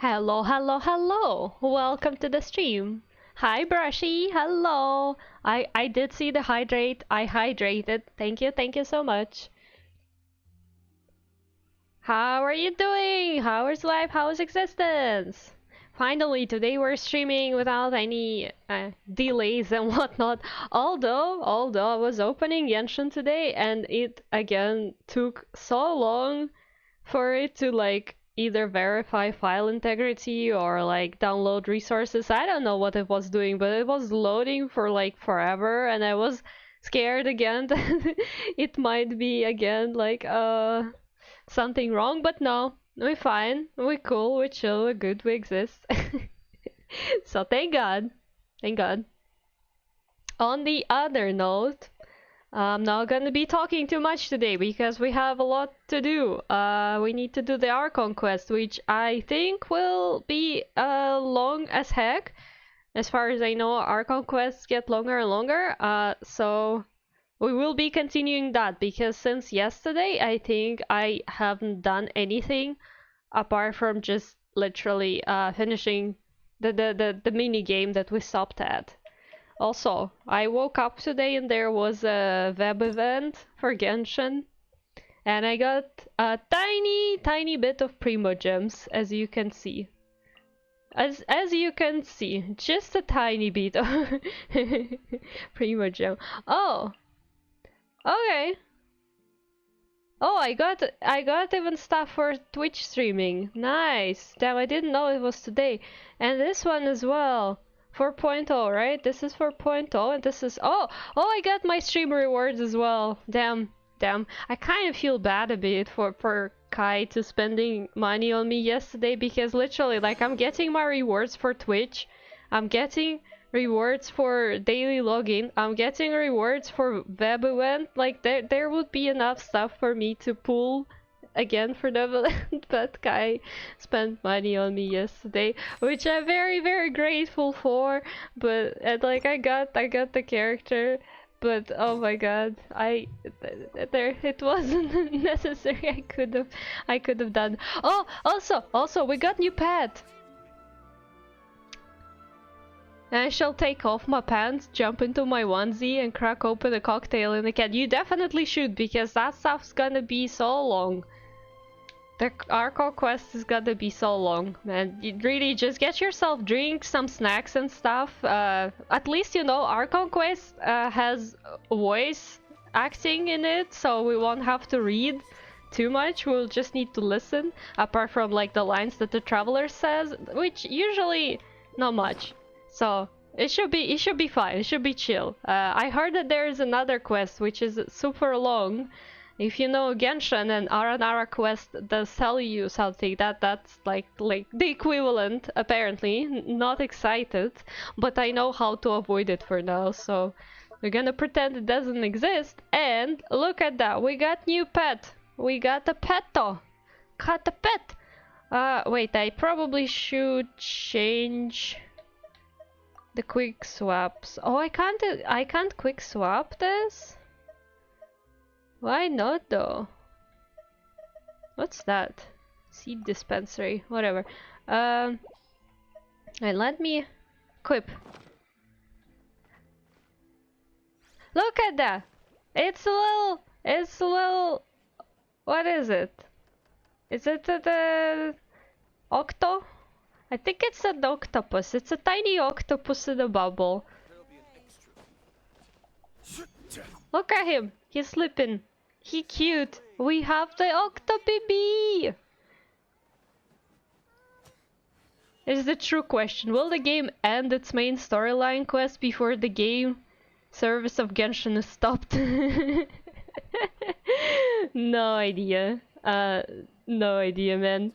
Hello, hello, hello! Welcome to the stream. Hi, Brushy. Hello. I did see the hydrate. I hydrated. Thank you so much. How are you doing? How is life? How is existence? Finally, today we're streaming without any delays and whatnot. Although I was opening Genshin today and it again took so long for it to like either verify file integrity or like download resources. I don't know what it was doing, but it was loading for like forever and I was scared again that it might be again like something wrong, but no, we're fine, we're cool, we're chill, we're good, we exist. So thank God. Thank God. On the other note, I'm not gonna be talking too much today because we have a lot to do. We need to do the Archon quest, which I think will be long as heck. As far as I know, Archon quests get longer and longer. So we will be continuing that because since yesterday, I think I haven't done anything apart from just literally finishing the mini game that we stopped at. Also, I woke up today and there was a web event for Genshin, and I got a tiny bit of Primo Gems, as you can see. As you can see, just a tiny bit of Primo Gem. Oh, okay. Oh, I got even stuff for Twitch streaming. Nice. Damn, I didn't know it was today. And this one as well. 4.0, right? This is 4.0 and this is I got my stream rewards as well. Damn. I kind of feel bad a bit for Kai to spending money on me yesterday because literally like I'm getting my rewards for Twitch. I'm getting rewards for daily login. I'm getting rewards for web event. Like there would be enough stuff for me to pull again for the event, but Kai spent money on me yesterday, which I'm very grateful for. But and like I got the character, but oh my god, it wasn't necessary. I could have done. Oh, also we got new pet. I shall take off my pants, jump into my onesie, and crack open a cocktail in the cat. You definitely should, because that stuff's gonna be so long. The Arco quest is gonna be so long, man. You really just get yourself drinks, some snacks and stuff. At least you know Arco quest has voice acting in it, so we won't have to read too much. We'll just need to listen, apart from like the lines that the traveler says, which usually not much. So it should be fine. It should be chill. I heard that there is another quest which is super long. If you know Genshin and Aranara quest does tell you something that's like the equivalent apparently. Not excited, but I know how to avoid it for now. So we're gonna pretend it doesn't exist. And look at that, we got new pet. We got a petto. Got a pet. Wait, I probably should change the quick swaps. Oh, I can't quick swap this? Why not though? What's that? Seed dispensary, whatever. And let me equip. Look at that! It's a little, what is it? Is it the octo? I think it's an octopus. It's a tiny octopus in a bubble. Look at him. He's sleeping. He cute. We have the octobaby. Is the true question. Will the game end its main storyline quest before the game service of Genshin is stopped? No idea. No idea, man.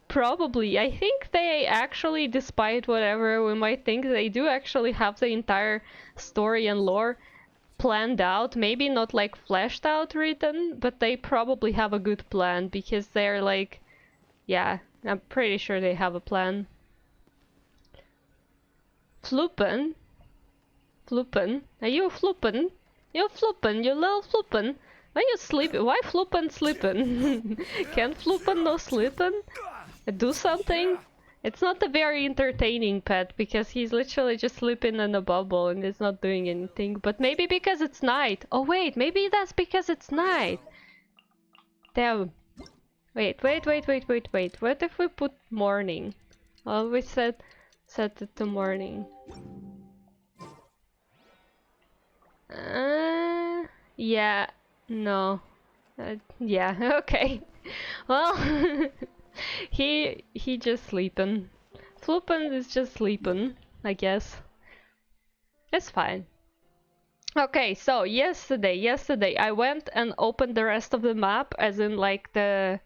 Probably. I think they actually, despite whatever we might think, they do actually have the entire story and lore planned out. Maybe not like fleshed out written, but they probably have a good plan because they're like, yeah, I'm pretty sure they have a plan. Floppen? Floppen? Are you floppen? You floppen, you little floppen. Are you sleeping? Why floppen sleeping? Can't floppen no sleeping? Do something? It's not a very entertaining pet because he's literally just sleeping in a bubble and is not doing anything. But maybe because it's night. Oh wait, maybe that's because it's night. Damn. Wait. What if we put morning? Well, we set it to morning. Yeah. No. Yeah. Okay. Well. He just sleeping. Floopin is just sleeping, I guess. It's fine. Okay, so yesterday I went and opened the rest of the map, as in like the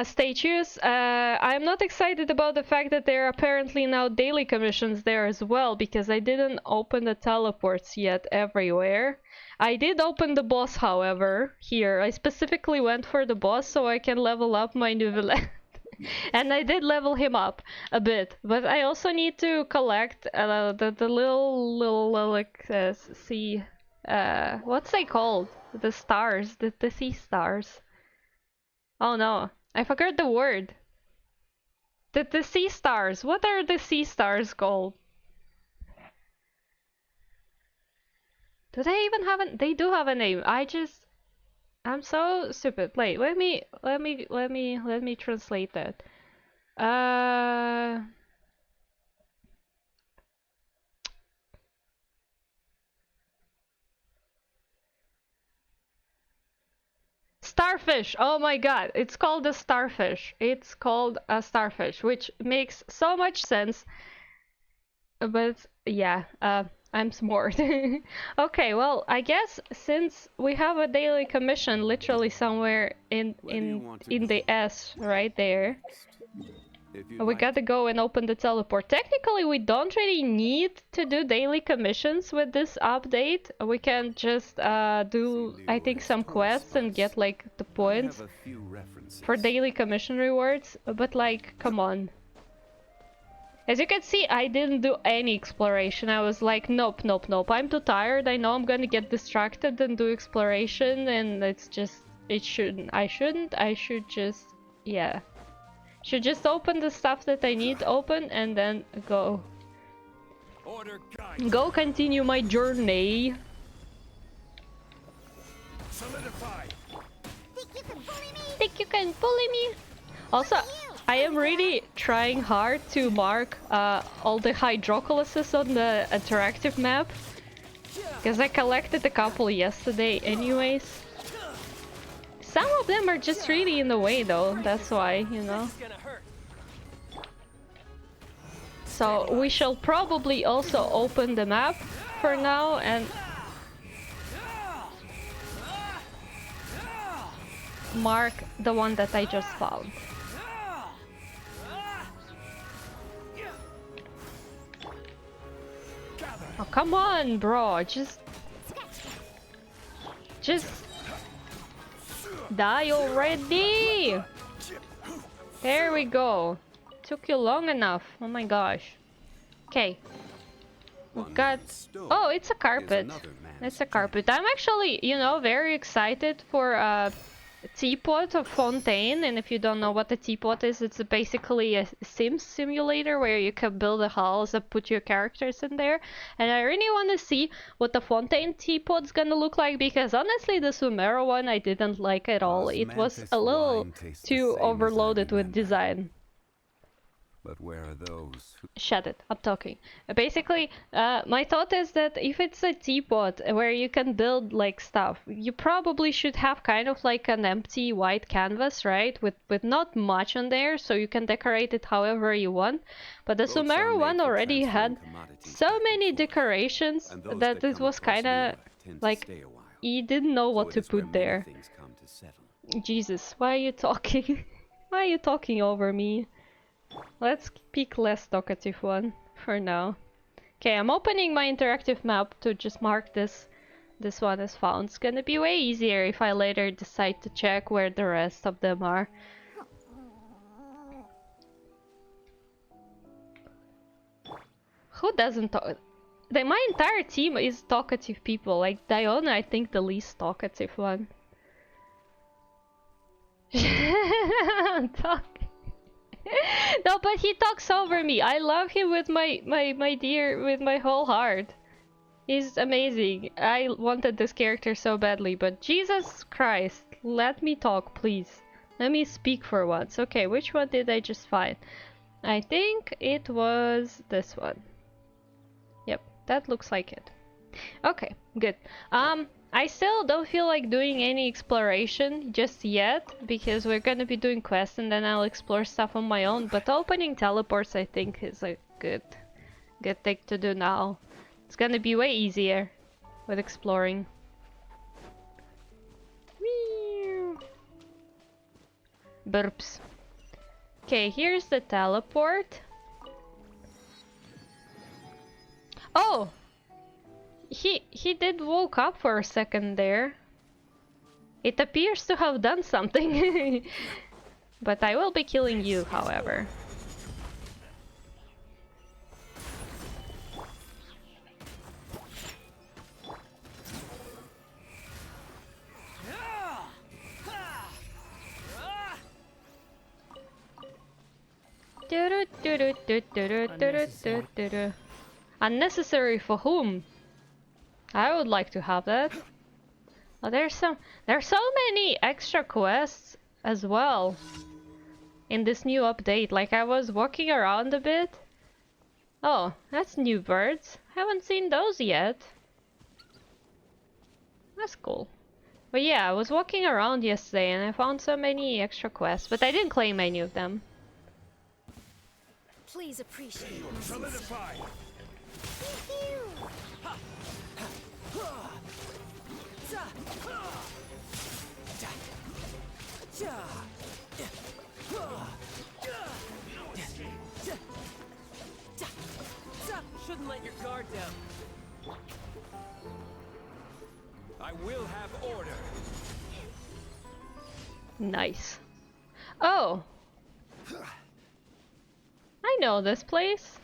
statues. I'm not excited about the fact that there are apparently now daily commissions there as well, because I didn't open the teleports yet everywhere. I did open the boss, however, here. I specifically went for the boss so I can level up my new villain. And I did level him up a bit, but I also need to collect the little like sea what's they called? The stars, the sea stars. Oh no, I forgot the word. The sea stars. What are the sea stars called? Do they even have a? They do have a name. I'm so stupid. Wait, let me translate that. Starfish! Oh my god, it's called a starfish. It's called a starfish, which makes so much sense. But yeah, I'm smart. Okay, well, I guess since we have a daily commission literally somewhere in the S right there, we gotta go and open the teleport. Technically, we don't really need to do daily commissions with this update. We can just do, I think, some quests and get like the points for daily commission rewards. But like, come on. As you can see, I didn't do any exploration. I was like, nope. I'm too tired. I know I'm gonna get distracted and do exploration, and it's just, I should just, yeah. Should just open the stuff that I need open and then go continue my journey. Think you can bully me? Also, I am really trying hard to mark all the hydrocoluses on the interactive map, because I collected a couple yesterday anyways. Some of them are just really in the way though, that's why, you know. So we shall probably also open the map for now and mark the one that I just found. Oh, come on, bro, just die already! There we go. Took you long enough. Oh my gosh. Okay. We've got... Oh, it's a carpet. It's a carpet. I'm actually, you know, very excited for teapot of Fontaine, and if you don't know what a teapot is, it's basically a Sims simulator where you can build a house and put your characters in there. And I really want to see what the Fontaine teapot's gonna look like, because honestly the Sumero one I didn't like at all. It was a little too overloaded with design. But where are those who... Shut it, I'm talking. Basically, my thought is that if it's a teapot where you can build like stuff, you probably should have kind of like an empty white canvas, right? With not much on there, so you can decorate it however you want. But the Sumero one already had so many decorations that it was kinda like, you didn't know what to put there. Jesus, why are you talking? Why are you talking over me? Let's pick less talkative one for now. Okay, I'm opening my interactive map to just mark this one as found. It's gonna be way easier if I later decide to check where the rest of them are. Who doesn't talk? My entire team is talkative people. Like Diona, I think the least talkative one. I'm talking. No, but he talks over me. I love him with my dear, with my whole heart. He's amazing. I wanted this character so badly, but Jesus Christ, let me talk, please. Let me speak for once. Okay, which one did I just find? I think it was this one. Yep, that looks like it. Okay, good. I still don't feel like doing any exploration just yet, because we're gonna be doing quests and then I'll explore stuff on my own, but opening teleports I think is a good thing to do now. It's gonna be way easier with exploring. Burps. Okay, here's the teleport. Oh! He did woke up for a second there. It appears to have done something. But I will be killing you, however. Unnecessary for whom? I would like to have that. Oh, there's so many extra quests as well in this new update. Like, I was walking around a bit. Oh, that's new birds. Haven't seen those yet. That's cool. But yeah, I was walking around yesterday and I found so many extra quests, but I didn't claim any of them. Please appreciate me. Solidify. Shouldn't let your guard down. I will have order. Nice. Oh! I know this place.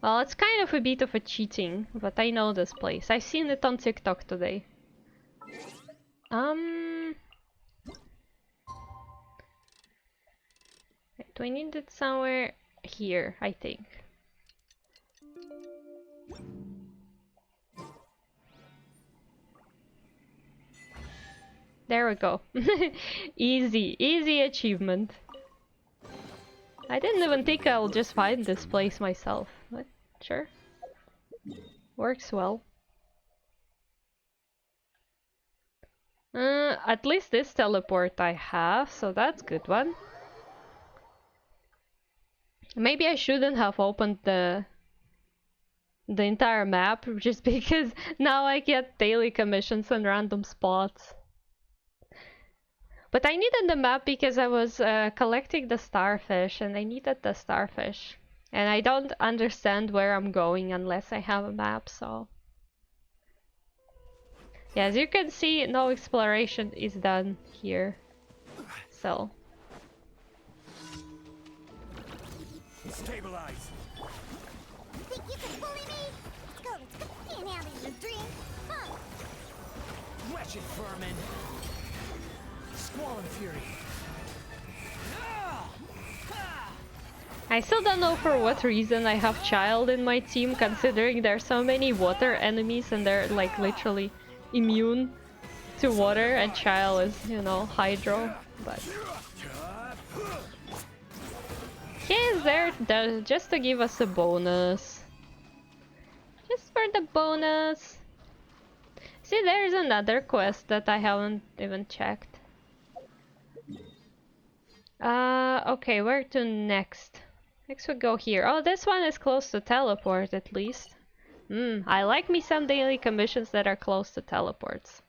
Well, it's kind of a bit of a cheating, but I know this place. I've seen it on TikTok today. Wait, we need it somewhere here, I think. There we go. Easy achievement. I didn't even think I'll just find this place myself, but sure. Works well. At least this teleport I have, so that's good one. Maybe I shouldn't have opened the entire map, just because now I get daily commissions on random spots. But I needed the map because I was collecting the starfish and I needed the starfish. And I don't understand where I'm going unless I have a map, so... Yeah, as you can see, no exploration is done here. So... Stabilize. Think you can bully me? Let's go. Can't have it in a dream. Huh? Wretched vermin. Squall and fury. I still don't know for what reason I have Child in my team, considering there's so many water enemies and they're like literally immune to water, and Child is, you know, hydro, but... He is there just to give us a bonus. Just for the bonus. See, there's another quest that I haven't even checked. Okay, where to next? Next we go here. Oh, this one is close to teleport at least. I like me some daily commissions that are close to teleports.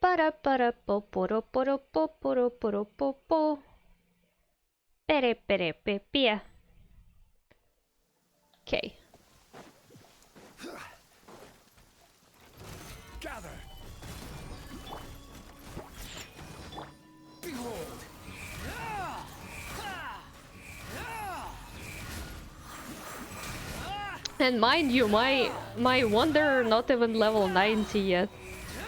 Para para po poro poro po poro poro po po. Pere pere pe pia. Okay. Gather. And mind you, my Wonder not even level 90 yet.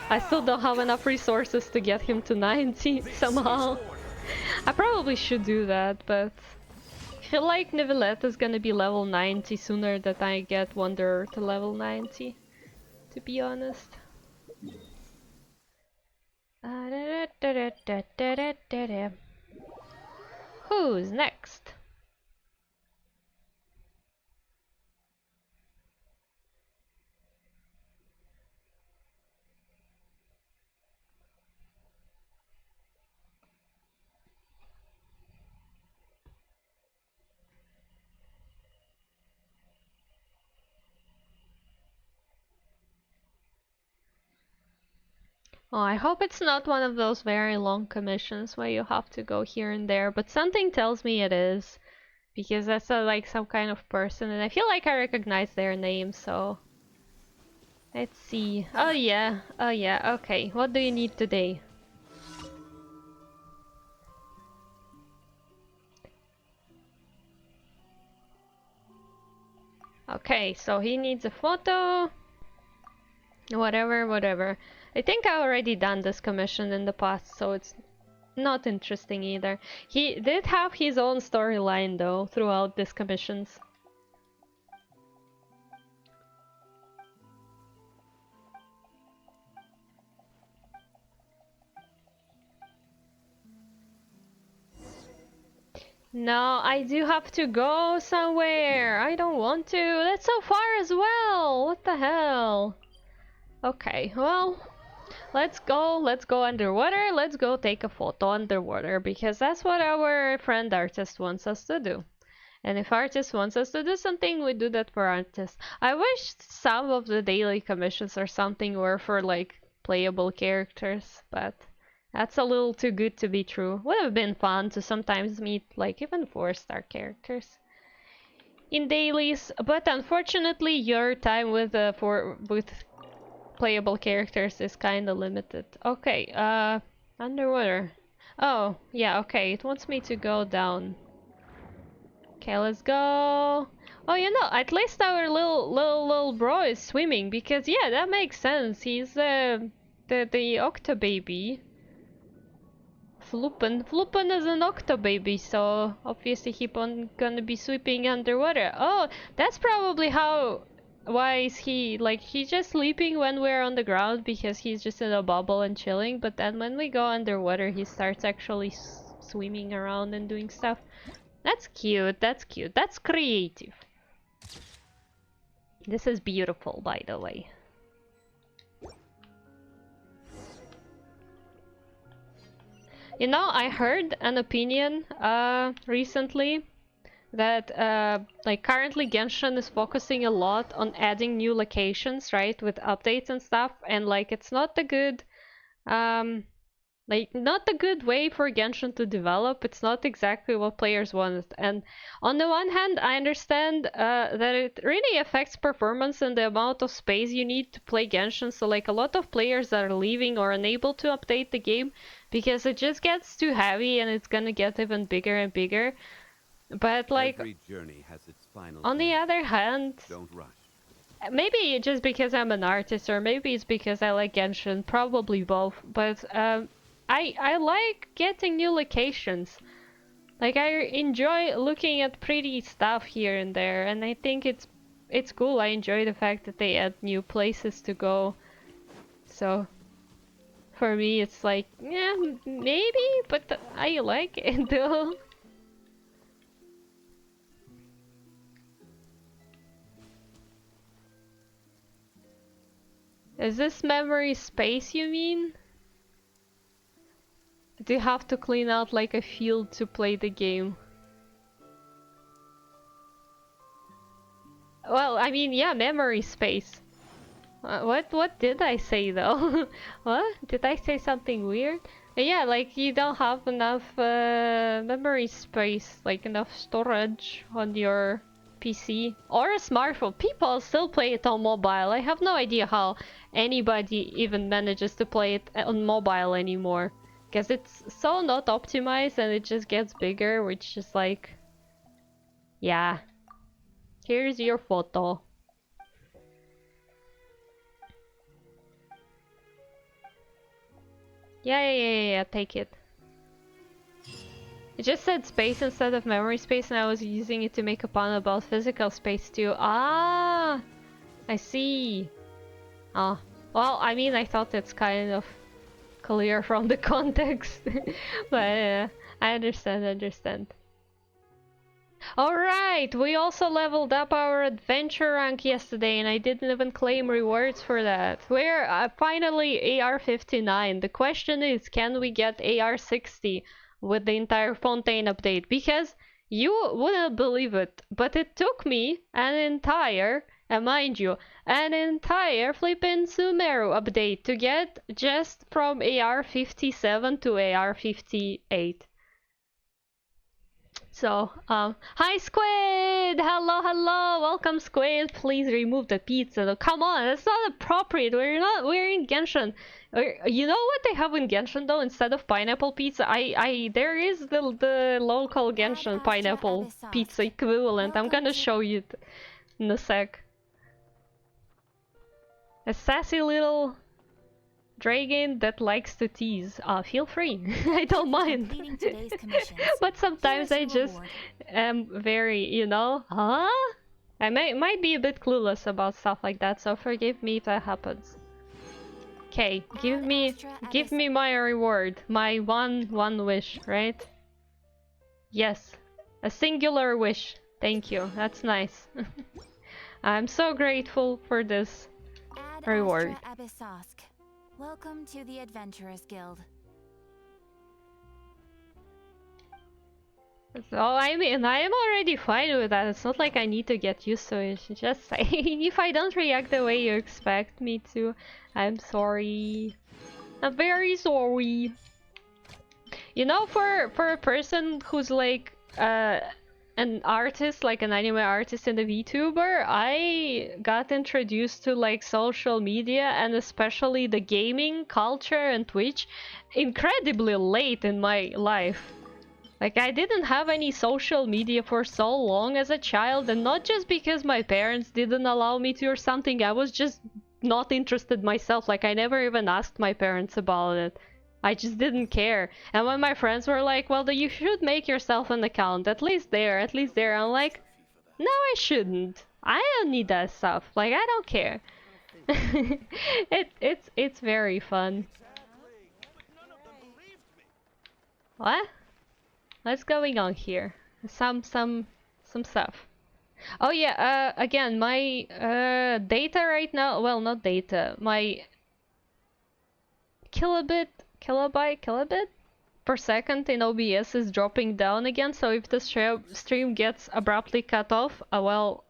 I still don't have enough resources to get him to 90 somehow. I probably should do that, but I feel like Neuvillette is gonna be level 90 sooner than I get Wonder to level 90, to be honest. Who's next? Oh, I hope it's not one of those very long commissions where you have to go here and there, but something tells me it is. Because that's like some kind of person, and I feel like I recognize their name, so... Let's see. Oh yeah, okay. What do you need today? Okay, so he needs a photo. Whatever. I think I already done this commission in the past, so it's not interesting either. He did have his own storyline though throughout these commissions. No, I do have to go somewhere. I don't want to. That's so far as well. What the hell? Okay, well, let's go underwater. Let's go take a photo underwater because that's what our friend artist wants us to do. And if artist wants us to do something, we do that for artists. I wish some of the daily commissions or something were for like playable characters, but that's a little too good to be true. Would have been fun to sometimes meet like even 4-star characters in dailies, but unfortunately your time with with playable characters is kind of limited. Okay, underwater. Oh, yeah, okay, it wants me to go down. Okay, let's go. Oh, you know, at least our little bro is swimming because yeah, that makes sense. He's the Octobaby. Fluppen is an Octobaby, so obviously gonna be sweeping underwater. Oh, that's probably how. Why is he like he's just sleeping when we're on the ground because he's just in a bubble and chilling, but then when we go underwater he starts actually swimming around and doing stuff. That's cute, that's cute, that's creative. This is beautiful, by the way. You know, I heard an opinion recently that like currently Genshin is focusing a lot on adding new locations, right, with updates and stuff, and like it's not a good like not a good way for Genshin to develop. It's not exactly what players want. And on the one hand, I understand that it really affects performance and the amount of space you need to play Genshin. So like a lot of players are leaving or unable to update the game because it just gets too heavy and it's gonna get even bigger and bigger. But like Every journey has its final on the end. other hand, Don't rush. maybe just because I'm an artist or maybe it's because I like Genshin, probably both, but I like getting new locations. Like I enjoy looking at pretty stuff here and there, and I think it's cool. I enjoy the fact that they add new places to go. So for me it's like, yeah, maybe, but I like it though. Is this memory space you mean? Do you have to clean out like a field to play the game? Well, I mean, yeah, memory space. What did I say though? What? Did I say something weird? Yeah, like you don't have enough memory space, like enough storage on your PC or a smartphone. People still play it on mobile. I have no idea how anybody even manages to play it on mobile anymore. Because it's so not optimized and it just gets bigger, which is like... Yeah. Here's your photo. Yeah, take it. It just said space instead of memory space, and I was using it to make a pun about physical space too. Ah, I see. Ah, well, I mean, I thought it's kind of clear from the context, but I understand. Alright, we also leveled up our adventure rank yesterday, and I didn't even claim rewards for that. We're finally AR-59. The question is, can we get AR-60 with the entire Fontaine update? Because you wouldn't believe it, but it took me an entire, and mind you, an entire flippin' Sumeru update to get just from AR-57 to AR-58. So, hi Squid! Hello! Welcome Squid! Please remove the pizza. No, come on, that's not appropriate. We're in Genshin. You know what they have in Genshin though? Instead of pineapple pizza, there is the local Genshin pineapple pizza equivalent. I'm gonna show you it in a sec. A sassy little dragon that likes to tease. Feel free. I don't mind. But sometimes I just am very, you know, huh? I might be a bit clueless about stuff like that, so forgive me if that happens. Okay, give me my reward. My one wish, right? Yes. A singular wish. Thank you. That's nice. I'm so grateful for this reward. Welcome to the Adventurers Guild. So I mean, I am already fine with that. It's not like I need to get used to it. Just saying, if I don't react the way you expect me to, I'm sorry. I'm very sorry. You know, for a person who's like an artist, like an anime artist and a VTuber, I got introduced to like social media and especially the gaming culture and Twitch incredibly late in my life. Like, I didn't have any social media for so long as a child, and not just because my parents didn't allow me to or something, I was just not interested myself. Like, I never even asked my parents about it. I just didn't care. And when my friends were like, well, you should make yourself an account, at least there, I'm like, no, I shouldn't. I don't need that stuff. Like, I don't care. It's very fun. What? What's going on here? Some stuff. Oh yeah, again, my data right now, well, not data, my kilobit per second in OBS is dropping down again, so if the stream gets abruptly cut off, well,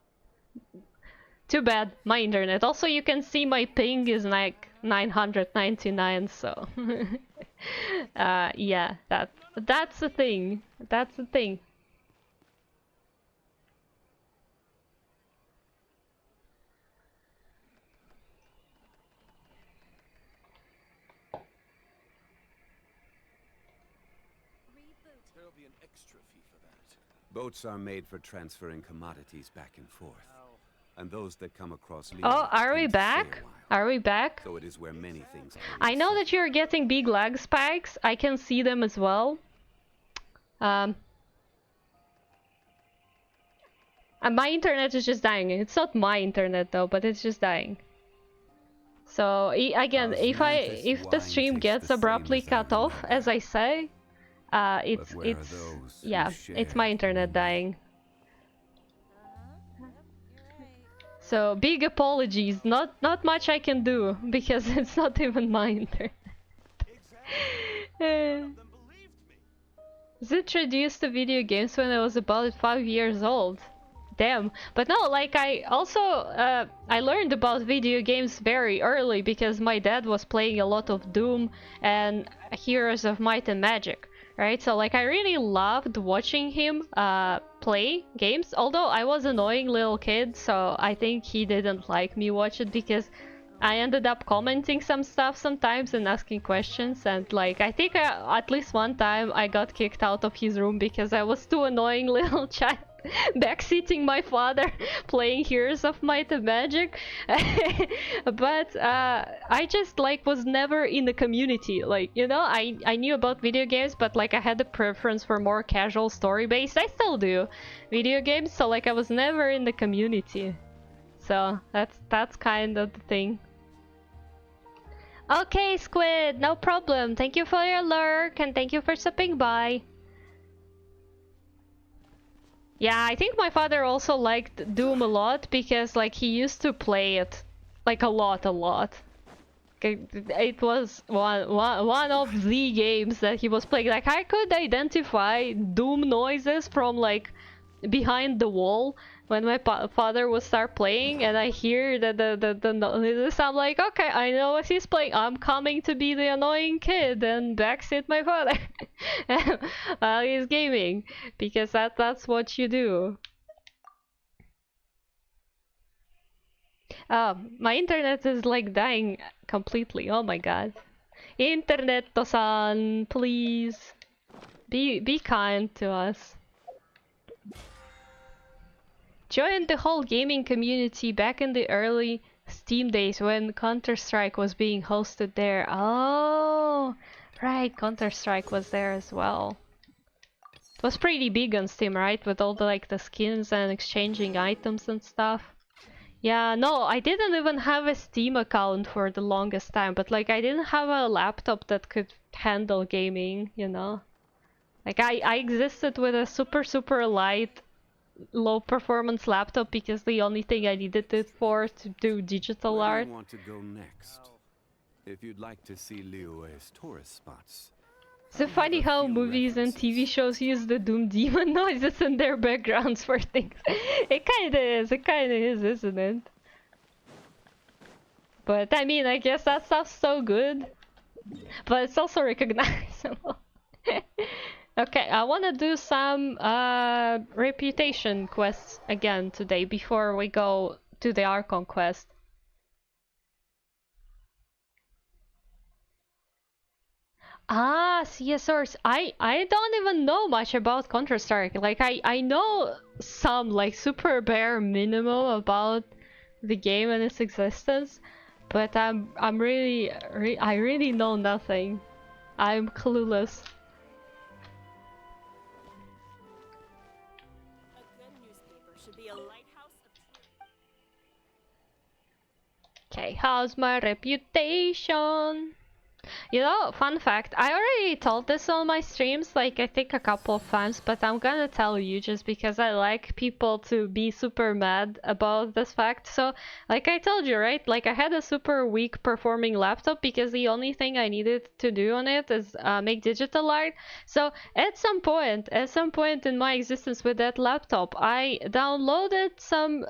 too bad, my internet. Also, you can see my ping is like 999, so yeah, that's the thing. That's the thing. There'll be an extra fee for that. Boats are made for transferring commodities back and forth. And those that come across Oh, are we back? Are we back? So it is where many things I know that you're getting big lag spikes. I can see them as well. And my internet is just dying. It's not my internet though, but it's just dying. So again, if the stream gets abruptly cut off, as I say, it's my internet dying. So big apologies. Not much I can do because it's not even my internet. Was introduced to video games when I was about 5 years old. Damn. But no, like I also I learned about video games very early because my dad was playing a lot of Doom and Heroes of Might and Magic, right? So like I really loved watching him play games, although I was an annoying little kid, so I think he didn't like me watch it because I ended up commenting some stuff sometimes and asking questions, and like I think at least one time I got kicked out of his room because I was too annoying little child backseating my father playing Heroes of Might and Magic. But I just like was never in the community, like, you know, I knew about video games, but like I had a preference for more casual story based. I still do video games, so like I was never in the community. So that's kind of the thing. Okay, Squid, no problem. Thank you for your lurk and thank you for stopping by. Yeah, I think my father also liked Doom a lot because like he used to play it like a lot. It was one of the games that he was playing. Like I could identify Doom noises from like behind the wall when my father would start playing, and I hear the noises. I'm like, okay, I know what he's playing. I'm coming to be the annoying kid and backseat my father while he's gaming, because that's what you do. My internet is like dying completely. Oh my god. Internet-san, please be kind to us. Joined the whole gaming community back in the early Steam days when Counter-Strike was being hosted there. Oh, right, Counter-Strike was there as well. It was pretty big on Steam, right? With all the like the skins and exchanging items and stuff. Yeah, no, I didn't even have a Steam account for the longest time, but like I didn't have a laptop that could handle gaming, you know? Like I existed with a super light low performance laptop because the only thing I needed it for to do digital Where art. do you want to go next? If you'd like to see Liyue's tourist spots. Is it funny how movies and TV shows use the Doom Demon noises in their backgrounds for things? It kinda is, isn't it? But I mean, I guess that stuff's so good. But it's also recognizable. Okay, I want to do some reputation quests again today before we go to the Archon quest. Ah, CSRs. I don't even know much about Counter-Strike. Like I know some like super bare minimum about the game and its existence, but I really know nothing. I'm clueless. Okay, how's my reputation? You know, fun fact, I already told this on my streams, like I think a couple of times, but I'm gonna tell you just because I like people to be super mad about this fact. So, like I told you, right? Like I had a super weak performing laptop because the only thing I needed to do on it is make digital art. So at some point in my existence with that laptop, I downloaded some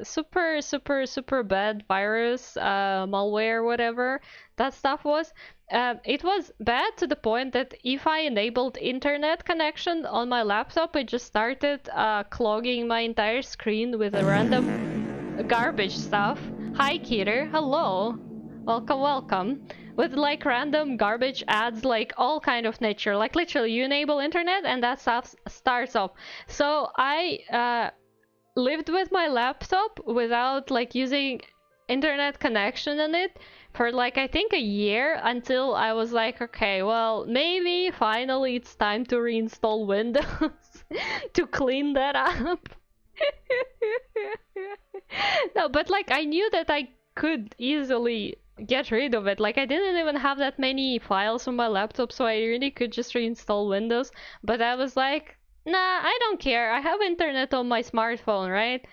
super bad virus, malware, whatever that stuff was. It was bad to the point that if I enabled internet connection on my laptop, it just started clogging my entire screen with a random garbage stuff. Hi Keter, hello. Welcome. With like random garbage ads, like all kind of nature. Like literally you enable internet and that stuff starts up. So I lived with my laptop without like using internet connection on it for like I think a year until I was like, okay, well maybe finally it's time to reinstall Windows to clean that up. No, but like I knew that I could easily get rid of it. Like I didn't even have that many files on my laptop, so I really could just reinstall Windows. But I was like, nah, I don't care. I have internet on my smartphone, right?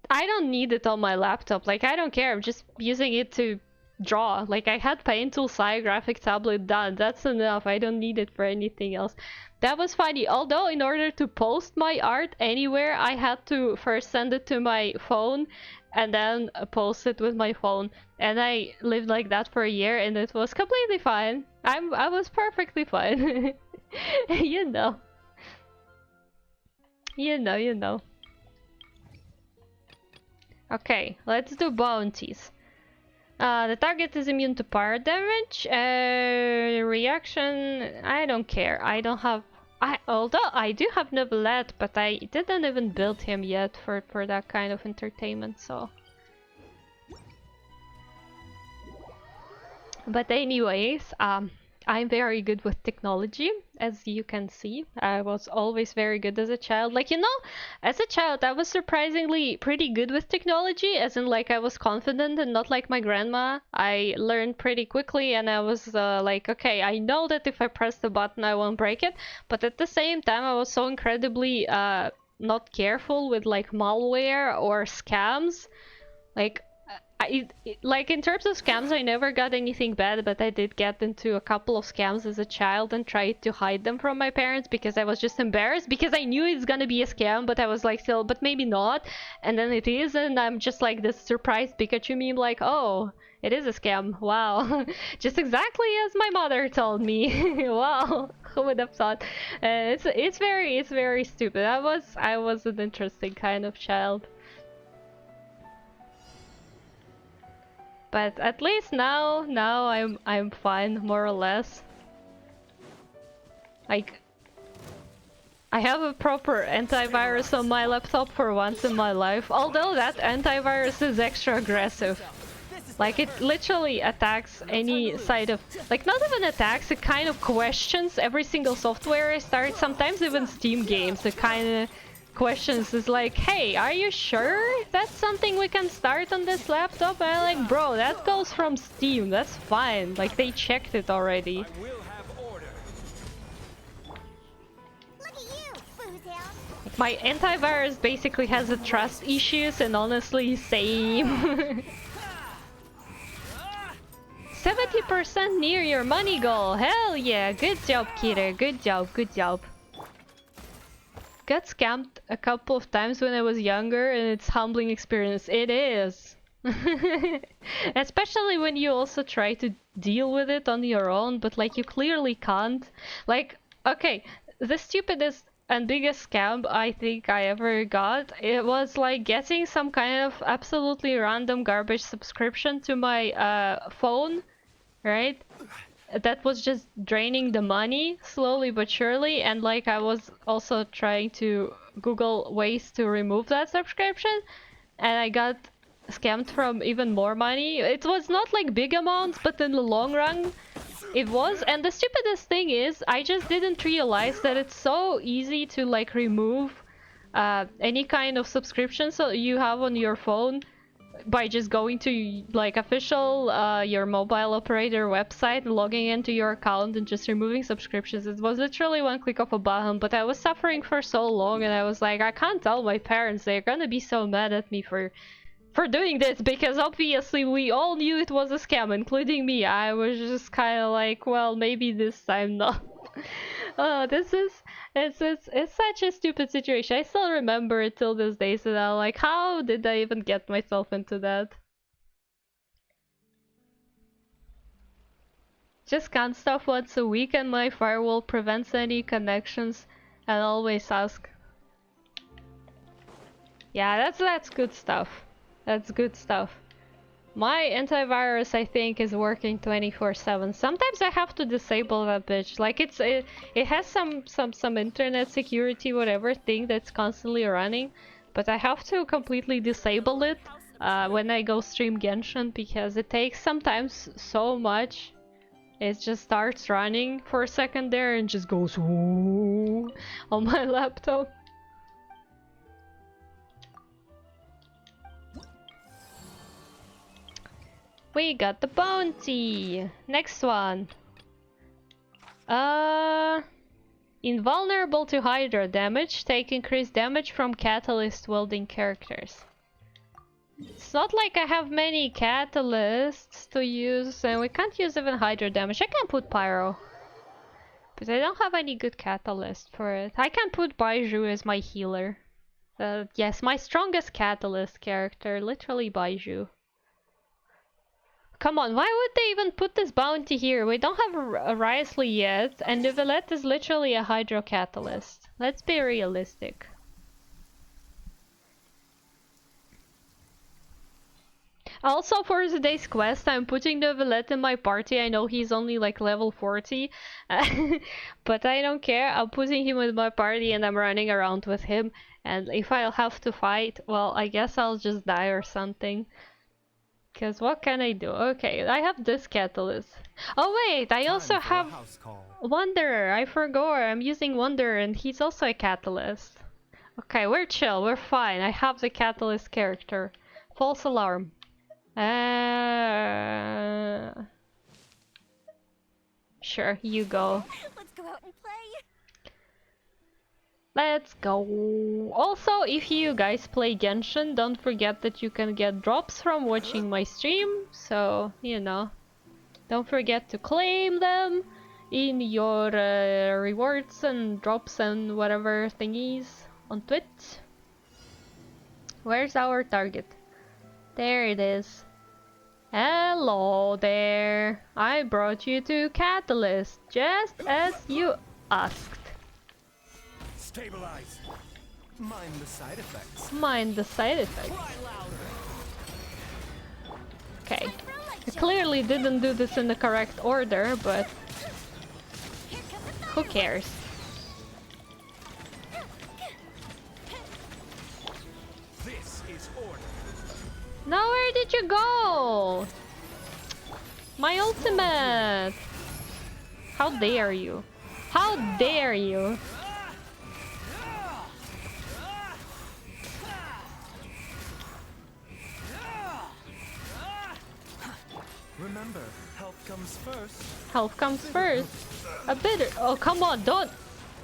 I don't need it on my laptop. Like I don't care. I'm just using it to draw. Like I had Paint Tool Graphic Tablet done. That's enough. I don't need it for anything else. That was funny. Although in order to post my art anywhere, I had to first send it to my phone and then post it with my phone. And I lived like that for a year and it was completely fine. I was perfectly fine. You know. You know. Okay, let's do bounties. The target is immune to fire damage. Reaction, I don't care. I don't have... although I do have Neuvillette, but I didn't even build him yet for that kind of entertainment, so... But anyways, I'm very good with technology, as you can see. I was always very good as a child. Like, you know, as a child, I was surprisingly pretty good with technology, as in, like, I was confident and not like my grandma. I learned pretty quickly, and I was like, okay, I know that if I press the button, I won't break it. But at the same time, I was so incredibly not careful with, like, malware or scams. Like, like in terms of scams, I never got anything bad, but I did get into a couple of scams as a child and tried to hide them from my parents because I was just embarrassed, because I knew it's gonna be a scam, but I was like still, but maybe not. And then it is, and I'm just like this surprised Pikachu meme, like, oh, it is a scam. Wow. Just exactly as my mother told me. Wow. Who would have thought? It's very stupid. I was an interesting kind of child. But at least now I'm fine, more or less. Like, I have a proper antivirus on my laptop for once in my life, although that antivirus is extra aggressive. Like, it literally attacks any side of... Like, not even attacks, it kind of questions every single software I start, sometimes even Steam games. It kind of questions is like, hey, are you sure that's something we can start on this laptop? And I'm like, bro, that goes from Steam, that's fine. Like, they checked it already. I will have order. Look at you, Boozhound. My antivirus basically has a trust issues, and honestly, same. 70% near your money goal. Hell yeah, good job, Kira. Good job, good job. Got scammed a couple of times when I was younger, and it's humbling experience. It is. Especially when you also try to deal with it on your own, but like you clearly can't. Like, okay, the stupidest and biggest scam I think I ever got, it was like getting some kind of absolutely random garbage subscription to my phone, right? That was just draining the money slowly but surely, and like I was also trying to Google ways to remove that subscription, and I got scammed from even more money. It was not like big amounts, but in the long run it was. And the stupidest thing is I just didn't realize that it's so easy to like remove any kind of subscription so you have on your phone by just going to like official your mobile operator website, logging into your account and just removing subscriptions. It was literally one click of a button, but I was suffering for so long, and I was like, I can't tell my parents, they're gonna be so mad at me for doing this, because obviously we all knew it was a scam, including me. I was just kind of like, well, maybe this time not. Oh, it's such a stupid situation. I still remember it till this day, so now, like, how did I even get myself into that? Just can't stop once a week, and my firewall prevents any connections, and always ask. Yeah, that's good stuff. That's good stuff. My antivirus, I think, is working 24/7. Sometimes I have to disable that bitch. Like it has some internet security whatever thing that's constantly running, but I have to completely disable it when I go stream Genshin, because it takes sometimes so much. It just starts running for a second there and just goes on my laptop. We got the bounty! Next one. Invulnerable to Hydra damage. Take increased damage from catalyst wielding characters. It's not like I have many catalysts to use, and we can't use even Hydra damage. I can put Pyro, but I don't have any good catalyst for it. I can put Baiju as my healer. Yes, my strongest catalyst character, literally Baiju. Come on, why would they even put this bounty here? We don't have a Risley yet, and Neuvillette is literally a Hydro Catalyst. Let's be realistic. Also, for today's quest, I'm putting the Villette in my party. I know he's only like level 40, but I don't care. I'm putting him in my party and I'm running around with him. And if I'll have to fight, well, I guess I'll just die or something. Because what can I do? Okay, I have this catalyst. Oh wait, I also have Wanderer. I forgot. I'm using Wanderer and he's also a catalyst. Okay, we're chill. We're fine. I have the catalyst character. False alarm. Sure, you go. Let's go out and play. Let's go. Also, if you guys play Genshin, don't forget that you can get drops from watching my stream. So, you know, don't forget to claim them in your rewards and drops and whatever thingies on Twitch. Where's our target? There it is. Hello there. I brought you to Catalyst, just as you asked. Stabilize. Mind the side effects. Mind the side effects. Okay. I clearly didn't do this in the correct order, but who cares? This is order. Now where did you go? My ultimate! How dare you? How dare you? Remember, health comes first. Health comes first. A bitter. Oh, come on, don't.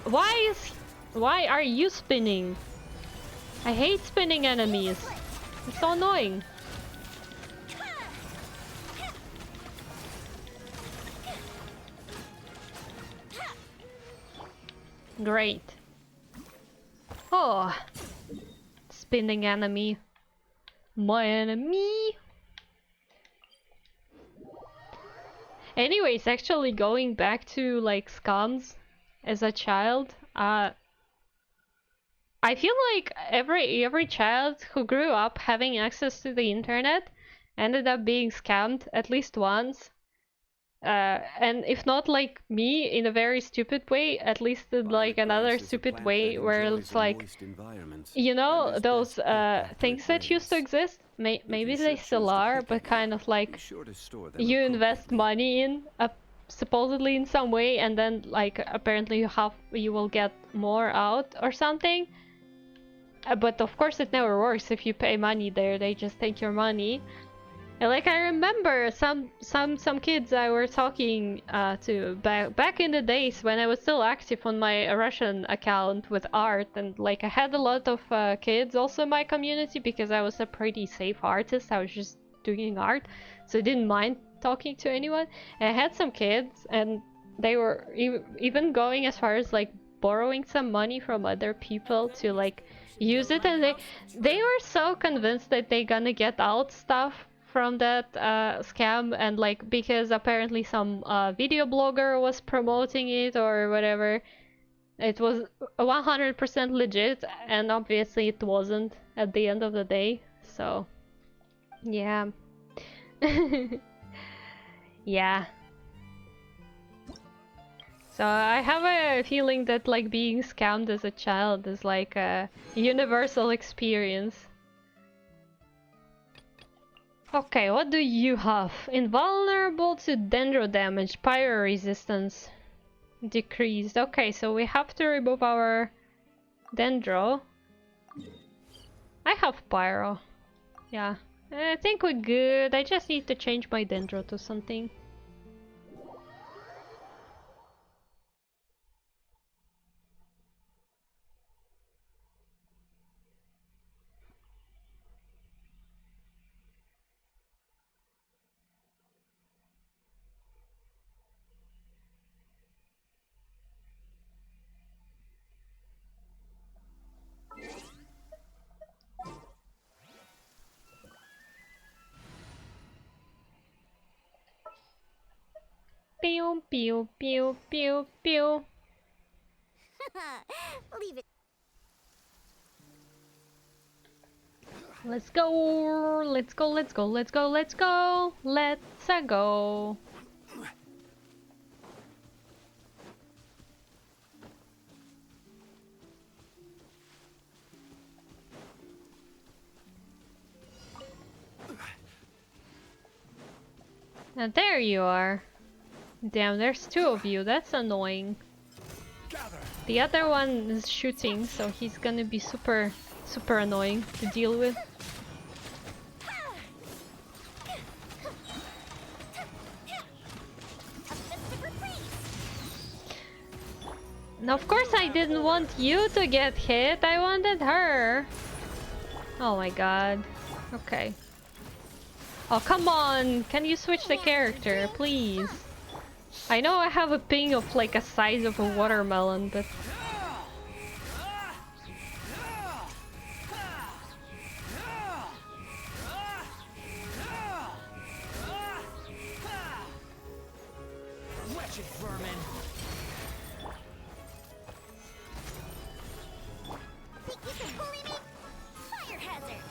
Why are you spinning? I hate spinning enemies. It's so annoying. Great. Oh, spinning enemy. My enemy. Anyways, actually going back to like scams as a child, I feel like every child who grew up having access to the internet ended up being scammed at least once. And if not like me in a very stupid way, at least in like another stupid way where it's like, you know, those things that used to exist, maybe they still are, but kind of like you invest money in supposedly in some way, and then like apparently you will get more out or something. But of course it never works. If you pay money there, they just take your money. And like I remember some kids I were talking to back in the days when I was still active on my Russian account with art, and like I had a lot of kids also in my community because I was a pretty safe artist. I was just doing art, so I didn't mind talking to anyone. And I had some kids, and they were even going as far as like borrowing some money from other people to like use it, and they were so convinced that they gonna get out stuff from that scam, and like because apparently some video blogger was promoting it or whatever, it was 100% legit, and obviously it wasn't at the end of the day. So yeah. Yeah. So I have a feeling that like being scammed as a child is like a universal experience. Okay, what do you have? Invulnerable to dendro damage, pyro resistance decreased. Okay, so we have to remove our dendro. I have pyro. Yeah, I think we're good. I just need to change my dendro to something. Pew pew pew pew pew. Leave it. Let's go! Let's go, let's go, let's go, let's go! Let's go! Now there you are. Damn, there's two of you, that's annoying. The other one is shooting, so he's gonna be super annoying to deal with. And of course I didn't want you to get hit, I wanted her. Oh my god. Okay. Oh come on, can you switch the character, please? I know I have a ping of like a size of a watermelon, but... Wretched vermin. Think you can bully me? Fire hazard!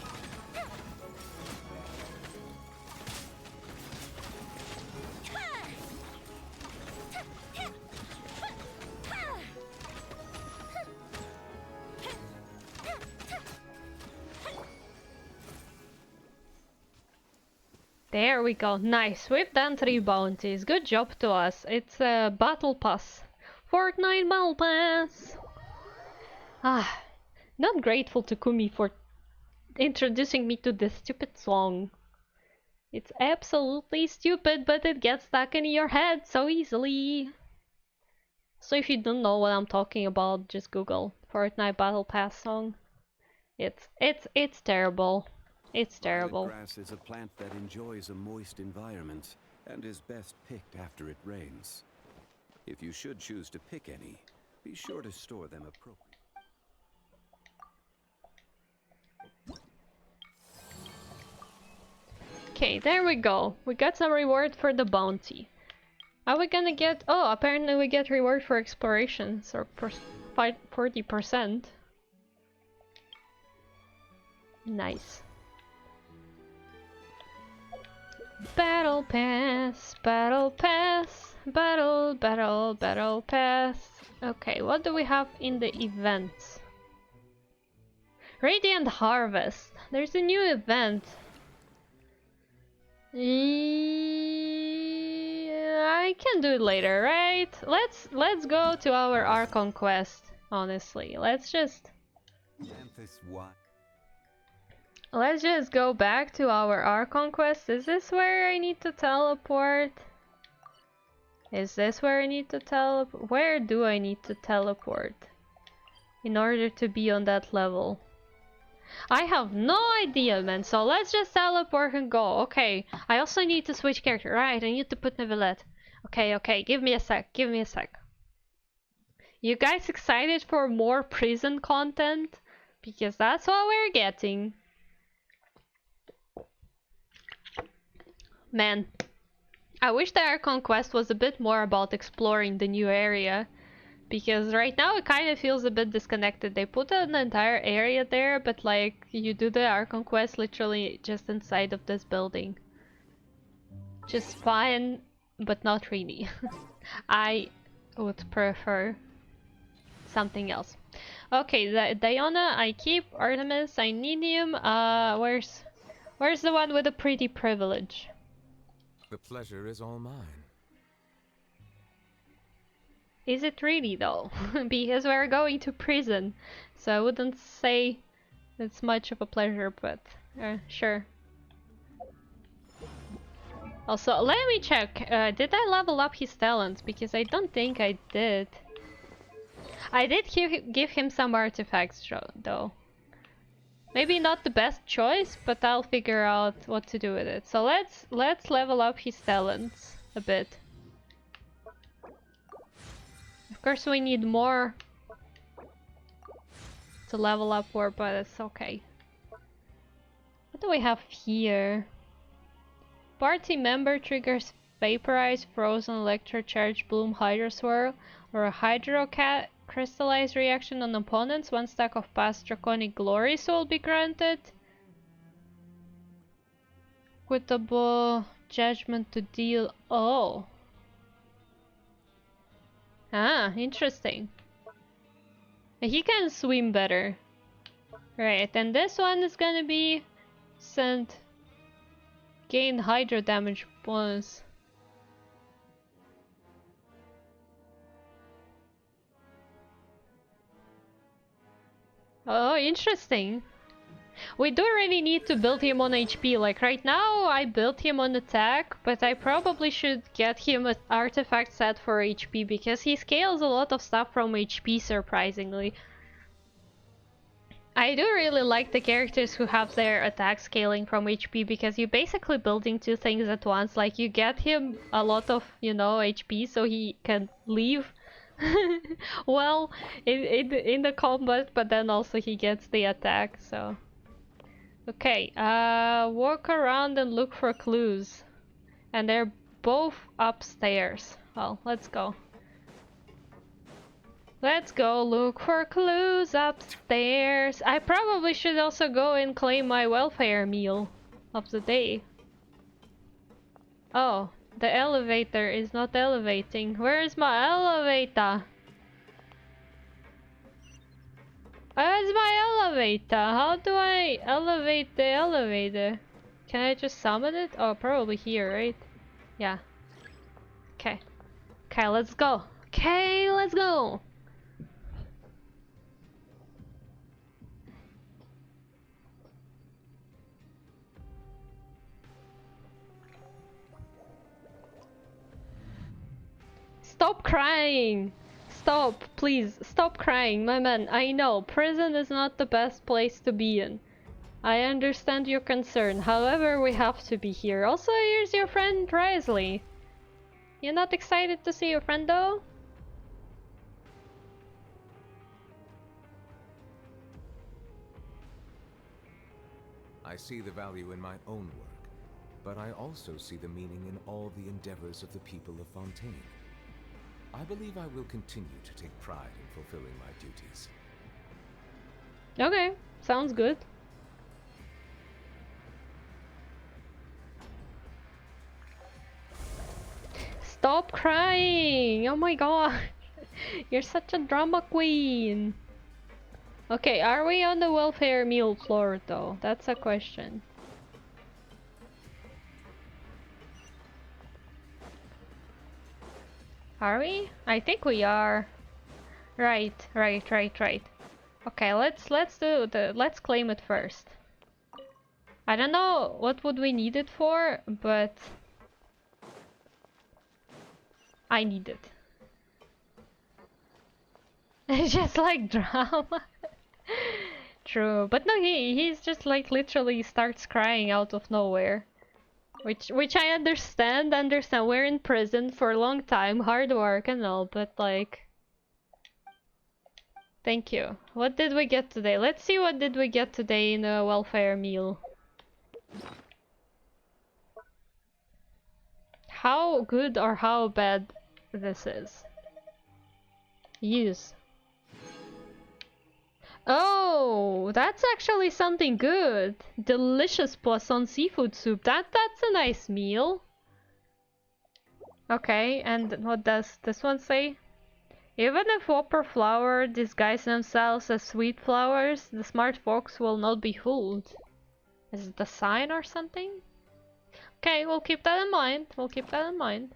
There we go, nice. We've done 3 bounties. Good job to us. It's a battle pass. Fortnite battle pass! Ah, not grateful to Kumi for introducing me to this stupid song. It's absolutely stupid, but it gets stuck in your head so easily. So if you don't know what I'm talking about, just Google Fortnite battle pass song. It's terrible. It's terrible. Violet grass is a plant that enjoys a moist environment and is best picked after it rains. If you should choose to pick any, be sure to store them appropriately. Okay, there we go. We got some reward for the bounty. Are we gonna get... Oh, apparently we get reward for explorations, or 40%. Nice. Battle pass, battle pass, battle pass. Okay, what do we have in the events? Radiant Harvest. There's a new event. I can do it later, right? Let's go to our Archon quest, honestly. Let's just go back to our Archon quest. Is this where I need to teleport? Is this where I need to teleport? Where do I need to teleport in order to be on that level? I have no idea, man, so let's just teleport and go. Okay, I also need to switch character. Right, I need to put Neuvillette. Okay, give me a sec, You guys excited for more prison content? Because that's what we're getting. Man, I wish the Archon quest was a bit more about exploring the new area. Because right now it kind of feels a bit disconnected. They put an entire area there, but like you do the Archon quest literally just inside of this building. Just fine, but not really. I would prefer something else. Okay, Diana I keep, Artemis I need him. Where's the one with the pretty privilege? The pleasure is all mine. Is it really though? Because we're going to prison, so I wouldn't say it's much of a pleasure, but sure. Also, let me check, did I level up his talents? Because I don't think I did. I did give him some artifacts though. Maybe not the best choice, but I'll figure out what to do with it. So let's level up his talents a bit. Of course we need more to level up more, but it's okay. What do we have here? Party member triggers Vaporize, Frozen, Electrocharge, Bloom, Hydro Swirl, or a Hydro Crystallize reaction on opponents. 1 stack of past Draconic Glories will be granted. Equitable judgment to deal. Oh. Ah, interesting. He can swim better. Right, and this one is gonna be sent. Gain hydro damage bonus. Oh, interesting. We do really need to build him on HP. Like right now, I built him on attack, but I probably should get him an artifact set for HP because he scales a lot of stuff from HP, surprisingly. I do really like the characters who have their attack scaling from HP because you're basically building two things at once. Like you get him a lot of, you know, HP so he can leave well in the combat, but then also he gets the attack, so. Okay, walk around and look for clues. And they're both upstairs. Well, let's go. Let's go look for clues upstairs. I probably should also go and claim my welfare meal of the day. Oh, the elevator is not elevating. Where is my elevator? Where's my elevator? How do I elevate the elevator? Can I just summon it? Oh, probably here, right? Yeah. Okay. Okay, let's go. Okay, let's go. Stop crying! Stop, please, stop crying, my man. I know, prison is not the best place to be in. I understand your concern, however, we have to be here. Also, here's your friend Risley. You're not excited to see your friend though? I see the value in my own work, but I also see the meaning in all the endeavors of the people of Fontaine. I believe I will continue to take pride in fulfilling my duties. Okay, sounds good. Stop crying! Oh my god! You're such a drama queen! Okay, are we on the welfare meal floor though? That's a question. Are we? I think we are. Right. Okay, let's claim it first. I don't know what would we need it for, but I need it. It's just like drama. True, but no, he's just like literally starts crying out of nowhere. Which I understand, we're in prison for a long time, hard work and all, but like... Thank you. What did we get today? Let's see what did we get today in a welfare meal. How good or how bad this is. Use. Oh, that's actually something good. Delicious poisson seafood soup. That's a nice meal. Okay, and what does this one say? Even if whopper flower disguise themselves as sweet flowers, the smart folks will not be fooled. Is it a sign or something? Okay, we'll keep that in mind.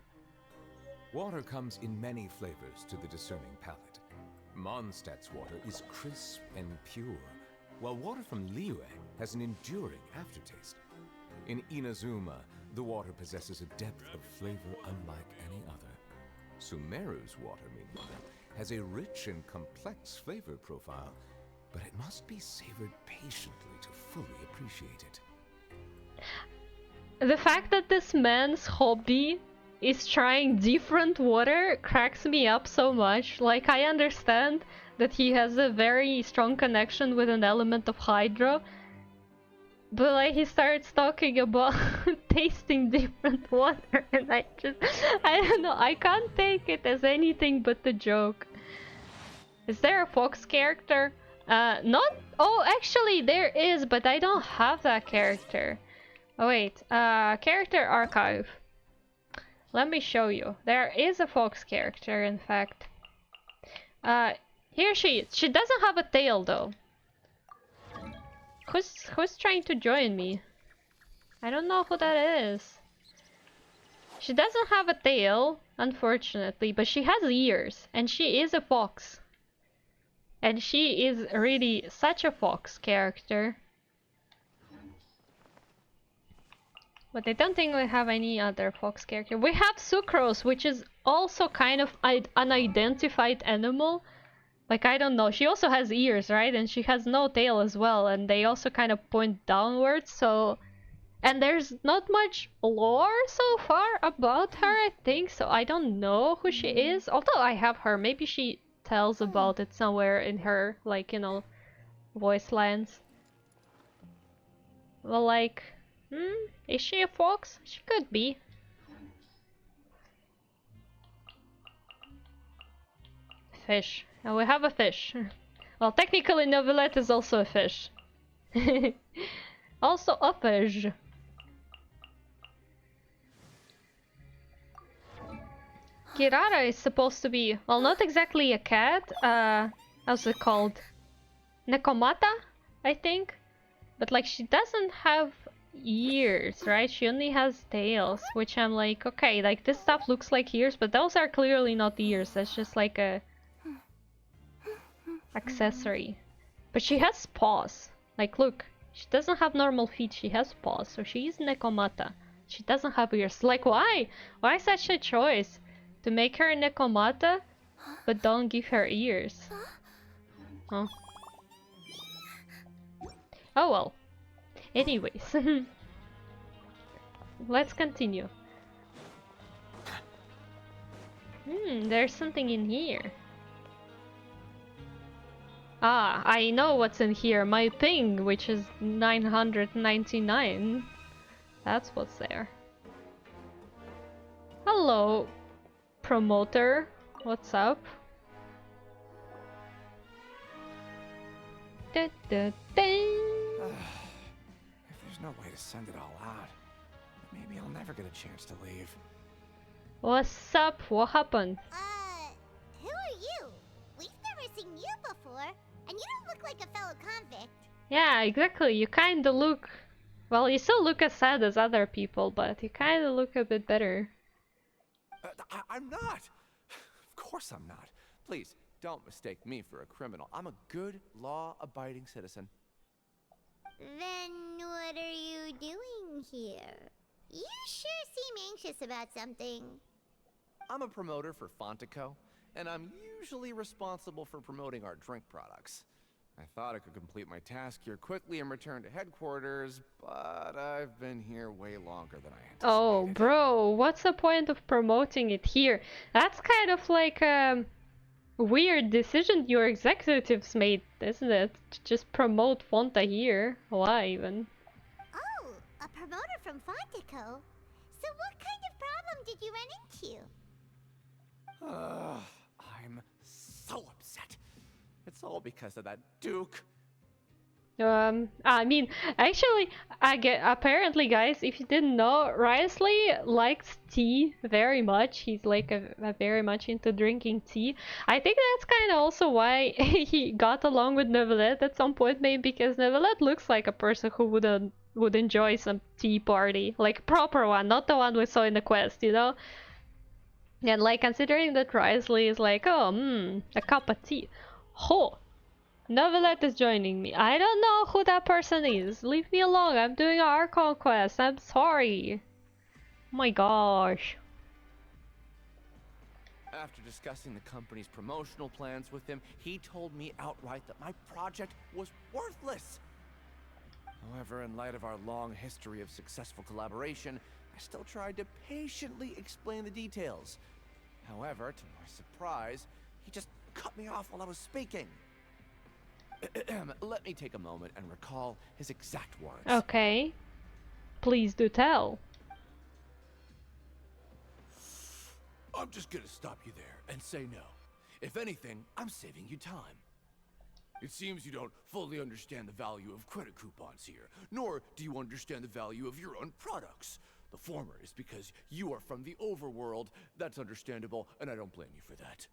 Water comes in many flavors to the discerning palate. Mondstadt's water is crisp and pure, while water from Liyue has an enduring aftertaste. In Inazuma, the water possesses a depth of flavor unlike any other. Sumeru's water, meanwhile, has a rich and complex flavor profile, but it must be savored patiently to fully appreciate it. The fact that this man's hobby is trying different water cracks me up so much. Like, I understand that he has a very strong connection with an element of hydro, but like he starts talking about tasting different water and I don't know, I can't take it as anything but a joke. Is there a fox character? Not... Oh, actually there is, but I don't have that character. Oh wait, character archive. Let me show you. There is a fox character, in fact. Here she is. She doesn't have a tail though. Who's trying to join me? I don't know who that is. She doesn't have a tail, unfortunately, but she has ears, and she is a fox. And she is really such a fox character. But I don't think we have any other fox character. We have Sucrose, which is also kind of an unidentified animal. Like, I don't know. She also has ears, right? And she has no tail as well. And they also kind of point downwards, so... And there's not much lore so far about her, I think. So I don't know who she is. Although I have her. Maybe she tells about it somewhere in her, like, you know, voice lines. Well, like... Is she a fox? She could be. Fish. And we have a fish. Well, technically Novelette is also a fish. Also a fish. Kirara is supposed to be, well, not exactly a cat. How's it called? Nekomata, I think. But like, she doesn't have ears, right? She only has tails, which I'm like, okay, like this stuff looks like ears, but those are clearly not ears. That's just like a accessory. But she has paws. Like, look, she doesn't have normal feet, she has paws, so she is Nekomata. She doesn't have ears. Like, why? Why such a choice? To make her a Nekomata, but don't give her ears. Huh? Oh well. Anyways. Let's continue. There's something in here. Ah, I know what's in here. My ping, which is 999. That's what's there. Hello, promoter. What's up? Da, da, da. If there's no way to send it all out, maybe I'll never get a chance to leave. What's up? What happened? Who are you? We've never seen you before, and you don't look like a fellow convict. Yeah, exactly. You kinda look... Well, you still look as sad as other people, but you kinda look a bit better. I'm not! Of course I'm not. Please, don't mistake me for a criminal. I'm a good, law-abiding citizen. Then what are you doing here? You sure seem anxious about something. I'm a promoter for Fontico, and I'm usually responsible for promoting our drink products. I thought I could complete my task here quickly and return to headquarters, but I've been here way longer than I anticipated. Oh, bro, what's the point of promoting it here? That's kind of like a weird decision your executives made, isn't it? To just promote Fonta here. Why even? Oh, a promoter from Fontico? So what kind of problem did you run into? I'm so upset. It's all because of that Duke. I mean, actually, apparently, guys, if you didn't know, Risley likes tea very much. He's like a very much into drinking tea. I think that's kind of also why he got along with Neuvillette at some point, maybe because Neuvillette looks like a person who would enjoy some tea party, like a proper one, not the one we saw in the quest, you know? And like considering that Risley is like, oh, a cup of tea. Oh, Novelette is joining me. I don't know who that person is. Leave me alone. I'm doing an Archon quest. I'm sorry. Oh my gosh. After discussing the company's promotional plans with him, he told me outright that my project was worthless. However, in light of our long history of successful collaboration, I still tried to patiently explain the details. However, to my surprise, he just cut me off while I was speaking. Let me take a moment and recall his exact words. Okay. Please do tell. I'm just gonna stop you there and say no. If anything, I'm saving you time. It seems you don't fully understand the value of credit coupons here, nor do you understand the value of your own products. The former is because you are from the overworld. That's understandable, and I don't blame you for that.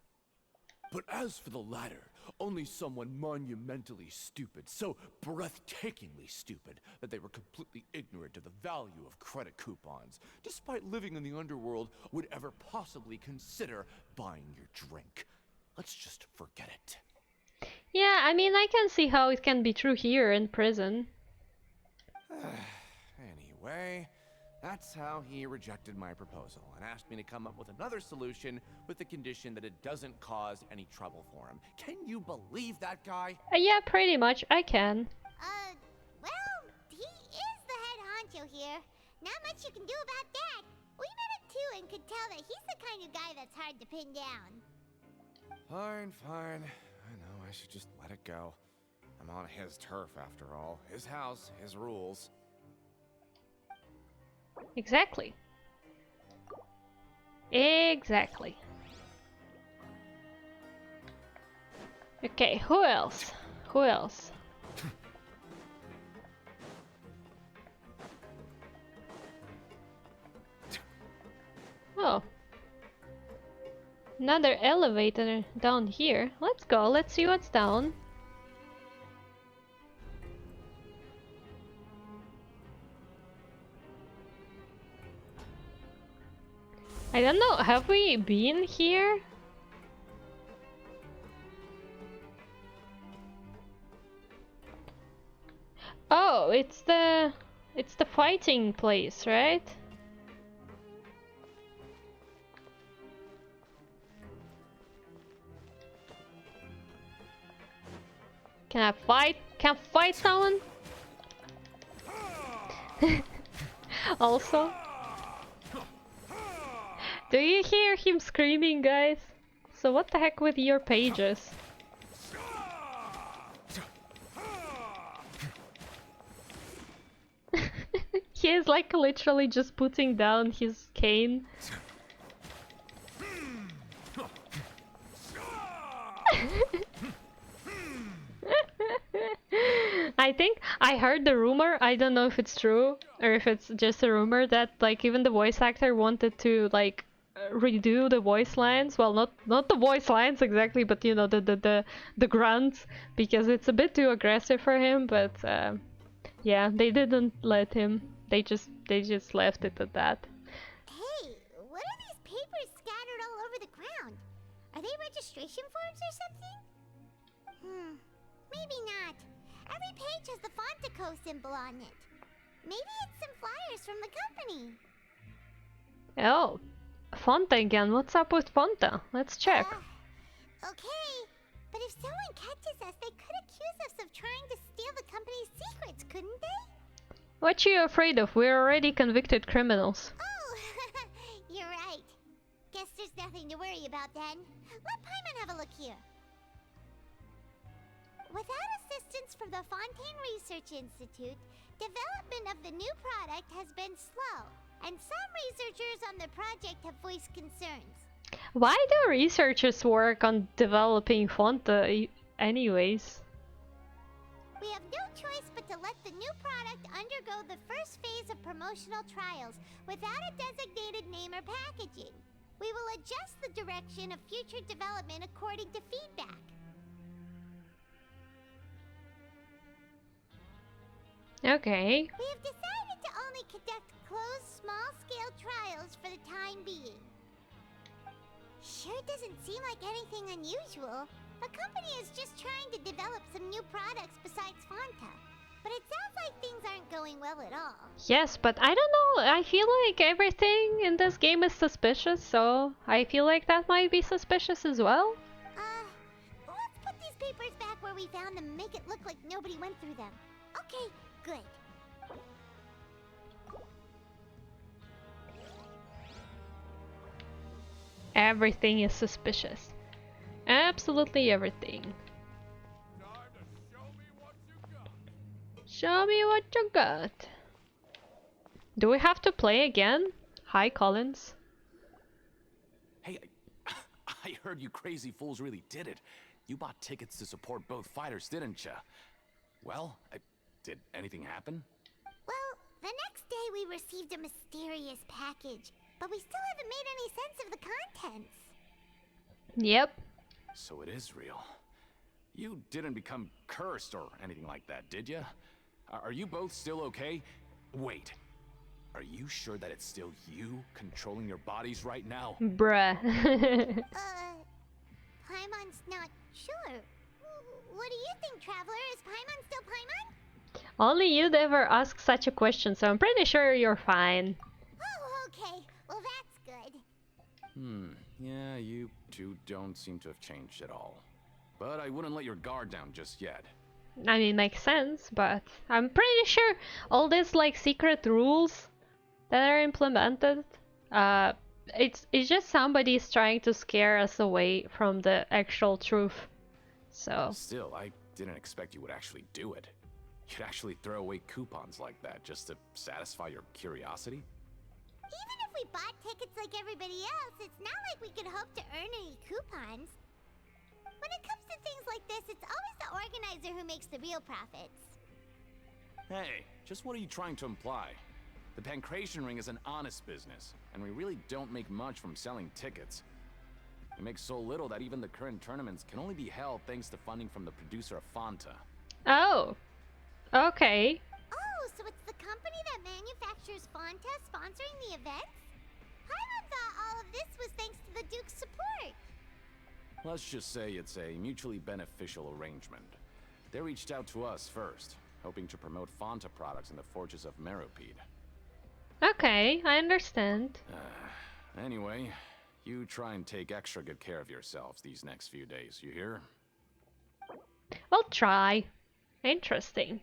But as for the latter, only someone monumentally stupid, so breathtakingly stupid that they were completely ignorant of the value of credit coupons, despite living in the underworld, would ever possibly consider buying your drink. Let's just forget it. Yeah, I mean, I can see how it can be true here in prison. Anyway, that's how he rejected my proposal and asked me to come up with another solution with the condition that it doesn't cause any trouble for him. Can you believe that guy? Yeah, pretty much, I can. Well, he is the head honcho here. Not much you can do about that. We met him too and could tell that he's the kind of guy that's hard to pin down. Fine, fine. I know I should just let it go. I'm on his turf after all. His house, his rules. Exactly. Exactly. Okay, who else? Who else? Oh. Another elevator down here. Let's go, let's see what's down. I don't know, have we been here? Oh, it's the fighting place, right? Can I fight? Can I fight someone? Also, do you hear him screaming, guys? So what the heck with your pages? He is like literally just putting down his cane. I think I heard the rumor, I don't know if it's true or if it's just a rumor, that like even the voice actor wanted to like redo the voice lines. Well, not the voice lines exactly, but you know, the grunts, because it's a bit too aggressive for him, but yeah, they didn't let him. They just left it at that. Hey, what are these papers scattered all over the ground? Are they registration forms or something? Maybe not. Every page has the Fontico symbol on it. Maybe it's some flyers from the company. Oh, Fonta again. What's up with Fonta? Let's check. Okay, but if someone catches us, they could accuse us of trying to steal the company's secrets, couldn't they? What you afraid of? We're already convicted criminals. Oh, you're right. Guess there's nothing to worry about then. Let Paimon have a look here. Without assistance from the Fontaine Research Institute, development of the new product has been slow, and some researchers on the project have voiced concerns. Why do researchers work on developing Fonta anyways? We have no choice but to let the new product undergo the first phase of promotional trials without a designated name or packaging. We will adjust the direction of future development according to feedback. Okay. We have decided to only conduct closed, small-scale trials for the time being. Sure doesn't seem like anything unusual. The company is just trying to develop some new products besides Fanta. But it sounds like things aren't going well at all. Yes, but I don't know. I feel like everything in this game is suspicious, so I feel like that might be suspicious as well. Let's put these papers back where we found them and make it look like nobody went through them. Okay, good. Everything is suspicious. Absolutely everything. Show me what you got. Do we have to play again? Hi, Collins. Hey, I heard you crazy fools really did it. You bought tickets to support both fighters, didn't ya? Well, did anything happen? Well, the next day we received a mysterious package, but we still haven't made any sense of the contents. Yep. So it is real. You didn't become cursed or anything like that, did ya? Are you both still okay? Wait. Are you sure that it's still you controlling your bodies right now? Bruh. Paimon's not sure. What do you think, Traveler? Is Paimon still Paimon? Only you'd ever ask such a question, so I'm pretty sure you're fine. Oh, okay. Well, that's good. Yeah, you two don't seem to have changed at all. But I wouldn't let your guard down just yet. I mean, makes sense, but I'm pretty sure all these like secret rules that are implemented, it's just somebody's trying to scare us away from the actual truth. So Still, I didn't expect you would actually do it. You'd actually throw away coupons like that just to satisfy your curiosity? Even if we bought tickets like everybody else, it's not like we could hope to earn any coupons. When it comes to things like this, it's always the organizer who makes the real profits. Hey, just what are you trying to imply? The Pancration Ring is an honest business, and we really don't make much from selling tickets. We make so little that even the current tournaments can only be held thanks to funding from the producer of Fanta. oh, okay. Oh, so it's the company that manufactures Fanta sponsoring the events? Paimon thought all of this was thanks to the Duke's support. Let's just say it's a mutually beneficial arrangement. They reached out to us first, hoping to promote Fanta products in the forges of Meropide. Okay, I understand. Anyway, you try and take extra good care of yourselves these next few days, you hear? I'll try. Interesting.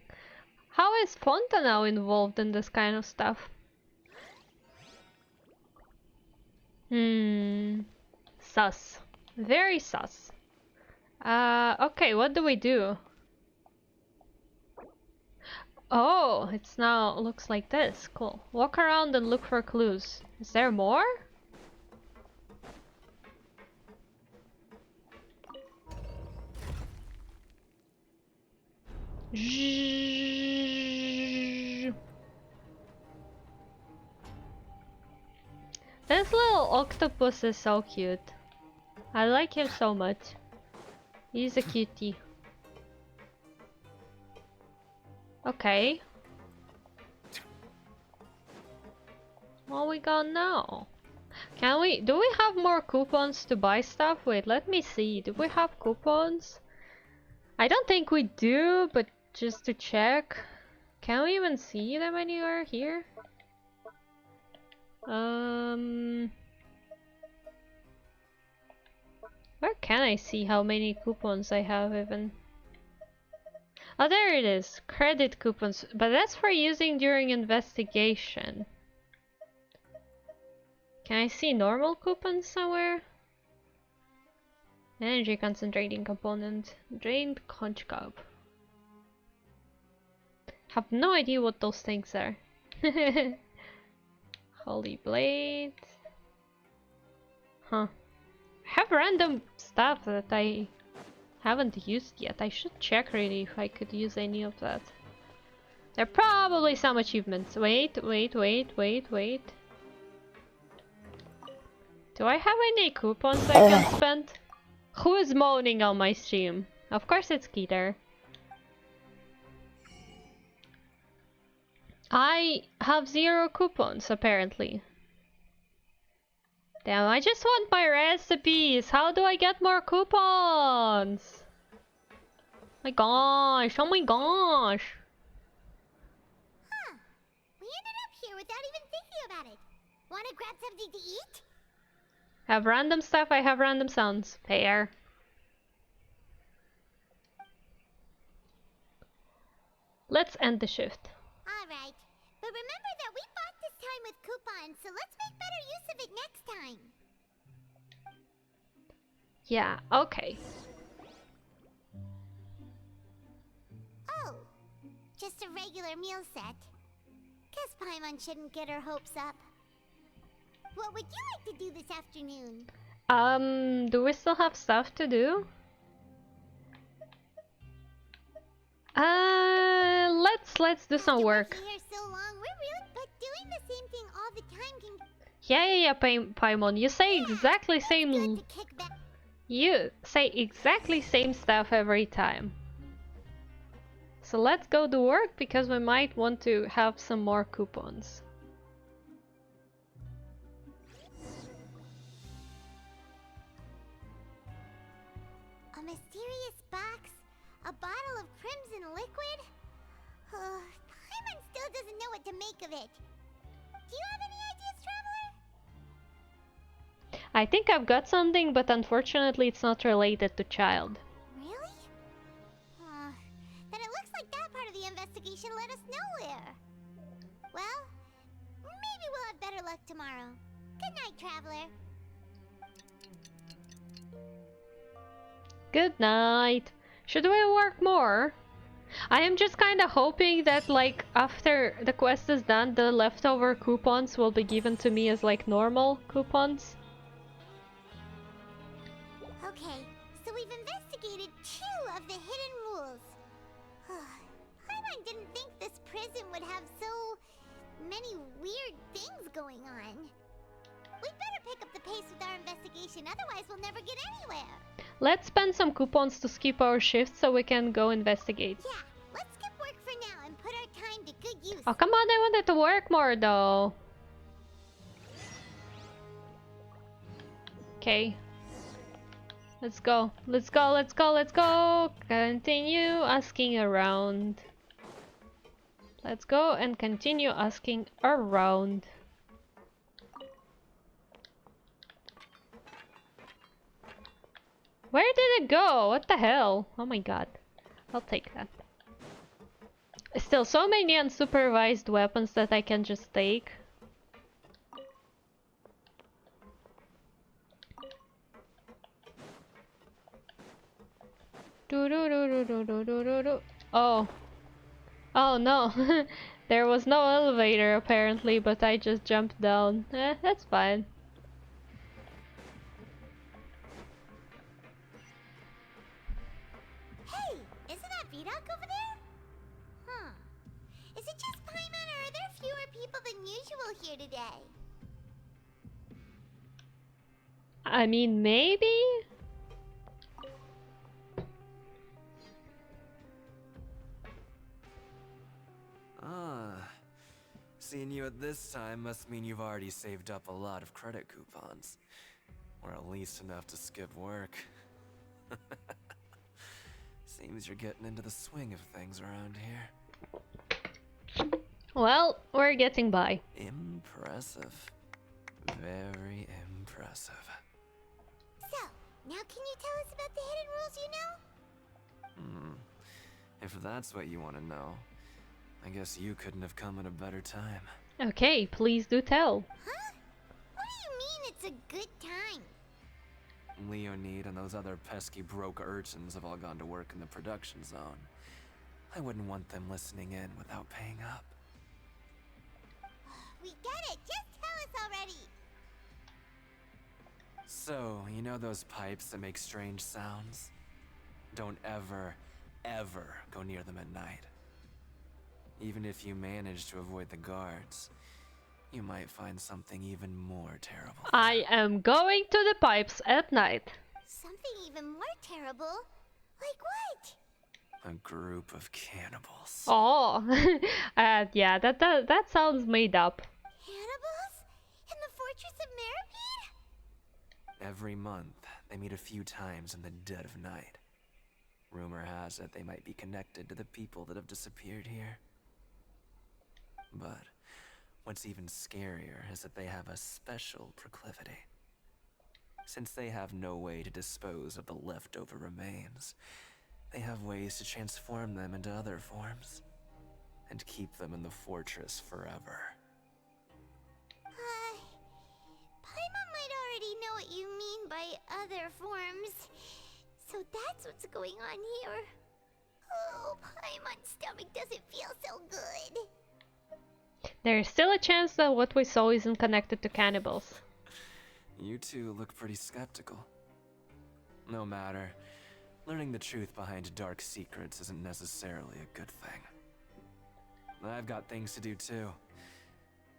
How is Fonta now involved in this kind of stuff? Sus. Very sus. Okay, what do we do? Oh, it's now looks like this. Cool. Walk around and look for clues. Is there more? This little octopus is so cute. I like him so much. He's a cutie. Okay. What we got now? Do we have more coupons to buy stuff? Wait, let me see. Do we have coupons? I don't think we do, but just to check. Can we even see them anywhere here? Where can I see how many coupons I have even? Oh, there it is. Credit coupons. But that's for using during investigation. Can I see normal coupons somewhere? Energy concentrating component. Drained conch cup. Have no idea what those things are. Holy blade. Huh. I have random stuff that I haven't used yet. I should check really if I could use any of that. There are probably some achievements. Wait. Do I have any coupons I can spend? Who is moaning on my stream? Of course it's Keter. I have 0 coupons apparently. Damn, I just want my recipes! How do I get more coupons? My gosh, oh my gosh! Huh. We ended up here without even thinking about it. Wanna grab something to eat? Have random stuff, I have random sounds. Fair. Let's end the shift. Alright. But remember that we bought this time with coupons, so let's make better use of it next time. Yeah, okay. Oh. Just a regular meal set. Guess Paimon shouldn't get her hopes up. What would you like to do this afternoon? Do we still have stuff to do? Let's do some After work. working here so long, we're really but doing the same thing all the time can Yeah, Paimon. You say exactly good same. to kick back. You say exactly same stuff every time. So let's go to work because we might want to have some more coupons. A mysterious box? A bottle of crimson liquid? Paimon still doesn't know what to make of it. Do you have any ideas, Traveler? I think I've got something, but unfortunately it's not related to child. Really? Then it looks like that part of the investigation led us nowhere. Well, maybe we'll have better luck tomorrow. Good night, Traveler. Good night. Should we work more? I am just kind of hoping that like after the quest is done, the leftover coupons will be given to me as like normal coupons. Okay, so we've investigated 2 of the hidden rules. Paimon didn't think this prison would have so many weird things going on. We'd better pick up the pace with our investigation, otherwise we'll never get anywhere. Let's spend some coupons to skip our shift so we can go investigate. Yeah, let's skip work for now and put our time to good use. Oh, come on, I wanted to work more though. Okay. Let's go. Let's go, let's go, let's go. Continue asking around. Let's go and continue asking around. Where did it go? What the hell? Oh my god. I'll take that. Still, so many unsupervised weapons that I can just take. Oh. Oh no. There was no elevator apparently, but I just jumped down. That's fine. Hey, isn't that Vidoc over there? Huh. Is it just Paimon or are there fewer people than usual here today? I mean, maybe? Ah, seeing you at this time must mean you've already saved up a lot of credit coupons. Or at least enough to skip work. Seems you're getting into the swing of things around here. Well, we're getting by. Impressive. Very impressive. So, now can you tell us about the hidden rules you know? If that's what you want to know, I guess you couldn't have come at a better time. Okay, please do tell. Huh? What do you mean it's a good time? Leonid and those other pesky broke urchins have all gone to work in the production zone. I wouldn't want them listening in without paying up. We get it, just tell us already. So, you know those pipes that make strange sounds? Don't ever, ever go near them at night. Even if you manage to avoid the guards, you might find something even more terrible. I am going to the pipes at night. Something even more terrible? Like what? A group of cannibals. Oh, yeah, that sounds made up. Cannibals? In the Fortress of Mirapede? Every month, they meet a few times in the dead of night. Rumor has it they might be connected to the people that have disappeared here. But what's even scarier is that they have a special proclivity. Since they have no way to dispose of the leftover remains, they have ways to transform them into other forms and keep them in the fortress forever. Paimon might already know what you mean by other forms. So that's what's going on here. Oh, Paimon's stomach doesn't feel so good. There's still a chance that what we saw isn't connected to cannibals. You two look pretty skeptical. No matter. Learning the truth behind dark secrets isn't necessarily a good thing. I've got things to do too.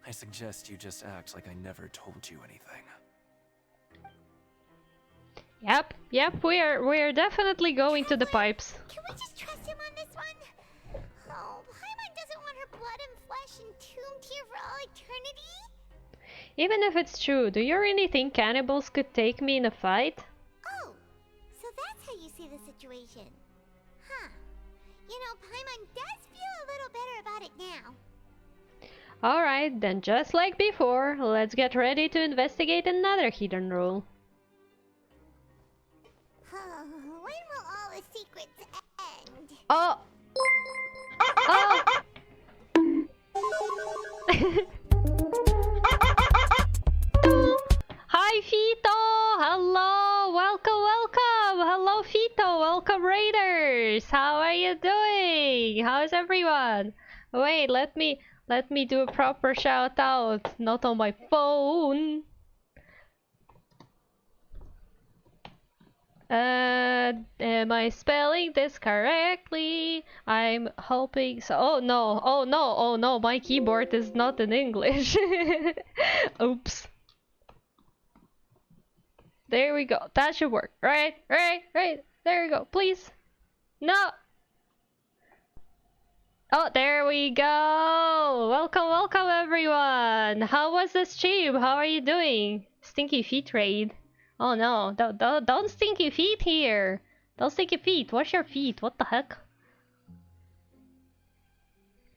I suggest you just act like I never told you anything. Yep, we're definitely going to the pipes. Can we just trust him on this one? Oh, Paimon doesn't want her blood and flesh entombed here for all eternity? Even if it's true, do you really think cannibals could take me in a fight? Oh, so that's how you see the situation. Huh. You know, Paimon does feel a little better about it now. Alright, then just like before, let's get ready to investigate another hidden rule. When will all the secrets end? Oh! Oh! Hi Fito! Hello! Welcome! Hello Fito! Welcome Raiders! How are you doing? How's everyone? Wait, let me do a proper shout out, not on my phone. Am I spelling this correctly? I'm hoping so. Oh no, my keyboard is not in English. Oops. There we go. That should work. Right. There we go. Please. No. Oh, there we go. Welcome everyone. How was the stream? How are you doing? Stinky feet raid. Oh no, don't stinky feet here. Don't stinky feet. Wash your feet. What the heck?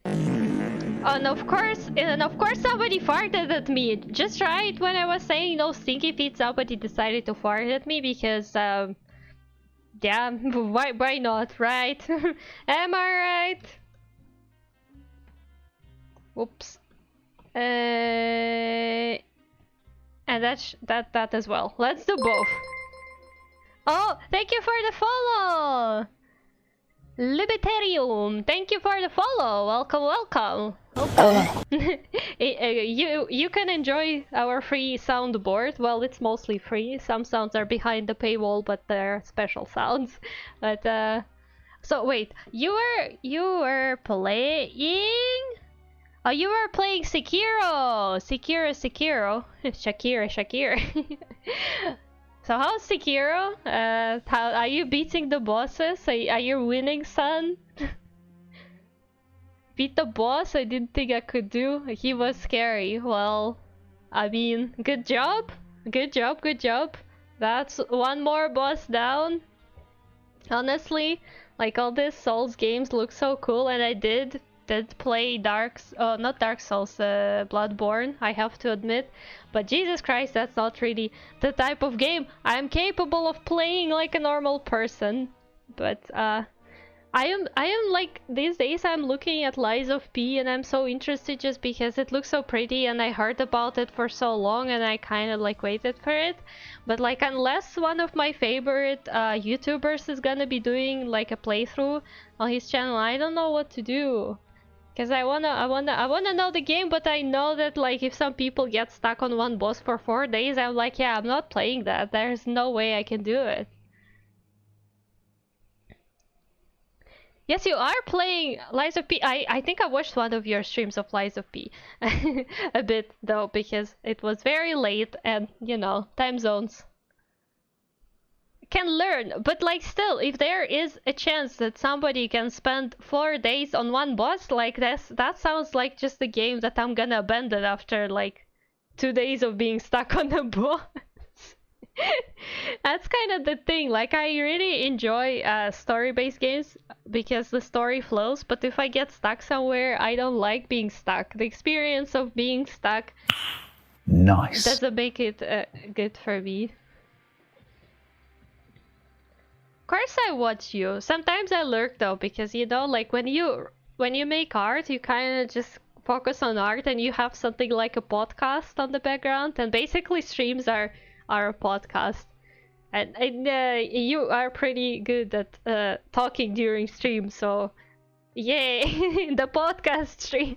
And of course somebody farted at me. Just right when I was saying no stinky feet, somebody decided to fart at me because yeah, why not, right? Am I right? Whoops. And that as well. Let's do both. Oh, thank you for the follow! Libertarium, thank you for the follow. Welcome. You can enjoy our free soundboard. Well, it's mostly free. Some sounds are behind the paywall, but they're special sounds. But so wait, you were playing? Oh, you were playing Sekiro! Sekiro. Shakira. So how's Sekiro? How are you beating the bosses? Are you winning, son? Beat the boss? I didn't think I could do. He was scary. Well, I mean, good job. Good job. That's one more boss down. Honestly, like all these Souls games look so cool, and I did play not Dark Souls, Bloodborne, I have to admit, but Jesus Christ, that's not really the type of game I'm capable of playing like a normal person. But I am like, these days I'm looking at Lies of P and I'm so interested just because it looks so pretty and I heard about it for so long and I kind of like waited for it. But like, unless one of my favorite YouTubers is gonna be doing like a playthrough on his channel, I don't know what to do. Cause I wanna know the game, but I know that like if some people get stuck on one boss for 4 days, I'm like, yeah, I'm not playing that. There's no way I can do it. Yes, you are playing Lies of P. I think I watched one of your streams of Lies of P. A bit though, because it was very late and, you know, time zones. Can learn, but like still, if there is a chance that somebody can spend 4 days on one boss, like that sounds like just a game that I'm gonna abandon after like 2 days of being stuck on a boss. That's kind of the thing. Like, I really enjoy story-based games because the story flows, but if I get stuck somewhere, I don't like being stuck. The experience of being stuck doesn't make it good for me. Of course I watch you. Sometimes I lurk though, because you know, like when you make art, you kind of just focus on art and you have something like a podcast on the background, and basically streams are a podcast. And you are pretty good at talking during stream, so yay, the podcast stream.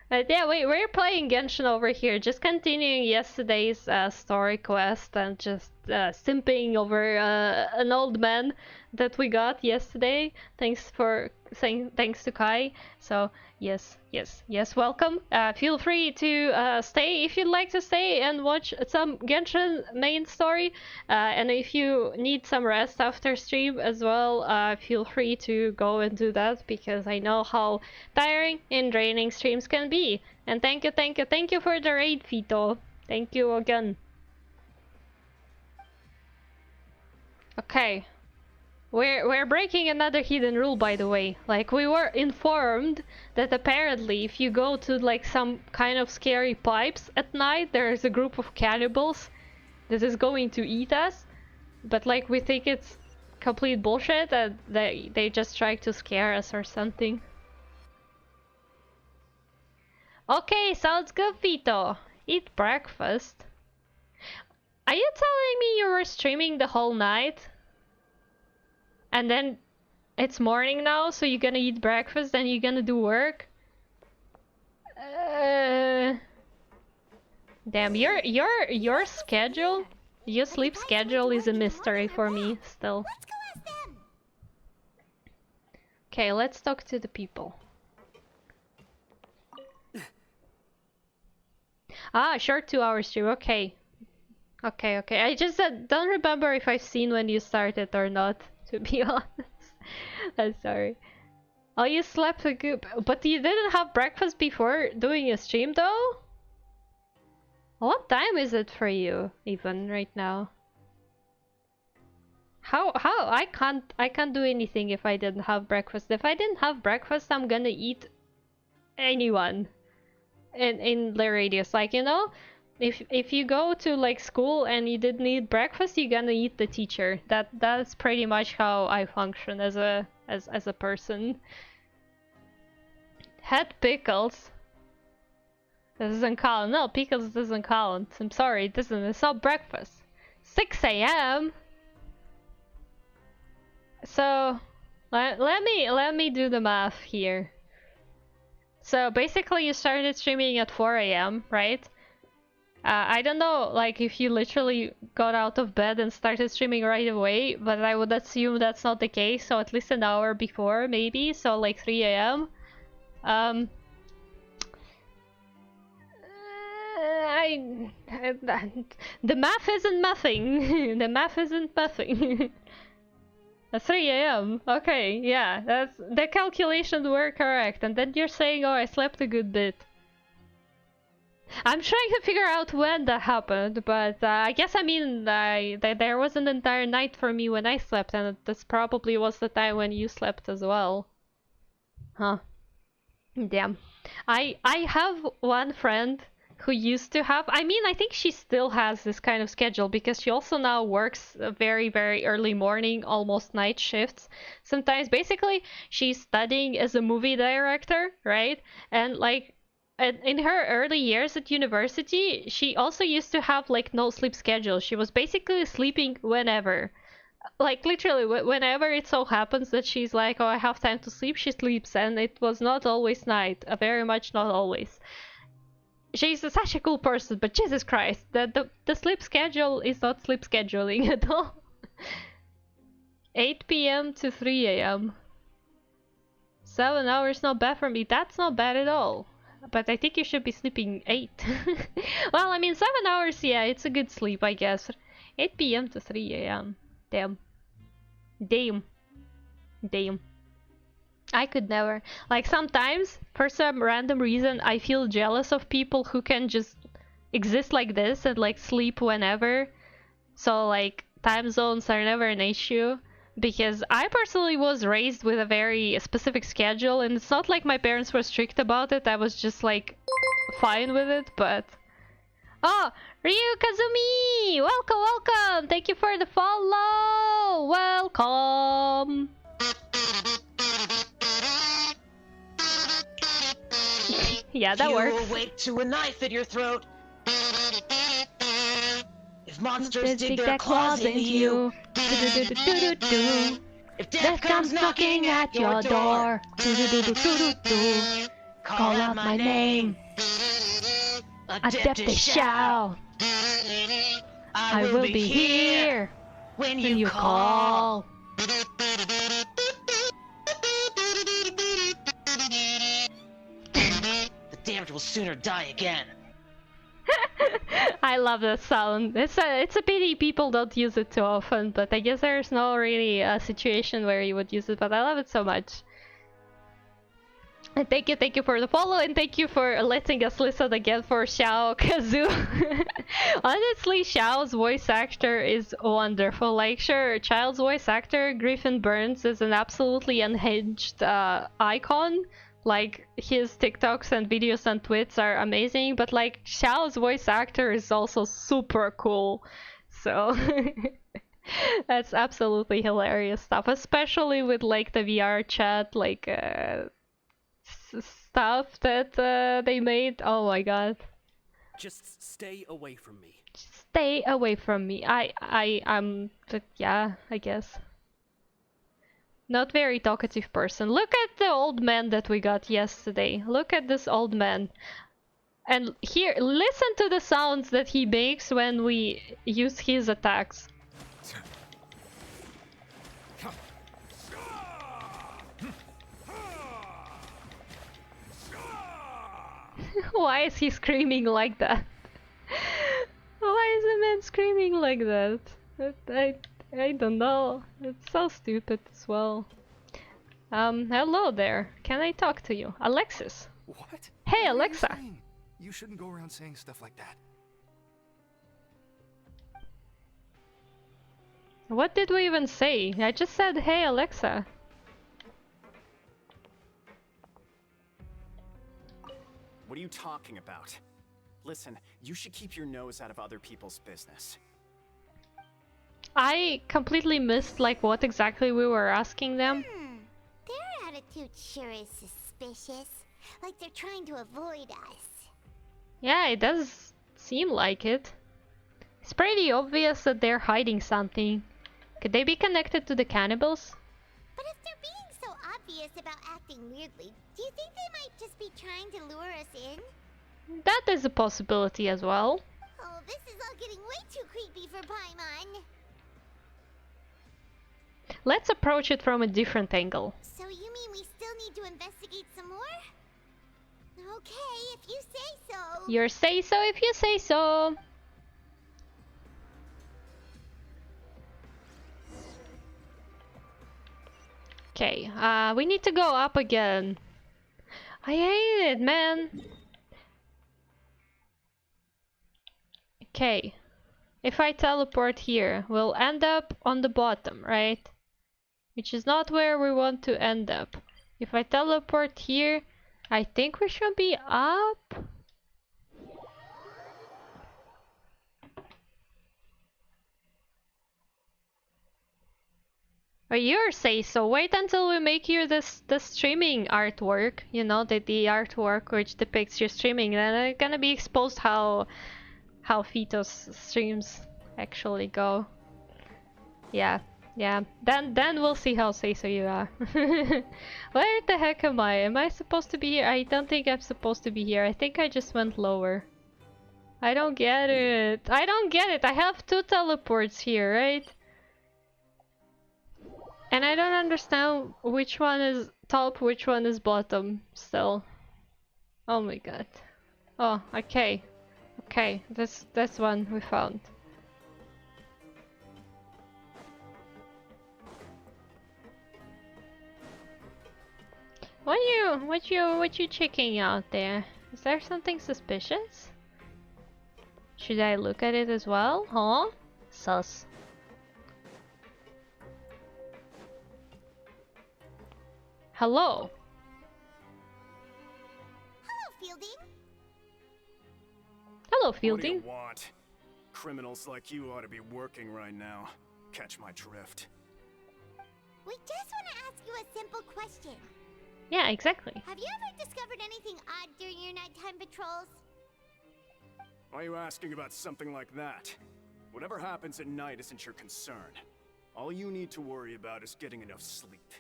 Yeah, we're playing Genshin over here, just continuing yesterday's story quest and just simping over an old man that we got yesterday. Thanks for saying thanks to Kai. So yes, welcome. Feel free to stay if you'd like to stay and watch some Genshin main story. And if you need some rest after stream as well, feel free to go and do that, because I know how tiring and draining streams can be. And thank you for the raid, Fito. Thank you again. Okay. We're breaking another hidden rule, by the way. Like, we were informed that apparently if you go to like some kind of scary pipes at night, there's a group of cannibals that is going to eat us. But like, we think it's complete bullshit and they just try to scare us or something. Okay, sounds good, Vito. Eat breakfast. Are you telling me you were streaming the whole night? And then it's morning now, so you're gonna eat breakfast, then you're gonna do work? Damn, your schedule, your sleep schedule is a mystery for me still. Let's go ask them. Okay, let's talk to the people. Ah, short 2-hour stream. Okay. Okay. I just don't remember if I've seen when you started or not, to be honest. I'm sorry. Oh, you slept a good... But you didn't have breakfast before doing a stream, though? What time is it for you, even, right now? How? I can't do anything if I didn't have breakfast. If I didn't have breakfast, I'm gonna eat anyone in the radius. Like, you know, if you go to like school and you didn't eat breakfast, you're gonna eat the teacher. That's pretty much how I function as a person. Had pickles. That doesn't count. No, pickles doesn't count. I'm sorry, it doesn't. It's not breakfast. 6 a.m. So let me do the math here. So basically you started streaming at 4 a.m., right? I don't know, like, if you literally got out of bed and started streaming right away, but I would assume that's not the case, so at least an hour before, maybe, so like 3 a.m. The math isn't mathing. The math isn't mathing. 3 a.m. Okay, yeah, that's the calculations were correct. And then you're saying, oh, I slept a good bit. I'm trying to figure out when that happened, but I guess there was an entire night for me when I slept, and this probably was the time when you slept as well. Huh. Damn. I have one friend who used to have, I think she still has this kind of schedule, because she also now works very, very early morning, almost night shifts. Sometimes, basically, she's studying as a movie director, right? And like, in her early years at university, she also used to have like no sleep schedule. She was basically sleeping whenever. Like, literally, whenever it so happens that she's like, oh, I have time to sleep, she sleeps. And it was not always night, very much not always. She's such a cool person, but Jesus Christ, the sleep schedule is not sleep scheduling at all. 8 p.m. to 3 a.m. 7 hours not bad for me. That's not bad at all. But I think you should be sleeping 8. Well, I mean, 7 hours, yeah, it's a good sleep, I guess. 8 p.m. to 3 a.m. Damn. I could never. Like, sometimes, for some random reason, I feel jealous of people who can just exist like this and like sleep whenever. So like, time zones are never an issue. Because I personally was raised with a very specific schedule, and it's not like my parents were strict about it. I was just like fine with it, but... Oh, Ryu Kazumi! Welcome! Thank you for the follow! Welcome! Yeah, that works. You awake to a knife at your throat. If monsters dig their claws into you. If death comes knocking at your door. Call out my name. Adeptus Shao. I will be here when you call. The damned will sooner die again. I love that sound. It's a pity people don't use it too often, but I guess there's no really a situation where you would use it, but I love it so much. And thank you for the follow, and thank you for letting us listen again for Xiao Kazoo. Honestly, Xiao's voice actor is wonderful. Like, sure, Child's voice actor, Griffin Burns, is an absolutely unhinged icon. Like, his TikToks and videos and tweets are amazing, but like, Xiao's voice actor is also super cool. So, that's absolutely hilarious stuff, especially with like the VR chat, like, stuff that they made. Oh my god. Just stay away from me. Stay away from me. Yeah, I guess. Not very talkative person. Look at the old man that we got yesterday. Look at this old man. And here, listen to the sounds that he makes when we use his attacks. Why is he screaming like that? Why is the man screaming like that? I don't know. It's so stupid as well. Hello there. Can I talk to you? Alexis. What? Hey, What are you Alexa. saying? You shouldn't go around saying stuff like that. What did we even say? I just said, hey, Alexa. What are you talking about? Listen, you should keep your nose out of other people's business. I completely missed like what exactly we were asking them. Their attitude sure is suspicious. Like they're trying to avoid us. Yeah, it does seem like it. It's pretty obvious that they're hiding something. Could they be connected to the cannibals? But if they're being so obvious about acting weirdly, do you think they might just be trying to lure us in? That is a possibility as well. Oh, this is all getting way too creepy for Paimon. Let's approach it from a different angle. So you mean we still need to investigate some more? Okay, if you say so. Your say so if you say so. Okay, we need to go up again. I hate it, man. Okay, if I teleport here, we'll end up on the bottom, right? Which is not where we want to end up. If I teleport here, I think we should be up. Or your say so. Wait until we make you the streaming artwork. You know, the artwork which depicts your streaming. Then it's gonna be exposed how Fetos streams actually go. Yeah. Then we'll see how say so you are. Where the heck am I? Am I supposed to be here? I don't think I'm supposed to be here. I think I just went lower. I don't get it. I don't get it. I have 2 teleports here, right? And I don't understand which one is top, which one is bottom still. Oh my god. Oh, okay. Okay, that's one we found. What you checking out there? Is there something suspicious? Should I look at it as well? Huh? Sus. Hello. Hello, Fielding. Hello, What do you Fielding. want? Criminals like you ought to be working right now. Catch my drift. We just want to ask you a simple question. Yeah, exactly. Have you ever discovered anything odd during your nighttime patrols? Why are you asking about something like that? Whatever happens at night isn't your concern. All you need to worry about is getting enough sleep.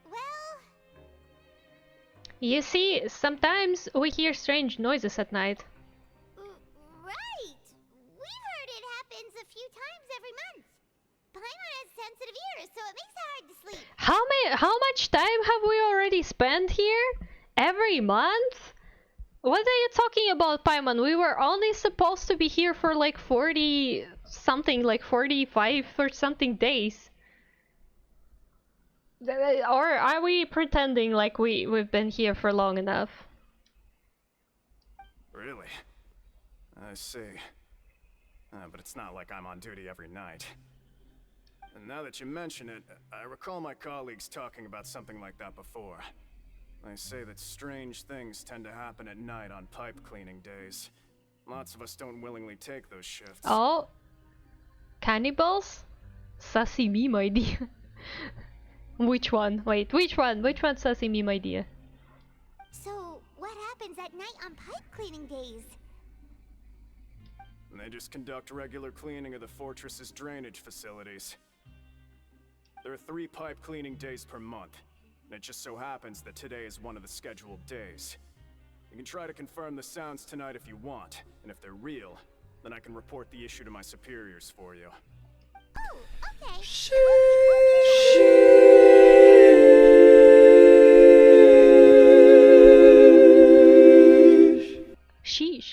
Well, You see, sometimes we hear strange noises at night. Right! We've heard it happens a few times every month. Paimon has sensitive ears, so it makes it hard to sleep. How much time have we already spent here? Every month? What are you talking about, Paimon? We were only supposed to be here for like 40 something, like 45 or something days. Or are we pretending like we've been here for long enough? Really? I see. But it's not like I'm on duty every night. And now that you mention it, I recall my colleagues talking about something like that before. They say that strange things tend to happen at night on pipe cleaning days. Lots of us don't willingly take those shifts. Oh, cannibals? Sashimi, my dear. Which one? Wait, which one? Which one, Sashimi, my dear? So, what happens at night on pipe cleaning days? They just conduct regular cleaning of the fortress's drainage facilities. There are 3 pipe cleaning days per month, and it just so happens that today is one of the scheduled days. You can try to confirm the sounds tonight if you want, and if they're real, then I can report the issue to my superiors for you. Oh, okay. Sheesh.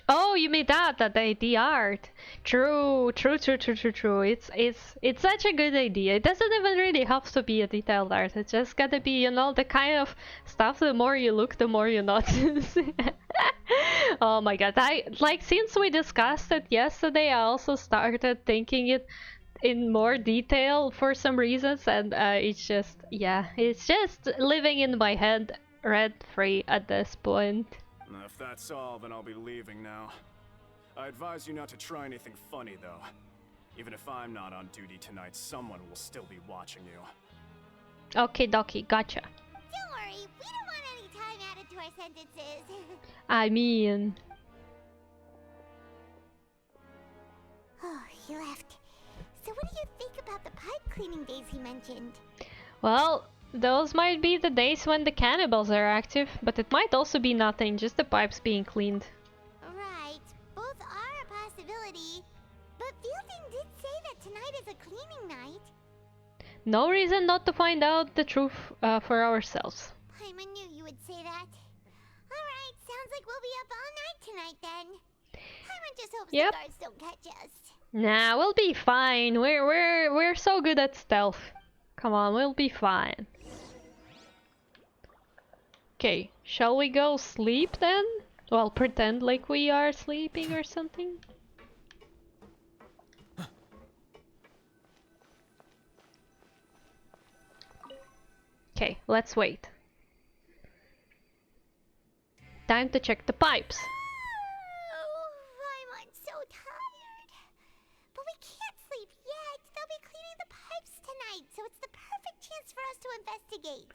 Oh, you made that the art. True. It's such a good idea. It doesn't even really have to be a detailed art. It's just gotta be, you know, the kind of stuff the more you look, the more you notice. Oh my god. Since we discussed it yesterday, I also started thinking it in more detail for some reasons, and it's just living in my head rent-free at this point. If that's all, then I'll be leaving now. I advise you not to try anything funny, though. Even if I'm not on duty tonight, someone will still be watching you. Okay, dokie, gotcha. Don't worry, we don't want any time added to our sentences. I mean... Oh, he left. So what do you think about the pipe cleaning days he mentioned? Well, those might be the days when the cannibals are active, but it might also be nothing, just the pipes being cleaned. Right, both are a possibility. But Fielding did say that tonight is a cleaning night. No reason not to find out the truth for ourselves. Paimon knew you would say that. Alright, sounds like we'll be up all night tonight then. Paimon just hopes the guards don't catch us. Nah, we'll be fine. We're so good at stealth. Come on, we'll be fine. Okay, shall we go sleep then? Well, pretend like we are sleeping or something? Okay, let's wait. Time to check the pipes. Oh, I'm so tired. But we can't sleep yet. They'll be cleaning the pipes tonight, so it's the perfect chance for us to investigate.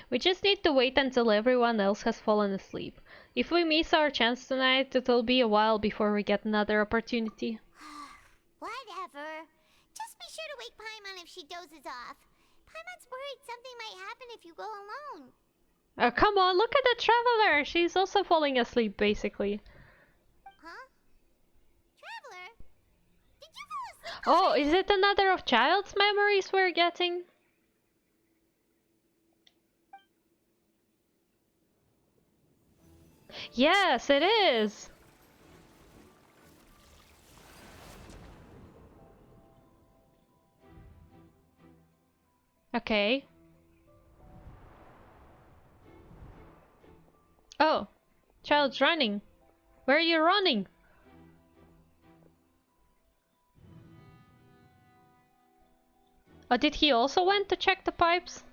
We just need to wait until everyone else has fallen asleep. If we miss our chance tonight, it'll be a while before we get another opportunity. Whatever. Just be sure to wake Paimon if she dozes off. Paimon's worried something might happen if you go alone. Come on, look at the traveler! She's also falling asleep, basically. Huh? Traveler? Did you fall asleep? Oh, is it another of Child's memories we're getting? Yes, it is! Okay. Oh, Child's running. Where are you running? Oh, did he also went to check the pipes?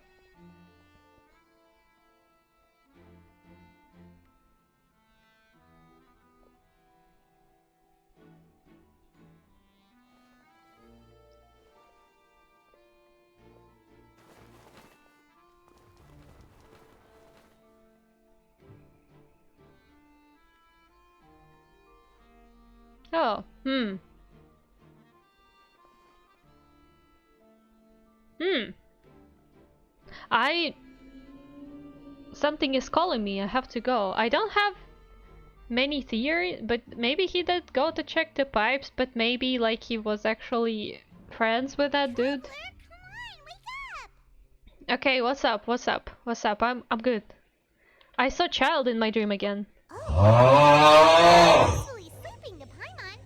Oh, something is calling me. I have to go. I don't have many theories, but maybe he did go to check the pipes, but maybe like he was actually friends with that dude. Traveler, come on, wake up! Okay, what's up? What's up? What's up? I'm good. I saw Child in my dream again. Oh, peacefully sleeping to Paimon.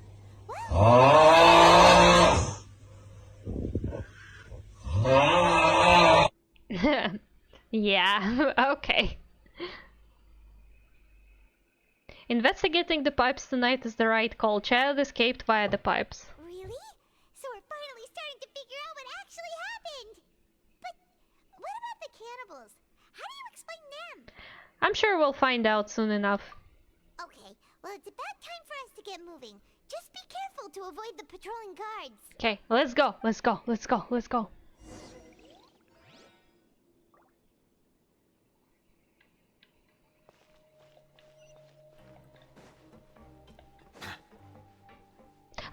Well, Yeah, okay. Investigating the pipes tonight is the right call. Child escaped via the pipes. really? So we're finally starting to figure out what actually happened. But what about the cannibals? How do you explain them? I'm sure we'll find out soon enough. Okay, well it's about time for us to get moving. Just be careful to avoid the patrolling guards. Okay, let's go. Let's go. Let's go. Let's go.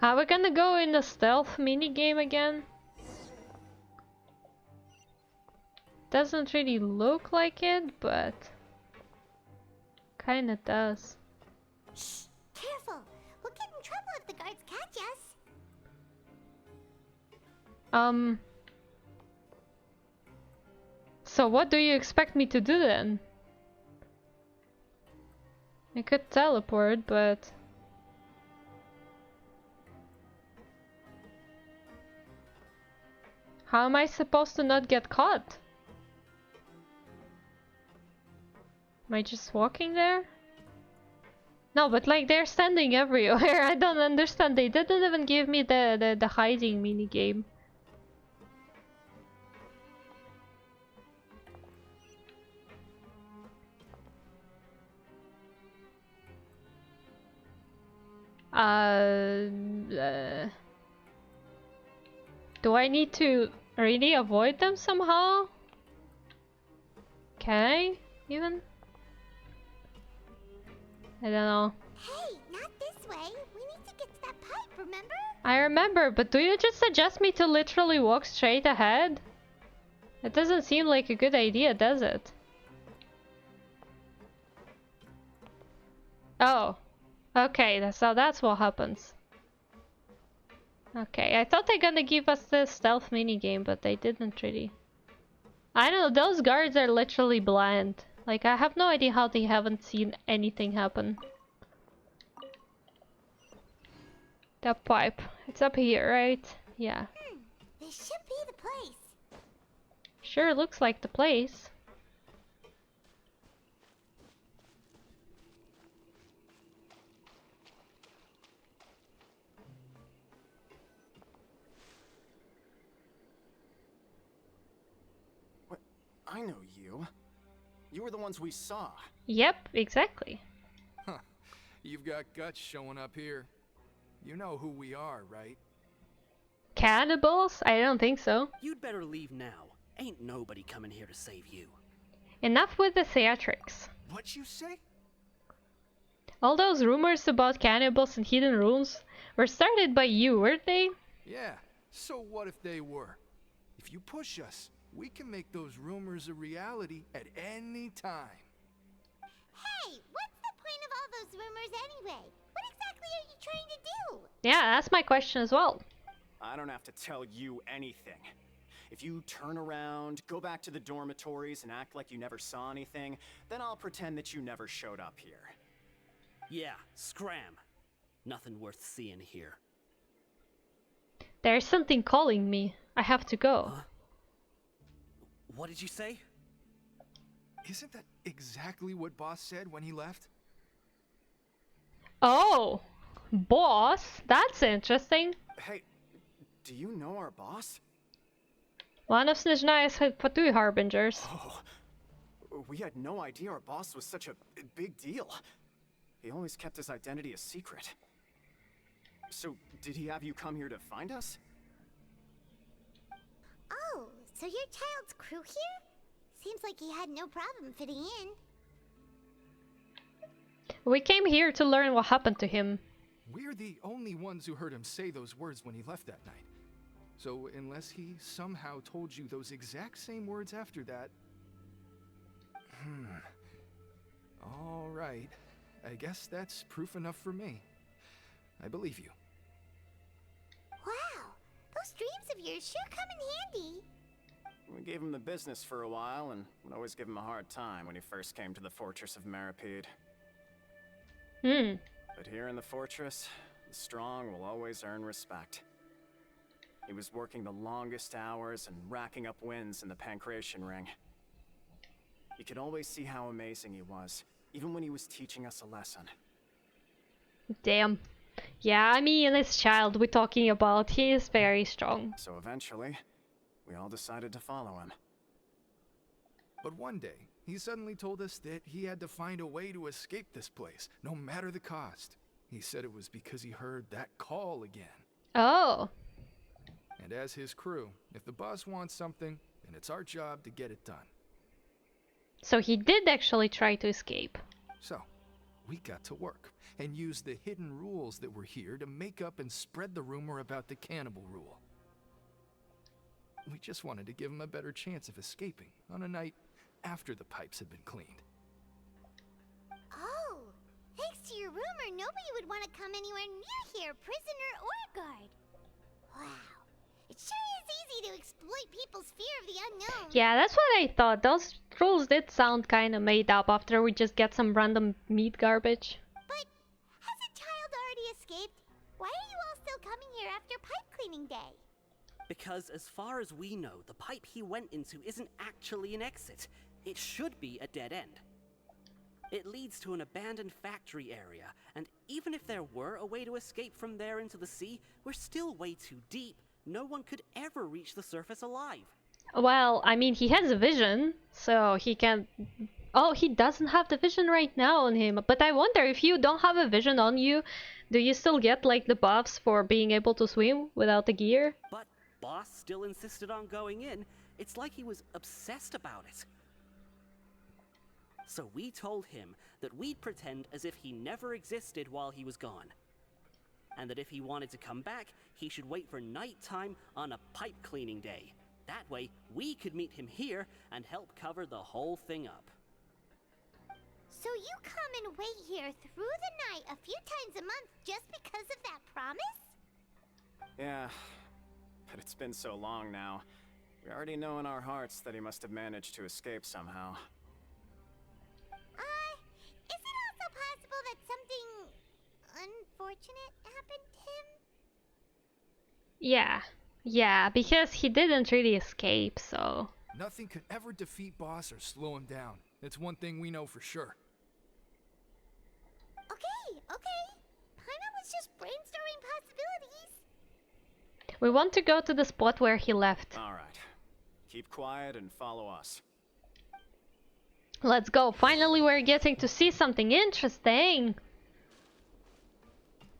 Are we gonna go in the stealth minigame again? Doesn't really look like it, but kinda does. Shh, careful. We'll get in trouble if the guards catch us. So what do you expect me to do then? I could teleport, but... How am I supposed to not get caught? Am I just walking there? No, but like they're standing everywhere. I don't understand. They didn't even give me the hiding minigame. Do I need to really avoid them somehow? Can I even? I don't know. Hey, not this way. We need to get to that pipe, remember? I remember, but do you just suggest me to literally walk straight ahead? It doesn't seem like a good idea, does it? Oh. Okay, that's what happens. Okay, I thought they're gonna give us the stealth minigame, but they didn't really. I don't know, those guards are literally blind. Like, I have no idea how they haven't seen anything happen. The pipe. It's up here, right? Yeah. This should be the place. Sure looks like the place. What? I know you. You were the ones we saw. Yep, exactly. Huh. You've got guts showing up here. You know who we are, right? Cannibals? I don't think so. You'd better leave now. Ain't nobody coming here to save you. Enough with the theatrics. What'd you say? All those rumors about cannibals and hidden rooms were started by you, weren't they? Yeah, so what if they were? If you push us, we can make those rumors a reality at any time. Hey, what's the point of all those rumors anyway? What exactly are you trying to do? Yeah, that's my question as well. I don't have to tell you anything. If you turn around, go back to the dormitories and act like you never saw anything, then I'll pretend that you never showed up here. Yeah, scram. Nothing worth seeing here. There's something calling me. I have to go. What did you say? Isn't that exactly what Boss said when he left? Oh! Boss? That's interesting. Hey, do you know our boss? One of Snezhnaya's Fatui harbingers. Oh, we had no idea our boss was such a big deal. He always kept his identity a secret. So, did he have you come here to find us? Oh, so your child's crew here? Seems like he had no problem fitting in. We came here to learn what happened to him. We're the only ones who heard him say those words when he left that night. So unless he somehow told you those exact same words after that... All right. I guess that's proof enough for me. I believe you. Wow, those dreams of yours sure come in handy. We gave him the business for a while and would always give him a hard time when he first came to the Fortress of Maripede. But here in the fortress, the strong will always earn respect. He was working the longest hours and racking up wins in the Pancration Ring. You could always see how amazing he was, even when he was teaching us a lesson. Damn. Yeah, I mean, this child we're talking about, he is very strong. So eventually, we all decided to follow him. But one day, he suddenly told us that he had to find a way to escape this place, no matter the cost. He said it was because he heard that call again. Oh. And as his crew, if the boss wants something, then it's our job to get it done. So he did actually try to escape. So, we got to work and used the hidden rules that were here to make up and spread the rumor about the cannibal rule. We just wanted to give him a better chance of escaping on a night after the pipes had been cleaned. Oh, thanks to your rumor, nobody would want to come anywhere near here, prisoner or guard. Wow, it sure is easy to exploit people's fear of the unknown. Yeah, that's what I thought. Those rules did sound kind of made up after we just get some random meat garbage. But has a child already escaped? Why are you all still coming here after pipe cleaning day? Because as far as we know, the pipe he went into isn't actually an exit. It should be a dead end. It leads to an abandoned factory area, and even if there were a way to escape from there into the sea, we're still way too deep. No one could ever reach the surface alive. Well, I mean, he has a vision, so he can... Oh, he doesn't have the vision right now on him. But I wonder, if you don't have a vision on you, do you still get, like, the buffs for being able to swim without the gear? But Boss still insisted on going in. It's like he was obsessed about it. So we told him that we'd pretend as if he never existed while he was gone. And that if he wanted to come back, he should wait for nighttime on a pipe cleaning day. That way, we could meet him here and help cover the whole thing up. So you come and wait here through the night a few times a month just because of that promise? Yeah, but it's been so long now. We already know in our hearts that he must have managed to escape somehow. Is it also possible that something unfortunate happened to him? Yeah, because he didn't really escape, so... Nothing could ever defeat Boss or slow him down. It's one thing we know for sure. Okay. Paimon was just brainstorming possibilities. We want to go to the spot where he left. Alright. Keep quiet and follow us. Let's go. Finally, we're getting to see something interesting.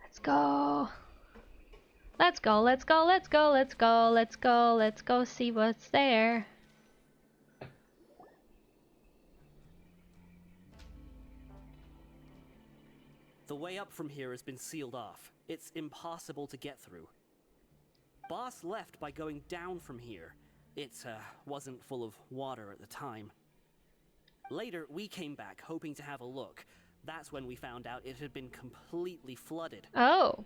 Let's go. Let's go see what's there. The way up from here has been sealed off. It's impossible to get through. Boss left by going down from here. It wasn't full of water at the time. Later, we came back hoping to have a look. That's when we found out it had been completely flooded. Oh.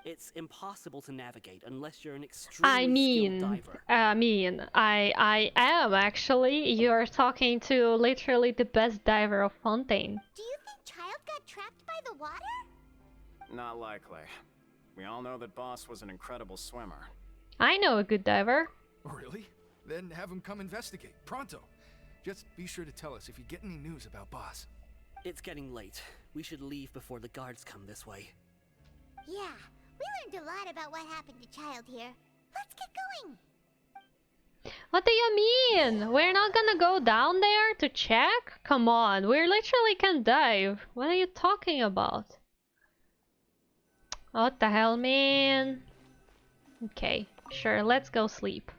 It's impossible to navigate unless you're an extremely skilled diver. I am actually. You're talking to literally the best diver of Fontaine. Do you think Child got trapped by the water? Not likely. We all know that Boss was an incredible swimmer. I know a good diver. Really? Then have him come investigate, pronto. Just be sure to tell us if you get any news about Boss. It's getting late. We should leave before the guards come this way. Yeah, we learned a lot about what happened to Child here. Let's get going. What do you mean? We're not gonna go down there to check? Come on, we literally can dive. What are you talking about? What the hell, man? Okay, sure, let's go sleep.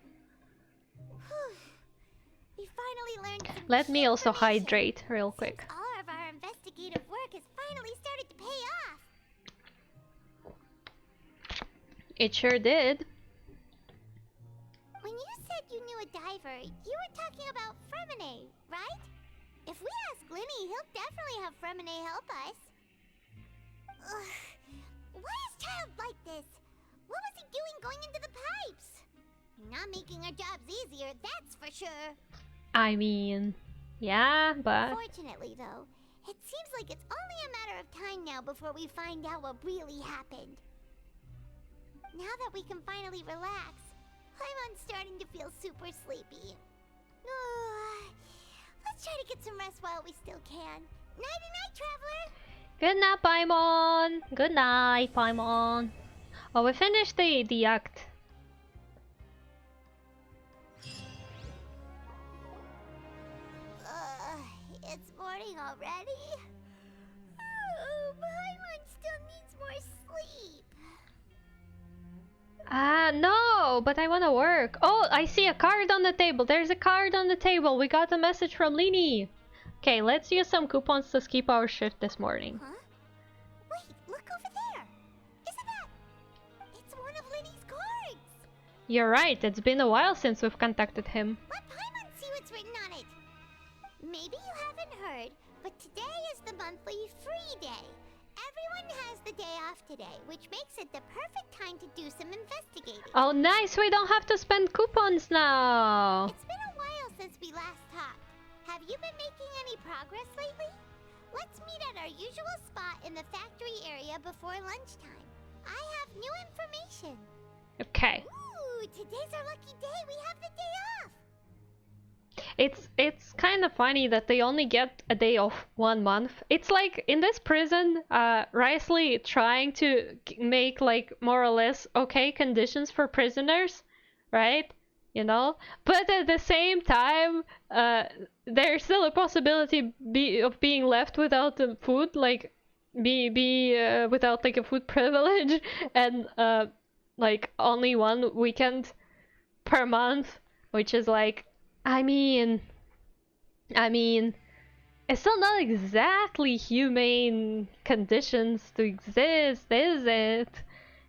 We finally learned some Let me also information. hydrate real quick. All of our investigative work has finally started to pay off. It sure did. When you said you knew a diver, you were talking about Fremine, right? If we ask Linny, he'll definitely have Fremine help us. Ugh. Why is Child like this? What was he doing going into the pipes? Not making our jobs easier, that's for sure. I mean, yeah, but... Fortunately, though, it seems like it's only a matter of time now before we find out what really happened. Now that we can finally relax, I'm starting to feel super sleepy. Let's try to get some rest while we still can. Nighty-night, traveler! Good night, Paimon! Good night, Paimon! Oh, we finished the act. It's morning already? Paimon still needs more sleep. No, but I wanna work. Oh, I see a card on the table. There's a card on the table. We got a message from Lini. Okay, let's use some coupons to skip our shift this morning. Huh? Wait, look over there. Isn't that... It's one of Lini's cards. You're right, it's been a while since we've contacted him. Let Paimon see what's written on it. Maybe you haven't heard, but today is the monthly free day. Everyone has the day off today, which makes it the perfect time to do some investigating. Oh nice, we don't have to spend coupons now! It's been a while since we last talked. Have you been making any progress lately? Let's meet at our usual spot in the factory area before lunchtime. I have new information. Okay. Ooh, today's our lucky day. We have the day off. It's kind of funny that they only get a day off 1 month. It's like in this prison, Risley trying to make like more or less okay conditions for prisoners, right? You know, but at the same time, there's still a possibility of being left without food, like without like a food privilege, and like only 1 weekend per month, which is like. I mean, it's still not exactly humane conditions to exist, is it?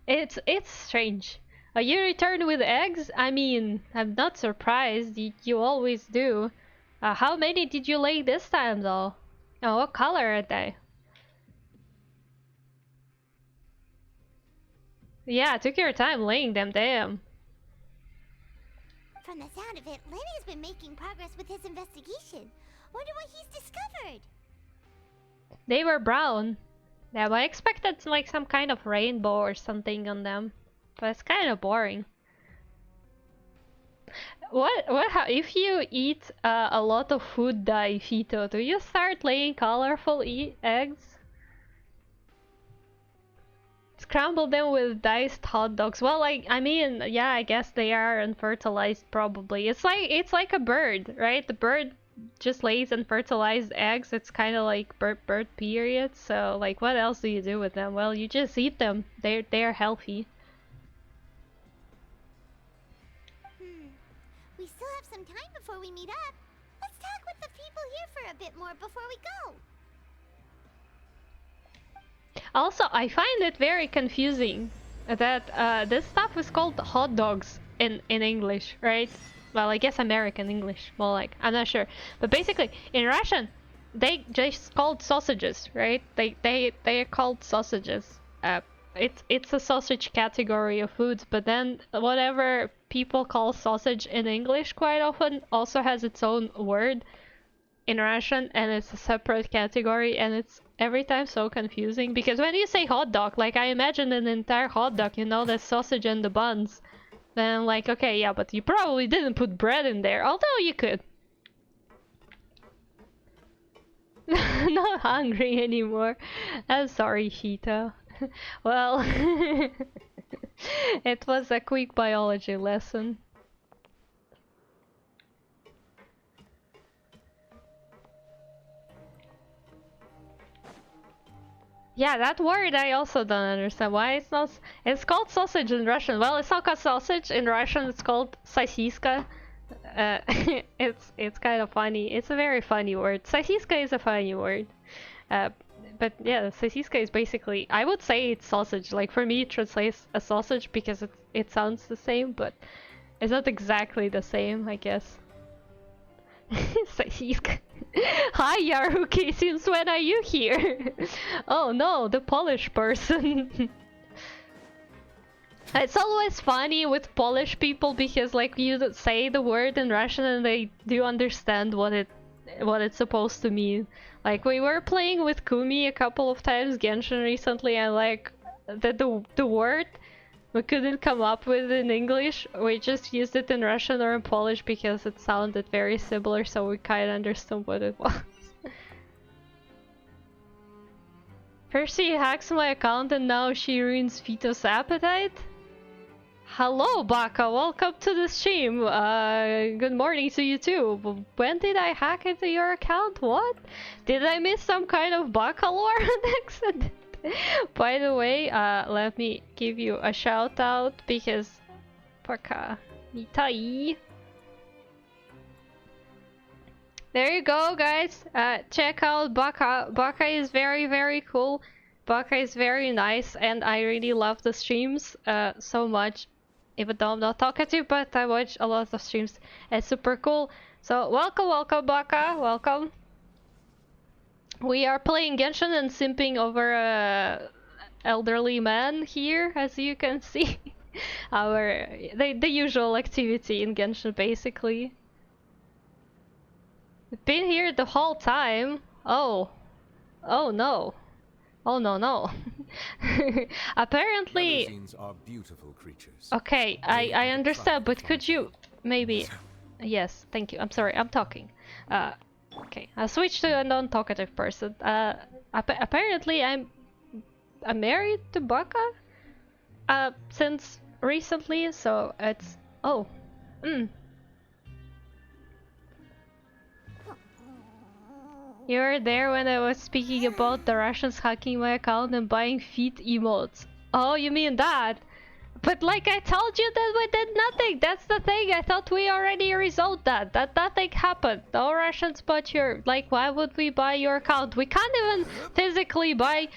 It's strange. You return with eggs? I mean, I'm not surprised. You always do. How many did you lay this time, though? Oh, what color are they? Yeah, took your time laying them, damn. From the sound of it, Lenny's been making progress with his investigation. Wonder what he's discovered. They were brown. Yeah, but I expected like some kind of rainbow or something on them. But it's kind of boring. If you eat a lot of food dye, Fito, do you start laying colorful eggs? Scramble them with diced hot dogs. Well, like, I mean, yeah, I guess they are unfertilized probably. It's like a bird, right? The bird just lays unfertilized eggs. It's kind of like bird period. So, like, what else do you do with them? Well, you just eat them. They're healthy. We still have some time before we meet up. Let's talk with the people here for a bit more before we go. Also, I find it very confusing that this stuff is called hot dogs in English, right? Well, I guess American English, more like, I'm not sure. But basically, in Russian, they just called sausages, right? They are called sausages. It's a sausage category of foods, but then whatever people call sausage in English quite often also has its own word in Russian, and it's a separate category, and it's every time so confusing, because when you say hot dog, like, I imagine an entire hot dog, you know, the sausage and the buns. Then I'm like, okay, yeah, but you probably didn't put bread in there, although you could. Not hungry anymore. I'm sorry, Fito. Well, it was a quick biology lesson. Yeah, that word I also don't understand. Why it's not... It's called sausage in Russian. Well, it's not called sausage. In Russian, it's called sosiska. It's kind of funny. It's a very funny word. Sosiska is a funny word. But yeah, sosiska is basically... I would say it's sausage. Like, for me, it translates as sausage because it sounds the same, but it's not exactly the same, I guess. Sosiska. Hi Yaruki, since when are you here? Oh no, the Polish person. It's always funny with Polish people because like you say the word in Russian and they do understand what it's supposed to mean. Like we were playing with Kumi a couple of times Genshin recently and like the word we couldn't come up with in English. We just used it in Russian or in Polish because it sounded very similar, so we kind of understood what it was. First she hacks my account and now she ruins Vito's appetite? Hello Baka, welcome to the stream. Good morning to you too. When did I hack into your account? What? Did I miss some kind of Baka lore accident? By the way, let me give you a shout out because Baka Mitai. There you go guys. Check out Baka. Baka is very cool. Baka is very nice and I really love the streams so much. Even though I'm not talkative, but I watch a lot of streams. It's super cool. So welcome Baka, welcome. We are playing Genshin and simping over a elderly man here, as you can see. The usual activity in Genshin basically. We've been here the whole time. Oh no. Oh no. Apparently. Melusines are beautiful creatures. Okay, I understand, but could you maybe? Yes, thank you. I'm sorry, I'm talking. Okay, I'll switch to a non-talkative person. Apparently I'm married to Baka. Since recently, so it's You were there when I was speaking about the Russians hacking my account and buying feet emotes. Oh, you mean that? But like I told you that we did nothing. That's the thing. I thought we already resolved that. That nothing happened. No Russians bought your... Like, why would we buy your account? We can't even physically buy...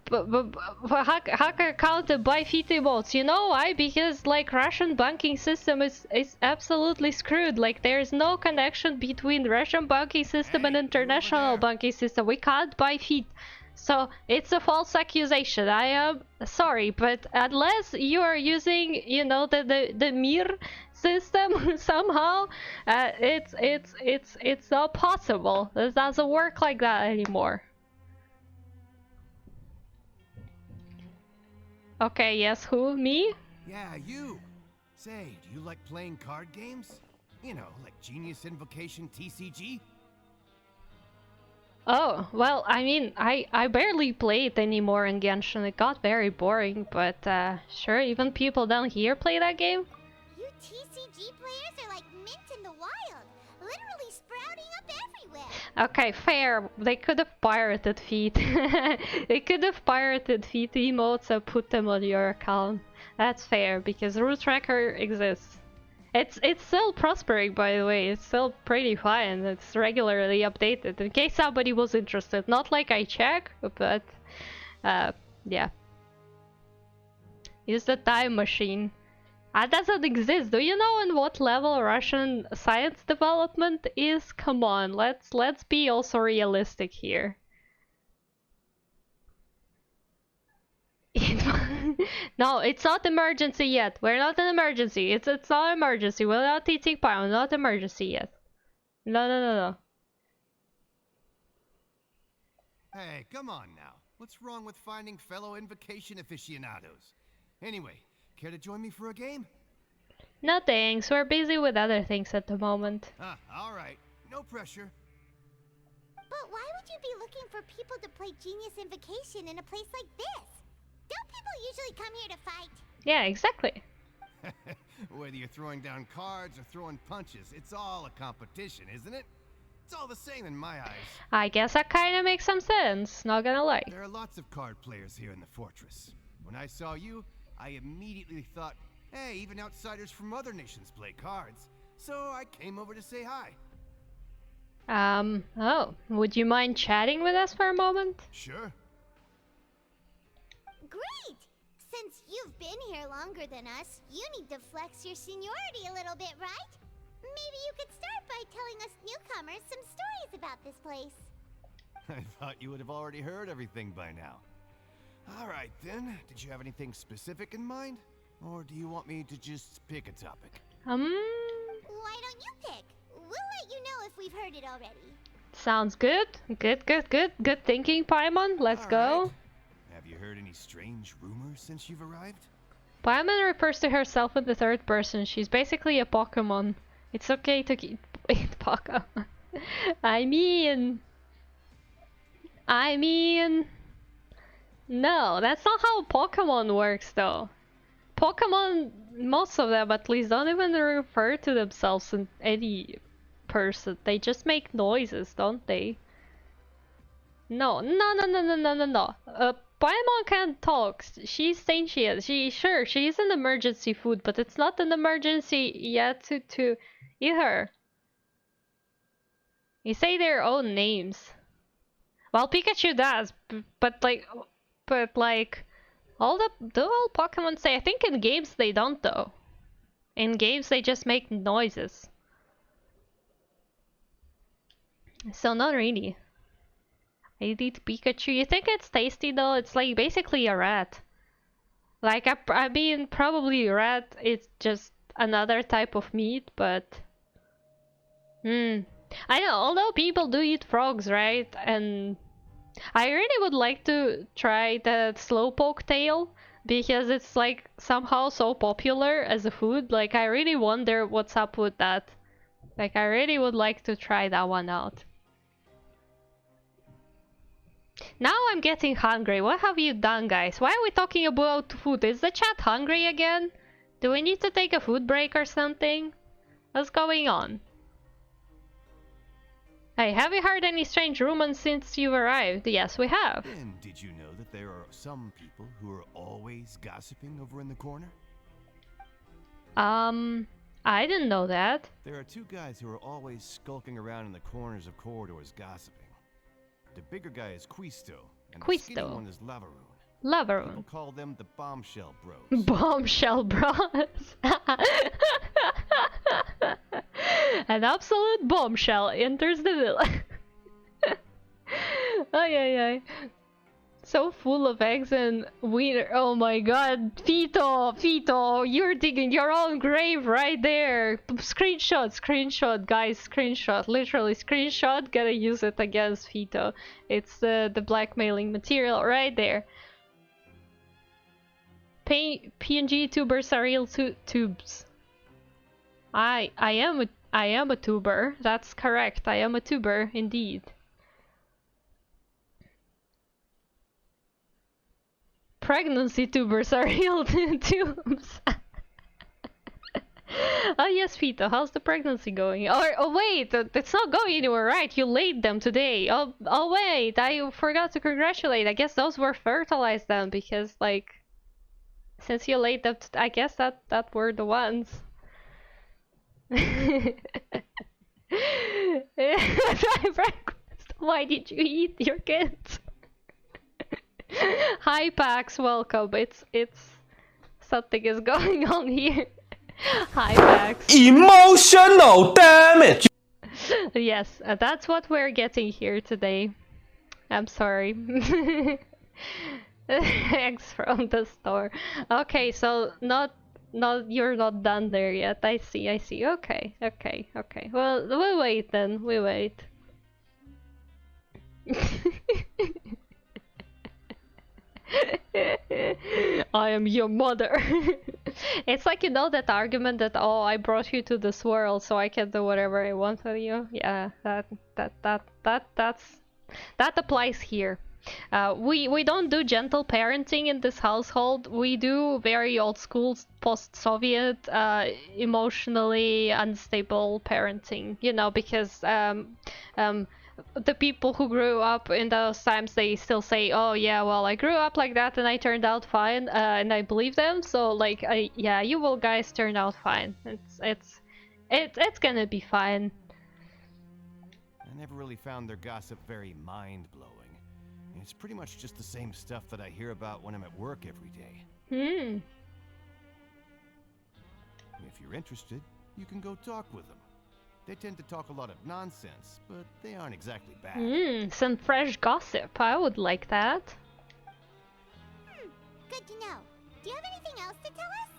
hack account and buy feet emotes. You know why? Because like Russian banking system is absolutely screwed. Like there's no connection between Russian banking system and international banking system. We can't buy feet. So it's a false accusation. I am sorry, but unless you are using, you know, the Mir system somehow, it's not possible. It doesn't work like that anymore. Okay, yes, who? Me? Yeah, you. Say, do you like playing card games? You know, like Genius Invocation TCG? Oh, well, I mean, I barely play it anymore in Genshin. It got very boring, but sure, even people down here play that game. You TCG players are like mint in the wild, literally sprouting up everywhere. Okay, fair. They could have pirated feet. They could have pirated feet emotes and put them on your account. That's fair, because Root Tracker exists. It's still prospering, by the way. It's still pretty fine. It's regularly updated, in case somebody was interested. Not like I check, but yeah. Use the time machine. That doesn't exist. Do you know on what level Russian science development is? Come on, let's be also realistic here. No, it's not emergency yet. We're not an emergency. It's not emergency. We're not teaching power. Not emergency yet. No. Hey, come on now. What's wrong with finding fellow invocation aficionados? Anyway, care to join me for a game? No thanks. We're busy with other things at the moment. All right. No pressure. But why would you be looking for people to play Genius Invocation in a place like this? Don't people usually come here to fight? Yeah, exactly. Whether you're throwing down cards or throwing punches, it's all a competition, isn't it? It's all the same in my eyes. I guess that kind of makes some sense, not gonna lie. There are lots of card players here in the fortress. When I saw you, I immediately thought, hey, even outsiders from other nations play cards. So I came over to say hi. Oh, would you mind chatting with us for a moment? Sure. Great! Since you've been here longer than us, you need to flex your seniority a little bit, right? Maybe you could start by telling us newcomers some stories about this place. I thought you would have already heard everything by now. Alright then, did you have anything specific in mind? Or do you want me to just pick a topic? Why don't you pick? We'll let you know if we've heard it already. Sounds good. Good thinking, Paimon. Let's go. Have you heard any strange rumors since you've arrived? Paimon refers to herself in the third person. She's basically a Pokemon. It's okay to eat Pokemon. I mean... No, that's not how Pokemon works though. Pokemon, most of them at least, don't even refer to themselves in any person. They just make noises, don't they? No. Paimon can't talk. She's sentient. She's an emergency food, but it's not an emergency yet to eat her. You say their own names. Well, Pikachu does, but like, all Pokemon say. I think in games they don't though. In games they just make noises. So not really. I eat Pikachu. You think it's tasty though? It's like basically a rat. Like I mean, probably rat. It's just another type of meat, but. I know. Although people do eat frogs, right? And I really would like to try the slowpoke tail because it's like somehow so popular as a food. Like I really wonder what's up with that. Like I really would like to try that one out. Now I'm getting hungry. What have you done, guys? Why are we talking about food? Is the chat hungry again? Do we need to take a food break or something? What's going on? Hey, have you heard any strange rumors since you arrived? Yes, we have. And did you know that there are some people who are always gossiping over in the corner? I didn't know that. There are two guys who are always skulking around in the corners of corridors gossiping. The bigger guy is Quisto, and the skinny one is Lavaroon. People call them the Bombshell Bros. Bombshell Bros. An absolute bombshell enters the villa. Ay. So full of eggs and wiener. Oh my god. Fito, you're digging your own grave right there. Screenshot, guys, screenshot. Literally screenshot. Gotta use it against Fito. It's the blackmailing material right there. PNG tubers are real tubes. I am a tuber. That's correct. I am a tuber indeed. Pregnancy tubers are real tubes. Oh yes, Fito, how's the pregnancy going? Oh wait, it's not going anywhere, right? You laid them today. Oh wait, I forgot to congratulate. I guess those were fertilized then, because like, since you laid them, I guess that were the ones. Why did you eat your kids? Hi Pax, welcome. It's something is going on here. Hi Pax. Emotional damage. Yes, that's what we're getting here today. I'm sorry. Eggs from the store. Okay, so you're not done there yet. I see. Okay. Well, we'll wait then. We wait. I am your mother. It's like, you know, that argument that, oh, I brought you to this world so I can do whatever I want with you. Yeah, that applies here. We don't do gentle parenting in this household. We do very old school, post-Soviet, emotionally unstable parenting. You know, because the people who grew up in those times, they still say, oh yeah, well, I grew up like that and I turned out fine, and I believe them. So like, yeah, you will guys turn out fine. It's gonna be fine. I never really found their gossip very mind-blowing. It's pretty much just the same stuff that I hear about when I'm at work every day. If you're interested, you can go talk with them. They tend to talk a lot of nonsense, but they aren't exactly bad. Some fresh gossip. I would like that. Good to know. Do you have anything else to tell us?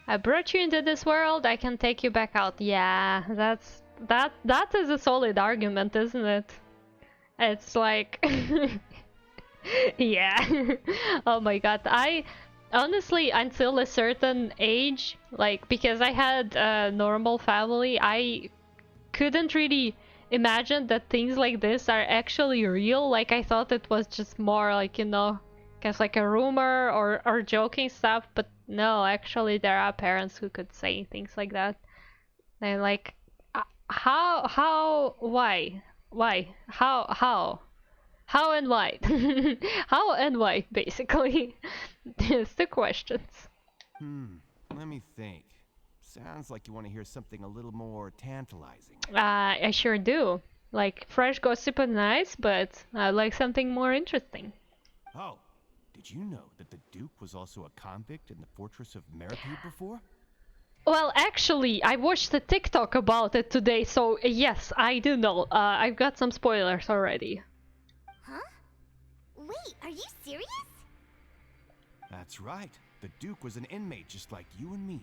I brought you into this world, I can take you back out. Yeah, that is a solid argument, isn't it? It's like yeah. Oh my god. I honestly, until a certain age, like, because I had a normal family, I couldn't really imagine that things like this are actually real. Like, I thought it was just more like, you know, guess like a rumor or joking stuff, but no, actually there are parents who could say things like that. And like, why, how and why? How and why, basically, is the questions. Let me think. Sounds like you want to hear something a little more tantalizing. I sure do. Like, fresh gossip is nice, but I like something more interesting. Oh, did you know that the Duke was also a convict in the fortress of Meripede before? Well, actually, I watched a TikTok about it today, so yes, I do know. I've got some spoilers already. Huh? Wait, are you serious? That's right. The Duke was an inmate just like you and me.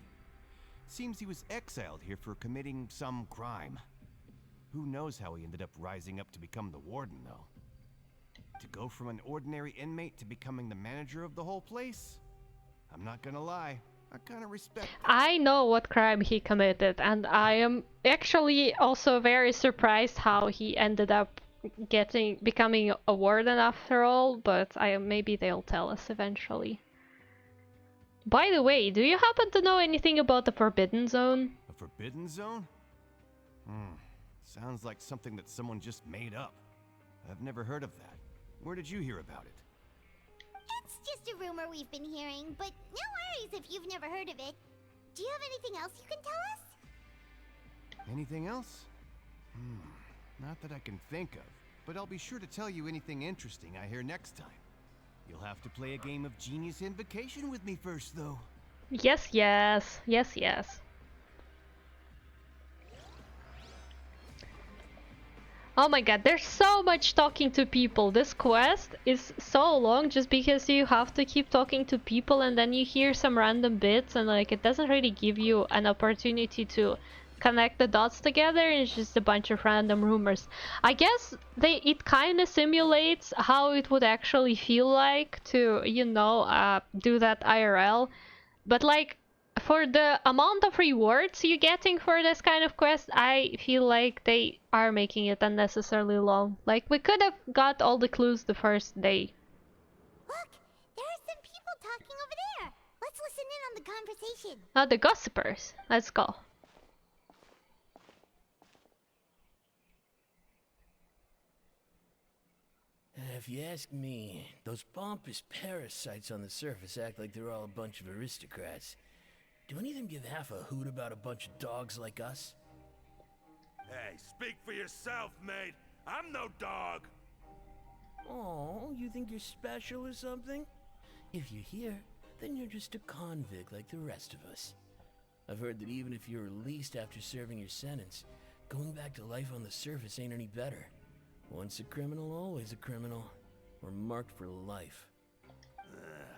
Seems he was exiled here for committing some crime. Who knows how he ended up rising up to become the warden, though. To go from an ordinary inmate to becoming the manager of the whole place? I'm not gonna lie, I kinda respect that. I know what crime he committed, and I am actually also very surprised how he ended up becoming a warden after all, but maybe they'll tell us eventually. By the way, do you happen to know anything about the Forbidden Zone? A Forbidden Zone? Sounds like something that someone just made up. I've never heard of that. Where did you hear about it? It's just a rumor we've been hearing, but no worries if you've never heard of it. Do you have anything else you can tell us? Anything else? Not that I can think of, but I'll be sure to tell you anything interesting I hear next time. You'll have to play a game of Genius Invocation with me first, though. Yes, yes. Yes, yes. Oh my god, there's so much talking to people. This quest is so long just because you have to keep talking to people and then you hear some random bits and like it doesn't really give you an opportunity to connect the dots together. It's just a bunch of random rumors. I guess it kind of simulates how it would actually feel like to, you know, do that IRL. But like, for the amount of rewards you're getting for this kind of quest, I feel like they are making it unnecessarily long. Like, we could have got all the clues the first day. Look, there are some people talking over there. Let's listen in on the conversation. Oh, the gossipers. Let's go. If you ask me, those pompous parasites on the surface act like they're all a bunch of aristocrats. Do any of them give half a hoot about a bunch of dogs like us? Hey, speak for yourself, mate. I'm no dog. Oh, you think you're special or something? If you're here, then you're just a convict like the rest of us. I've heard that even if you're released after serving your sentence, going back to life on the surface ain't any better. Once a criminal, always a criminal. We're marked for life.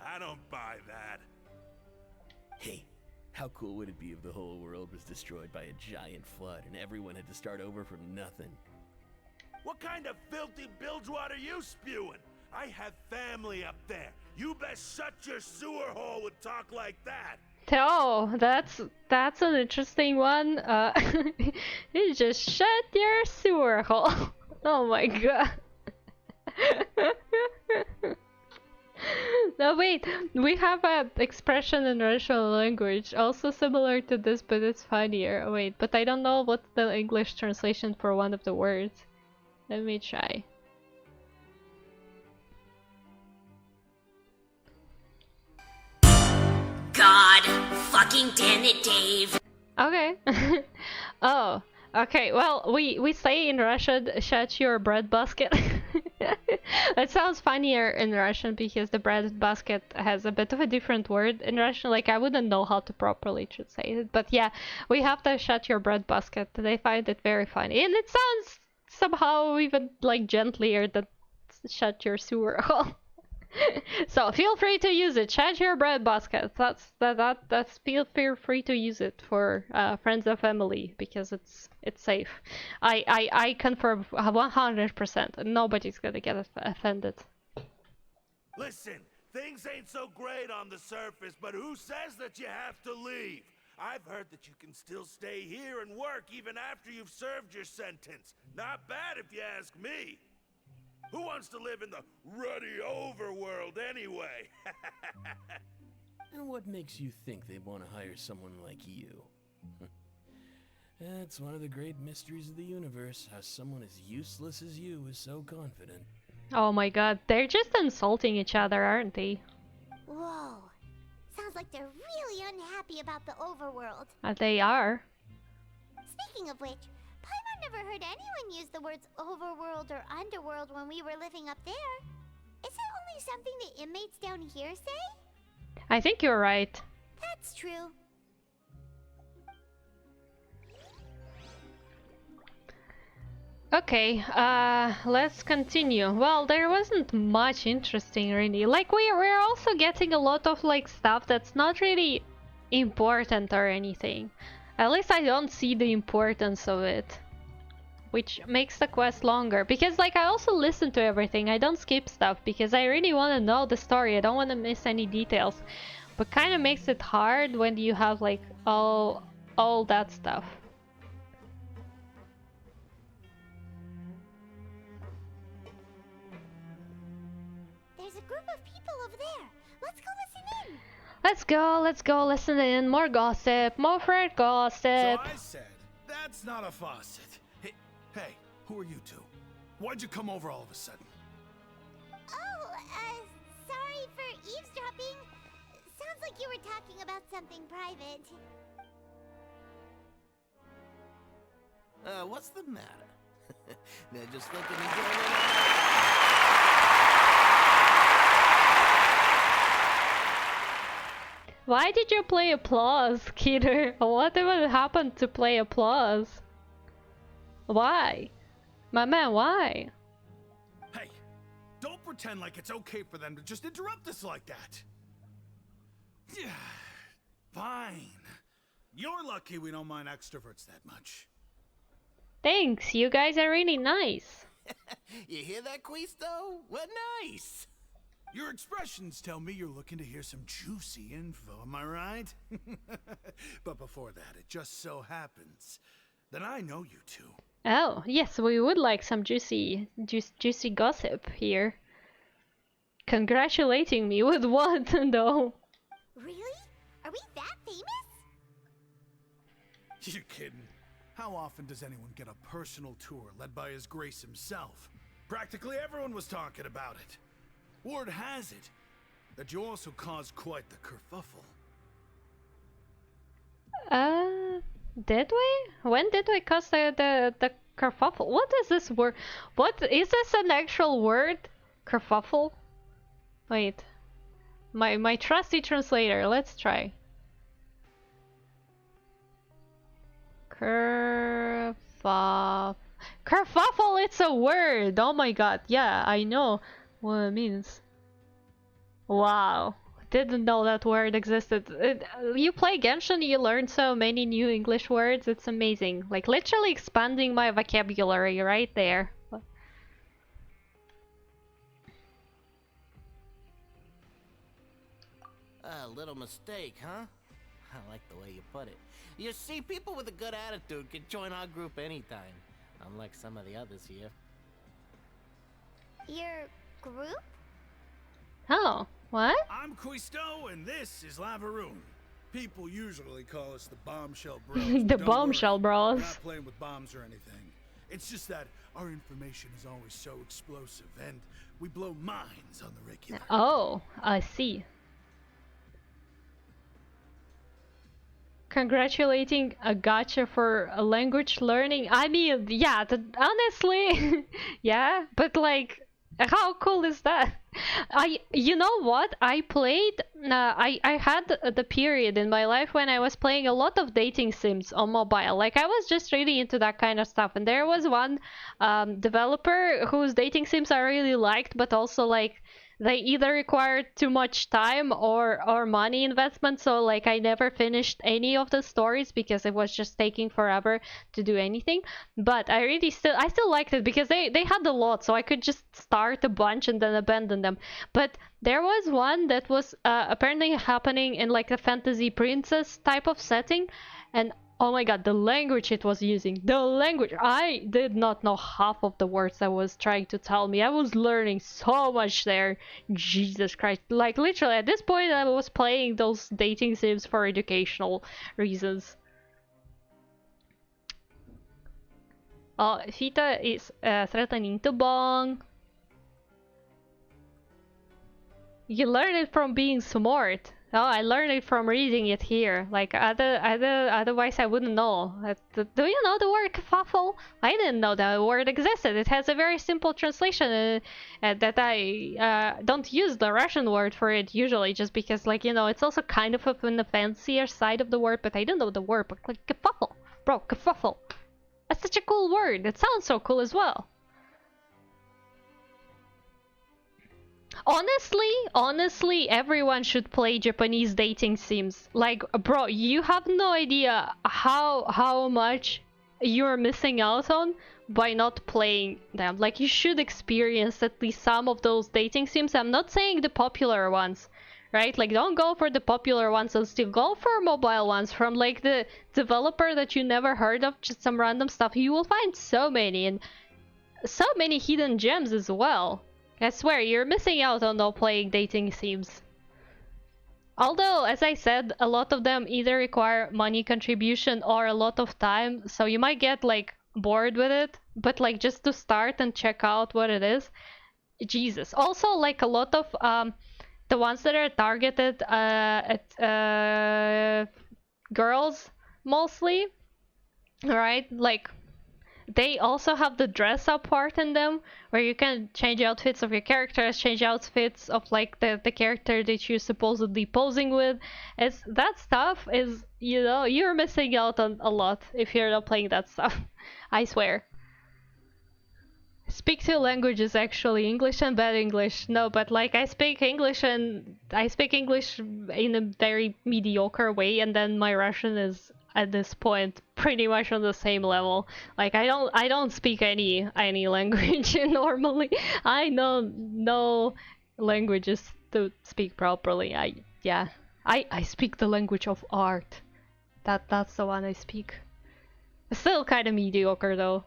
I don't buy that. Hey, how cool would it be if the whole world was destroyed by a giant flood and everyone had to start over from nothing? What kind of filthy bilgewater are you spewing? I have family up there. You best shut your sewer hole with talk like that. Oh, that's an interesting one. You just shut your sewer hole. Oh my god. No, wait, we have an expression in Russian language also similar to this, but it's funnier. Wait, but I don't know what's the English translation for one of the words. Let me try. God fucking damn it, Dave. Okay. Oh, okay. Well, we say in Russian, shut your bread basket. It sounds funnier in Russian because the bread basket has a bit of a different word in Russian. Like, I wouldn't know how to properly translate it. But yeah, we have to shut your bread basket. They find it very funny. And it sounds somehow even like gentler than shut your sewer hole. So feel free to use it. Shut your bread basket. That's feel free to use it for friends and family because it's safe. I confirm 100%. Nobody's gonna get offended. Listen, things ain't so great on the surface, but who says that you have to leave? I've heard that you can still stay here and work even after you've served your sentence. Not bad if you ask me. Who wants to live in the ruddy overworld anyway? And what makes you think they want to hire someone like you? That's one of the great mysteries of the universe, how someone as useless as you is so confident. Oh my god, they're just insulting each other, aren't they? Whoa. Sounds like they're really unhappy about the overworld. They are. Speaking of which, Paimon never heard anyone use the words overworld or underworld when we were living up there. Is it only something the inmates down here say? I think you're right. That's true. Okay, let's continue. Well, there wasn't much interesting really. Like we're also getting a lot of like stuff that's not really important or anything. At least I don't see the importance of it. Which makes the quest longer. Because like I also listen to everything. I don't skip stuff because I really want to know the story. I don't want to miss any details. But kind of makes it hard when you have like all that stuff. There's a group of people over there. Let's go listen in. Let's go listen in. More gossip, more friend gossip. So I said, that's not a faucet. Hey, who are you two? Why'd you come over all of a sudden? Oh, sorry for eavesdropping. Sounds like you were talking about something private. What's the matter? They're just looking to get Why did you play applause, Keter? Whatever happened to play applause? Why? My man, why? Hey, don't pretend like it's okay for them to just interrupt us like that. Yeah, fine. You're lucky we don't mind extroverts that much. Thanks, you guys are really nice. You hear that, Quisto? What nice! Your expressions tell me you're looking to hear some juicy info, am I right? But before that, it just so happens that I know you two. Oh, yes, we would like some juicy gossip here. Congratulating me with what, though? Really? Are we that famous? You're kidding. How often does anyone get a personal tour led by His Grace himself? Practically everyone was talking about it. Word has it that you also caused quite the kerfuffle. Did we? When did we cause the kerfuffle? What is this word? What is this an actual word? Kerfuffle? Wait. My trusty translator, let's try. Kerfuffle, it's a word! Oh my god, yeah, I know what it means. Wow. Didn't know that word existed. You play Genshin, you learn so many new English words, it's amazing. Like literally expanding my vocabulary right there. A little mistake, huh? I like the way you put it. You see, people with a good attitude can join our group anytime, unlike some of the others here. Your group? Oh, what? I'm Quisto, and this is Lavaroon. People usually call us the Bombshell Bros. The Bombshell Bros. We're not playing with bombs or anything. It's just that our information is always so explosive, and we blow minds on the regular. Oh, I see. Congratulating a gotcha for a language learning. I mean, yeah, honestly, yeah, but like, How cool is that? You know what? I played, I had the period in my life when I was playing a lot of dating sims on mobile. Like, I was just really into that kind of stuff. And there was one developer whose dating sims I really liked, but also, like, they either required too much time or money investment. So, like, I never finished any of the stories because it was just taking forever to do anything. But I still liked it because they had a lot, so I could just start a bunch and then abandon them. But there was one that was apparently happening in like a fantasy princess type of setting, and oh my god, the language it was using, the language, I did not know half of the words that was trying to tell me. I was learning so much there. Jesus Christ, like literally at this point I was playing those dating sims for educational reasons. Oh, Fita is threatening to bong. You learn it from being smart. Oh, I learned it from reading it here. Like, otherwise I wouldn't know. Do you know the word kerfuffle? I didn't know that word existed. It has a very simple translation that I don't use the Russian word for it usually, just because, like, you know, it's also kind of in the fancier side of the word, but I don't know the word. But, like, kerfuffle. Bro, kerfuffle. That's such a cool word. It sounds so cool as well. Honestly, everyone should play Japanese dating sims. Like, bro, you have no idea how much you're missing out on by not playing them. Like, you should experience at least some of those dating sims. I'm not saying the popular ones, right? Like, don't go for the popular ones and still go for mobile ones from like the developer that you never heard of, just some random stuff. You will find so many, and so many hidden gems as well. I swear, you're missing out on not playing dating sims. Although, as I said, a lot of them either require money contribution or a lot of time, so you might get like bored with it, but like just to start and check out what it is, Jesus. Also, like a lot of the ones that are targeted at girls mostly, right? Like, they also have the dress up part in them, where you can change outfits of your characters, change outfits of like the character that you're supposedly posing with. It's that stuff is, you know, you're missing out on a lot if you're not playing that stuff. I swear. Speak two languages actually, English and bad English. No, but like I speak English in a very mediocre way, and then my Russian is at this point pretty much on the same level. Like I don't speak any language normally. I know no languages to speak properly. I speak the language of art. That's the one I speak. Still kind of mediocre though.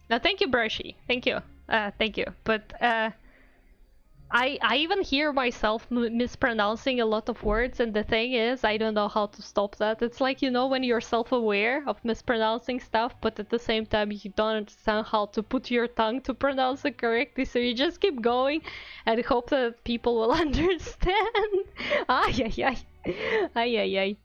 No, thank you, Brushy. Thank you. Thank you. But I even hear myself mispronouncing a lot of words, and the thing is, I don't know how to stop that. It's like, you know, when you're self-aware of mispronouncing stuff, but at the same time you don't understand how to put your tongue to pronounce it correctly, so you just keep going and hope that people will understand. Ay, ay, ay. Ay, ay, ay.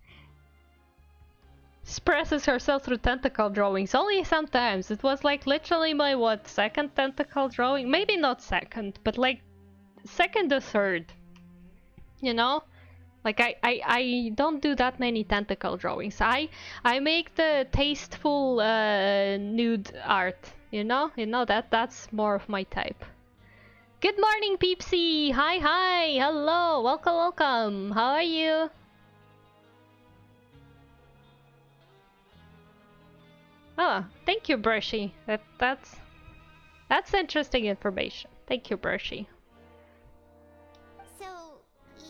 Expresses herself through tentacle drawings. Only sometimes. It was like literally my, what, second tentacle drawing? Maybe not second, but like second or third. You know? Like I don't do that many tentacle drawings. I make the tasteful nude art. You know that's more of my type. Good morning, Peepsy. Hi. Hello. Welcome. How are you? Oh, thank you, Brushy. That's interesting information. Thank you, Brushy. So,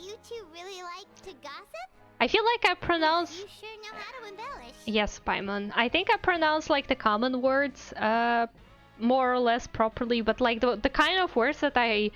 you two really like to gossip? I feel like I pronounce... You sure know how to embellish. Yes, Paimon. I think I pronounce like the common words more or less properly, but like the kind of words that I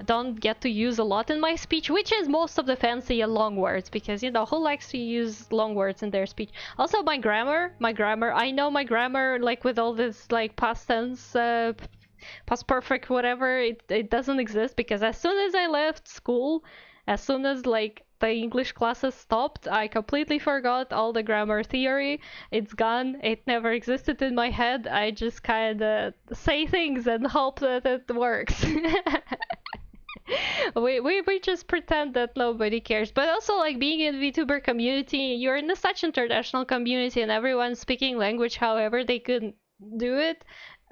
don't get to use a lot in my speech, which is most of the fancy and long words, because, you know, who likes to use long words in their speech? Also, my grammar, I know my grammar, like with all this like past tense, past perfect, whatever, it doesn't exist, because as soon as I left school, as soon as like the English classes stopped. I completely forgot all the grammar theory. It's gone. It never existed in my head. I just kind of say things and hope that it works. we just pretend that nobody cares. But also, like, being in VTuber community, you're in a such international community and everyone's speaking language however they could do it.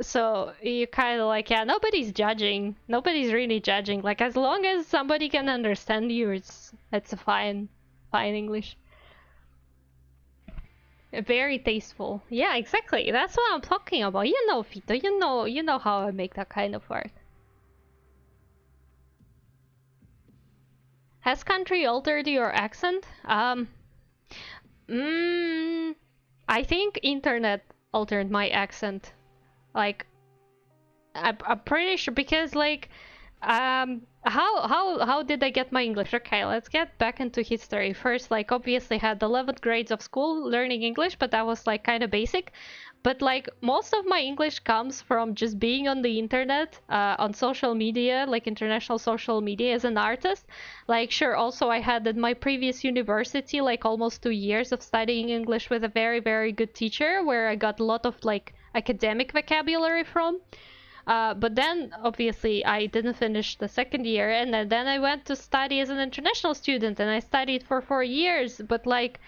So you kind of like, yeah, nobody's judging. Nobody's really judging. Like, as long as somebody can understand you, it's a fine English. Very tasteful. Yeah, exactly. That's what I'm talking about. You know, Fito. You know how I make that kind of art. Has country altered your accent? I think internet altered my accent. Like, I'm pretty sure, because like, how did I get my English? Okay, let's get back into history. First, like, obviously had the 11th grades of school learning English, but that was like kind of basic. But like, most of my English comes from just being on the internet, on social media, like international social media as an artist. Like, sure, also I had at my previous university like almost 2 years of studying English with a very, very good teacher where I got a lot of like academic vocabulary from. But then obviously I didn't finish the second year, and then I went to study as an international student, and I studied for 4 years. But like,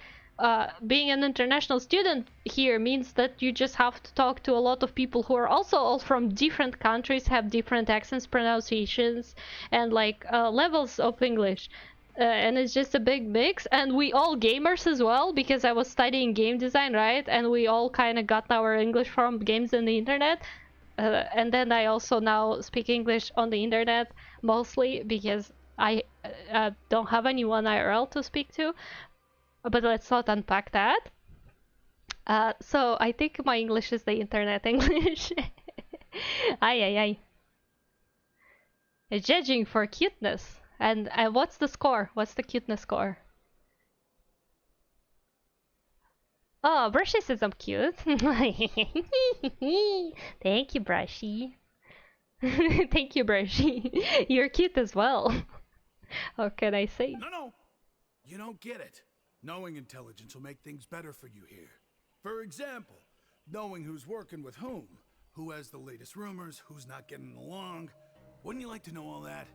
being an international student here means that you just have to talk to a lot of people who are also all from different countries, have different accents, pronunciations, and like levels of English. And it's just a big mix, and we all gamers as well, because I was studying game design, right? And we all kind of got our English from games and the internet. And then I also now speak English on the internet, mostly because I don't have anyone IRL to speak to. But let's not unpack that. So I think my English is the internet English. Ay. Judging for cuteness. And what's the score? What's the cuteness score? Oh, Brushy says I'm cute. Thank you, Brushy. Thank you, Brushy. You're cute as well. How can I say? No. You don't get it. Knowing intelligence will make things better for you here. For example, knowing who's working with who has the latest rumors, who's not getting along. Wouldn't you like to know all that?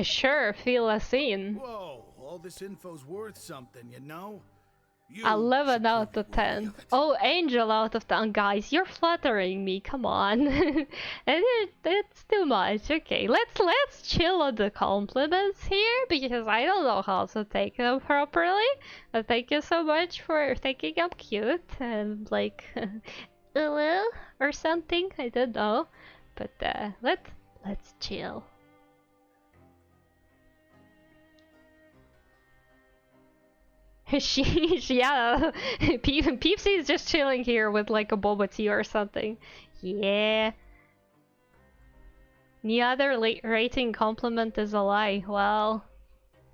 Sure, feel a scene. Whoa, all this info's worth something, you know? 11 out of 10. Oh, Angel out of 10. Guys, you're flattering me. Come on. It's too much. Okay, let's chill on the compliments here, because I don't know how to take them properly. But thank you so much for thinking I'm cute and like or something. I don't know. But let's chill. Yeah, Peepsy is just chilling here with like a boba tea or something. Yeah. Any other rating compliment is a lie. Well,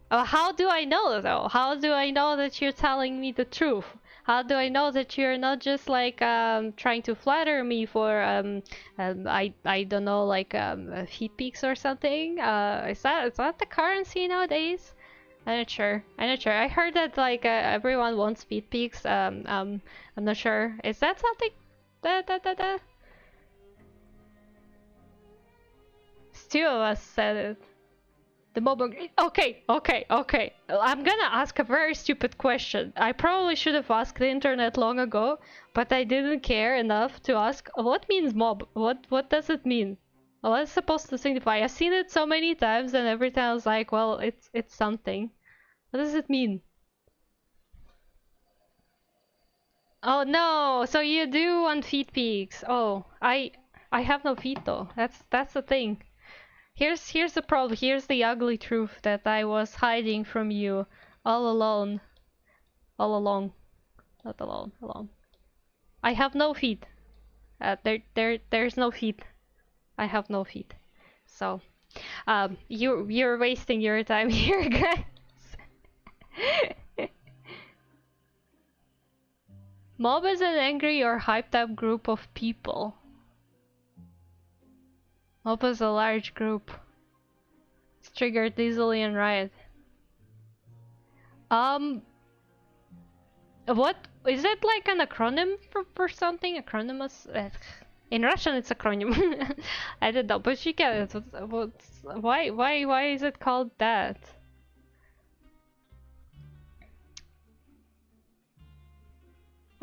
how do I know though? How do I know that you're telling me the truth? How do I know that you're not just like trying to flatter me for I don't know, like feet pics or something? Is that the currency nowadays? I'm not sure. I heard that like everyone wants speed peaks. I'm not sure. Is that something? That? Two of us said it. The mobile. Okay. I'm gonna ask a very stupid question. I probably should have asked the internet long ago, but I didn't care enough to ask. What means mob? What does it mean? What's it supposed to signify? I've seen it so many times, and every time I was like, well, it's something. What does it mean? Oh no! So you do want feet peaks. Oh, I have no feet though. That's the thing. Here's the problem. Here's the ugly truth that I was hiding from you all alone. All along. Not alone. Alone. I have no feet. There's no feet. I have no feet. So, you're wasting your time here, guys. Mob is an angry or hyped up group of people. Mob is a large group. It's triggered easily and right. What is it, like an acronym for something? Acronymous? In Russian, it's acronym. I don't know, but you get it. Why is it called that?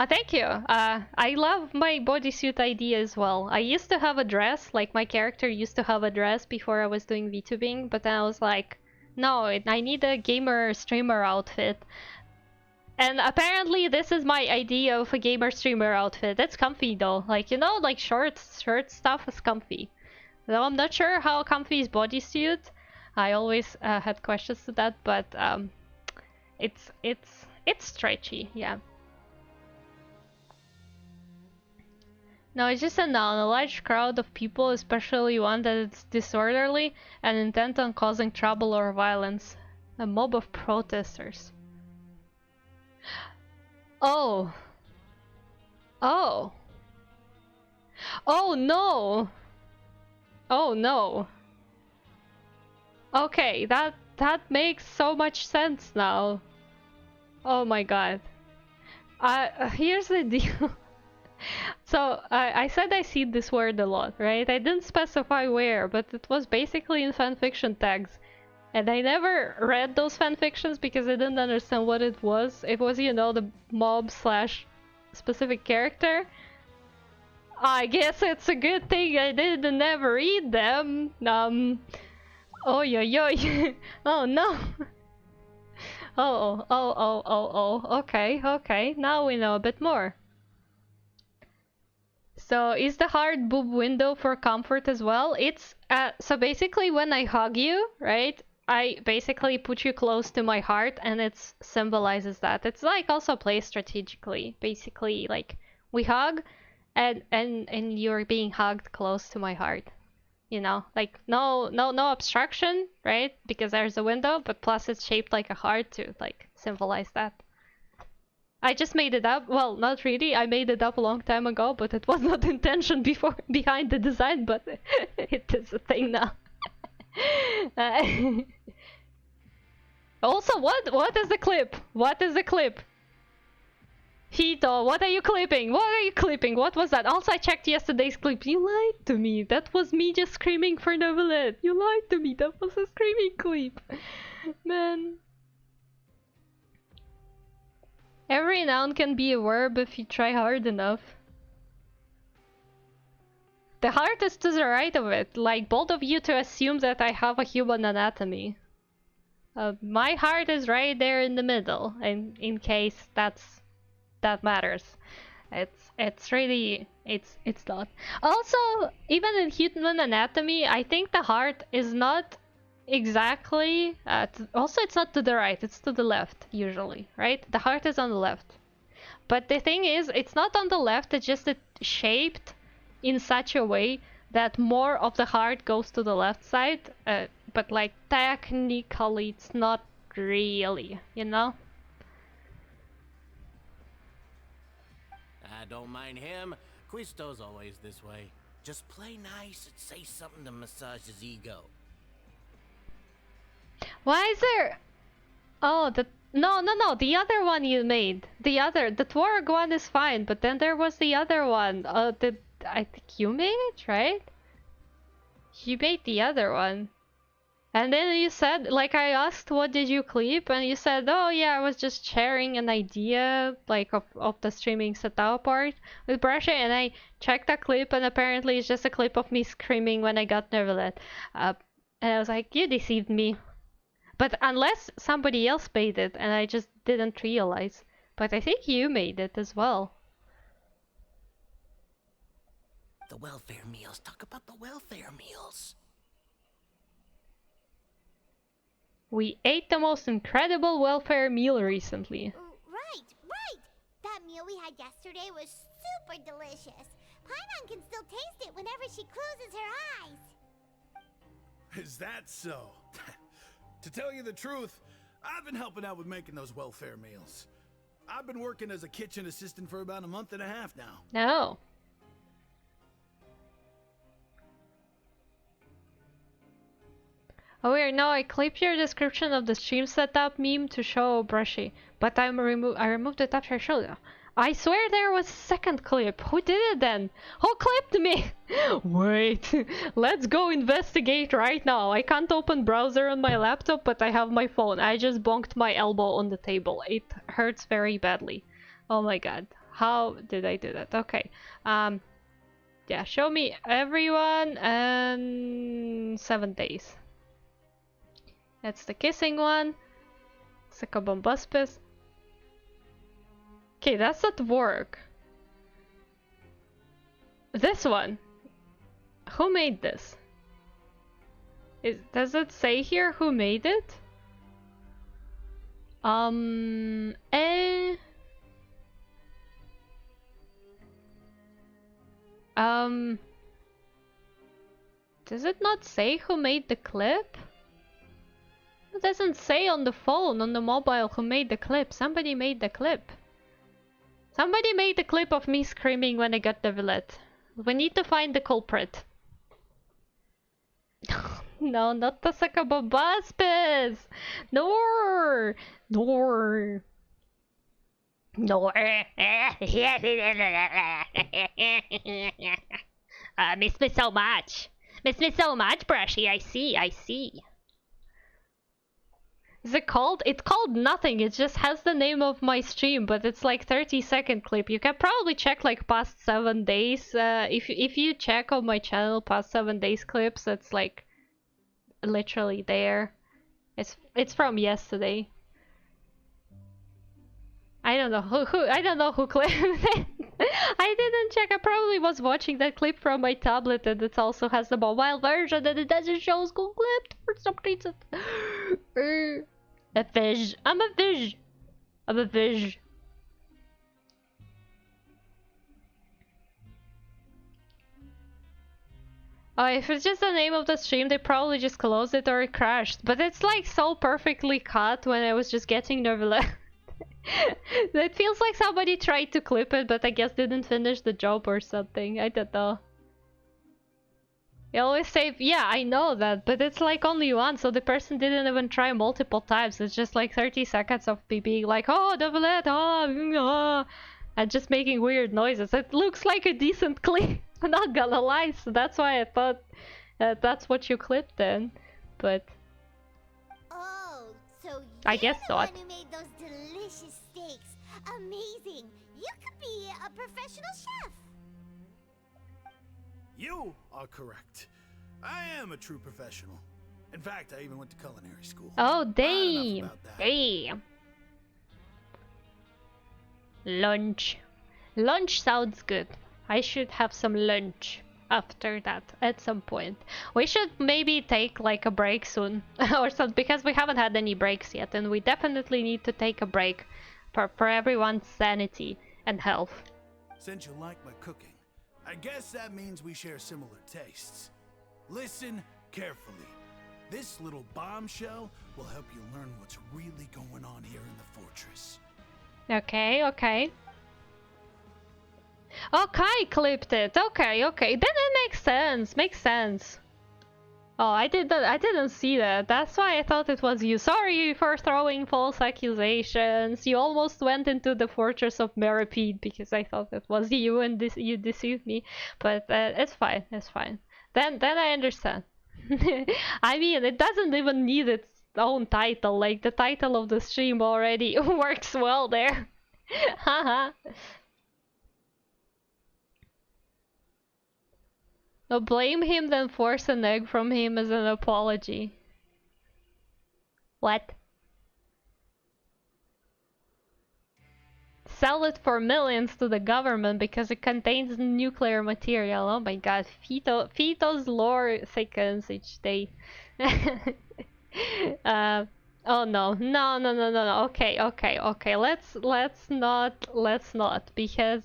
Thank you. I love my bodysuit idea as well. I used to have a dress, like my character used to have a dress before I was doing VTubing, but then I was like, no, I need a gamer streamer outfit. And apparently this is my idea of a gamer streamer outfit. It's comfy though. Like, you know, like shirt stuff is comfy. Though I'm not sure how comfy is bodysuit. I always had questions to that, but it's stretchy, yeah. No, it's just a noun. A large crowd of people, especially one that is disorderly and intent on causing trouble or violence. A mob of protesters. Oh. Oh. Oh no. Oh no. Okay, that makes so much sense now. Oh my god. Here's the deal. So, I said I see this word a lot, right? I didn't specify where, but it was basically in fanfiction tags. And I never read those fanfictions because I didn't understand what it was. It was, you know, the mob slash specific character. I guess it's a good thing I didn't never read them. Oh yo yo. Oh no. Oh. Okay. Now we know a bit more. So is the hard boob window for comfort as well? It's so basically when I hug you, right? I basically put you close to my heart, and it symbolizes that. It's like also play strategically. Basically, like we hug, and you're being hugged close to my heart. You know, like no obstruction, right? Because there's a window, but plus it's shaped like a heart to like symbolize that. I just made it up. Well, not really. I made it up a long time ago, but it was not the intention behind the design, but it is a thing now. Also, what is the clip? What is the clip? Hito, what are you clipping? What are you clipping? What was that? Also, I checked yesterday's clip. You lied to me. That was me just screaming for Novelette. You lied to me. That was a screaming clip. Man. Every noun can be a verb if you try hard enough. The heart is to the right of it, like both of you to assume that I have a human anatomy. My heart is right there in the middle, in case that matters. It's really it's not. Also, even in human anatomy, I think the heart is not exactly. Also, it's not to the right; it's to the left usually, right? The heart is on the left. But the thing is, it's not on the left. It's just shaped in such a way that more of the heart goes to the left side. But like technically, it's not really, you know. I don't mind him. Quisto's always this way. Just play nice and say something to massage his ego. Why is there... Oh, no, the other one you made. The Twarg one is fine, but then there was the other one. I think you made it, right? You made the other one. And then you said, like, I asked, what did you clip? And you said, oh yeah, I was just sharing an idea, like, of the streaming setup part with Brasha, and I checked that clip, and apparently it's just a clip of me screaming when I got Nervalet. And I was like, you deceived me. But unless somebody else made it, and I just didn't realize. But I think you made it as well. The welfare meals. Talk about the welfare meals. We ate the most incredible welfare meal recently. Right! That meal we had yesterday was super delicious. Paimon can still taste it whenever she closes her eyes. Is that so? To tell you the truth, I've been helping out with making those welfare meals. I've been working as a kitchen assistant for about a month and a half now. No. Oh weird, no, I clipped your description of the stream setup meme to show Brushy, but I removed it after I showed you. I swear there was a second clip. Who did it then? Who clipped me? Wait, let's go investigate right now. I can't open browser on my laptop, but I have my phone. I just bonked my elbow on the table. It hurts very badly. Oh my god. How did I do that? Okay. Yeah, show me everyone and 7 days. That's the kissing one. Succubumbuspis. Okay, that's at work. This one. Who made this? Does it say here who made it? Does it not say who made the clip? It doesn't say on the phone, on the mobile, who made the clip. Somebody made the clip. Somebody made the clip of me screaming when I got the bullet. We need to find the culprit. No, not the Succubumbuspis! No! No! No! Miss me so much! Miss me so much, Brushy! I see, I see. Is it called? It's called nothing, it just has the name of my stream, but it's like 30-second clip. You can probably check like past 7 days. If you check on my channel past 7 days clips, it's like literally there. It's from yesterday. I don't know who clipped it. I didn't check. I probably was watching that clip from my tablet, and it also has the mobile version, and it doesn't show school clipped for some reason. A fish. I'm a fish. I'm a fish. Oh, if it's just the name of the stream, they probably just closed it or it crashed. But it's like so perfectly cut when I was just getting nervous. It feels like somebody tried to clip it, but I guess didn't finish the job or something. I don't know. You always say, yeah, I know that, but it's like only one, so the person didn't even try multiple times. It's just like 30 seconds of me being like, oh, double it, oh, and just making weird noises. It looks like a decent clip, I'm not gonna lie, so that's why I thought that's what you clipped then, but... Oh, so I guess the not. one who made those delicious steaks. Amazing. You could be a professional chef. You are correct. I am a true professional. In fact, I even went to culinary school. Oh, damn. Damn. Lunch. Lunch sounds good. I should have some lunch after that at some point. We should maybe take like a break soon or something, because we haven't had any breaks yet, and we definitely need to take a break for everyone's sanity and health. Since you like my cooking, I guess that means we share similar tastes. Listen carefully. This little bombshell will help you learn what's really going on here in the fortress. Okay, okay. Oh, Kai clipped it. Okay, okay. Then it makes sense. Makes sense. Oh, I didn't see that. That's why I thought it was you. Sorry for throwing false accusations. You almost went into the fortress of Meripede because I thought it was you and you deceived me. But it's fine. It's fine. Then I understand. I mean, it doesn't even need its own title. Like the title of the stream already works well there. Haha. No, blame him, then force an egg from him as an apology. What? Sell it for millions to the government because it contains nuclear material. Oh my god, Fito's lore thickens each day. Oh no. Okay. Let's not, because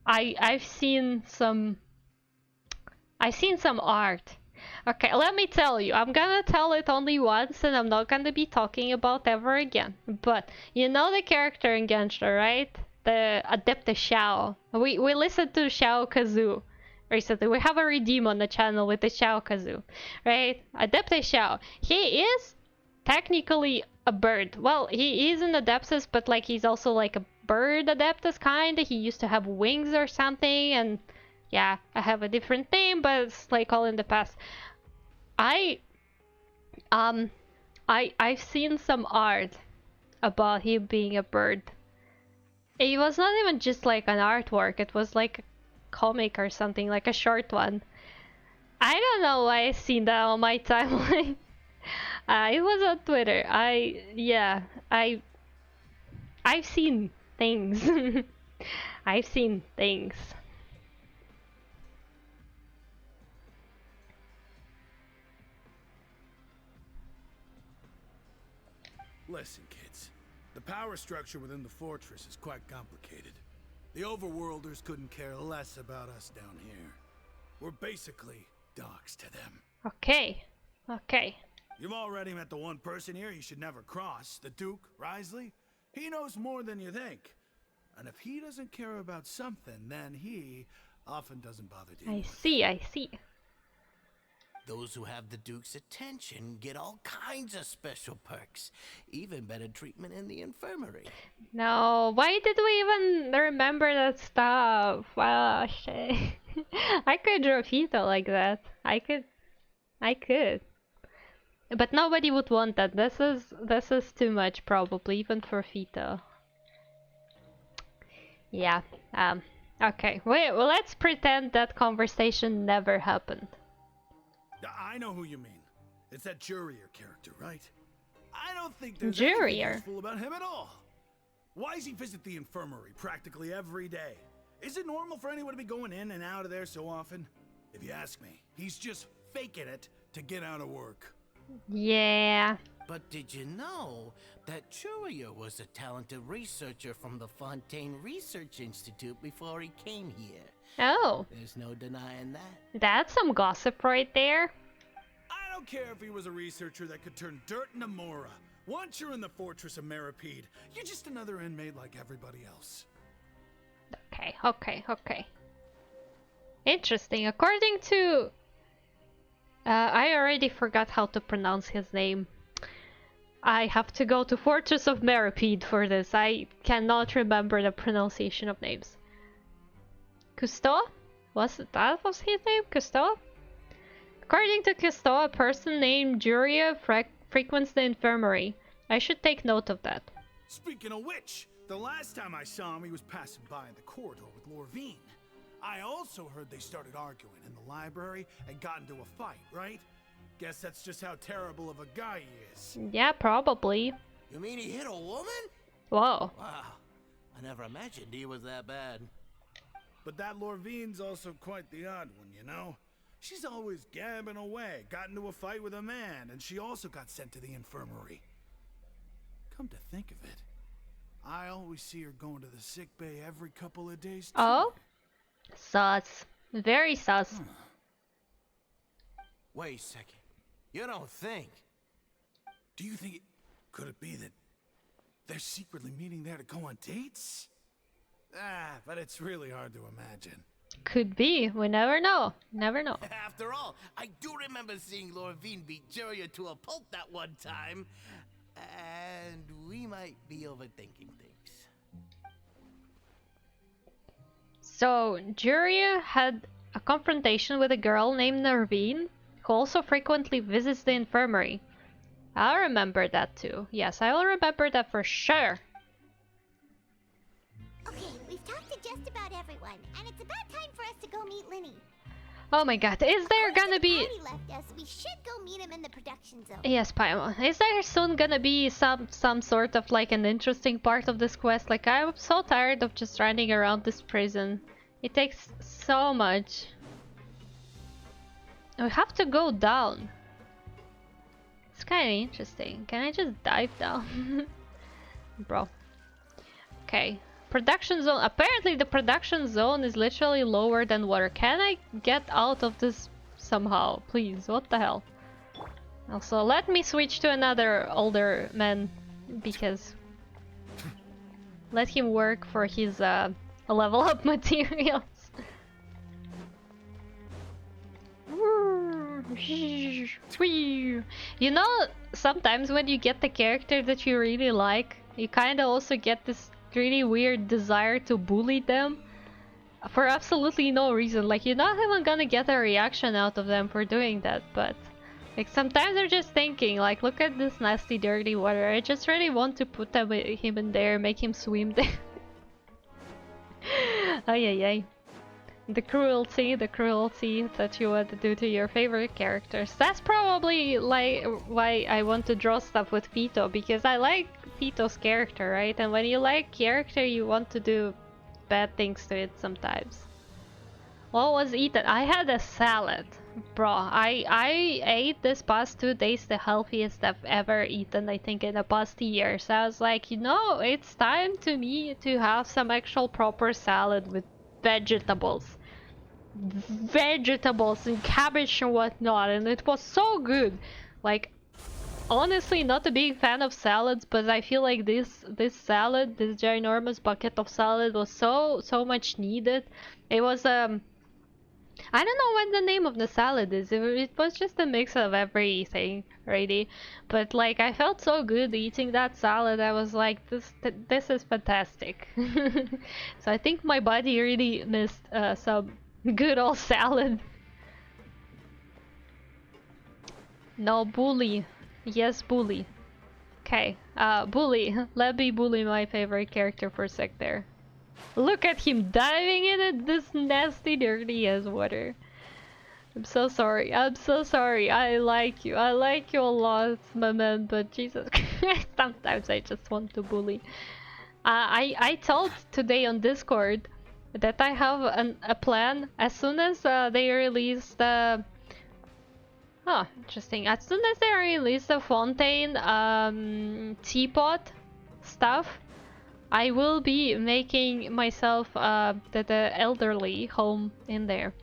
I've seen some art. Okay, let me tell you. I'm gonna tell it only once and I'm not gonna be talking about ever again. But you know the character in Genshin, right? The Adepta Xiao. We listened to Xiao Kazoo. recently. We have a redeem on the channel with the Xiao Kazoo, right? Adeptus Xiao. He is technically a bird. Well, he is an Adeptus, but like he's also like a bird Adeptus kind. He used to have wings or something, and yeah, I have a different name, but it's like all in the past. I've seen some art about him being a bird. It was not even just like an artwork, it was like a comic or something, like a short one. I don't know why I've seen that on my timeline. It was on Twitter. I've seen things. I've seen things. Listen, kids. The power structure within the fortress is quite complicated. The overworlders couldn't care less about us down here. We're basically dogs to them. Okay. Okay. You've already met the one person here you should never cross, the Duke, Risley. He knows more than you think. And if he doesn't care about something, then he often doesn't bother dealing with it. I see. Those who have the Duke's attention get all kinds of special perks, even better treatment in the infirmary. No, why did we even remember that stuff? Well, shit. I could draw Fito like that. I could. But nobody would want that. This is too much probably, even for Fito. Yeah. Okay. Wait, well, let's pretend that conversation never happened. I know who you mean. It's that Jurier character, right? I don't think there's Jurier? anything useful about him at all. Why does he visit the infirmary practically every day? Is it normal for anyone to be going in and out of there so often? If you ask me, he's just faking it to get out of work. Yeah. But did you know that Jurier was a talented researcher from the Fontaine Research Institute before he came here? Oh. There's no denying that. That's some gossip right there. I don't care if he was a researcher that could turn dirt into Mora. Once you're in the fortress of Meripede, you're just another inmate like everybody else. Okay. Interesting. According to... I already forgot how to pronounce his name. I have to go to Fortress of Meripede for this. I cannot remember the pronunciation of names. Cousteau? That was his name? Cousteau? According to Cousteau, a person named Juria frequents the infirmary. I should take note of that. Speaking of which, the last time I saw him, he was passing by in the corridor with Lorvine. I also heard they started arguing in the library and got into a fight, right? Guess that's just how terrible of a guy he is. Yeah, probably. You mean he hit a woman? Whoa. Wow. I never imagined he was that bad. But that Lorvine's also quite the odd one, you know? She's always gabbing away, got into a fight with a man, and she also got sent to the infirmary. Come to think of it, I always see her going to the sick bay every couple of days too. Oh? Sus. Very sus. Wait a second. You don't think? Do you think could it be that they're secretly meeting there to go on dates? But it's really hard to imagine. Could be. We never know. Never know. After all, I do remember seeing Lorvine beat Jurier to a pulp that one time. And we might be overthinking things. So, Juria had a confrontation with a girl named Nervine, who also frequently visits the infirmary. I'll remember that too. Yes, I will remember that for sure. Okay, we've talked to just about everyone, and it's about time for us to go meet Linny. Oh my god, is there gonna be... He left us. We should go meet him in the production zone. Yes, Paimon. Is there soon gonna be some sort of like an interesting part of this quest? Like, I'm so tired of just running around this prison. It takes so much. We have to go down. It's kind of interesting. Can I just dive down? Bro. Okay. Production zone. Apparently the production zone is literally lower than water. Can I get out of this somehow? Please, what the hell? Also, let me switch to another older man, because let him work for his level up materials. You know, sometimes when you get the character that you really like, you kind of also get this really weird desire to bully them for absolutely no reason. Like, you're not even gonna get a reaction out of them for doing that, but like sometimes they're just thinking, like, look at this nasty dirty water. I just really want to put him in there, make him swim there. Ay ay ay. The cruelty that you want to do to your favorite characters. That's probably like why I want to draw stuff with Vito, because I like Vito's character, right? And when you like character, you want to do bad things to it sometimes. What was eaten? I had a salad. Bro, I ate this past 2 days the healthiest I've ever eaten, I think, in the past year. So I was like, you know, it's time to me to have some actual proper salad with vegetables and cabbage and whatnot, and it was so good. Like, honestly, not a big fan of salads, but I feel like this salad, this ginormous bucket of salad, was so much needed. It was I don't know what the name of the salad is. It was just a mix of everything, really. But like, I felt so good eating that salad. I was like, this is fantastic. So I think my body really missed some good old salad. No, bully. Yes, bully. Okay, bully. Let me bully my favorite character for a sec there. Look at him diving into this nasty, dirty ass water. I'm so sorry. I'm so sorry. I like you. I like you a lot, my man, but Jesus Christ, sometimes I just want to bully. I told today on Discord that I have a plan as soon as they release the... Oh, interesting. As soon as they release the Fontaine teapot stuff, I will be making myself the elderly home in there.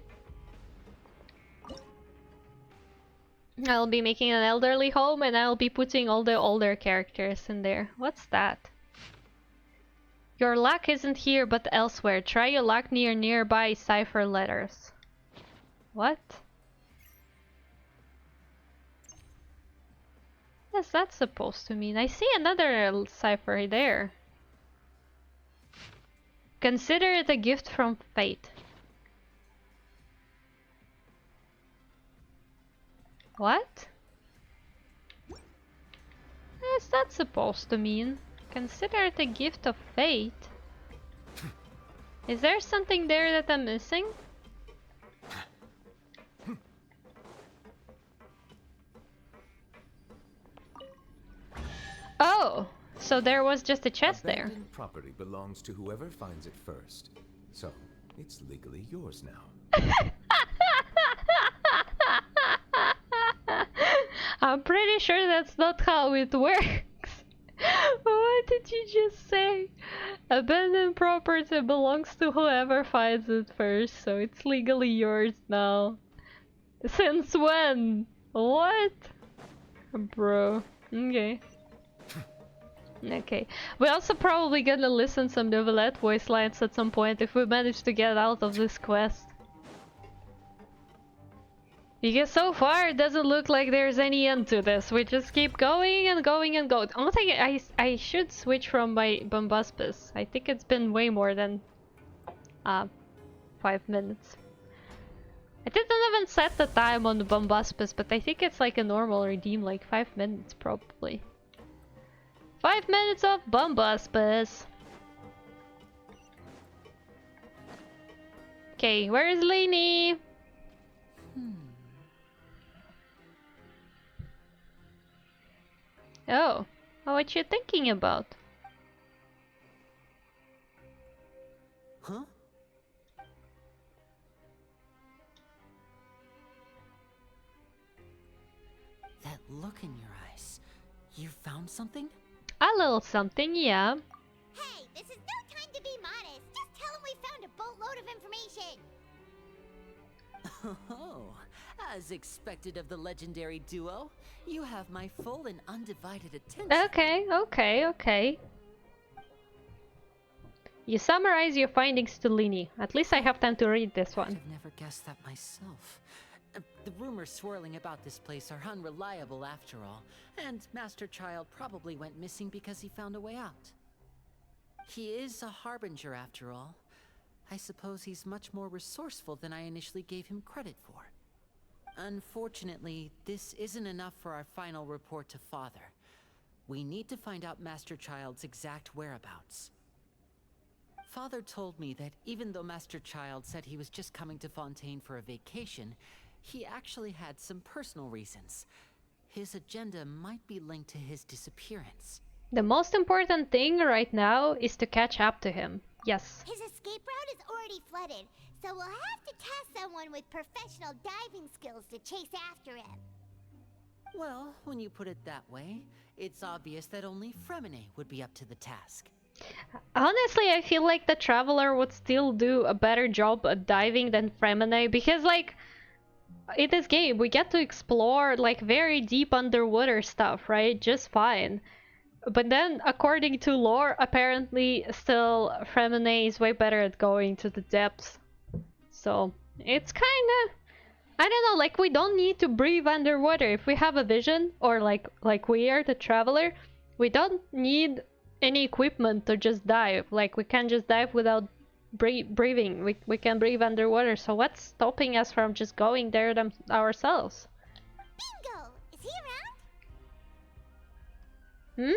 I'll be making an elderly home, and I'll be putting all the older characters in there. What's that? Your luck isn't here but elsewhere. Try your luck near nearby cipher letters. What? What's that supposed to mean? I see another cipher there. Consider it a gift from fate. What? What's that supposed to mean? Consider it a gift of fate? Is there something there that I'm missing? Oh! So there was just a chest there. Abandoned property belongs to whoever finds it first. So, it's legally yours now. I'm pretty sure that's not how it works. What did you just say? Abandoned property belongs to whoever finds it first, so it's legally yours now. Since when? What? Bro. Okay. Okay. We're also probably gonna listen some Novelette voice lines at some point if we manage to get out of this quest. Because so far it doesn't look like there's any end to this. We just keep going and going and going. Honestly, I should switch from my Bombaspus. I think it's been way more than 5 minutes. I didn't even set the time on the Bombaspus, but I think it's like a normal redeem, like 5 minutes probably. 5 minutes of Bombaspus. Okay, where is Lainey? Oh, what you thinking about? Huh? That look in your eyes. You found something? A little something, yeah. Hey, this is no time to be modest. Just tell him we found a boatload of information. Oh, as expected of the legendary duo, you have my full and undivided attention. Okay. You summarize your findings to Lini. At least I have time to read this one. I've never guessed that myself. The rumors swirling about this place are unreliable after all, and Master Child probably went missing because he found a way out. He is a harbinger after all. I suppose he's much more resourceful than I initially gave him credit for. Unfortunately, this isn't enough for our final report to Father. We need to find out Master Child's exact whereabouts. Father told me that even though Master Child said he was just coming to Fontaine for a vacation, he actually had some personal reasons. His agenda might be linked to his disappearance. The most important thing right now is to catch up to him. Yes. His escape route is already flooded, so we'll have to task someone with professional diving skills to chase after him. Well, when you put it that way, it's obvious that only Fremine would be up to the task. Honestly, I feel like the Traveler would still do a better job at diving than Fremine, because like in this game we get to explore like very deep underwater stuff, right? Just fine. But then, according to lore, apparently still Fremine is way better at going to the depths. So it's kinda, I don't know, like we don't need to breathe underwater. If we have a vision, or like we are the Traveler, we don't need any equipment to just dive. Like we can just dive without breathing. We can breathe underwater. So what's stopping us from just going there ourselves? Bingo! Is he around? Hmm?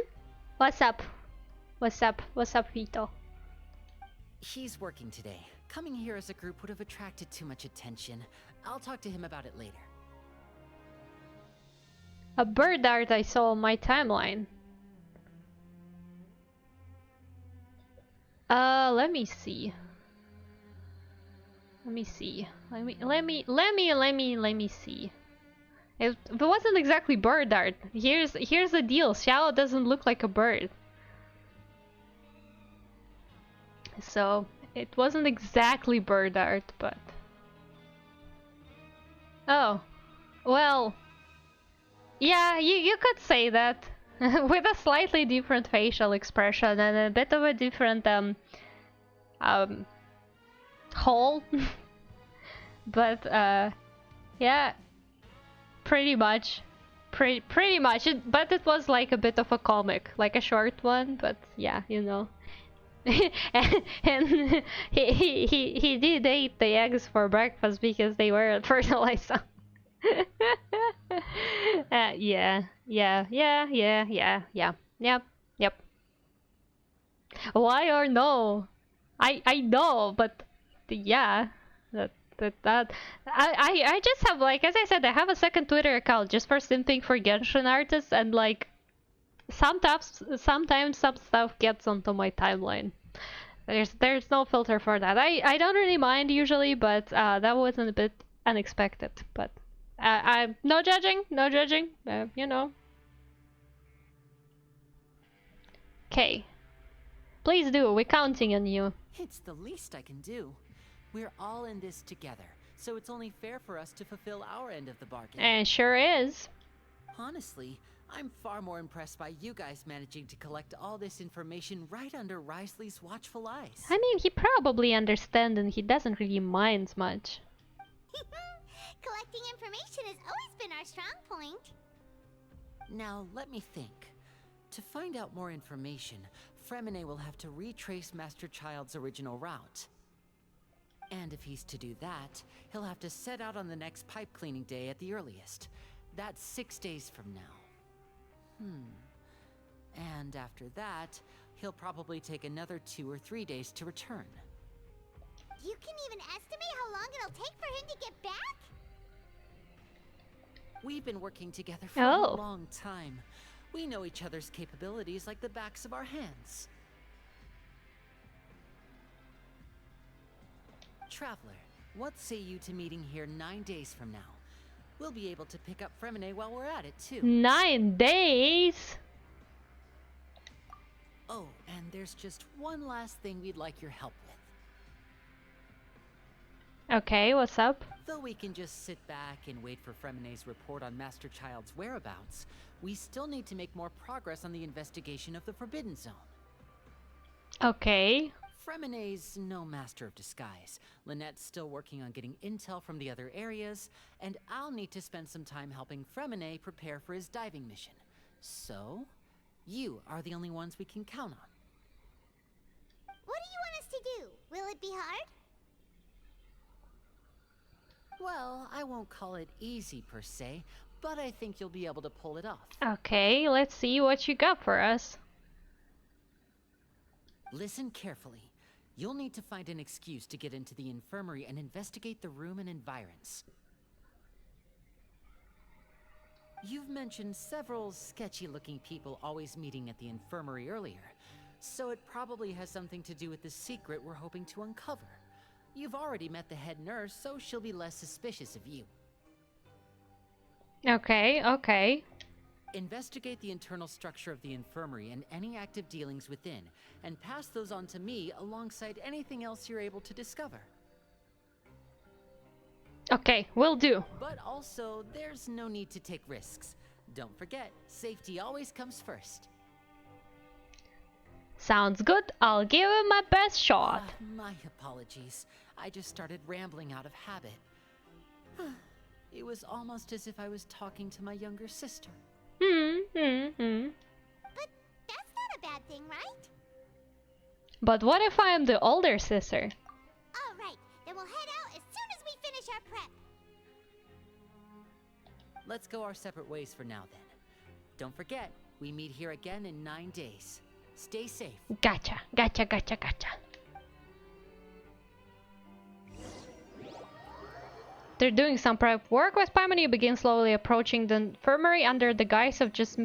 What's up? What's up? What's up, Vito? He's working today. Coming here as a group would have attracted too much attention. I'll talk to him about it later. A bird art I saw on my timeline. Let me see. Let me see. Let me see. It wasn't exactly bird art. Here's the deal. Xiao doesn't look like a bird. So it wasn't exactly bird art, but oh, well, yeah, you could say that. With a slightly different facial expression and a bit of a different hole. But yeah, pretty much. Pretty much. But it was like a bit of a comic, like a short one, but yeah, you know. and he did eat the eggs for breakfast because they were fertilized. Yeah. Yep. Why or no? I know, but yeah, that I just have, like, as I said, I have a second Twitter account just for simping for Genshin artists, and like sometimes some stuff gets onto my timeline. There's no filter for that. I don't really mind usually, but that was a bit unexpected. But I'm no judging, you know. Okay, please do. We're counting on you. It's the least I can do. We're all in this together, so it's only fair for us to fulfill our end of the bargain. And sure is. Honestly, I'm far more impressed by you guys managing to collect all this information right under Risley's watchful eyes. I mean, he probably understands and he doesn't really mind much. Collecting information has always been our strong point. Now, let me think. To find out more information, Fremine will have to retrace Master Child's original route. And if he's to do that, he'll have to set out on the next pipe cleaning day at the earliest. That's 6 days from now. And after that, he'll probably take another 2 or 3 days to return. You can even estimate how long it'll take for him to get back? We've been working together for a long time. We know each other's capabilities like the backs of our hands. Traveler, what say you to meeting here 9 days from now? We'll be able to pick up Fremine while we're at it, too. 9 days? Oh, and there's just one last thing we'd like your help with. Okay, what's up? Though we can just sit back and wait for Fremine's report on Master Child's whereabouts, we still need to make more progress on the investigation of the Forbidden Zone. Okay. Fremene's no master of disguise. Lynette's still working on getting intel from the other areas, and I'll need to spend some time helping Fremene prepare for his diving mission. So, you are the only ones we can count on. What do you want us to do? Will it be hard? Well, I won't call it easy per se, but I think you'll be able to pull it off. Okay, let's see what you got for us. Listen carefully. You'll need to find an excuse to get into the infirmary and investigate the room and environs. You've mentioned several sketchy-looking people always meeting at the infirmary earlier, so it probably has something to do with the secret we're hoping to uncover. You've already met the head nurse, so she'll be less suspicious of you. Okay, okay. Investigate the internal structure of the infirmary and any active dealings within, and pass those on to me alongside anything else you're able to discover. Okay, will do. But also, there's no need to take risks. Don't forget, safety always comes first. Sounds good. I'll give it my best shot. My apologies. I just started rambling out of habit. It was almost as if I was talking to my younger sister. But that's not a bad thing, right? But what if I am the older sister? Alright, then we'll head out as soon as we finish our prep. Let's go our separate ways for now then. Don't forget, we meet here again in 9 days. Stay safe. Gotcha, gotcha, gotcha, gotcha. They're doing some prep work with Paimon. You begin slowly approaching the infirmary under the guise of just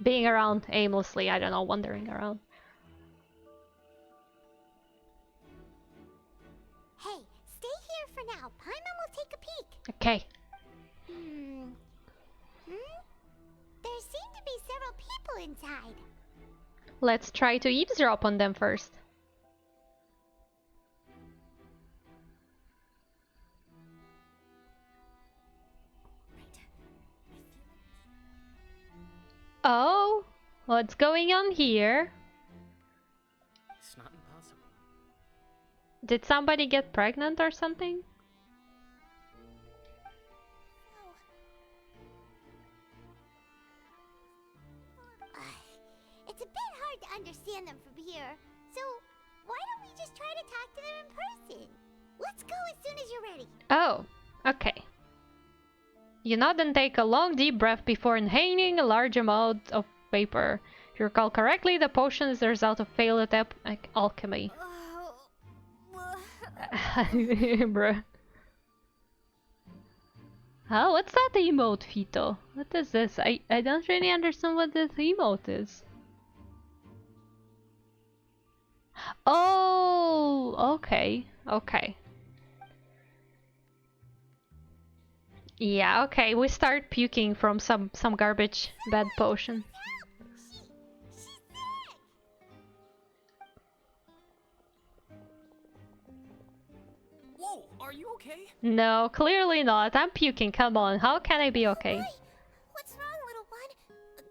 being around aimlessly. I don't know, wandering around. Hey, stay here for now. Paimon will take a peek. Okay. There seem to be several people inside. Let's try to eavesdrop on them first. Oh, what's going on here? It's not impossible. Did somebody get pregnant or something? It's a bit hard to understand them from here, so why don't we just try to talk to them in person? Let's go as soon as you're ready. Oh, okay. You nod and take a long deep breath before inhaling a large amount of vapor. If you recall correctly, the potion is the result of failed alchemy. Bruh. Oh, what's that emote, Fito? What is this? I don't really understand what this emote is. Oh, okay, okay. Yeah, okay, we start puking from some garbage bad potion. Whoa, are you okay? No, clearly not. I'm puking, come on. How can I be okay? What's wrong, little one?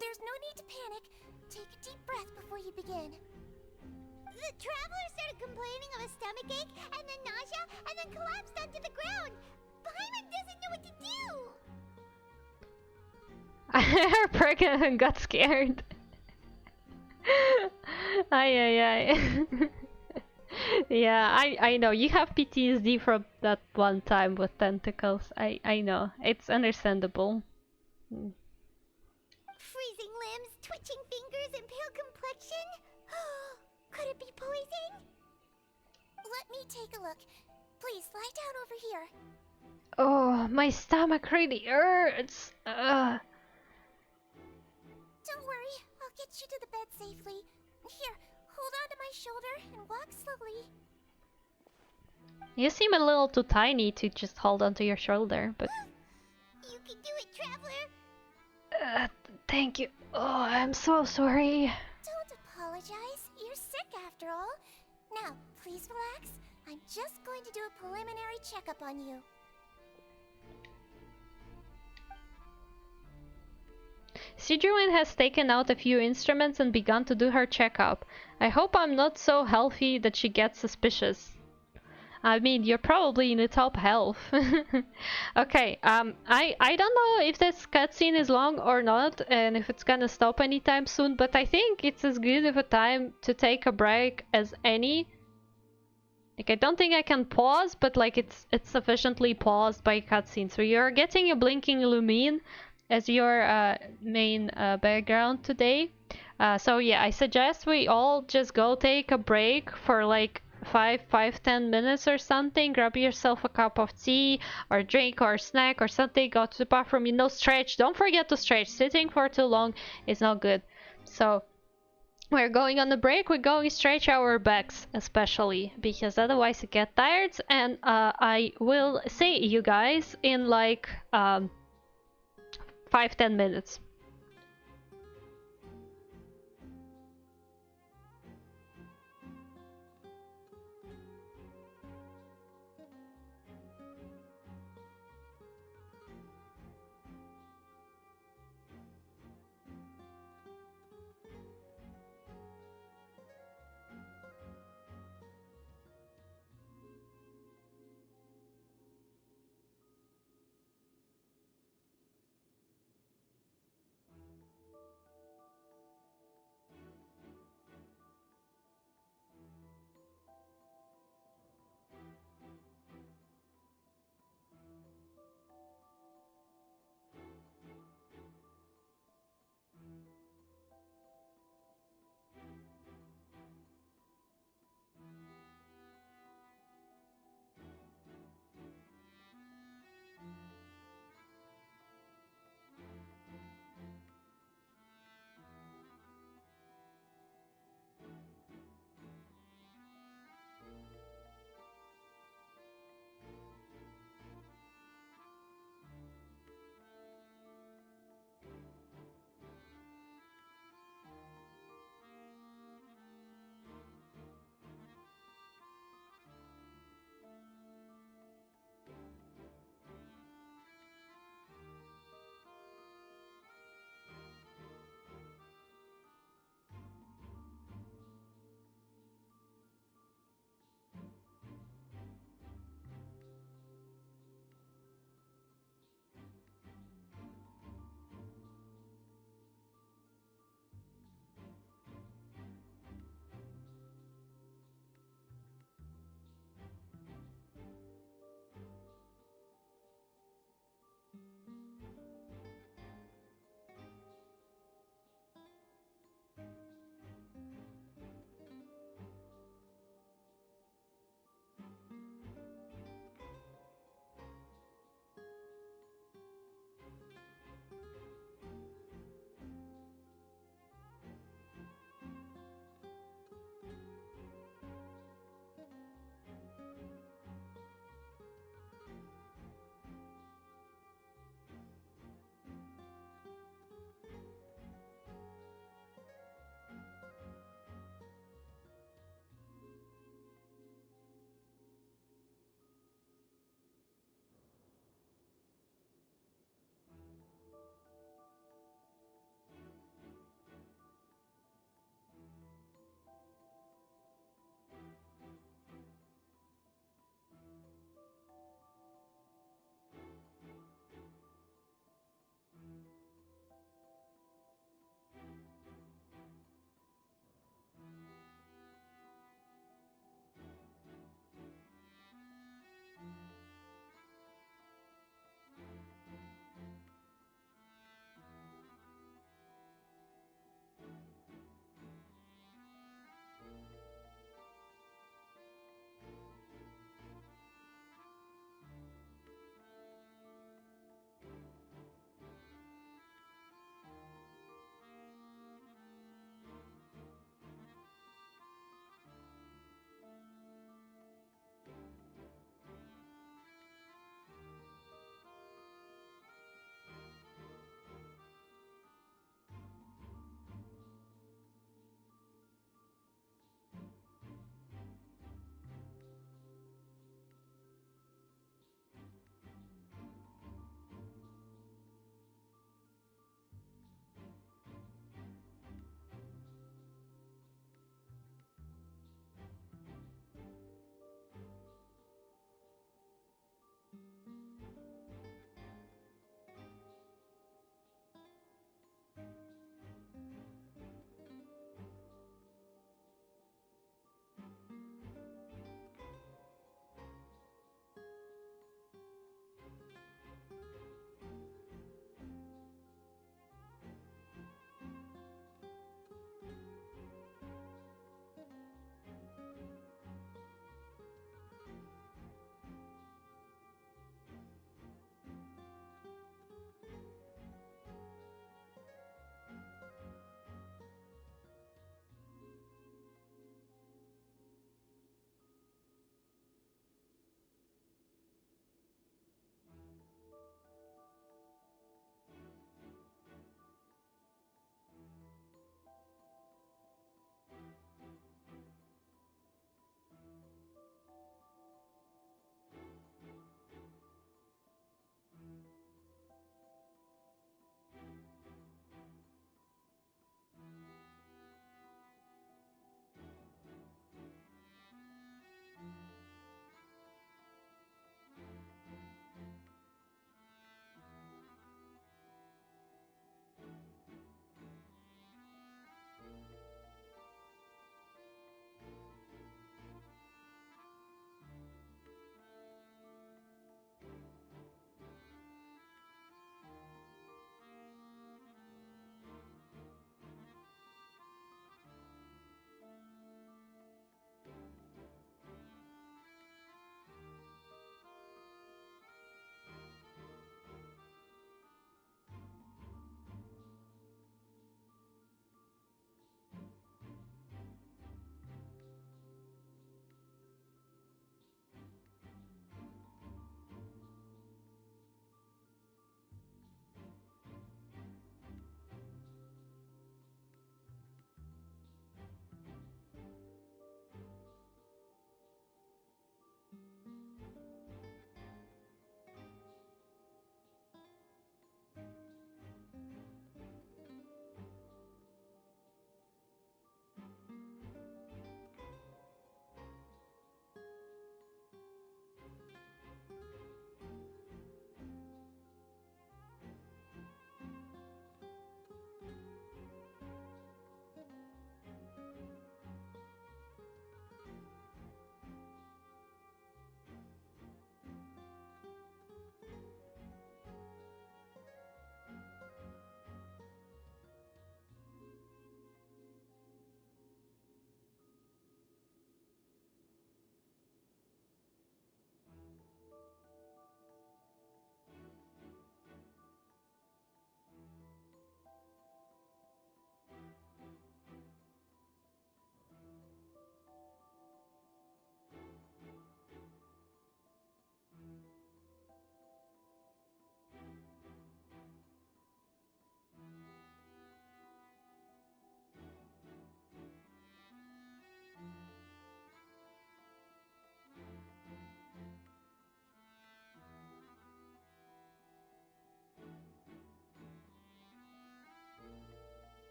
There's no need to panic. Take a deep breath before you begin. The traveler started complaining of a stomachache, and then nausea, and then collapsed onto the ground. Paimon doesn't know what to do. Her pregnant and got scared. Ay. Yeah, I know. You have PTSD from that one time with tentacles. I know. It's understandable. Freezing limbs, twitching fingers, and pale complexion? Could it be poison? Let me take a look. Please, lie down over here. Oh, my stomach really hurts. Don't worry, I'll get you to the bed safely. Here, hold on to my shoulder and walk slowly. You seem a little too tiny to just hold onto your shoulder, but... You can do it, traveler! Thank you. Oh, I'm so sorry. Don't apologize. You're sick after all. Now, please relax. I'm just going to do a preliminary checkup on you. Sijuin has taken out a few instruments and begun to do her checkup. I hope I'm not so healthy that she gets suspicious. I mean, you're probably in the top health. Okay, I don't know if this cutscene is long or not, and if it's gonna stop anytime soon, but I think it's as good of a time to take a break as any. Like, I don't think I can pause, but like it's sufficiently paused by cutscene. So you're getting a blinking Lumine as your main background today. So yeah, I suggest we all just go take a break for like 10 minutes or something. Grab yourself a cup of tea or drink or snack or something. Go to the bathroom. You know, stretch. Don't forget to stretch. Sitting for too long is not good. So we're going on a break. We're going to stretch our backs, especially because otherwise you get tired. And I will see you guys in like 5-10 minutes.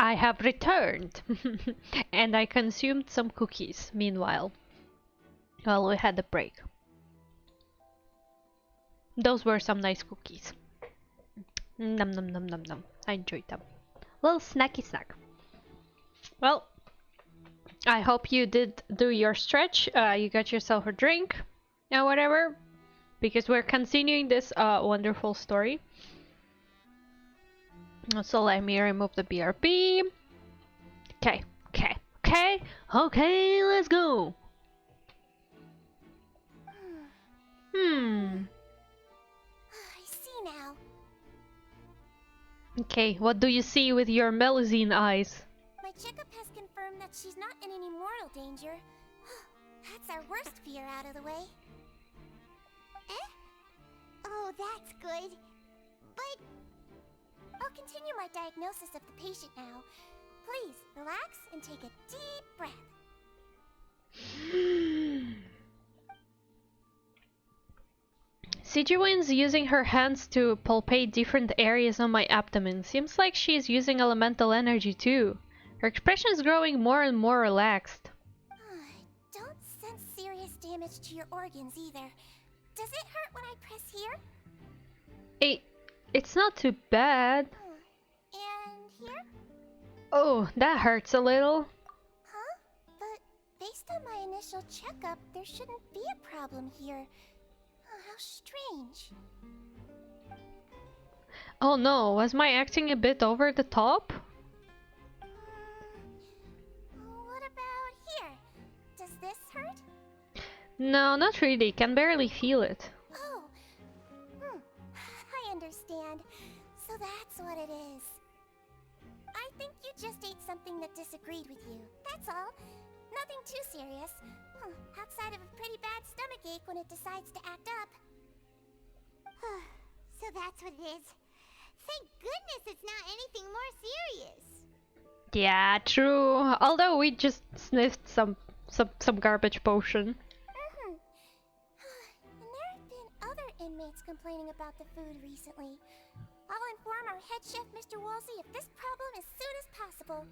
I have returned. And I consumed some cookies meanwhile, while we had a break. Those were some nice cookies. Num num num num num. I enjoyed them. Little snacky snack. Well, I hope you did do your stretch. You got yourself a drink or whatever, because we're continuing this wonderful story. So let me remove the BRB. Okay, let's go. I see now. Okay, what do you see with your Melusine eyes? My checkup has confirmed that she's not in any mortal danger. That's our worst fear out of the way. Eh? Oh, that's good. But I'll continue my diagnosis of the patient now. Please, relax and take a deep breath. Sijuin's using her hands to palpate different areas on my abdomen. Seems like she's using elemental energy too. Her expression is growing more and more relaxed. Don't sense serious damage to your organs either. Does it hurt when I press here? It's not too bad. And here? Oh, that hurts a little. Huh? But based on my initial checkup, there shouldn't be a problem here. How strange. Oh no, was my acting a bit over the top? What about here? Does this hurt? No, not really. Can barely feel it. Oh. I understand. So that's what it is. I think you just ate something that disagreed with you. That's all. Nothing too serious. Outside of a pretty bad stomachache when it decides to act up. So that's what it is. Thank goodness it's not anything more serious. Yeah, true. Although we just sniffed some garbage potion. And there have been other inmates complaining about the food recently. I'll inform our head chef, Mr. Wolsey, of this problem as soon as possible.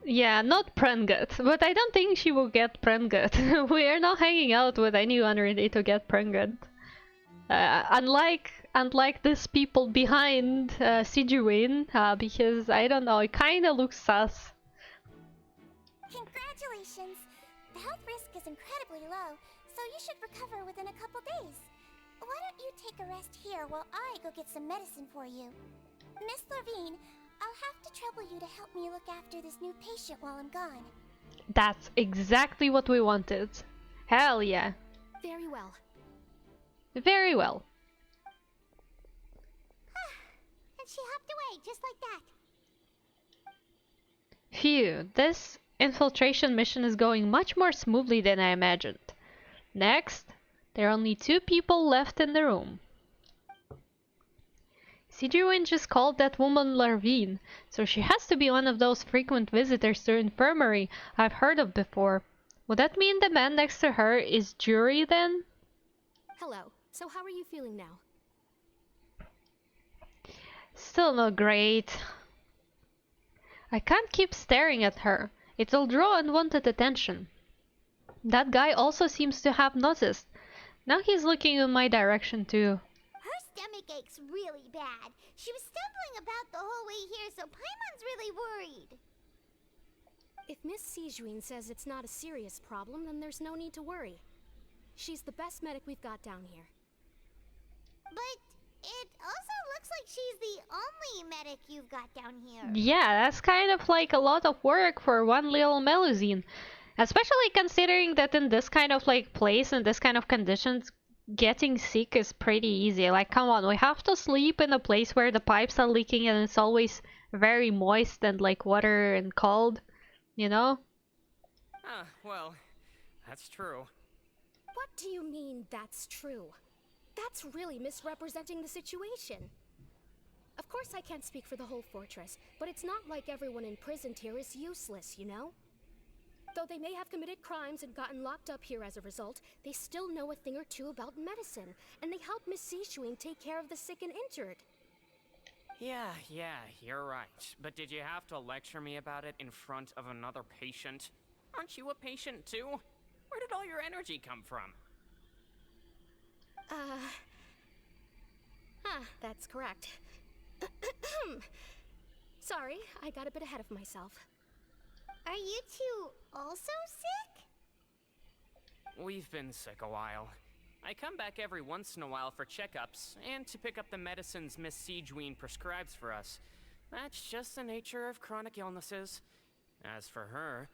Yeah, not Prengut, but I don't think she will get Prengut. We are not hanging out with anyone really to get Prengut. Unlike these people behind Sijuin, because I don't know, it kinda looks sus. Congratulations! The health risk is incredibly low, so you should recover within a couple days. Why don't you take a rest here while I go get some medicine for you? Miss Levine, I'll have to trouble you to help me look after this new patient while I'm gone. That's exactly what we wanted. Hell yeah. Very well. Very well. And she hopped away just like that. Phew, this infiltration mission is going much more smoothly than I imagined. Next, there are only 2 people left in the room. Sijuin just called that woman Larvine, so she has to be one of those frequent visitors to infirmary I've heard of before. Would that mean the man next to her is Jury then? Hello. So how are you feeling now? Still not great. I can't keep staring at her. It'll draw unwanted attention. That guy also seems to have noticed. Now he's looking in my direction too. Her stomach aches really bad. She was stumbling about the whole way here, so Paimon's really worried. If Miss Sijuin says it's not a serious problem, then there's no need to worry. She's the best medic we've got down here. But it also looks like she's the only medic you've got down here. Yeah, that's kind of like a lot of work for one little Melusine. Especially considering that in this kind of like place and this kind of conditions, getting sick is pretty easy. Like, come on, we have to sleep in a place where the pipes are leaking and it's always very moist and like water and cold, you know? Well, that's true. What do you mean, that's true? That's really misrepresenting the situation. Of course I can't speak for the whole fortress, but it's not like everyone imprisoned here is useless, you know? Though they may have committed crimes and gotten locked up here as a result, they still know a thing or two about medicine, and they help Miss Sijuin take care of the sick and injured. Yeah, you're right. But did you have to lecture me about it in front of another patient? Aren't you a patient too? Where did all your energy come from? That's correct. Sorry, I got a bit ahead of myself. Are you two also sick? We've been sick a while. I come back every once in a while for checkups, and to pick up the medicines Miss Siegeween prescribes for us. That's just the nature of chronic illnesses. As for her...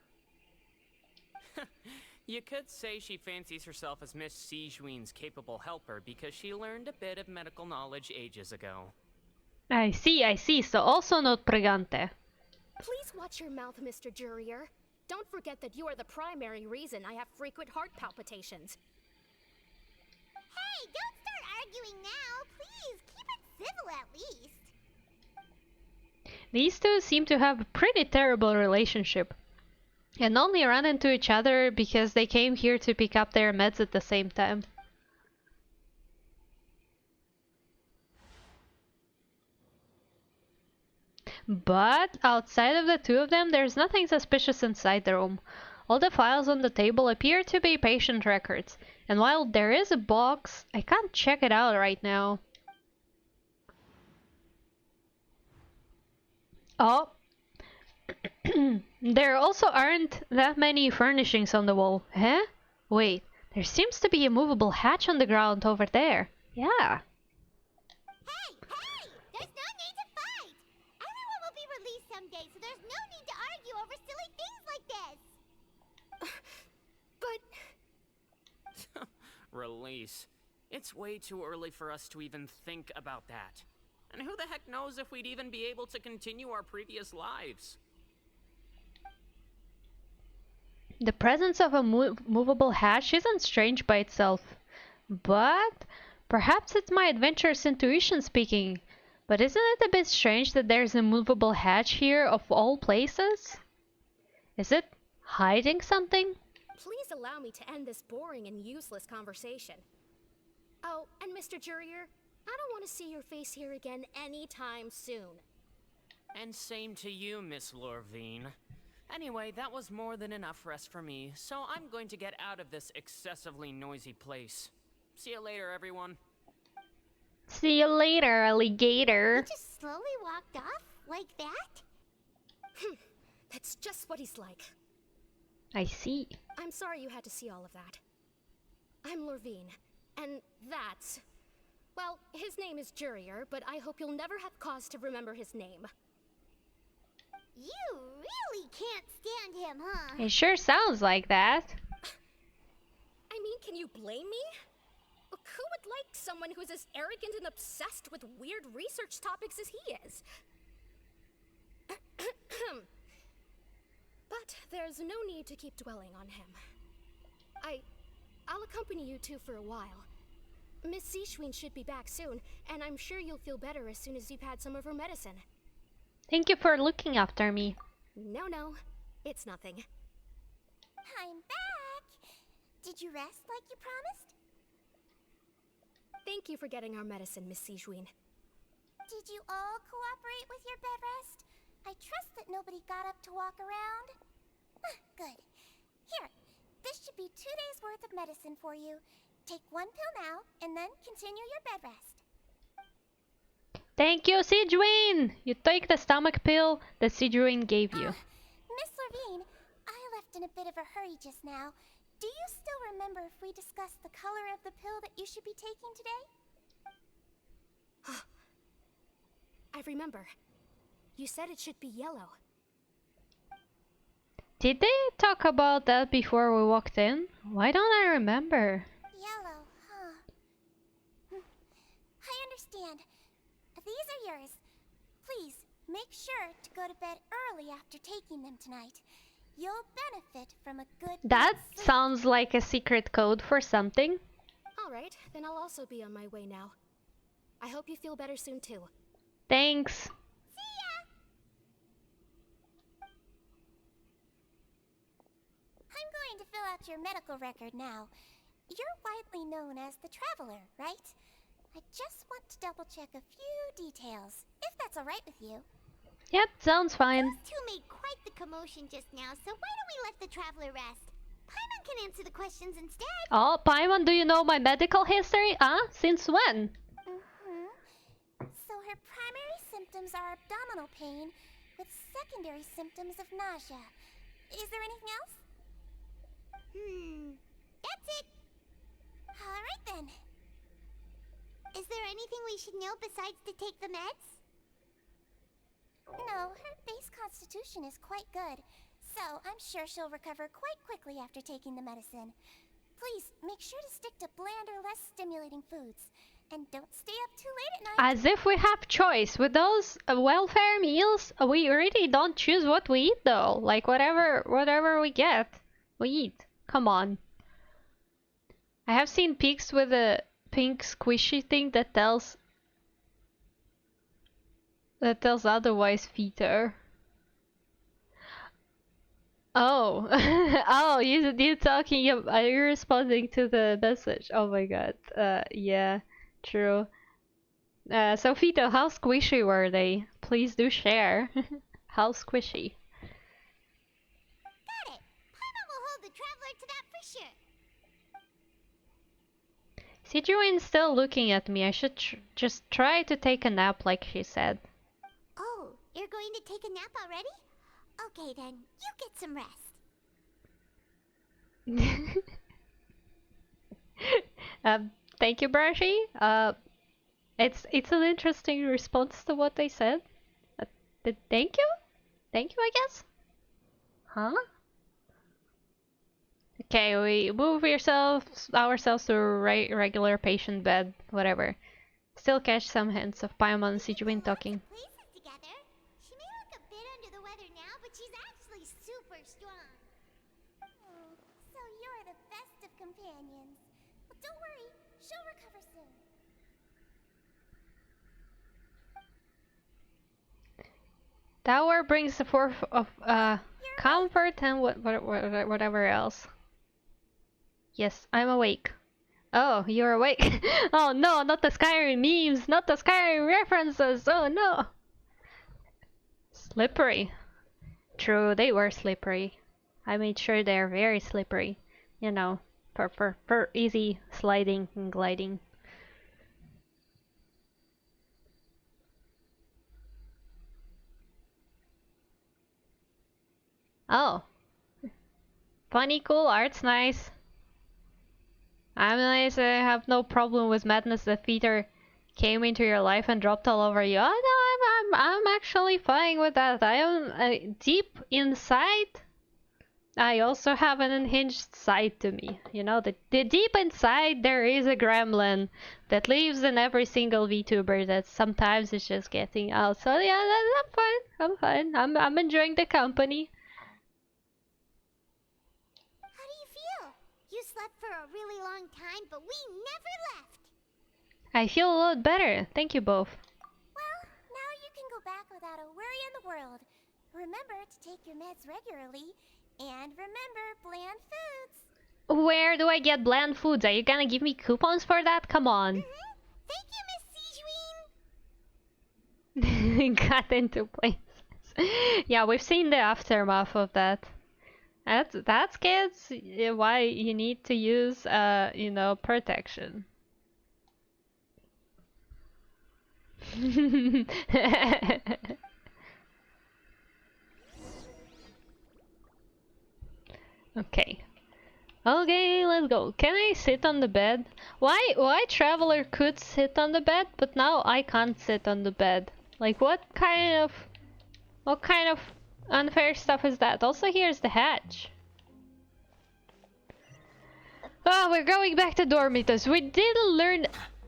You could say she fancies herself as Miss Siegeween's capable helper because she learned a bit of medical knowledge ages ago. I see. So also not pregante. Please watch your mouth, Mr. Jurier. Don't forget that you are the primary reason I have frequent heart palpitations. Hey, don't start arguing now. Please, keep it civil at least. These two seem to have a pretty terrible relationship. And only run into each other because they came here to pick up their meds at the same time. But outside of the two of them, there's nothing suspicious inside the room. All the files on the table appear to be patient records, and while there is a box, I can't check it out right now. Oh. There also aren't that many furnishings on the wall. Huh? Wait, there seems to be a movable hatch on the ground over there. Yeah. Hey! There's no need to fight! Everyone will be released someday, so there's no need to argue over silly things like this! But... Release. It's way too early for us to even think about that. And who the heck knows if we'd even be able to continue our previous lives? The presence of a movable hatch isn't strange by itself, but perhaps it's my adventurous intuition speaking. But isn't it a bit strange that there's a movable hatch here of all places? Is it hiding something? Please allow me to end this boring and useless conversation. Oh, and Mr. Jurier, I don't want to see your face here again anytime soon. And same to you, Miss Lorvine. Anyway, that was more than enough rest for me, so I'm going to get out of this excessively noisy place. See you later, everyone. See you later, alligator. He just slowly walked off like that? That's just what he's like. I see. I'm sorry you had to see all of that. I'm Lorvine, and that's... Well, his name is Jurier, but I hope you'll never have cause to remember his name. You really can't stand him, huh? It sure sounds like that. I mean, can you blame me? Who would like someone who's as arrogant and obsessed with weird research topics as he is? But there's no need to keep dwelling on him. I'll accompany you two for a while. Miss Siegeween should be back soon, and I'm sure you'll feel better as soon as you've had some of her medicine. Thank you for looking after me. No, it's nothing. I'm back! Did you rest like you promised? Thank you for getting our medicine, Miss Siegeween. Did you all cooperate with your bed rest? I trust that nobody got up to walk around. Good. Here, this should be 2 days' worth of medicine for you. Take 1 pill now, and then continue your bed rest. Thank you, Siegeween! You take the stomach pill that Siegeween gave you. Miss Lorvine, I left in a bit of a hurry just now. Do you still remember if we discussed the color of the pill that you should be taking today? I remember. You said it should be yellow. Did they talk about that before we walked in? Why don't I remember? Yellow, huh? I understand. These are yours. Please, make sure to go to bed early after taking them tonight. You'll benefit from a good That night's sleep. sounds like a secret code for something. Alright, then I'll also be on my way now. I hope you feel better soon too. Thanks. I'm going to fill out your medical record now. You're widely known as the Traveler, right? I just want to double check a few details, if that's alright with you. Yep, sounds fine. Those two made quite the commotion just now, so why don't we let the traveler rest? Paimon can answer the questions instead. Oh, Paimon, do you know my medical history? Since when? So her primary symptoms are abdominal pain, with secondary symptoms of nausea. Is there anything else? That's it. Alright then. Is there anything we should know besides to take the meds? No, her base constitution is quite good, so I'm sure she'll recover quite quickly after taking the medicine. Please, make sure to stick to bland or less stimulating foods. And don't stay up too late at night. As if we have choice. With those welfare meals, we really don't choose what we eat though. Like whatever we get, we eat. Come on. I have seen pigs with a pink squishy thing that tells otherwise, Peter. Oh, oh, you talking? You're responding to the message. Oh my god. Yeah, true. So Fito, how squishy were they? Please do share. How squishy? Got it. Paimon will hold the traveler to that for sure. Sijuin's still looking at me. I should just try to take a nap like she said. Oh, you're going to take a nap already? Okay then, you get some rest. Thank you, Brashy. It's an interesting response to what they said. Thank you? Thank you, I guess? Huh? Okay, we move ourselves to a regular patient bed, whatever. Still catch some hints of Paimon and Sijuin talking. Together. She may look a bit under the weather now, but she's actually super strong. So you're the best of companions. But don't worry, she'll recover soon. Tower brings the forth of comfort and whatever else. Yes, I'm awake. Oh, you're awake. Oh no, not the Skyrim memes, not the Skyrim references. Oh no. Slippery. True, they were slippery. I made sure they're very slippery. You know, for easy sliding and gliding. Oh. Funny, cool, art's nice. I'm nice, I have no problem with madness that Peter came into your life and dropped all over you. Oh no, I'm actually fine with that. I am deep inside. I also have an unhinged side to me. You know, the deep inside there is a gremlin that lives in every single VTuber that sometimes is just getting out. So yeah, I'm fine. I'm fine. I'm enjoying the company. How do you feel? You slept for a really long time, but we never left. I feel a lot better. Thank you both. Well, now you can go back without a worry in the world. Remember to take your meds regularly, and remember bland foods. Where do I get bland foods? Are you gonna give me coupons for that? Come on. Thank you, Miss Sijuin. Got into places. Yeah, we've seen the aftermath of that. That's kids. Why you need to use you know, protection. Okay. Okay, let's go. Can I sit on the bed? Why Traveler could sit on the bed, but now I can't sit on the bed? Like what kind of unfair stuff is that? Also, here's the hatch. Oh, we're going back to Dormitos. We didn't learn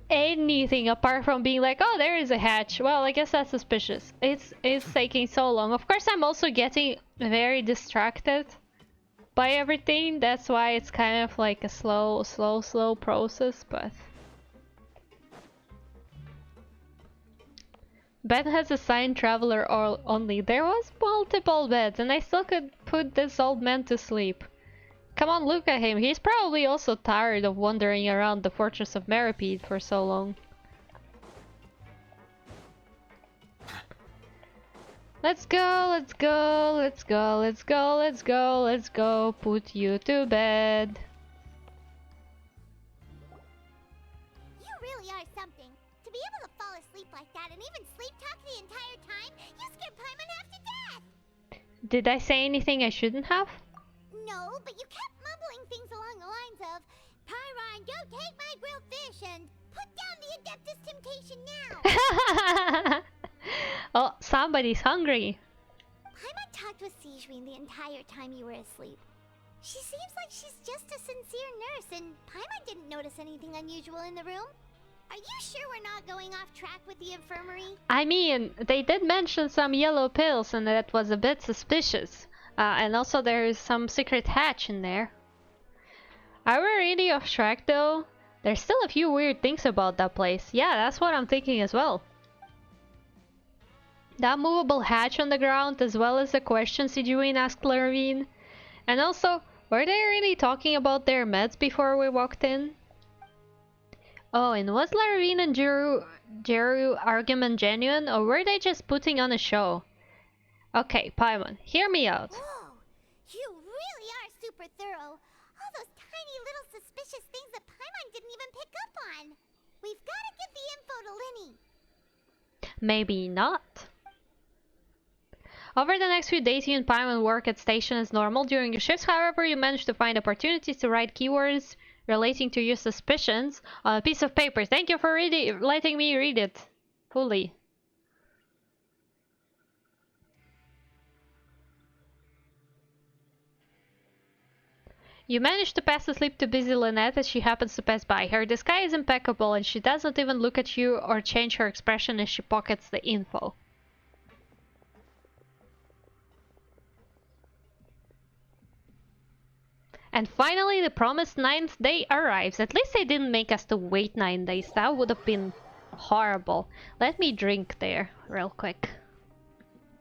anything apart from being like, oh, there is a hatch. Well, I guess that's suspicious. It's taking so long. Of course, I'm also getting very distracted by everything. That's why it's kind of like a slow process, but bed has assigned traveler only. There was multiple beds and I still could put this old man to sleep. Come on, look at him. He's probably also tired of wandering around the fortress of Meripede for so long. Let's go, let's go, let's go, let's go, let's go, let's go. Put you to bed. You really are something. To be able to fall asleep like that and even sleep talk the entire time, you scared Paimon half to death! Did I say anything I shouldn't have? No, but you kept mumbling things along the lines of, Pyron, go take my grilled fish and put down the Adeptus Temptation now! Oh, somebody's hungry. Paimon talked with Sijwin the entire time you were asleep. She seems like she's just a sincere nurse, and Paimon didn't notice anything unusual in the room. Are you sure we're not going off track with the infirmary? I mean, they did mention some yellow pills and that was a bit suspicious. And also there is some secret hatch in there. Are we really off track though? There's still a few weird things about that place. Yeah, that's what I'm thinking as well. That movable hatch on the ground, as well as the questions Sijuin asked Larvine. And also, were they really talking about their meds before we walked in? Oh, and was Larvine and Jeru argument genuine, or were they just putting on a show? Okay, Paimon, hear me out. Whoa! You really are super thorough. All those tiny little suspicious things that Paimon didn't even pick up on. We've got to give the info to Linny. Maybe not. Over the next few days, you and Paimon work at station as normal. During your shifts, however, you manage to find opportunities to write keywords relating to your suspicions on a piece of paper. Thank you for letting me read it fully. You manage to pass the slip to busy Lynette as she happens to pass by. Her disguise is impeccable and she doesn't even look at you or change her expression as she pockets the info. And finally, the promised 9th day arrives. At least they didn't make us to wait 9 days. That would have been horrible. Let me drink there real quick.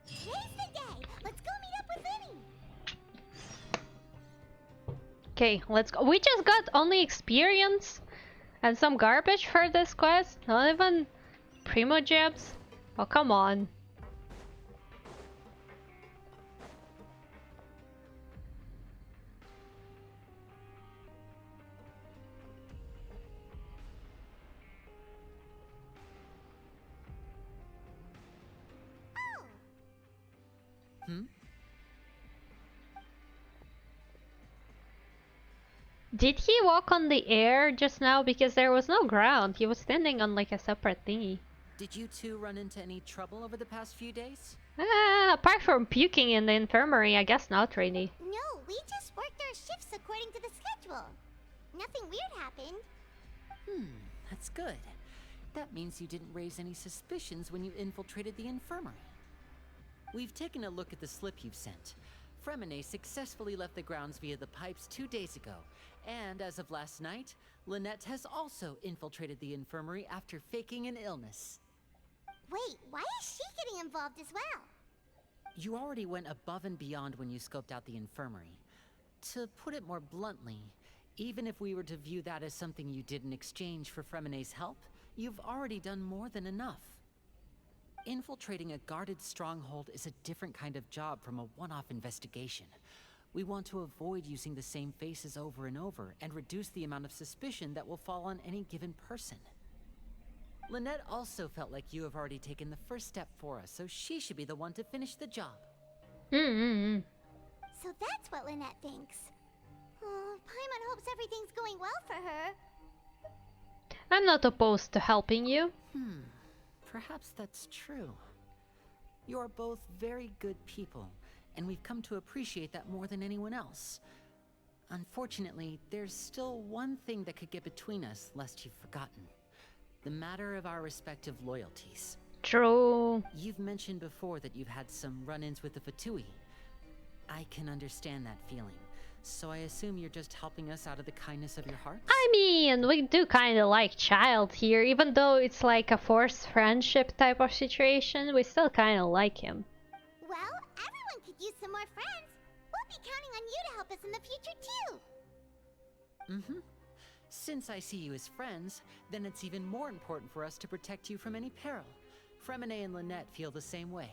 Today's the day. Let's go meet up with Linny. Okay, let's go. We just got only experience and some garbage for this quest. Not even primo gems. Oh, come on. Did he walk on the air just now? Because there was no ground. He was standing on like a separate thingy. Did you two run into any trouble over the past few days? Apart from puking in the infirmary, I guess not really. No, we just worked our shifts according to the schedule. Nothing weird happened. That's good. That means you didn't raise any suspicions when you infiltrated the infirmary. We've taken a look at the slip you've sent. Fremine successfully left the grounds via the pipes 2 days ago, and as of last night, Lynette has also infiltrated the infirmary after faking an illness. Wait, why is she getting involved as well? You already went above and beyond when you scoped out the infirmary. To put it more bluntly, even if we were to view that as something you did in exchange for Fremine's help, you've already done more than enough. Infiltrating a guarded stronghold is a different kind of job from a one-off investigation. We want to avoid using the same faces over and over and reduce the amount of suspicion that will fall on any given person. Lynette also felt like you have already taken the first step for us, so she should be the one to finish the job. So that's what Lynette thinks. Oh, Paimon hopes everything's going well for her. I'm not opposed to helping you. Perhaps that's true. You're both very good people, and we've come to appreciate that more than anyone else. Unfortunately, there's still one thing that could get between us, lest you've forgotten. The matter of our respective loyalties. True. You've mentioned before that you've had some run-ins with the Fatui. I can understand that feeling, so I assume you're just helping us out of the kindness of your heart? I mean, we do kind of like Child here, even though it's like a forced friendship type of situation, we still kind of like him. Well, everyone could use some more friends. We'll be counting on you to help us in the future too. Since I see you as friends, then it's even more important for us to protect you from any peril. Fremine and Lynette feel the same way.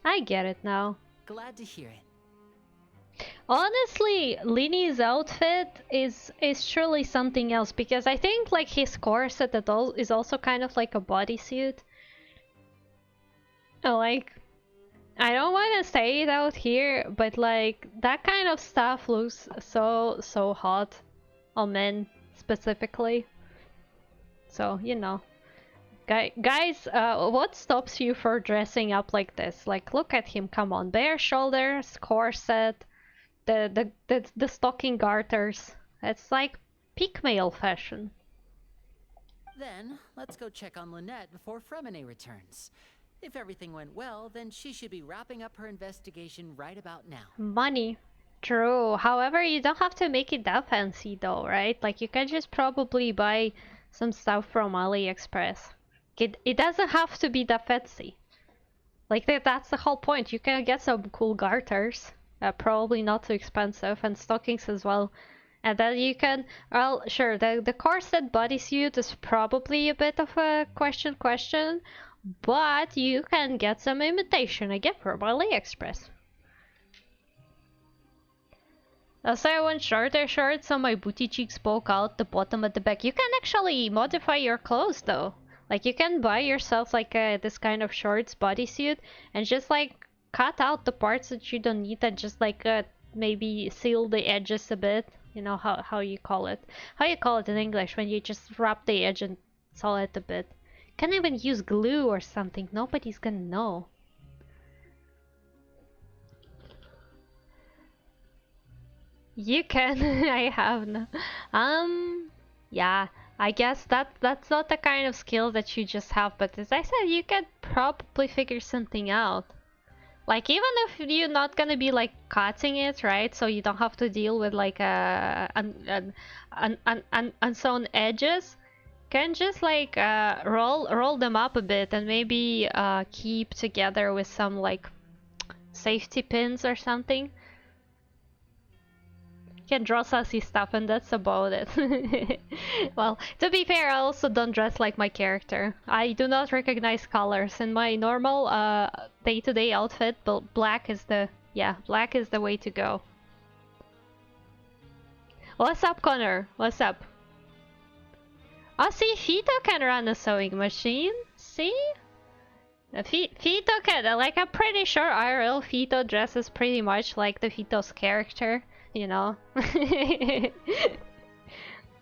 I get it now. Glad to hear it. Honestly, Lini's outfit is truly something else, because I think like his corset is also kind of like a bodysuit. Like, I don't want to say it out here, but like that kind of stuff looks so hot on men specifically. So, you know. Guys, what stops you for dressing up like this? Like, look at him, come on. Bare shoulders, corset, the stocking garters. It's like peak male fashion. Then, let's go check on Lynette before Fremine returns. If everything went well, then she should be wrapping up her investigation right about now. Money. True. However, you don't have to make it that fancy though, right? Like, you can just probably buy some stuff from AliExpress. It doesn't have to be that fancy. Like, that's the whole point. You can get some cool garters. Probably not too expensive, and stockings as well. And then you can, well, sure, the corset bodysuit is probably a bit of a question, but you can get some imitation again from AliExpress. Also, I want shorter shorts so my booty cheeks poke out the bottom at the back. You can actually modify your clothes though. Like, you can buy yourself like this kind of shorts bodysuit and just like cut out the parts that you don't need and just like maybe seal the edges a bit. You know how you call it. How you call it in English when you just wrap the edge and seal it a bit. Can't even use glue or something. Nobody's gonna know. You can. I have no. Yeah. I guess that's not the kind of skill that you just have, but as I said, you can probably figure something out. Like, even if you're not gonna be like cutting it, right? So you don't have to deal with like unsewn edges. Can just like roll them up a bit and maybe keep together with some like safety pins or something. Can draw sassy stuff, and that's about it. Well, to be fair, I also don't dress like my character. I do not recognize colors. In my normal day-to-day outfit, but black is the way to go. What's up, Connor? What's up? Oh, see, Fito can run a sewing machine. See? Fito can, like, I'm pretty sure IRL Fito dresses pretty much like the Fito's character. You know,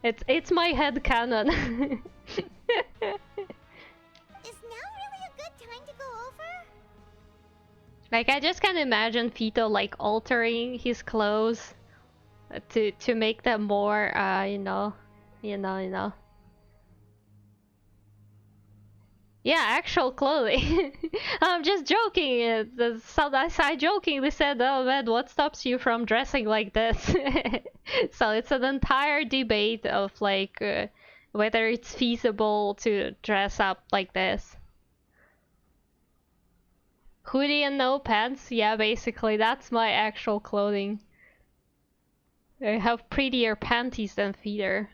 it's my headcanon. Is now really a good time to go over? Like, I just can imagine Fito like altering his clothes to make them more you know. Yeah, actual clothing. I'm just joking. I jokingly said, "Oh man, what stops you from dressing like this?" So it's an entire debate of like whether it's feasible to dress up like this. Hoodie and no pants? Yeah, basically that's my actual clothing. I have prettier panties than feeder.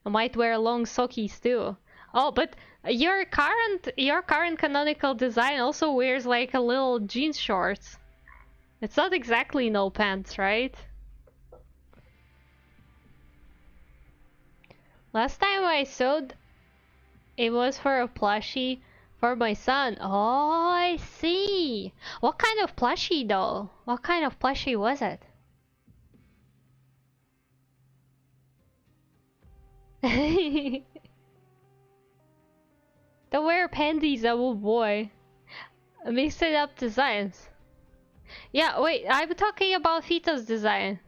I might wear long sockies too. Oh, but your current canonical design also wears like a little jeans shorts. It's not exactly no pants, right? Last time I sewed, it was for a plushie for my son. Oh, I see. What kind of plushie though? What kind of plushie was it? Don't wear panties, oh boy. Mix it up designs. Yeah, wait, I'm talking about Fito's design.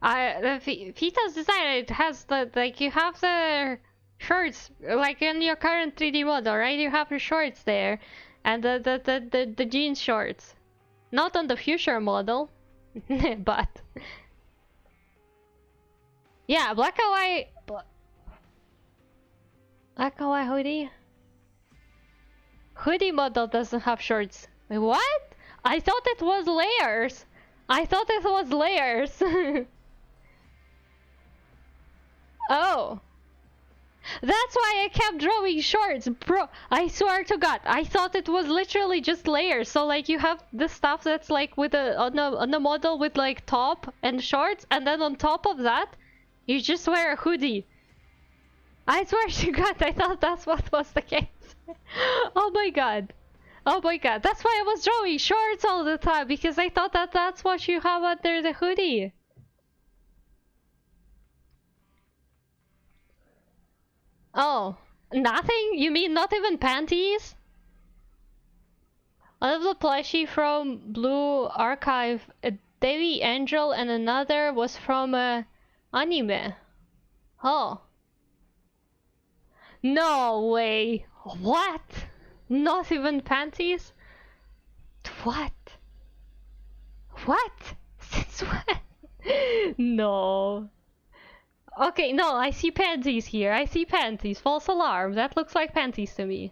Fito's design, it has the, like, you have the shorts, like in your current 3D model, right? You have the shorts there, and the jeans shorts. Not on the future model, but... Yeah, black and white... Black and white hoodie? Hoodie model doesn't have shorts. Wait, what? I thought it was layers. I thought it was layers. Oh. That's why I kept drawing shorts, bro. I swear to God, I thought it was literally just layers. So like you have the stuff that's like with on a model with like top and shorts, and then on top of that, you just wear a hoodie. I swear to God, I thought that's what was the case. Oh my God. Oh my God, that's why I was drawing shorts all the time, because I thought that that's what you have under the hoodie. Oh, nothing? You mean not even panties? One of the plushie from Blue Archive, a Devi Angel, and another was from anime. Oh. No way. What? Not even panties? What? What? Since when? No. Okay, no, I see panties here. I see panties. False alarm. That looks like panties to me.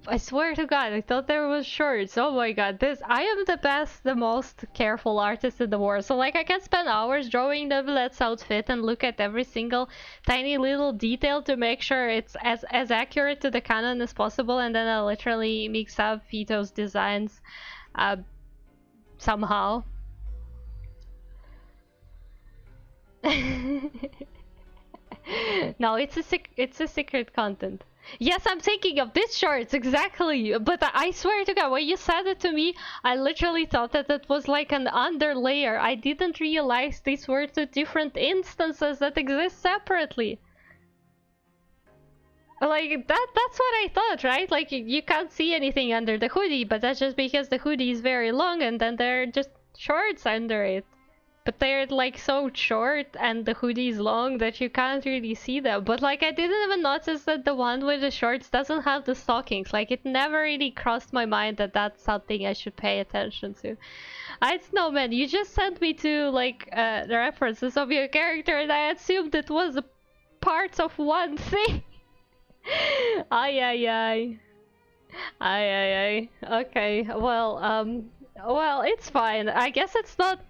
I swear to God, I thought there was shorts. Oh my God, I am the best, the most careful artist in the world. So like I can spend hours drawing Nebulette's outfit and look at every single tiny little detail to make sure it's as accurate to the canon as possible, and then I literally mix up Vito's designs somehow. No, it's a secret content. Yes, I'm thinking of this shorts, exactly. But I swear to God, when you said it to me, I literally thought that it was like an underlayer. I didn't realize these were two different instances that exist separately. Like, that's what I thought, right? Like, you can't see anything under the hoodie, but that's just because the hoodie is very long and then there are just shorts under it. But they're like so short and the hoodie is long that you can't really see them. But like I didn't even notice that the one with the shorts doesn't have the stockings. Like it never really crossed my mind that that's something I should pay attention to. I don't know, man. You just sent me to like the references of your character and I assumed it was a parts of one thing. Ay ay ay. Ay ay ay. Okay. Well, it's fine. I guess it's not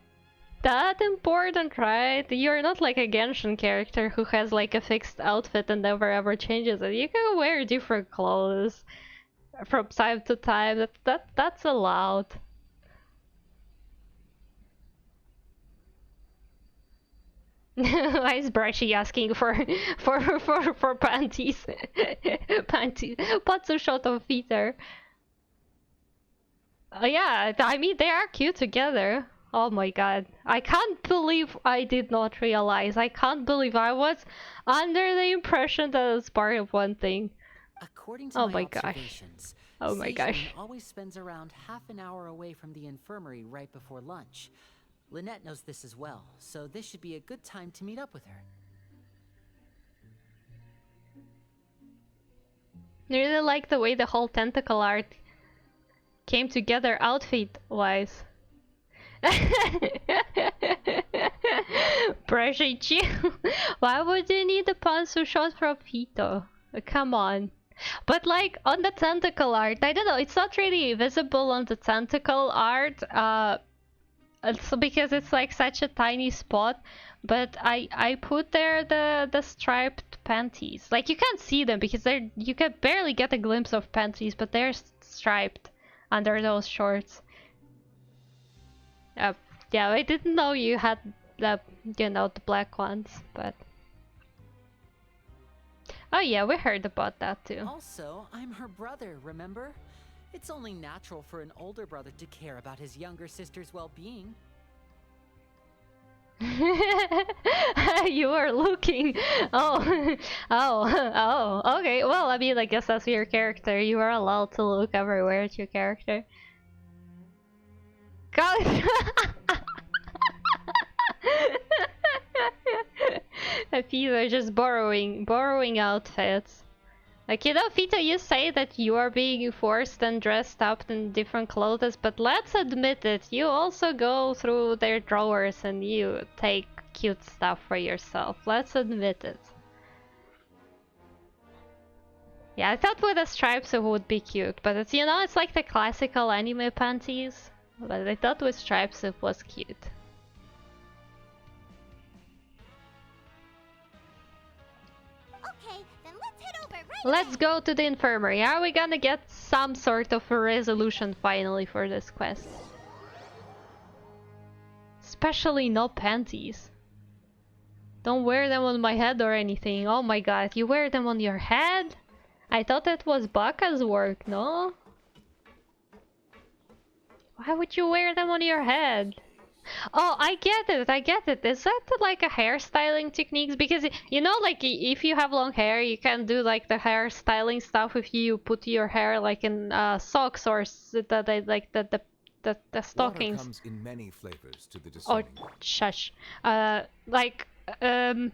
that important, right? You're not like a Genshin character who has like a fixed outfit and never ever changes it. You can wear different clothes from time to time. That's allowed. Why is Brushy asking for panties? Panties. What's a shot of Peter? Yeah, I mean they are cute together. Oh my God. I can't believe I did not realize. I can't believe I was under the impression that it's part of one thing. According to my observations, Oh my gosh. always spends around half an hour away from the infirmary right before lunch. Lynette knows this as well, so this should be a good time to meet up with her. I really like the way the whole tentacle art came together outfit-wise. Pressure you. Why would you need a pencil shot from Vito? Come on. But like on the tentacle art, I don't know, it's not really visible on the tentacle art. Also because it's like such a tiny spot. But I put there the striped panties. Like you can't see them because you can barely get a glimpse of panties, but they're striped under those shorts. Yeah, I didn't know you had the the black ones, but oh yeah, we heard about that too. Also, I'm her brother, remember? It's only natural for an older brother to care about his younger sister's well-being. You are looking. Oh, oh, okay. Well, I mean, I guess that's your character. You are allowed to look everywhere at your character. God. People are just borrowing outfits. Like, Vito, you say that you are being forced and dressed up in different clothes, but let's admit it, you also go through their drawers and you take cute stuff for yourself. Let's admit it. Yeah, I thought with the stripes it would be cute, but it's, it's like the classical anime panties. But I thought with stripes it was cute. Okay, Let's go to the infirmary. Are we gonna get some sort of a resolution finally for this quest? Especially no panties. Don't wear them on my head or anything. Oh my god, you wear them on your head? I thought it was Baka's work, no? Why would you wear them on your head? Oh, I get it. Is that like a hairstyling techniques? Because you know, like if you have long hair, you can do like the hairstyling stuff if you put your hair like in socks or the stockings. Water comes in many flavors to the Oh, discerning. shush. Like how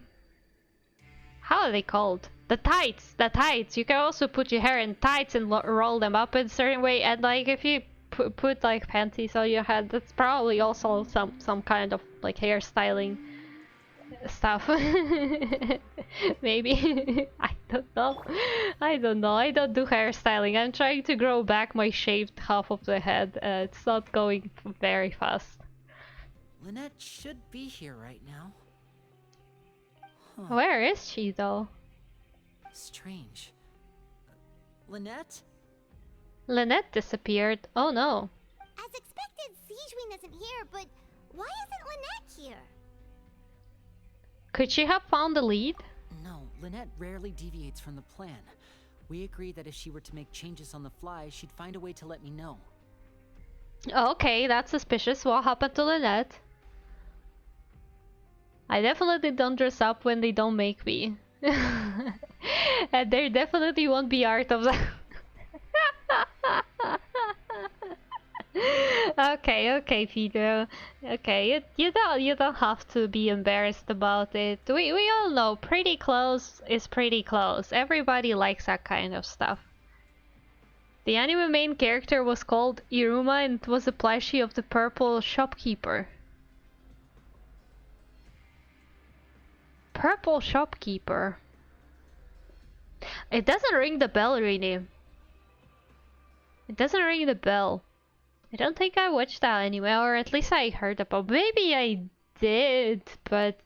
are they called? The tights. The tights. You can also put your hair in tights and roll them up in a certain way. And like if you put like panties on your head, that's probably also some kind of like hairstyling stuff. Maybe. I don't know. I don't do hairstyling. I'm trying to grow back my shaved half of the head. It's not going very fast. Lynette should be here right now. Where is she though? Strange. Lynette? Lynette disappeared. Oh no. As expected, Sijwin isn't here, but why isn't Lynette here? Could she have found the lead? No, Lynette rarely deviates from the plan. We agreed that if she were to make changes on the fly, she'd find a way to let me know. Okay, that's suspicious. What happened to Lynette? I definitely don't dress up when they don't make me. And there definitely won't be art of that. Okay, Peter. Okay, you don't have to be embarrassed about it. We all know pretty clothes is pretty clothes. Everybody likes that kind of stuff. The anime main character was called Iruma and was a plushie of the purple shopkeeper. Purple shopkeeper. It doesn't ring the bell, really. It doesn't ring the bell. I don't think I watched that anime, or at least I heard about. Maybe I did, but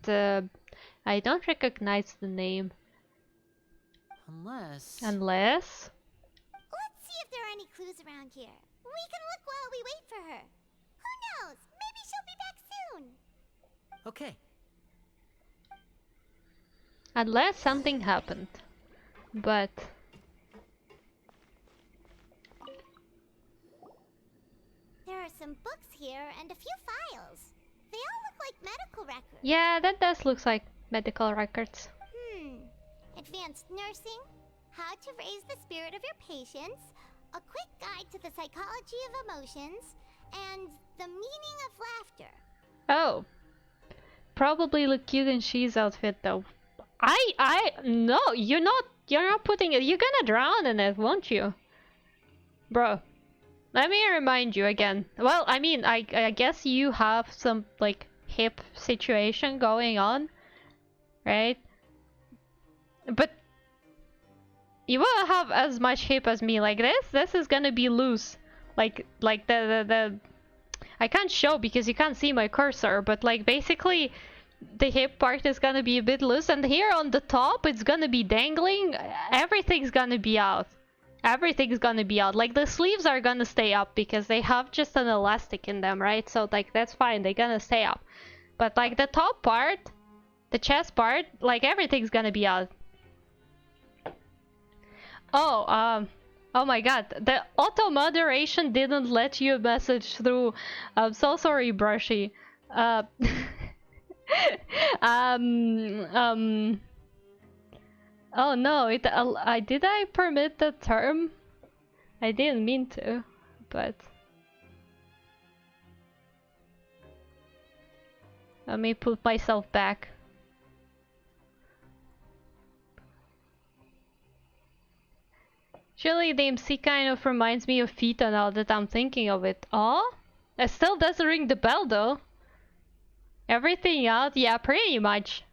I don't recognize the name. Unless... Let's see if there are any clues around here. We can look while we wait for her. Who knows? Maybe she'll be back soon. Okay. Unless something happened. But... There are some books here and a few files. They all look like medical records. yeah, that does look like medical records. Advanced nursing, how to raise the spirit of your patients, a quick guide to the psychology of emotions, and the meaning of laughter. Oh. Probably look cute in She's outfit though. No, you're not putting it, you're gonna drown in it, won't you? Bro. Let me remind you again. Well, I mean, I guess you have some, like, hip situation going on, right? But you won't have as much hip as me. Like this is gonna be loose. Like the I can't show because you can't see my cursor, but like basically the hip part is gonna be a bit loose, and here on the top it's gonna be dangling. Everything's gonna be out. Everything's gonna be out. Like the sleeves are gonna stay up because they have just an elastic in them, right? So like that's fine, they're gonna stay up. But like the top part, the chest part, like everything's gonna be out. Oh my god, the auto moderation didn't let you message through. I'm so sorry, Brushy. Oh no, did I permit the term? I didn't mean to, but let me put myself back. Actually, the MC kind of reminds me of Vita now that I'm thinking of it. Oh? It still doesn't ring the bell though. Everything out? Yeah, pretty much.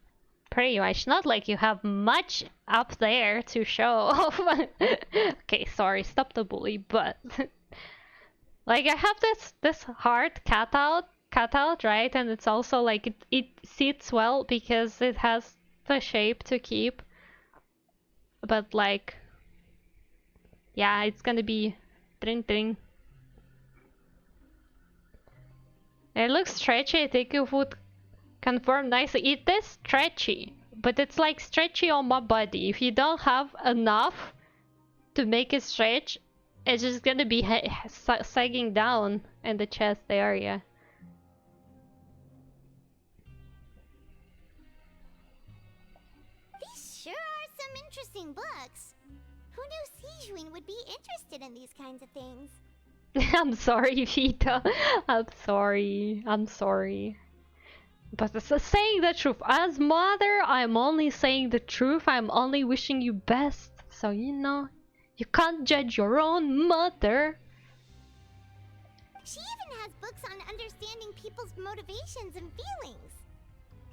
Pretty much. Not like you have much up there to show off. Okay, sorry, stop the bully, but... like, I have this hard cutout, right? And it's also like, it sits well because it has the shape to keep. But like... Yeah, it's gonna be tring tring. It looks stretchy. I think it would conform nicely. It is stretchy, but it's like stretchy on my body. If you don't have enough to make it stretch, it's just gonna be sagging down in the chest area. These sure are some interesting books. Who knew Sijuin would be interested in these kinds of things? I'm sorry, Vita. I'm sorry. I'm sorry. But it's saying the truth. As mother, I'm only saying the truth. I'm only wishing you best. So, you know, you can't judge your own mother. She even has books on understanding people's motivations and feelings.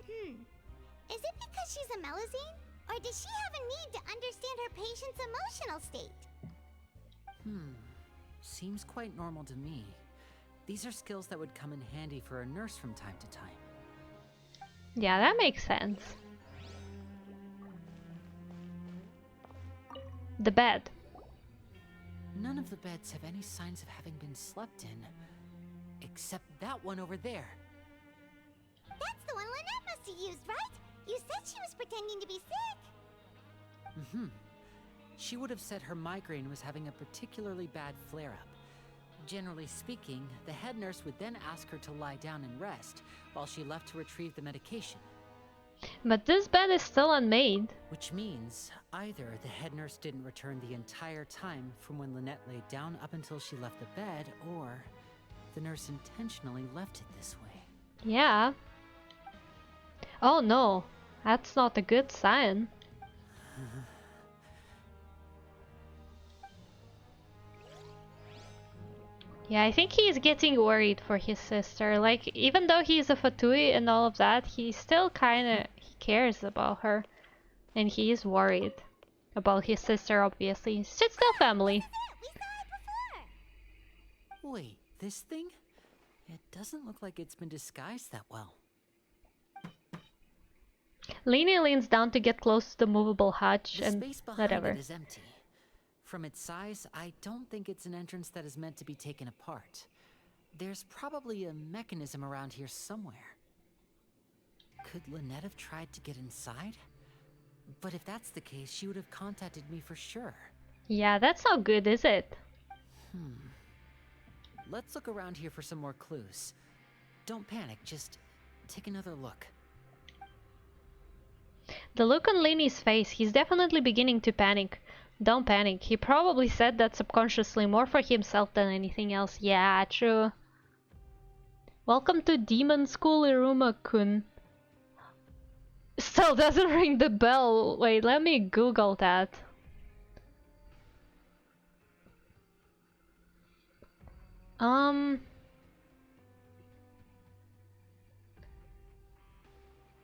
Is it because she's a Melusine? Or does she have a need to understand her patient's emotional state? Seems quite normal to me. These are skills that would come in handy for a nurse from time to time. Yeah, that makes sense. The bed. None of the beds have any signs of having been slept in. Except that one over there. That's the one Lynette must have used, right? You said she was pretending to be sick. She would have said her migraine was having a particularly bad flare-up. Generally speaking, the head nurse would then ask her to lie down and rest, while she left to retrieve the medication. But this bed is still unmade. Which means either the head nurse didn't return the entire time from when Lynette laid down up until she left the bed, or the nurse intentionally left it this way. Yeah. Oh no, that's not a good sign. Yeah, I think he's getting worried for his sister. Like, even though he's a Fatui and all of that, he still kinda he cares about her. And he is worried about his sister, obviously. It's just still family. Wait, this thing? It doesn't look like it's been disguised that well. Lini leans down to get close to the movable hatch The and space behind whatever. it is empty. From its size, I don't think it's an entrance that is meant to be taken apart. There's probably a mechanism around here somewhere. Could Lynette have tried to get inside? But if that's the case, she would have contacted me for sure. Yeah, that's not good, is it? Let's look around here for some more clues. Don't panic, just take another look. The look on Lini's face, he's definitely beginning to panic. Don't panic. He probably said that subconsciously, more for himself than anything else. Yeah, true. Welcome to Demon School, Iruma-kun. Still doesn't ring the bell. Wait, let me Google that.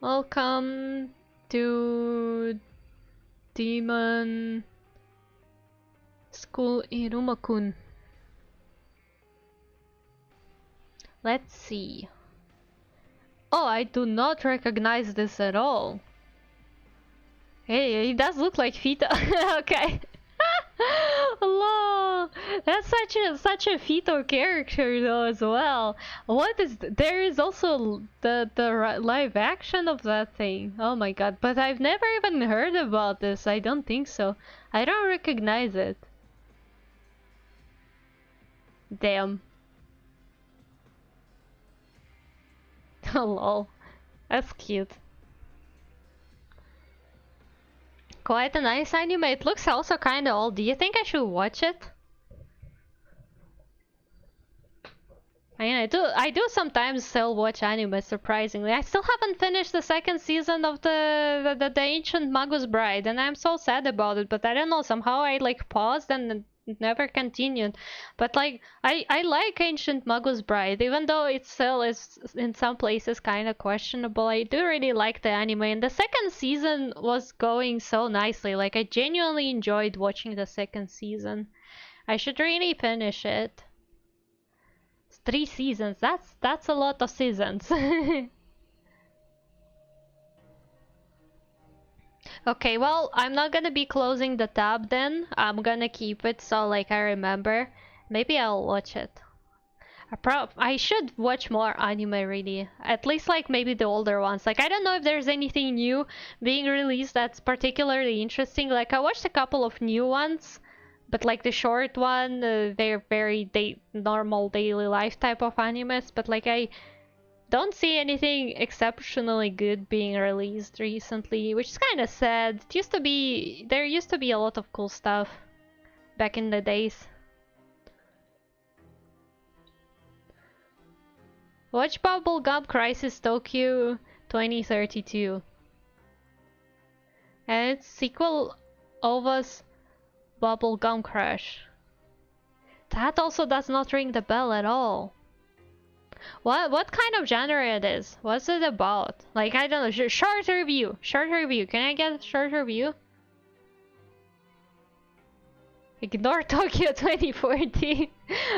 Welcome to Demon School, Iruma-kun. Let's see. Oh, I do not recognize this at all. Hey, it does look like Fita. Okay. Allah, that's such a Fito character though as well. What is there is also the live action of that thing. Oh my god! But I've never even heard about this. I don't think so. I don't recognize it. Damn. Oh lol, that's cute. Quite a nice anime. It looks also kinda old. Do you think I should watch it? I mean, I do sometimes still watch anime, surprisingly. I still haven't finished the second season of the Ancient Magus Bride, and I'm so sad about it, but I don't know, somehow I like paused and never continued. But like, I like Ancient Magus Bride, even though it still is in some places kind of questionable. I do really like the anime, and the second season was going so nicely. Like, I genuinely enjoyed watching the second season. I should really finish it. 3 seasons, that's a lot of seasons. Okay, well, I'm not gonna be closing the tab then. I'm gonna keep it so like I remember. Maybe I'll watch it. I should watch more anime really. At least like maybe the older ones. Like I don't know if there's anything new being released that's particularly interesting. Like I watched a couple of new ones, but like the short one, they're very normal daily life type of animes. But like I don't see anything exceptionally good being released recently, which is kind of sad. There used to be a lot of cool stuff back in the days. Watch Bubblegum Crisis Tokyo 2032. And its sequel, Ova's Bubblegum Crush. That also does not ring the bell at all. What kind of genre it is? What's it about? Like, I don't know. Short review. Short review. Can I get a short review? Ignore Tokyo 2040.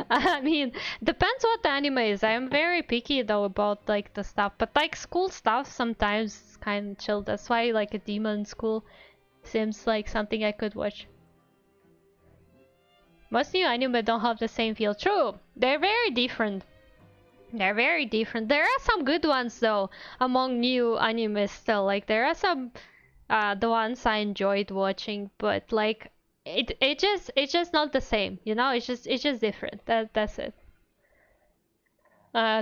I mean, depends what the anime is. I am very picky though about like the stuff, but like school stuff sometimes is kind of chill. That's why like a Demon School seems like something I could watch. Most new anime don't have the same feel. True, they're very different. They're very different. There are some good ones though among new animes still. Like there are some the ones I enjoyed watching, but like it's just not the same, you know. It's just different. That's it.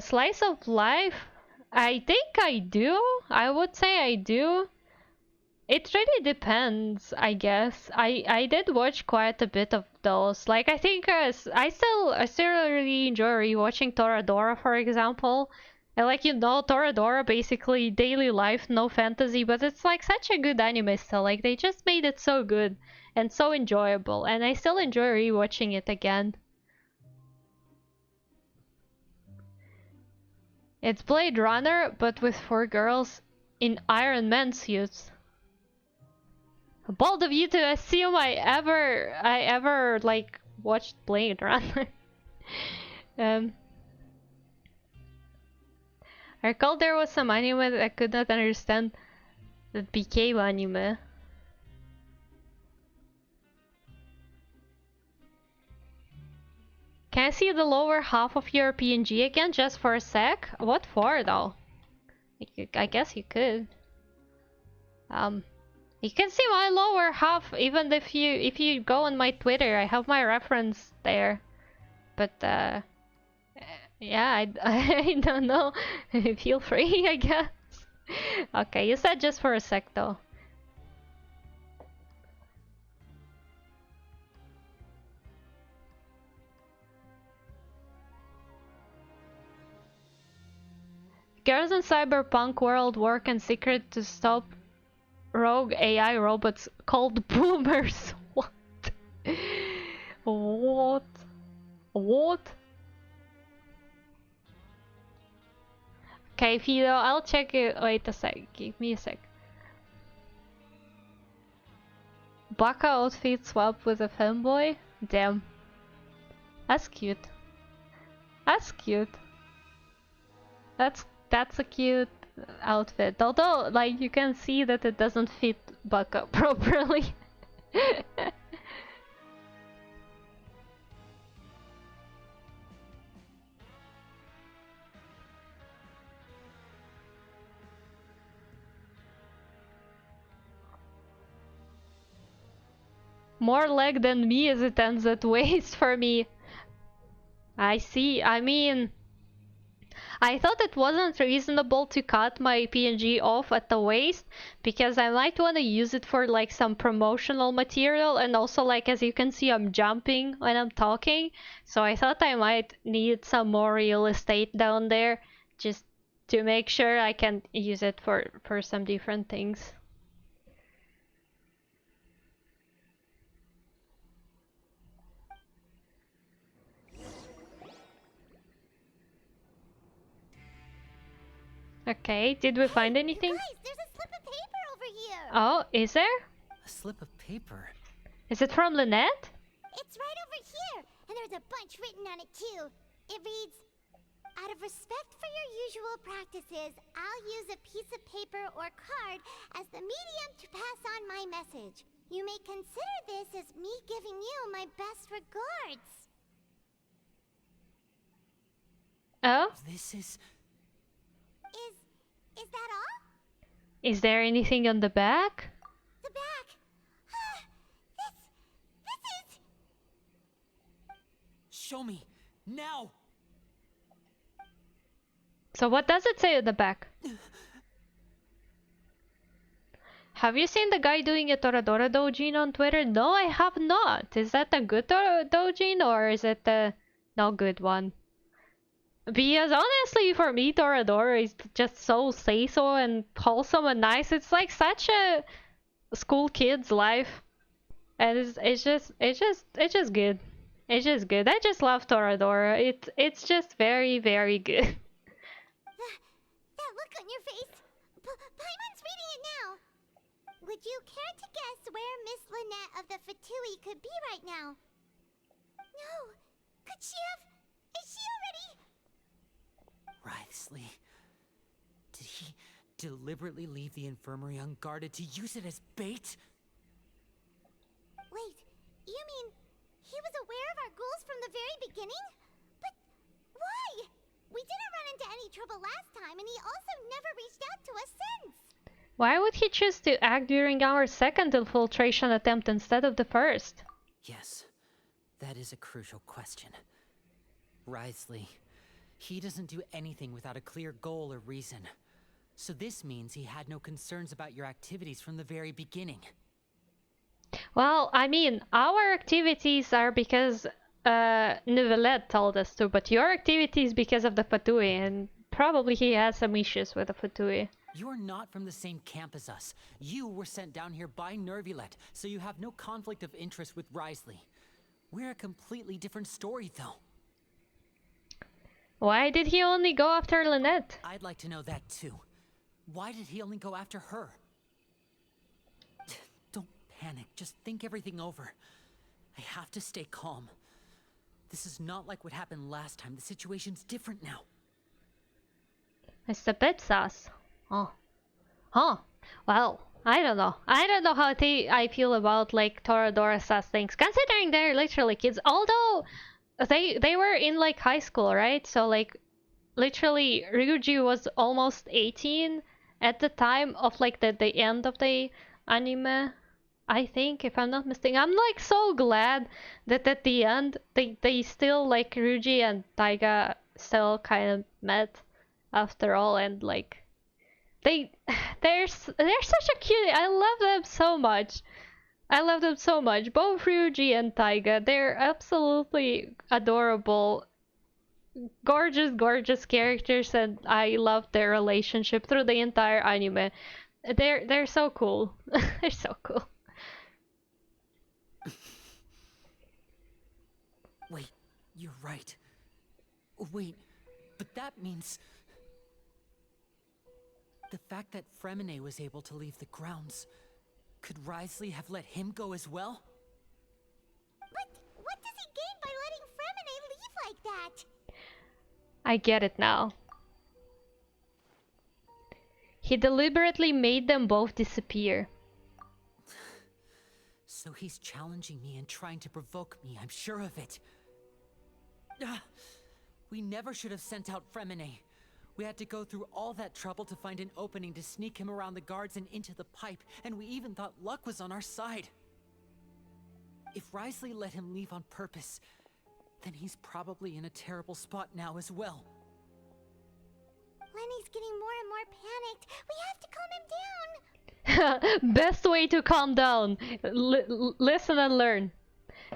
Slice of life. I think I do. I would say I do. It really depends, I guess. I did watch quite a bit of those. Like I think I still really enjoy rewatching Toradora, for example. And like you know, Toradora basically daily life, no fantasy, but it's like such a good anime still. Like they just made it so good and so enjoyable, and I still enjoy rewatching it again. It's Blade Runner, but with 4 girls in Iron Man suits. Bold of you to assume I ever like watched Blade Runner. I recall there was some anime that I could not understand that became anime. Can I see the lower half of your PNG again just for a sec? What for though? I guess you could. You can see my lower half even if you go on my Twitter. I have my reference there. But yeah, I don't know. Feel free, I guess. Okay, you said just for a sec though. Girls in cyberpunk world work in secret to stop rogue AI robots called boomers. What? What? What? Okay, Fido, I'll check it. Wait a sec. Give me a sec. Baka outfit swap with a femboy? Damn. That's cute. That's cute. That's a cute outfit. Although, like, you can see that it doesn't fit Baka properly. More leg than me as it ends at waist for me. I see. I mean, I thought it wasn't reasonable to cut my PNG off at the waist because I might want to use it for like some promotional material, and also like as you can see I'm jumping when I'm talking, so I thought I might need some more real estate down there just to make sure I can use it for some different things. Okay, did we find anything? Guys, there's a slip of paper over here. Oh, is there? A slip of paper? Is it from Lynette? It's right over here, and there's a bunch written on it too. It reads, Out of respect for your usual practices, I'll use a piece of paper or card as the medium to pass on my message. You may consider this as me giving you my best regards. Oh? Is that all? Is there anything on the back? The back. This is... Show me now. So what does it say on the back? Have you seen the guy doing a Toradora doujin on Twitter? No, I have not. Is that a good doujin or is it a not good one? Because honestly, for me, Toradora is just so say-so and wholesome and nice. It's like such a school kid's life, and it's just good. It's just good. I just love Toradora. It's just very, very good. That look on your face. Paimon's reading it now. Would you care to guess where Miss Lynette of the Fatui could be right now? No. Could she have... Is she already... Wriothesley. Did he deliberately leave the infirmary unguarded to use it as bait? Wait, you mean he was aware of our goals from the very beginning? But why? We didn't run into any trouble last time, and he also never reached out to us since. Why would he choose to act during our second infiltration attempt instead of the first? Yes, that is a crucial question. Wriothesley. He doesn't do anything without a clear goal or reason. So this means he had no concerns about your activities from the very beginning. Well, I mean, our activities are because Neuvillette told us to, but your activities because of the Fatui, and probably he has some issues with the Fatui. You are not from the same camp as us. You were sent down here by Neuvillette, so you have no conflict of interest with Wriothesley. We're a completely different story, though. Why did he only go after Lynette? I'd like to know that too. Why did he only go after her? Don't panic, just think everything over. I have to stay calm. This is not like what happened last time. The situation's different now. It's a bit sus. Oh. Huh. Well, I don't know. I don't know how I feel about like Toradora sus things, considering they're literally kids. Although they were in like high school, right? So like literally Ryuji was almost 18 at the time of like the end of the anime, I think, if I'm not mistaken. I'm like so glad that at the end they still like Ryuji and Taiga still kind of met after all, and like they're such a cutie. I love them so much. I love them so much. Both Ryuji and Taiga, they're absolutely adorable. Gorgeous, gorgeous characters, and I love their relationship through the entire anime. They're so cool. They're so cool. Wait, you're right. Wait, but that means... The fact that Fremine was able to leave the grounds, could Wriothesley have let him go as well? But what does he gain by letting Fremine leave like that? I get it now. He deliberately made them both disappear. So he's challenging me and trying to provoke me, I'm sure of it. We never should have sent out Fremine. We had to go through all that trouble to find an opening to sneak him around the guards and into the pipe, and we even thought luck was on our side. If Wriothesley let him leave on purpose, then he's probably in a terrible spot now as well. Lenny's getting more and more panicked. We have to calm him down. Best way to calm down. Listen and learn.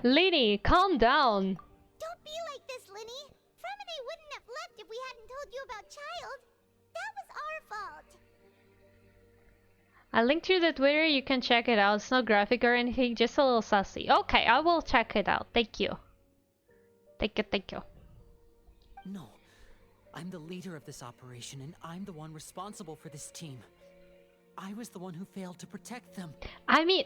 Lenny, calm down. Don't be like this, Lenny. Fremine wouldn't have left if we hadn't told you about Child. That was our fault. I linked you the Twitter, you can check it out. It's not graphic or anything, just a little sassy. Okay, I will check it out. Thank you. Thank you, thank you. No, I'm the leader of this operation, and I'm the one responsible for this team. I was the one who failed to protect them. I mean,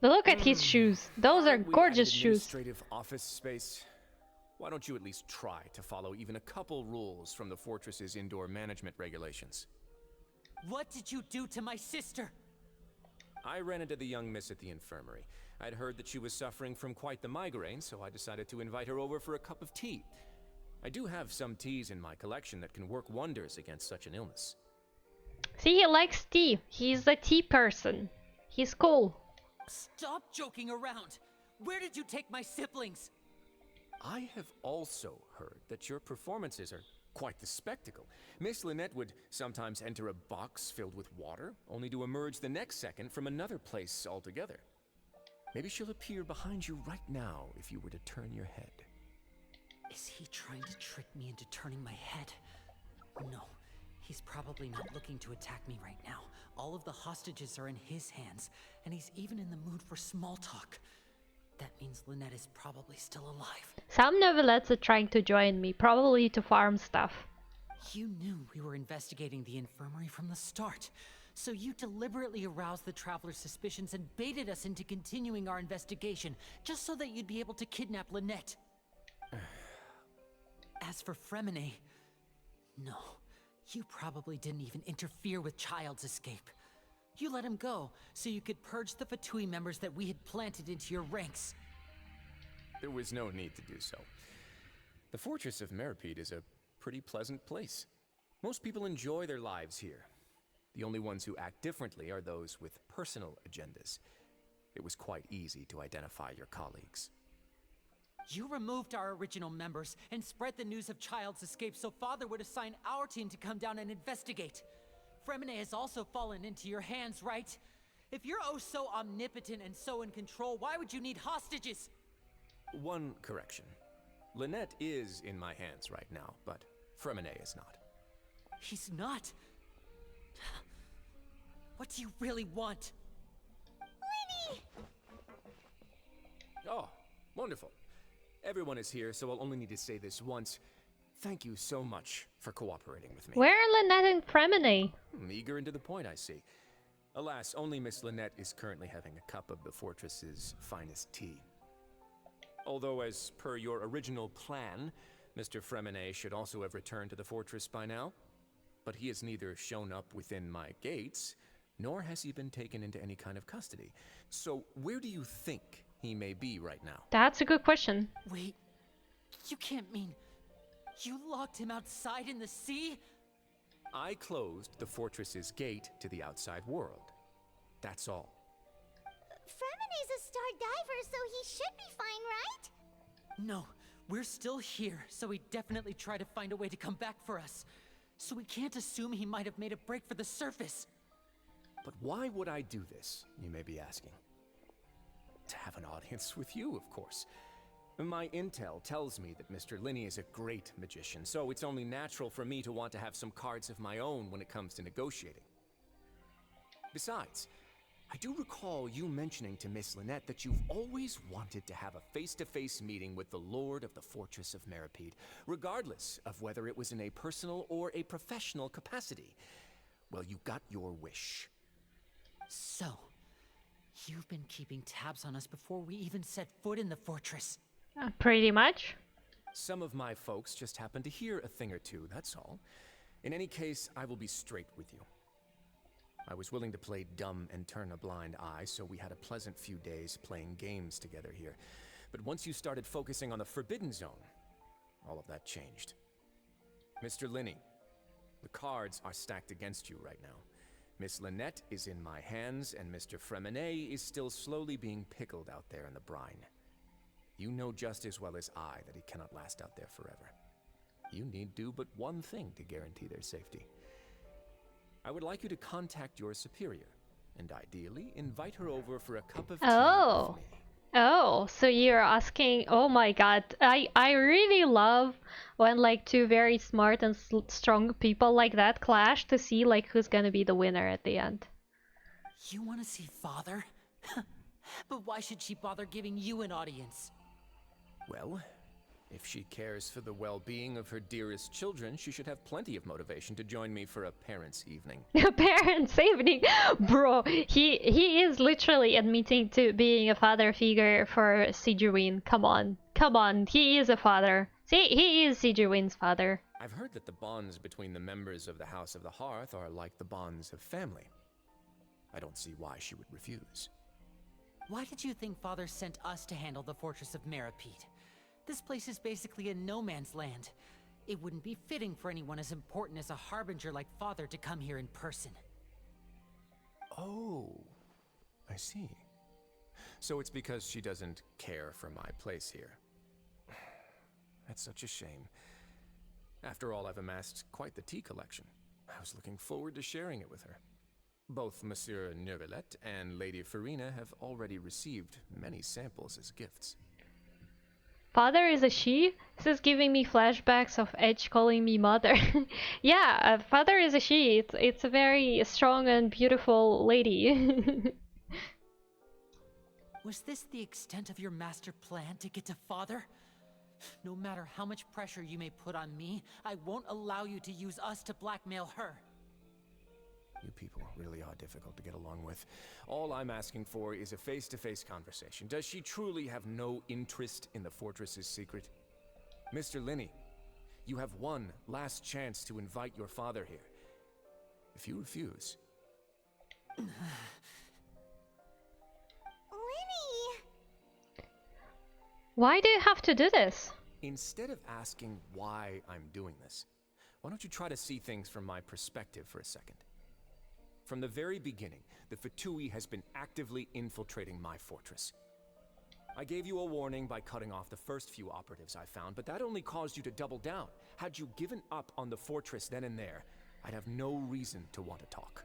But look at his shoes. Those are Aren't we at an gorgeous shoes. administrative office space? Why don't you at least try to follow even a couple rules from the fortress's indoor management regulations? What did you do to my sister? I ran into the young miss at the infirmary. I'd heard that she was suffering from quite the migraine, so I decided to invite her over for a cup of tea. I do have some teas in my collection that can work wonders against such an illness. See, he likes tea. He's a tea person. He's cool. Stop joking around. Where did you take my siblings? I have also heard that your performances are quite the spectacle. Miss Lynette would sometimes enter a box filled with water, only to emerge the next second from another place altogether. Maybe she'll appear behind you right now if you were to turn your head. Is he trying to trick me into turning my head? No, he's probably not looking to attack me right now. All of the hostages are in his hands, and he's even in the mood for small talk. That means Lynette is probably still alive. Some novelettes are trying to join me, probably to farm stuff. You knew we were investigating the infirmary from the start, so you deliberately aroused the traveler's suspicions and baited us into continuing our investigation, just so that you'd be able to kidnap Lynette. As for Fremine, no, you probably didn't even interfere with Child's escape. You let him go, so you could purge the Fatui members that we had planted into your ranks. There was no need to do so. The Fortress of Meripede is a pretty pleasant place. Most people enjoy their lives here. The only ones who act differently are those with personal agendas. It was quite easy to identify your colleagues. You removed our original members and spread the news of Child's escape so Father would assign our team to come down and investigate. Fremine has also fallen into your hands, right? If you're oh so omnipotent and so in control, why would you need hostages? One correction. Lynette is in my hands right now, but Fremine is not. He's not? What do you really want? Lenny! Oh, wonderful. Everyone is here, so I'll only need to say this once. Thank you so much for cooperating with me. Where are Lynette and Fremine? Eager and to the point, I see. Alas, only Miss Lynette is currently having a cup of the fortress's finest tea. Although, as per your original plan, Mr. Fremine should also have returned to the fortress by now. But he has neither shown up within my gates, nor has he been taken into any kind of custody. So, where do you think he may be right now? That's a good question. Wait, you can't mean you locked him outside in the sea? I closed the fortress's gate to the outside world. That's all. Fremine's a star diver, so he should be fine, right? No, we're still here, so he definitely tried to find a way to come back for us. So we can't assume he might have made a break for the surface. But why would I do this, you may be asking? To have an audience with you, of course. My intel tells me that Mr. Linney is a great magician, so it's only natural for me to want to have some cards of my own when it comes to negotiating. Besides, I do recall you mentioning to Miss Lynette that you've always wanted to have a face-to-face meeting with the Lord of the Fortress of Meripede, regardless of whether it was in a personal or a professional capacity. Well, you got your wish. So, you've been keeping tabs on us before we even set foot in the fortress. Pretty much. Some of my folks just happened to hear a thing or two, that's all. In any case, I will be straight with you. I was willing to play dumb and turn a blind eye, so we had a pleasant few days playing games together here. But once you started focusing on the Forbidden Zone, all of that changed. Mr. Linney, the cards are stacked against you right now. Miss Lynette is in my hands, and Mr. Fremine is still slowly being pickled out there in the brine. You know just as well as I that he cannot last out there forever. You need do but one thing to guarantee their safety. I would like you to contact your superior, and ideally invite her over for a cup of tea with me. Oh, so you're asking, oh my god, I really love when like two very smart and strong people like that clash to see like who's gonna be the winner at the end. You want to see Father? But why should she bother giving you an audience? Well, If she cares for the well-being of her dearest children, she should have plenty of motivation to join me for a parents' evening. Parents evening, bro. He is literally admitting to being a father figure for Sijuin. Come on. He is a father. See, he is Sijuin's father. I've heard that the bonds between the members of the House of the Hearth are like the bonds of family. I don't see why she would refuse. Why did you think Father sent us to handle the Fortress of Meripede? This place is basically a no man's land. It wouldn't be fitting for anyone as important as a Harbinger like Father to come here in person. Oh, I see. So it's because she doesn't care for my place here. That's such a shame. After all, I've amassed quite the tea collection. I was looking forward to sharing it with her. Both Monsieur Neuvillette and Lady Farina have already received many samples as gifts. Father is a she? This is giving me flashbacks of Edge calling me mother. Yeah, father is a she. It's a very strong and beautiful lady. Was this the extent of your master plan to get to Father? No matter how much pressure you may put on me, I won't allow you to use us to blackmail her. You people really are difficult to get along with. All I'm asking for is a face-to-face conversation. Does she truly have no interest in the fortress's secret? Mr. Linney, you have one last chance to invite your father here. If you refuse... Linny! Why do you have to do this? Instead of asking why I'm doing this, why don't you try to see things from my perspective for a second? From the very beginning, the Fatui has been actively infiltrating my fortress. I gave you a warning by cutting off the first few operatives I found, but that only caused you to double down. Had you given up on the fortress then and there, I'd have no reason to want to talk.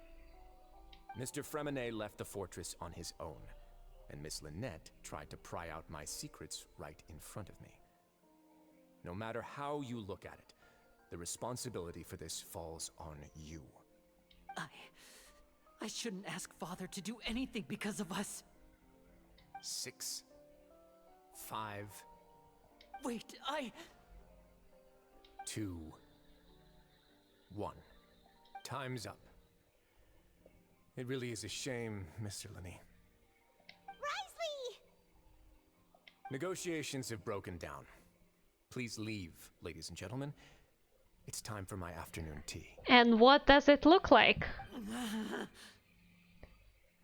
Mr. Fremenet left the fortress on his own, and Miss Lynette tried to pry out my secrets right in front of me. No matter how you look at it, the responsibility for this falls on you. I shouldn't ask Father to do anything because of us. 6, 5... Wait, 2, 1. Time's up. It really is a shame, Mr. Linney. Risley! Negotiations have broken down. Please leave, ladies and gentlemen. It's time for my afternoon tea. And what does it look like?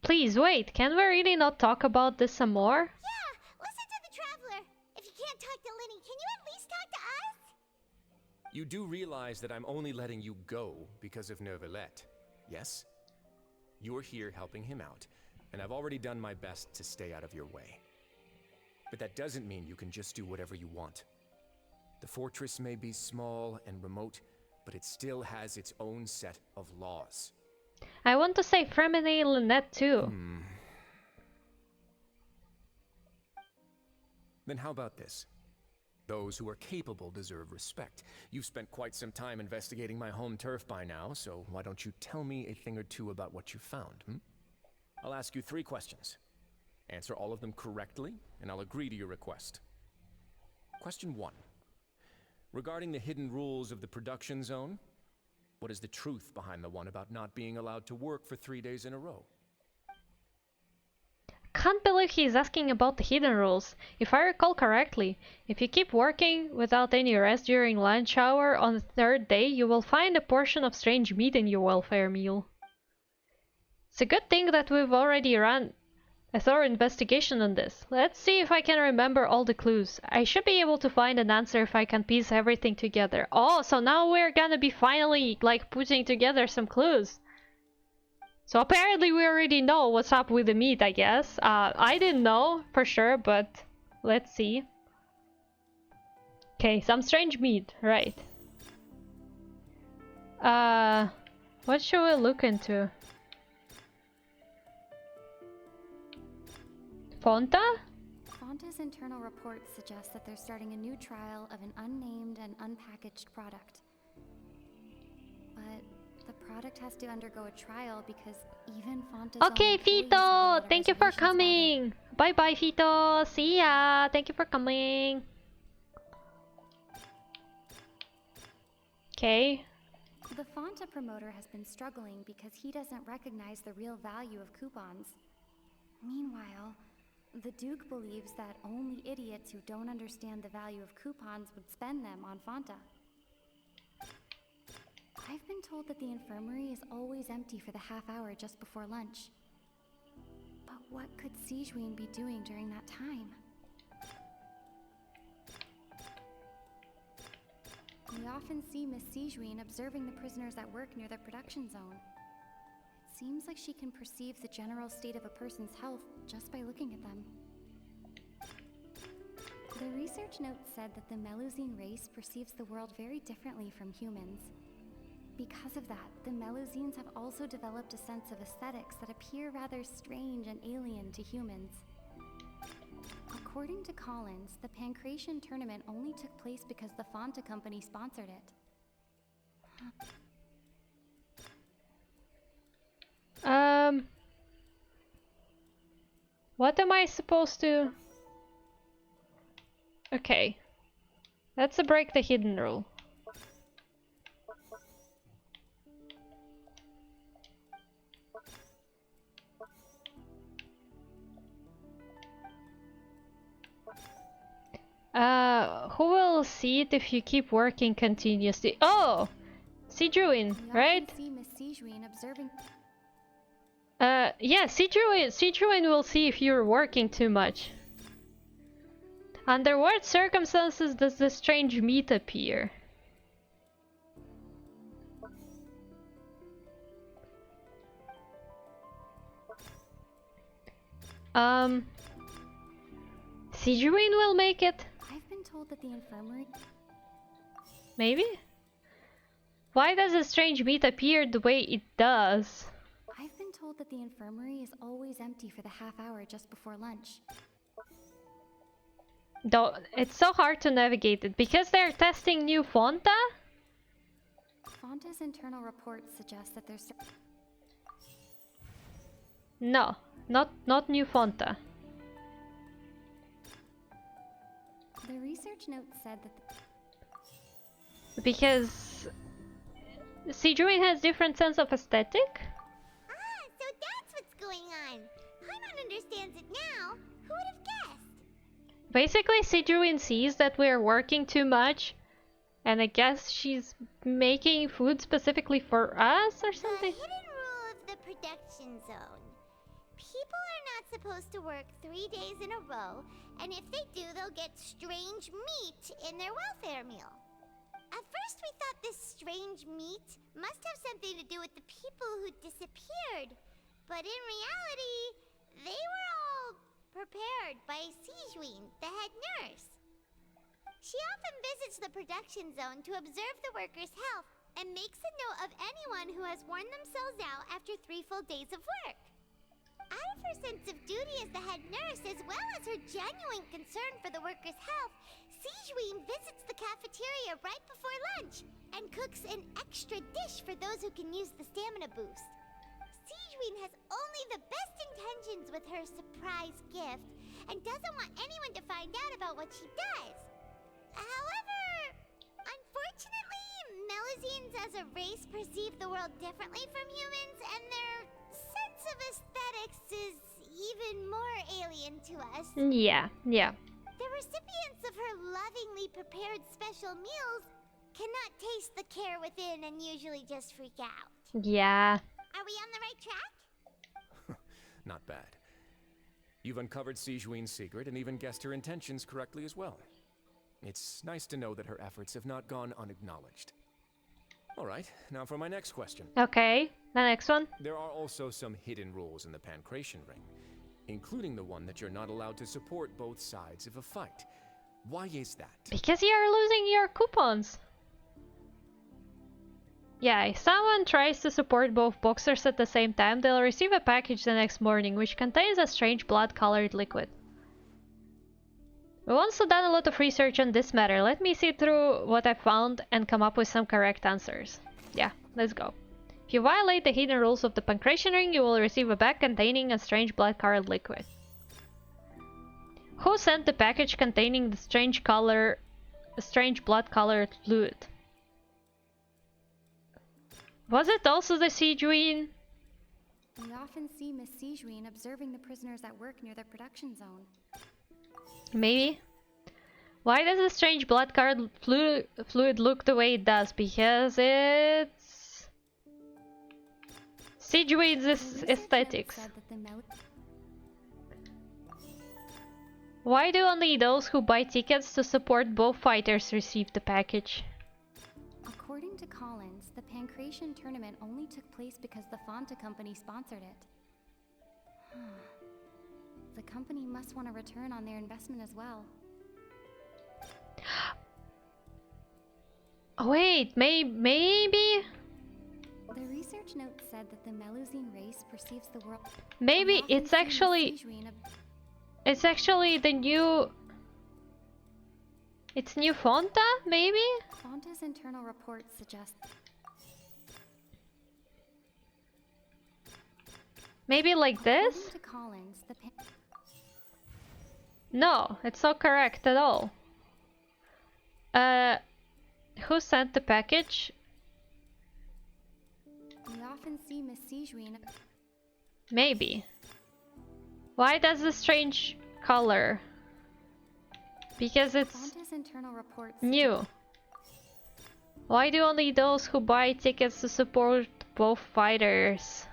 Please wait, can we really not talk about this some more? Yeah, listen to the Traveler. If you can't talk to Linny, can you at least talk to us? You do realize that I'm only letting you go because of Neuvillette, yes? You're here helping him out, and I've already done my best to stay out of your way. But that doesn't mean you can just do whatever you want. The fortress may be small and remote, but it still has its own set of laws. I want to say Fremenet Lynette too. Then how about this? Those who are capable deserve respect. You've spent quite some time investigating my home turf by now, so why don't you tell me a thing or two about what you found, I'll ask you 3 questions. Answer all of them correctly, and I'll agree to your request. Question 1. Regarding the hidden rules of the production zone, what is the truth behind the one about not being allowed to work for 3 days in a row? Can't believe he's asking about the hidden rules. If I recall correctly, if you keep working without any rest during lunch hour on the 3rd day, you will find a portion of strange meat in your welfare meal. It's a good thing that we've already run a thorough investigation on this. Let's see if I can remember all the clues. I should be able to find an answer if I can piece everything together. Oh, so now we're gonna be finally like putting together some clues. So apparently we already know what's up with the meat, I guess. I didn't know for sure, but let's see. Okay, some strange meat, right. What should we look into? Fonta? Fonta's internal report suggests that they're starting a new trial of an unnamed and unpackaged product. But the product has to undergo a trial because even Fonta's Okay, Fito! Thank you for coming! Bye bye, Fito! See ya! Thank you for coming! Okay. The Fanta promoter has been struggling because he doesn't recognize the real value of coupons. Meanwhile, the Duke believes that only idiots who don't understand the value of coupons would spend them on Fanta. I've been told that the infirmary is always empty for the half hour just before lunch. But what could Sijuin be doing during that time? We often see Miss Sijuin observing the prisoners at work near the production zone. It seems like she can perceive the general state of a person's health just by looking at them. The research note said that the Melusine race perceives the world very differently from humans. Because of that, the Melusines have also developed a sense of aesthetics that appear rather strange and alien to humans. According to Collins, the Pancration tournament only took place because the Fanta company sponsored it. What am I supposed to... Okay. Let's break the hidden rule. Who will see it if you keep working continuously? Oh! Sijuin, right? See Miss Sijuin observing. Yeah, Sijuin will see if you're working too much. Under what circumstances does the strange meat appear? Sijuin will make it? I've been told that the infirmary... Maybe? Why does the strange meat appear the way it does? I've been told that the infirmary is always empty for the half hour just before lunch. Though it's so hard to navigate it because they're testing new Fanta? Fanta's internal reports suggest that there's... No, not new Fanta. The research note said that Because Sijuin has different sense of aesthetic? Ah, so that's what's going on. Paimon understands it now. Who would have guessed? Basically, Sijuin sees that we're working too much, and I guess she's making food specifically for us or something? The hidden rule of the production zone. People are not supposed to work 3 days in a row, and if they do, they'll get strange meat in their welfare meal. At first we thought this strange meat must have something to do with the people who disappeared, but in reality, they were all prepared by Sijuin, the head nurse. She often visits the production zone to observe the workers' health and makes a note of anyone who has worn themselves out after 3 full days of work. Out of her sense of duty as the head nurse, as well as her genuine concern for the workers' health, Sijuin visits the cafeteria right before lunch and cooks an extra dish for those who can use the stamina boost. Sijuin has only the best intentions with her surprise gift and doesn't want anyone to find out about what she does. However, unfortunately, Melusines as a race perceive the world differently from humans, and their sense of aesthetics is even more alien to us. Yeah. The recipients of her lovingly prepared special meals cannot taste the care within and usually just freak out. Yeah. Are we on the right track? Not bad. You've uncovered Sijuin's secret and even guessed her intentions correctly as well. It's nice to know that her efforts have not gone unacknowledged. Alright, now for my next question. Okay, the next one. There are also some hidden rules in the Pancration Ring, including the one that you're not allowed to support both sides of a fight. Why is that? Because you're losing your coupons. Yeah, if someone tries to support both boxers at the same time, they'll receive a package the next morning which contains a strange blood-colored liquid. We've also done a lot of research on this matter. Let me see through what I found and come up with some correct answers. Yeah, let's go. If you violate the hidden rules of the Pancration Ring, you will receive a bag containing a strange blood-colored liquid. Who sent the package containing the strange blood-colored fluid? Was it also the Siegeween? We often see Miss Sijuin observing the prisoners at work near the production zone. Maybe. Why does the strange blood-colored fluid look the way it does? Because it's Siegeween's aesthetics. Why do only those who buy tickets to support both fighters receive the package? According to Collins, the Pancration tournament only took place because the Fanta company sponsored it. The company must want a return on their investment as well. Wait, maybe? The research note said that the Melusine race perceives the world... Maybe it's actually the new... It's new Fanta, maybe? Fanta's internal reports suggest... Maybe like this? According to Collins, No, it's not correct at all. Who sent the package? We often see Miss Sijuin... Maybe. Why does the strange color? Because it's Fanta's internal reports new. Why do only those who buy tickets to support both fighters?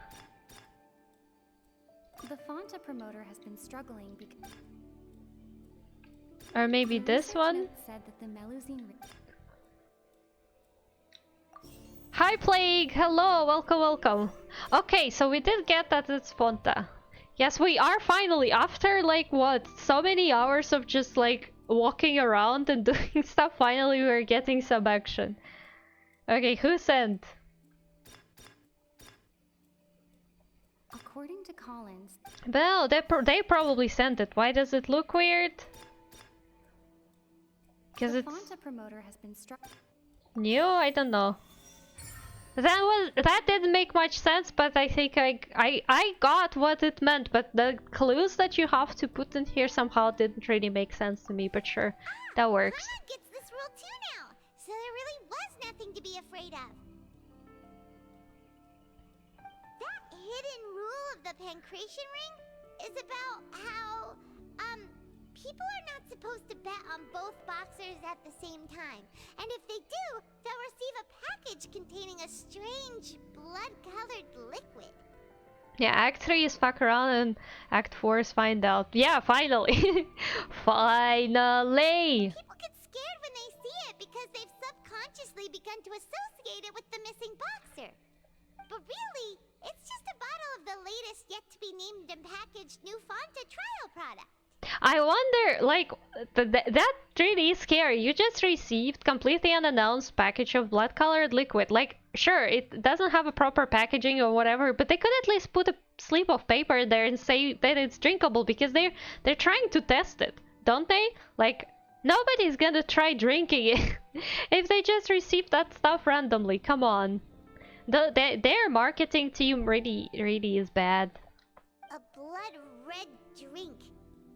The Fanta promoter has been struggling because... Or maybe this one? Said that the Melusine... Hi Plague! Hello! Welcome! Okay, so we did get that it's Fanta. Yes, we are finally, after like what, so many hours of just like walking around and doing stuff, finally we're getting some action. Okay, who sent? According to Collins... Well, they probably sent it. Why does it look weird? Because the it's... Fanta promoter has been new? I don't know. That didn't make much sense, but I think I got what it meant, but the clues that you have to put in here somehow didn't really make sense to me, but sure, that works. Mom gets this rule too now, so there really was nothing to be afraid of. That hidden rule of the Pancration Ring is about how, people are not supposed to bet on both boxers at the same time. And if they do, they'll receive a package containing a strange, blood-colored liquid. Yeah, Act 3 is fuck around and Act 4 is find out. Yeah, finally! Finally! People get scared when they see it because they've subconsciously begun to associate it with the missing boxer. But really, it's just a bottle of the latest yet-to-be-named and packaged new Fanta trial product. I wonder, like, that really is scary. You just received completely unannounced package of blood-colored liquid. Like, sure, it doesn't have a proper packaging or whatever, but they could at least put a slip of paper there and say that it's drinkable because they're trying to test it, don't they? Like, nobody's gonna try drinking it if they just receive that stuff randomly. Come on. Their marketing team really is bad. A blood-red drink.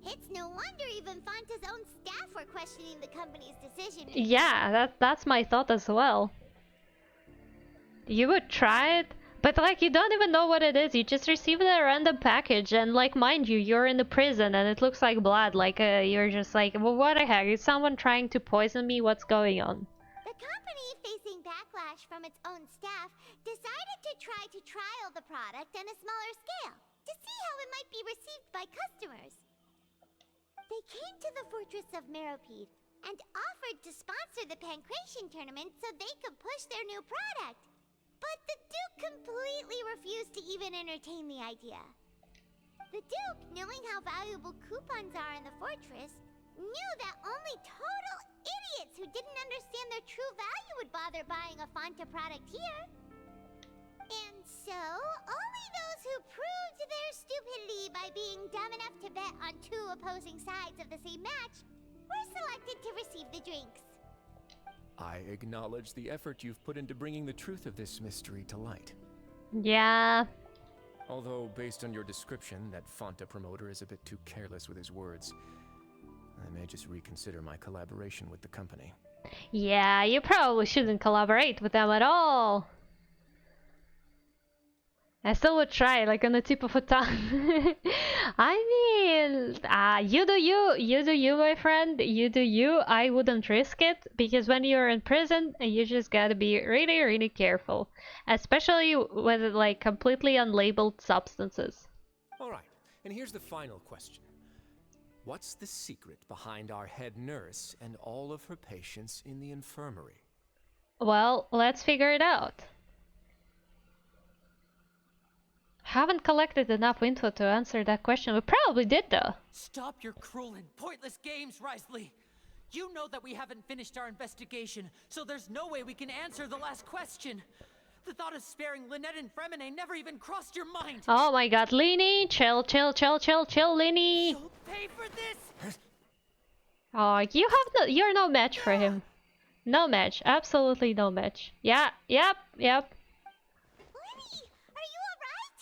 It's no wonder even Fanta's own staff were questioning the company's decision. Yeah, that's my thought as well. You would try it, but like you don't even know what it is. You just received a random package, and like mind you, you're in the prison and it looks like blood. Like you're just like, well, what the heck? Is someone trying to poison me? What's going on? The company, facing backlash from its own staff, decided to try to trial the product on a smaller scale to see how it might be received by customers. They came to the fortress of Meropide and offered to sponsor the Pancration tournament so they could push their new product. But the Duke completely refused to even entertain the idea. The Duke, knowing how valuable coupons are in the fortress, knew that only total idiots who didn't understand their true value would bother buying a Fanta product here. And so, only those who proved their stupidity by being dumb enough to bet on two opposing sides of the same match were selected to receive the drinks. I acknowledge the effort you've put into bringing the truth of this mystery to light. Yeah. Although, based on your description, that Fanta promoter is a bit too careless with his words, I may just reconsider my collaboration with the company. Yeah, you probably shouldn't collaborate with them at all. I still would try, like on the tip of a tongue. I mean, you do you, you do you, my friend, you do you. I wouldn't risk it because when you're in prison, you just gotta be really, really careful, especially with like completely unlabeled substances. All right, and here's the final question. What's the secret behind our head nurse and all of her patients in the infirmary? Well, let's figure it out. Haven't collected enough info to answer that question. We probably did though. Stop your cruel and pointless games, Risley. You know that we haven't finished our investigation, so there's no way we can answer the last question. The thought of sparing Lynette and Fremine never even crossed your mind. Oh my god, Lini, chill, chill, chill, chill, chill, Lini. You'll pay for this. Oh, you're no match for him. No match, absolutely no match. Yeah, yep. Lenny, are you alright?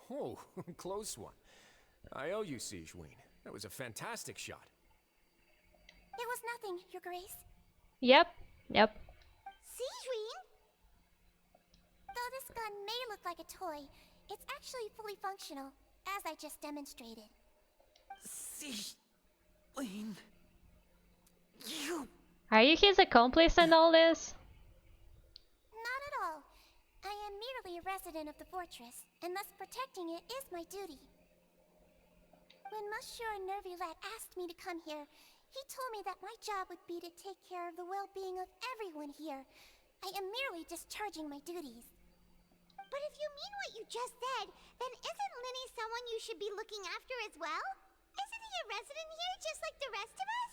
Oh, close one. I owe you, Siegeween. That was a fantastic shot. It was nothing, Your Grace. Yep. Siegeween? Though this gun may look like a toy, it's actually fully functional, as I just demonstrated. Siegeween... You... Are you his accomplice in all this? Not at all. I am merely a resident of the fortress, and thus protecting it is my duty. When Monsieur Nervulet asked me to come here, he told me that my job would be to take care of the well-being of everyone here. I am merely discharging my duties. But if you mean what you just said, then isn't Linny someone you should be looking after as well? Isn't he a resident here just like the rest of us?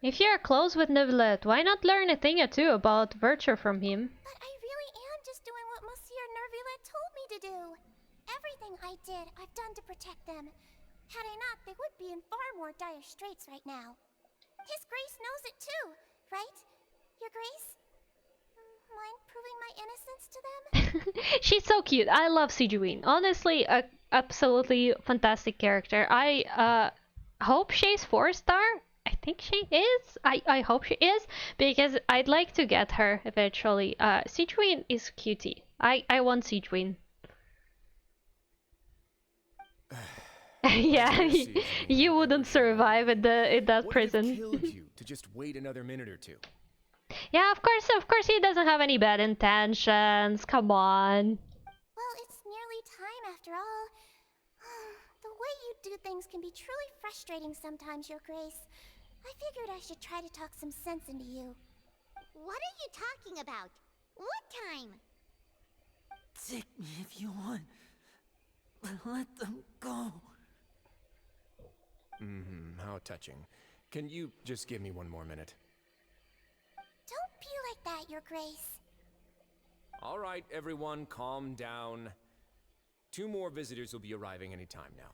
If you're close with Nervulet, why not learn a thing or two about virtue from him? But I really am just doing what Monsieur Nervulet told me to do. Everything I did, I've done to protect them. Had I not, they would be in far more dire straits right now. His Grace knows it too, right? Your Grace? Mind proving my innocence to them? She's so cute. I love Siegeween. Honestly, a absolutely fantastic character. I hope she's 4-star. I think she is. I hope she is because I'd like to get her eventually. Siegeween is cutie. I want Siegeween. Yeah, you wouldn't survive in that prison. Killed you to just wait another minute or two. Yeah, of course he doesn't have any bad intentions. Come on. Well, it's nearly time after all. The way you do things can be truly frustrating sometimes, Your Grace. I figured I should try to talk some sense into you. What are you talking about? What time? Take me if you want. Let them go. How touching. Can you just give me one more minute? Don't be like that, Your Grace. All right, everyone, calm down. 2 more visitors will be arriving any time now.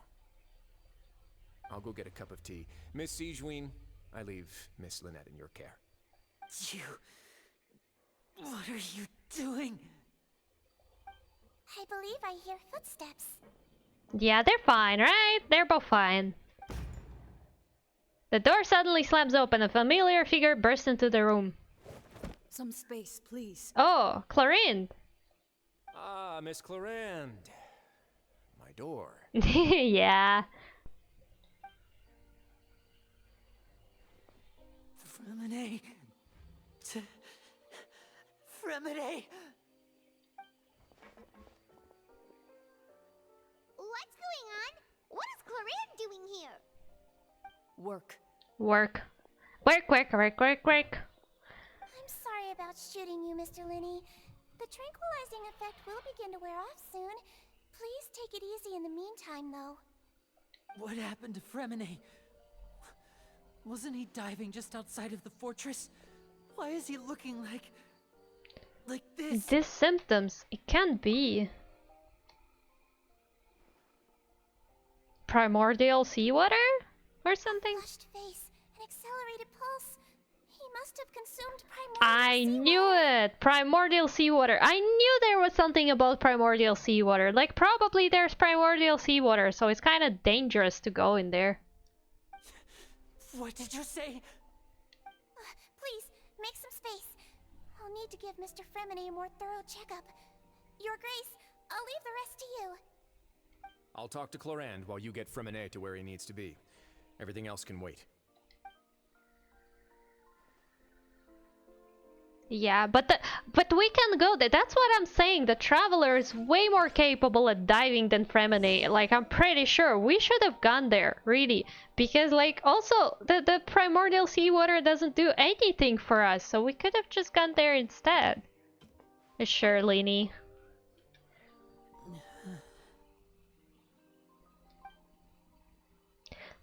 I'll go get a cup of tea. Miss Siegeween, I leave Miss Lynette in your care. You... What are you doing? I believe I hear footsteps. Yeah, they're fine, right? They're both fine. The door suddenly slams open. A familiar figure bursts into the room. Some space, please. Oh, Clorinde. Ah, Miss Clorinde. My door. Yeah. Fremine. Fremine. What's going on? What is Clorinde doing here? Work. Work. I'm sorry about shooting you, Mr. Linny. The tranquilizing effect will begin to wear off soon. Please take it easy in the meantime, though. What happened to Fremine? Wasn't he diving just outside of the fortress? Why is he looking like this? These symptoms, it can't be. Primordial seawater? Or something? A flushed face, an accelerated pulse. He must have consumed primordial I knew it! Primordial seawater. I knew there was something about primordial seawater. Like, probably there's primordial seawater, so it's kind of dangerous to go in there. What did you say? Please, make some space. I'll need to give Mr. Fremine a more thorough checkup. Your Grace, I'll leave the rest to you. I'll talk to Clorand while you get Freminet to where he needs to be. Everything else can wait. Yeah, but we can go there. That's what I'm saying. The Traveler is way more capable at diving than Freminet. Like, I'm pretty sure we should have gone there, really, because like also the primordial seawater doesn't do anything for us, so we could have just gone there instead. Sure, Lainey.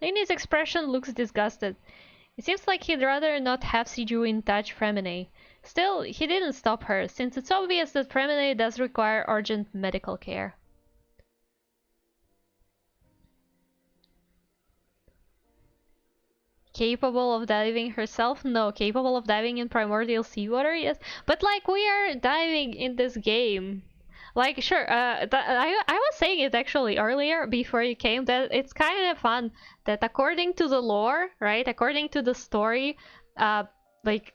Lainey's expression looks disgusted. It seems like he'd rather not have Sijuin touch Freminet. Still, he didn't stop her, since it's obvious that Freminet does require urgent medical care. Capable of diving herself? No. Capable of diving in primordial seawater? Yes. But like, we are diving in this game. Like, sure, I was saying it actually earlier before you came, that it's kind of fun that according to the lore, right, according to the story, like,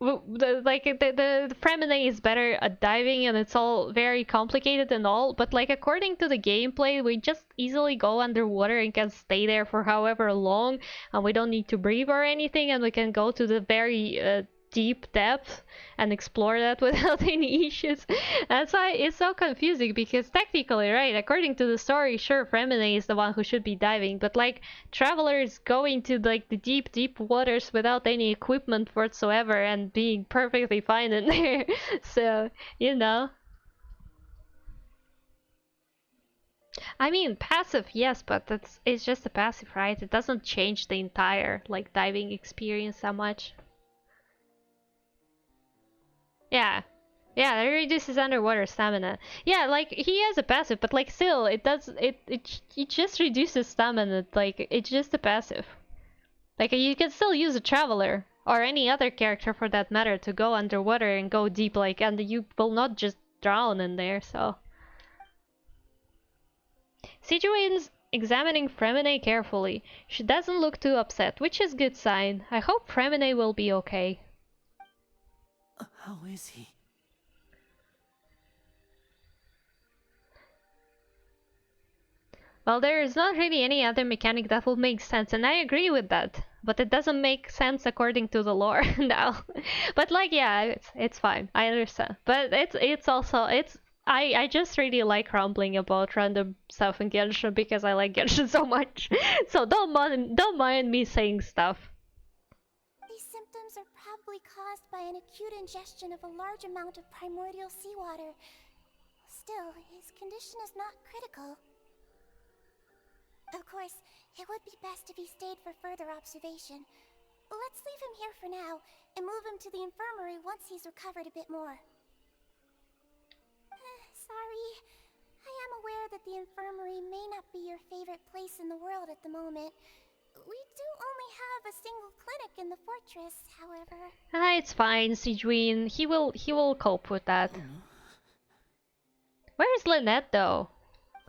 the Freminet is better at diving and it's all very complicated and all, but like according to the gameplay, we just easily go underwater and can stay there for however long, and we don't need to breathe or anything, and we can go to the very deep depth and explore that without any issues. That's why it's so confusing, because technically, right, according to the story, sure, Freminet is the one who should be diving, but like Travelers going to like the deep waters without any equipment whatsoever and being perfectly fine in there. So, you know. I mean, passive, yes, but it's just a passive, right? It doesn't change the entire like diving experience that much. Yeah. Yeah, it reduces underwater stamina. Yeah, like he has a passive, but like still it just reduces stamina, like it's just a passive. Like you can still use a Traveler or any other character for that matter to go underwater and go deep, like, and you will not just drown in there, so. Sijuin's examining Freminet carefully. She doesn't look too upset, which is good sign. I hope Freminet will be okay. How is he? Well, there is not really any other mechanic that will make sense, and I agree with that. But it doesn't make sense according to the lore now. But like, yeah, it's fine. I understand. But it's also I just really like rambling about random stuff in Genshin because I like Genshin so much. So don't mind me saying stuff. These symptoms are probably caused by an acute ingestion of a large amount of primordial seawater. Still, his condition is not critical. Of course, it would be best if he stayed for further observation. Let's leave him here for now, and move him to the infirmary once he's recovered a bit more. Sorry. I am aware that the infirmary may not be your favorite place in the world at the moment. We do only have a single clinic in the fortress, however. It's fine, Sijuin. He will cope with that. Where's Lynette though?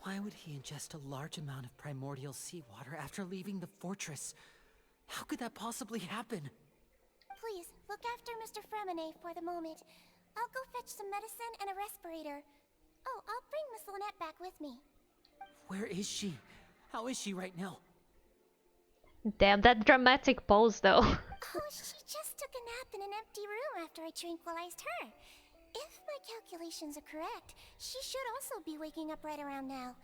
Why would he ingest a large amount of primordial seawater after leaving the fortress? How could that possibly happen? Please, look after Mr. Freminet for the moment. I'll go fetch some medicine and a respirator. Oh, I'll bring Miss Lynette back with me. Where is she? How is she right now? Damn, that dramatic pose though. Oh, she just took a nap in an empty room after I tranquilized her. If my calculations are correct, she should also be waking up right around now.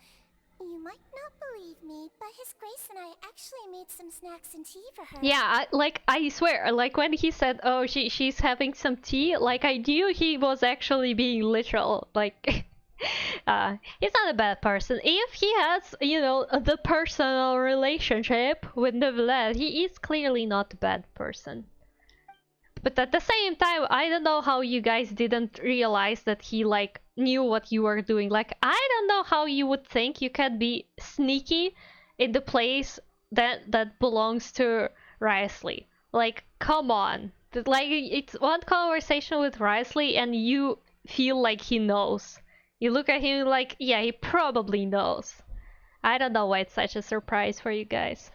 You might not believe me, but His Grace and I actually made some snacks and tea for her. Yeah, I swear, like when he said, "Oh, she's having some tea," like I knew he was actually being literal. Like, he's not a bad person. If he has, you know, the personal relationship with Neuvillette, he is clearly not a bad person. But at the same time, I don't know how you guys didn't realize that he like knew what you were doing. Like, I don't know how you would think you can be sneaky in the place that belongs to Risley. Like, come on. Like, it's one conversation with Risley and you feel like he knows. You look at him like, yeah, he probably knows. I don't know why it's such a surprise for you guys.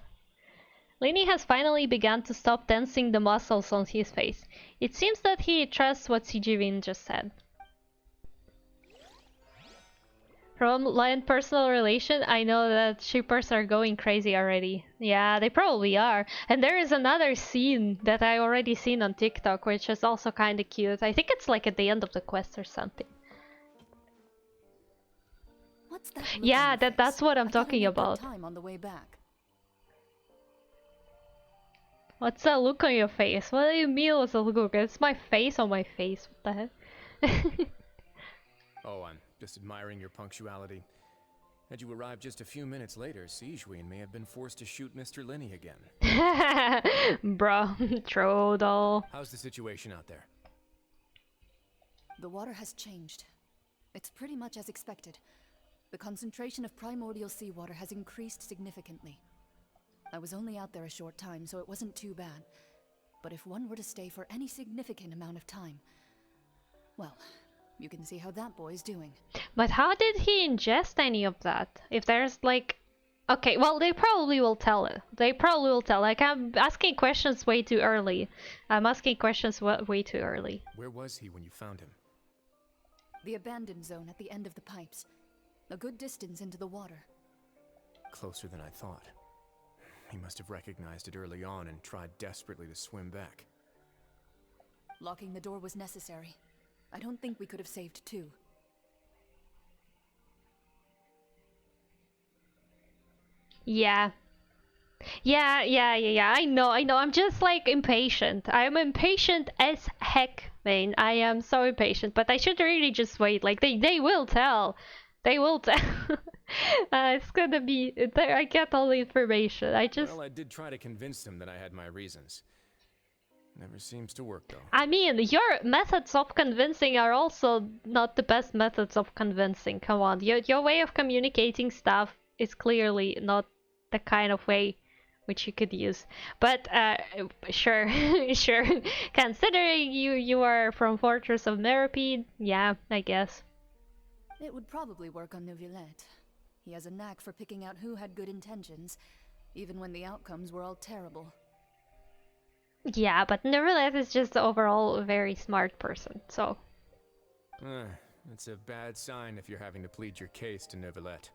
Lenny has finally begun to stop tensing the muscles on his face. It seems that he trusts what Sijuin just said. From Lion personal relation, I know that shippers are going crazy already. Yeah, they probably are. And there is another scene that I already seen on TikTok, which is also kind of cute. I think it's like at the end of the quest or something. What's that look on Yeah, your face? that's what I'm I thought talking I made good about. time on the way back. What's that look on your face? What do you mean what's the look? It's my face on my face. What the heck? Oh, I'm just admiring your punctuality. Had you arrived just a few minutes later, Sijuin may have been forced to shoot Mr. Lenny again. Bro, Trodal. How's the situation out there? The water has changed. It's pretty much as expected. The concentration of primordial seawater has increased significantly. I was only out there a short time, so it wasn't too bad. But if one were to stay for any significant amount of time, well, you can see how that boy's doing. But how did he ingest any of that? If there's like... Okay, well, they probably will tell it. They probably will tell. Like, I'm asking questions way too early. I'm asking questions way too early. Where was he when you found him? The abandoned zone at the end of the pipes. A good distance into the water. Closer than I thought. He must have recognized it early on and tried desperately to swim back. Locking the door was necessary. I don't think we could have saved two. Yeah. Yeah. I know. I'm just like impatient. I'm impatient as heck, man. I am so impatient. But I should really just wait. Like they will tell. They will tell. It's gonna be. I get all the information. Well, I did try to convince them that I had my reasons. Never seems to work, though. I mean, your methods of convincing are also not the best methods of convincing. Come on, your way of communicating stuff is clearly not the kind of way which you could use. But sure, sure. Considering you are from Fortress of Meripede, yeah, I guess. It would probably work on Neuvillette. He has a knack for picking out who had good intentions, even when the outcomes were all terrible. Yeah, but Neuvillette is just overall a very smart person, so... It's a bad sign if you're having to plead your case to Neuvillette.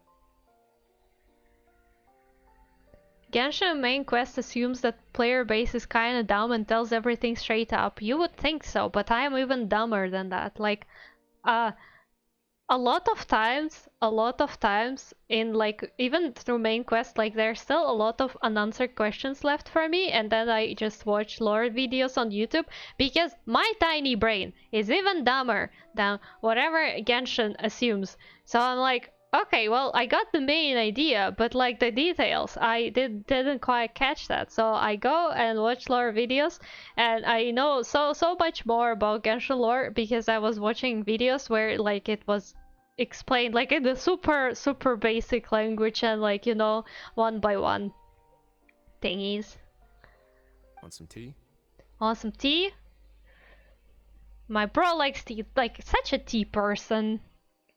Genshin main quest assumes that player base is kinda dumb and tells everything straight up. You would think so, but I am even dumber than that. Like, a lot of times in like even through main quest, like there's still a lot of unanswered questions left for me, and then I just watch lore videos on YouTube because my tiny brain is even dumber than whatever Genshin assumes. So I'm like, okay, well, I got the main idea, but like the details, I didn't quite catch that. So I go and watch lore videos, and I know so much more about Genshin lore because I was watching videos where like it was explained like in the super basic language and like, you know, one by one thingies. Want some tea? Want some tea? My bro likes tea, like such a tea person.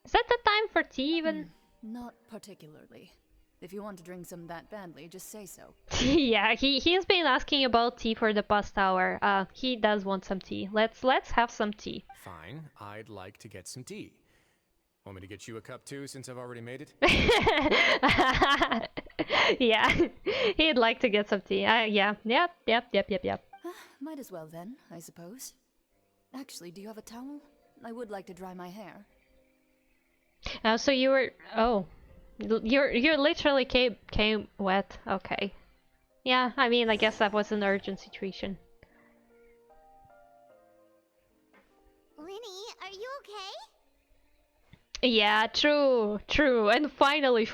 Is that the time for tea even? Not particularly. If you want to drink some that badly, just say so. Yeah, he's been asking about tea for the past hour. He does want some tea. Let's have some tea. Fine, I'd like to get some tea. Want me to get you a cup too, since I've already made it? Yeah, he'd like to get some tea. Yeah, yep. Might as well then, I suppose. Actually, do you have a towel? I would like to dry my hair. So you were... Oh. You literally came wet. Okay. Yeah, I mean, I guess that was an urgent situation. Linny, are you okay? Yeah, true. And finally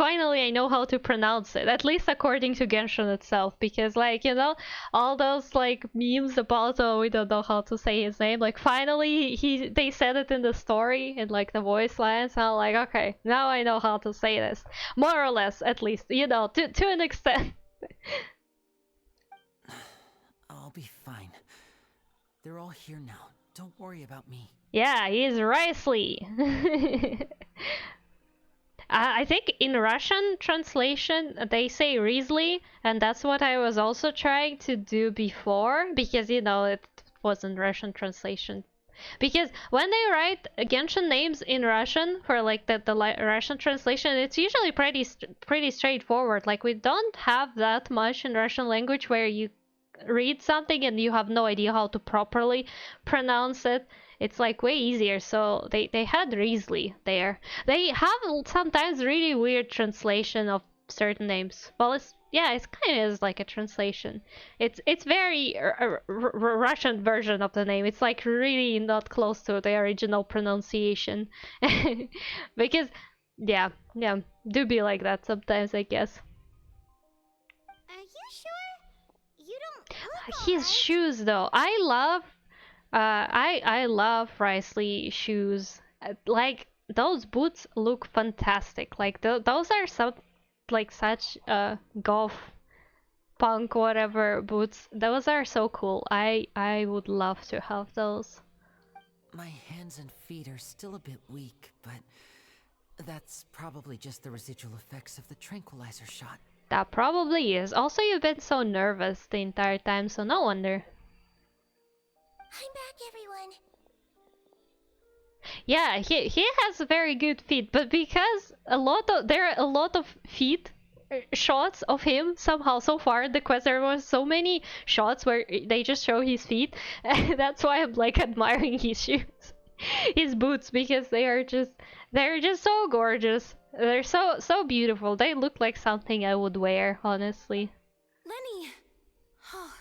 I know how to pronounce it, at least according to Genshin itself, because like, you know, all those like memes about, oh, we don't know how to say his name, like finally they said it in the story in like the voice lines, and I'm like, okay, now I know how to say this. More or less, at least, you know, to an extent. I'll be fine. They're all here now. Don't worry about me. Yeah, he's Risley. I think in Russian translation they say Risley, and that's what I was also trying to do before, because you know it wasn't Russian translation. Because when they write Genshin names in Russian for like the Russian translation, it's usually pretty straightforward. Like we don't have that much in Russian language where you read something and you have no idea how to properly pronounce it. It's like way easier. So they had Riesli there. They have sometimes really weird translation of certain names. Well, it's kind of like a translation. It's very Russian version of the name. It's like really not close to the original pronunciation. Because yeah, do be like that sometimes, I guess. Are you sure? You don't look His shoes though, I love I love Risley shoes. Like those boots look fantastic. Like those are some like such golf punk whatever boots. Those are so cool. I would love to have those. My hands and feet are still a bit weak, but that's probably just the residual effects of the tranquilizer shot. That probably is. Also, you've been so nervous the entire time, so no wonder. I'm back, everyone. Yeah, he has very good feet, but because there are a lot of feet shots of him somehow so far in the quest, there was so many shots where they just show his feet. That's why I'm like admiring his shoes, his boots, because they're just so gorgeous. They're so beautiful. They look like something I would wear, honestly. Lenny! Oh,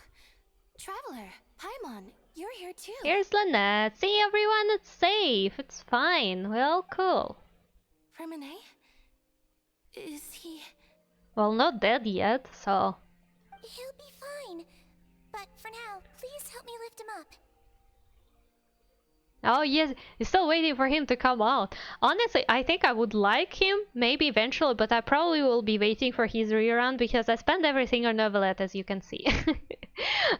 Traveler, Paimon, you're here too. Here's Lynette. See everyone, it's safe. It's fine. Well, cool. Fremine? Is he... Well, not dead yet, so... He'll be fine. But for now, please help me lift him up. Oh yes, you're still waiting for him to come out. Honestly, I think I would like him, maybe eventually, but I probably will be waiting for his rerun because I spent everything on Novelette, as you can see.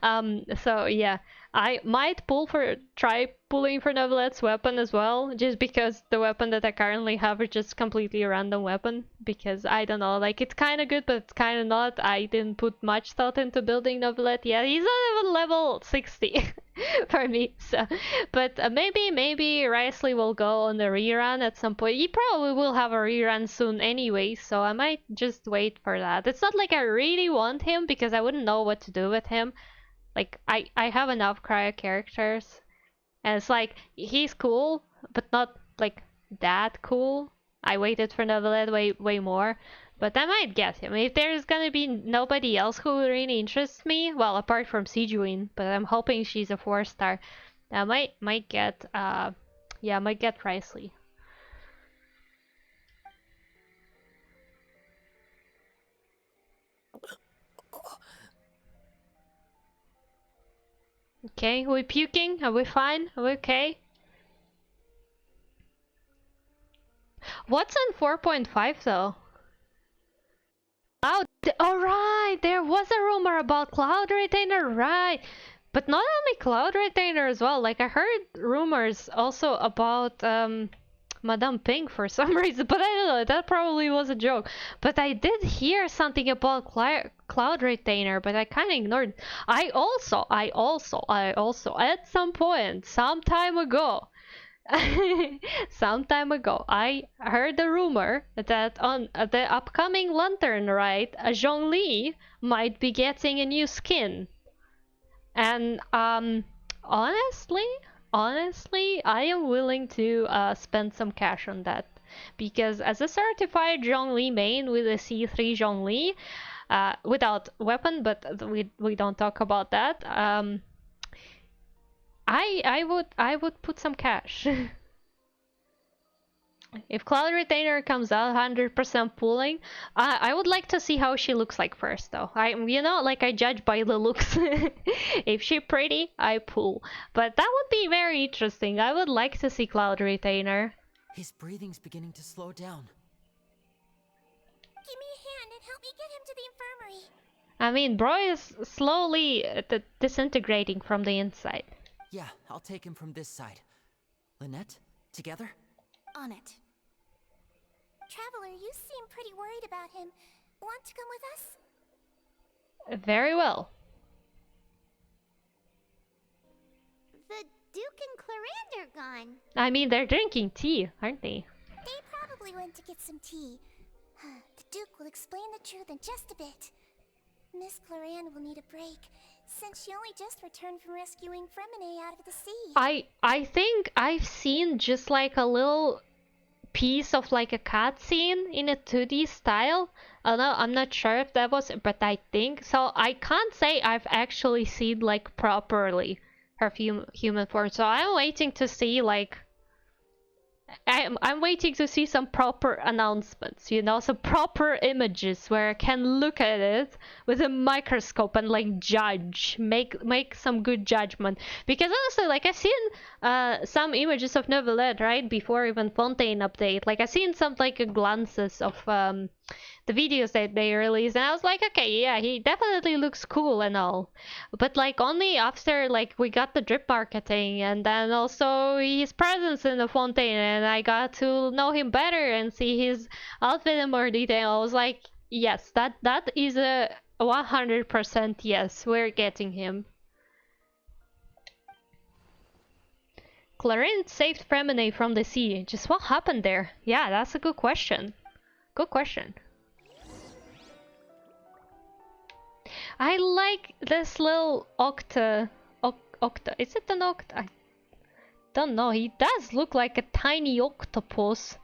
So yeah, I might try pulling for Novelette's weapon as well, just because the weapon that I currently have is just completely a random weapon, because I don't know, like it's kind of good, but it's kind of not. I didn't put much thought into building Novelette yet. He's not even level 60 for me, so, but maybe Risley will go on the rerun at some point. He probably will have a rerun soon anyway, so I might just wait for that. It's not like I really want him, because I wouldn't know what to do with him. Like, I have enough cryo characters, and it's like, he's cool, but not, like, that cool. I waited for Novelette way more, but I might get him. If there's gonna be nobody else who really interests me, well, apart from Sijuin, but I'm hoping she's a 4-star, I might get, I might get Risley. Okay, are we puking? Are we fine? Are we okay? What's on 4.5 though? Cloud. Alright, there was a rumor about Cloud Retainer, right? But not only Cloud Retainer as well. Like I heard rumors also about Madame Pink for some reason, but I don't know, that probably was a joke. But I did hear something about Cloud Retainer, but I kind of ignored. I also at some point, some time ago, I heard a rumor that on the upcoming Lantern Rite, Zhongli might be getting a new skin. And honestly, I am willing to spend some cash on that, because as a certified Zhongli main with a C3 Zhongli, without weapon, but we don't talk about that. I would put some cash. If Cloud Retainer comes out 100% pulling, I would like to see how she looks like first, though. I judge by the looks. If she's pretty, I pull. But that would be very interesting. I would like to see Cloud Retainer. His breathing's beginning to slow down. Give me a hand and help me get him to the infirmary. I mean, bro is slowly disintegrating from the inside. Yeah, I'll take him from this side. Lynette, together? On it. Traveler, you seem pretty worried about him. Want to come with us? Very well. The Duke and Clarande are gone. I mean, they're drinking tea, aren't they? They probably went to get some tea. The Duke will explain the truth in just a bit. Miss Clarande will need a break, since she only just returned from rescuing Fremine out of the sea. I think I've seen just like a little piece of like a cutscene in a 2D style. I'm not sure if that was, but I think so. I can't say I've actually seen like properly her human form. So I'm waiting to see like I'm waiting to see some proper announcements, you know, some proper images where I can look at it with a microscope and like judge, make some good judgment. Because honestly, like I've seen some images of Neuvillette right before even Fontaine update. Like I've seen some like glances of the videos that they released, and I was like, okay, yeah, he definitely looks cool and all, but like only after like we got the drip marketing and then also his presence in the Fontaine and I got to know him better and see his outfit in more detail. I was like, yes, that is a 100% yes, we're getting him. Clarinde saved Fremine from the sea. Just what happened there? Yeah, that's a good question. Good question. I like this little octa. Is it an octa? I don't know. He does look like a tiny octopus,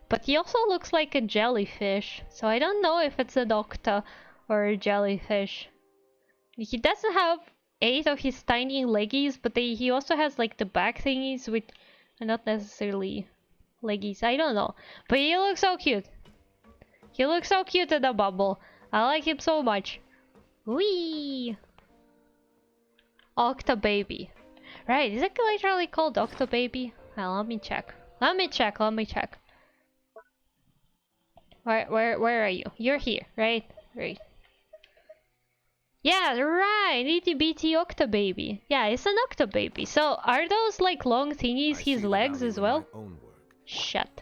but he also looks like a jellyfish. So I don't know if it's an octa or a jellyfish. He doesn't have 8 of his tiny leggies, but he also has like the back thingies with not necessarily leggies. I don't know. But he looks so cute. He looks so cute in the bubble. I like him so much. Wee! Octobaby. Right, is it literally called Octobaby? Well, let me check. Let me check. Where are you? You're here, right? Right. Yeah, right! Itty bitty Octobaby. Yeah, it's an Octobaby. So, are those like long thingies his legs as well? Shut.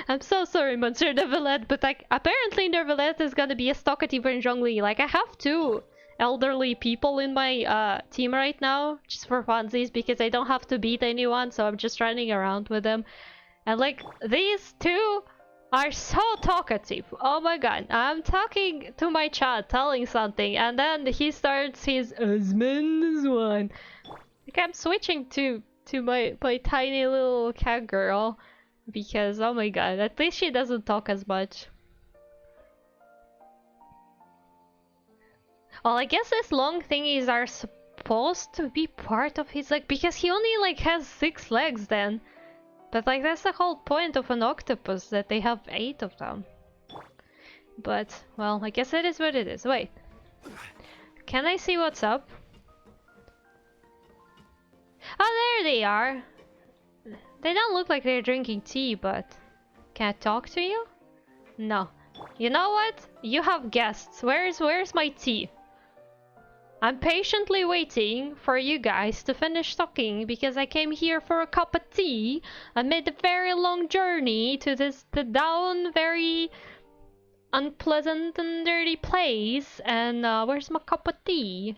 I'm so sorry, Monsieur Neuvillette, but like apparently Neuvillette is gonna be as talkative in Zhongli. Like I have 2 elderly people in my team right now, just for funsies, because I don't have to beat anyone, so I'm just running around with them. And like these 2 are so talkative. Oh my god, I'm talking to my chat, telling something, and then he starts his Osman's one. Like I'm switching to my tiny little cat girl. Because, oh my god, at least she doesn't talk as much. Well, I guess these long thingies are supposed to be part of his leg, because he only like has 6 legs then. But like that's the whole point of an octopus, that they have 8 of them. But, well, I guess it is what it is. Wait. Can I see what's up? Oh, there they are! They don't look like they're drinking tea, but... Can I talk to you? No. You know what? You have guests. Where's my tea? I'm patiently waiting for you guys to finish talking because I came here for a cup of tea. I made a very long journey to the down very unpleasant and dirty place, and where's my cup of tea?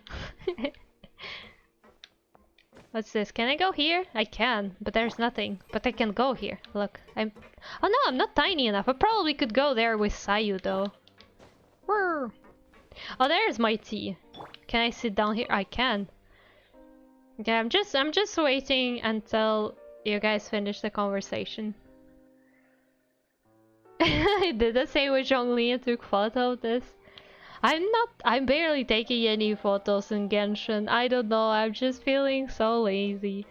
What's this? Can I go here? I can, but there's nothing. But I can go here. Look, oh no, I'm not tiny enough. I probably could go there with Sayu though. Whirr. Oh, there's my tea. Can I sit down here? I can. Okay, I'm just waiting until you guys finish the conversation. Did I say with Zhongli and took photo of this? I'm barely taking any photos in Genshin. I don't know, I'm just feeling so lazy.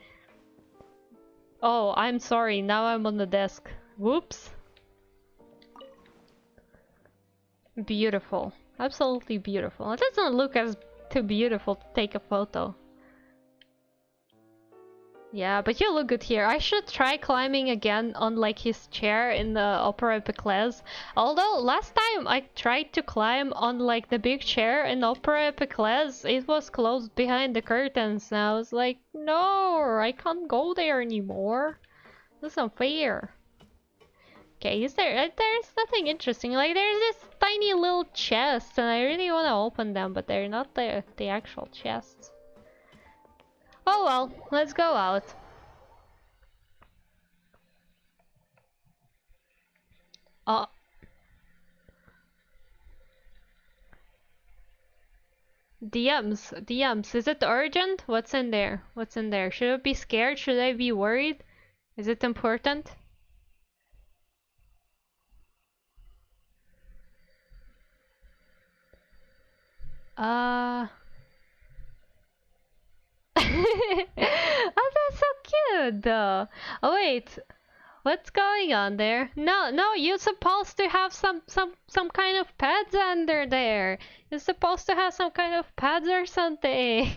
Oh, I'm sorry, now I'm on the desk. Whoops. Beautiful. Absolutely beautiful. It doesn't look as too beautiful to take a photo. Yeah, but you look good here. I should try climbing again on like his chair in the Opera Epiclese. Although last time I tried to climb on like the big chair in Opera Epiclese, it was closed behind the curtains. And I was like, no, I can't go there anymore. That's unfair. Okay, there's nothing interesting. Like there's this tiny little chest and I really want to open them, but they're not the actual chests. Oh well, let's go out. Oh. DMs. Is it urgent? What's in there? What's in there? Should I be scared? Should I be worried? Is it important? Oh, that's so cute though. Oh wait, what's going on there? No, you're supposed to have some kind of pads under there. You're supposed to have some kind of pads or something.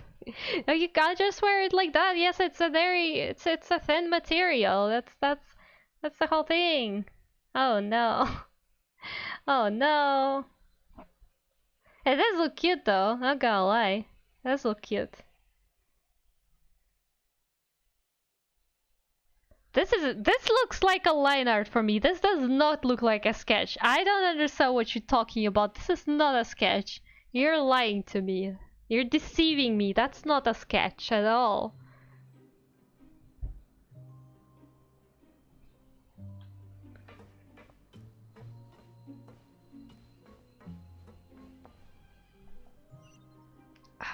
No, you can't just wear it like that. Yes, it's a thin material. That's the whole thing. Oh no. Oh no. It does look cute though, not gonna lie. It does look cute. This looks like a line art for me. This does not look like a sketch. I don't understand what you're talking about. This is not a sketch. You're lying to me. You're deceiving me. That's not a sketch at all.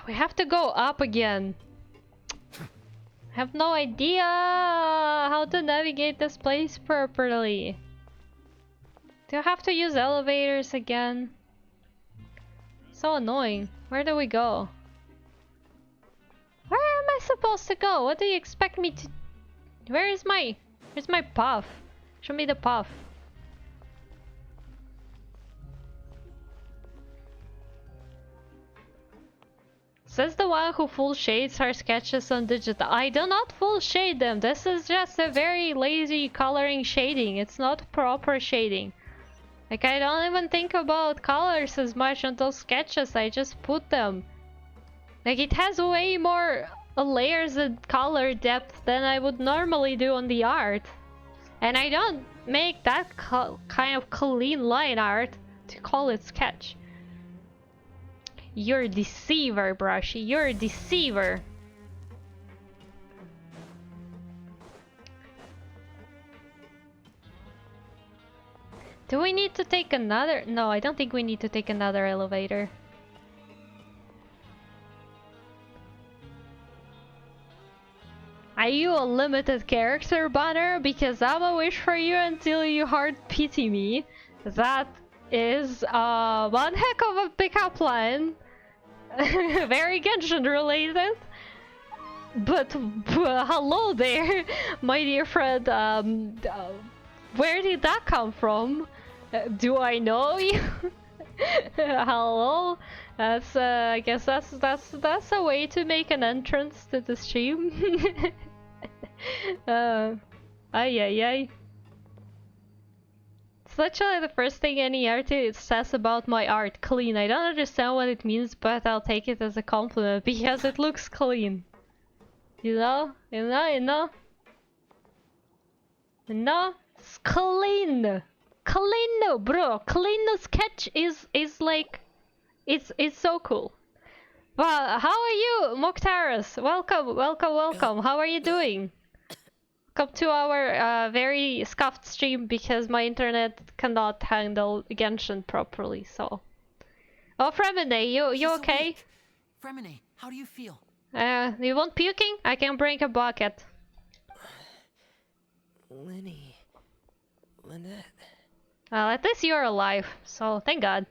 We have to go up again. I have no idea how to navigate this place properly. Do I have to use elevators again? So annoying. Where do we go? Where am I supposed to go? What do you expect me to... Where's my path? Show me the path. Says the one who full shades her sketches on digital. I do not full shade them. This is just a very lazy coloring shading. It's not proper shading. Like, I don't even think about colors as much on those sketches. I just put them. Like, it has way more layers and color depth than I would normally do on the art. And I don't make that kind of clean line art to call it sketch. You're a deceiver, Brushy. You're a deceiver. Do we need to take another? No, I don't think we need to take another elevator. Are you a limited character, Banner? Because I'm a wish for you until you hard pity me. That is one heck of a pickup line. Very Genshin related. But hello there, my dear friend. Where did that come from? Do I know you? Hello. That's I guess that's a way to make an entrance to the stream. Ay ay ay. It's literally the first thing any artist says about my art. Clean. I don't understand what it means, but I'll take it as a compliment because it looks clean. You know? No, it's clean. Clean, bro. Clean sketch is like, it's so cool. Well, how are you, Moktaris? Welcome. How are you doing? Come to our very scuffed stream because my internet cannot handle Genshin properly. So, oh, Fremine, you okay? Fremine, how do you feel? You want puking? I can bring a bucket. Lynette. Well, at least you're alive, so thank God.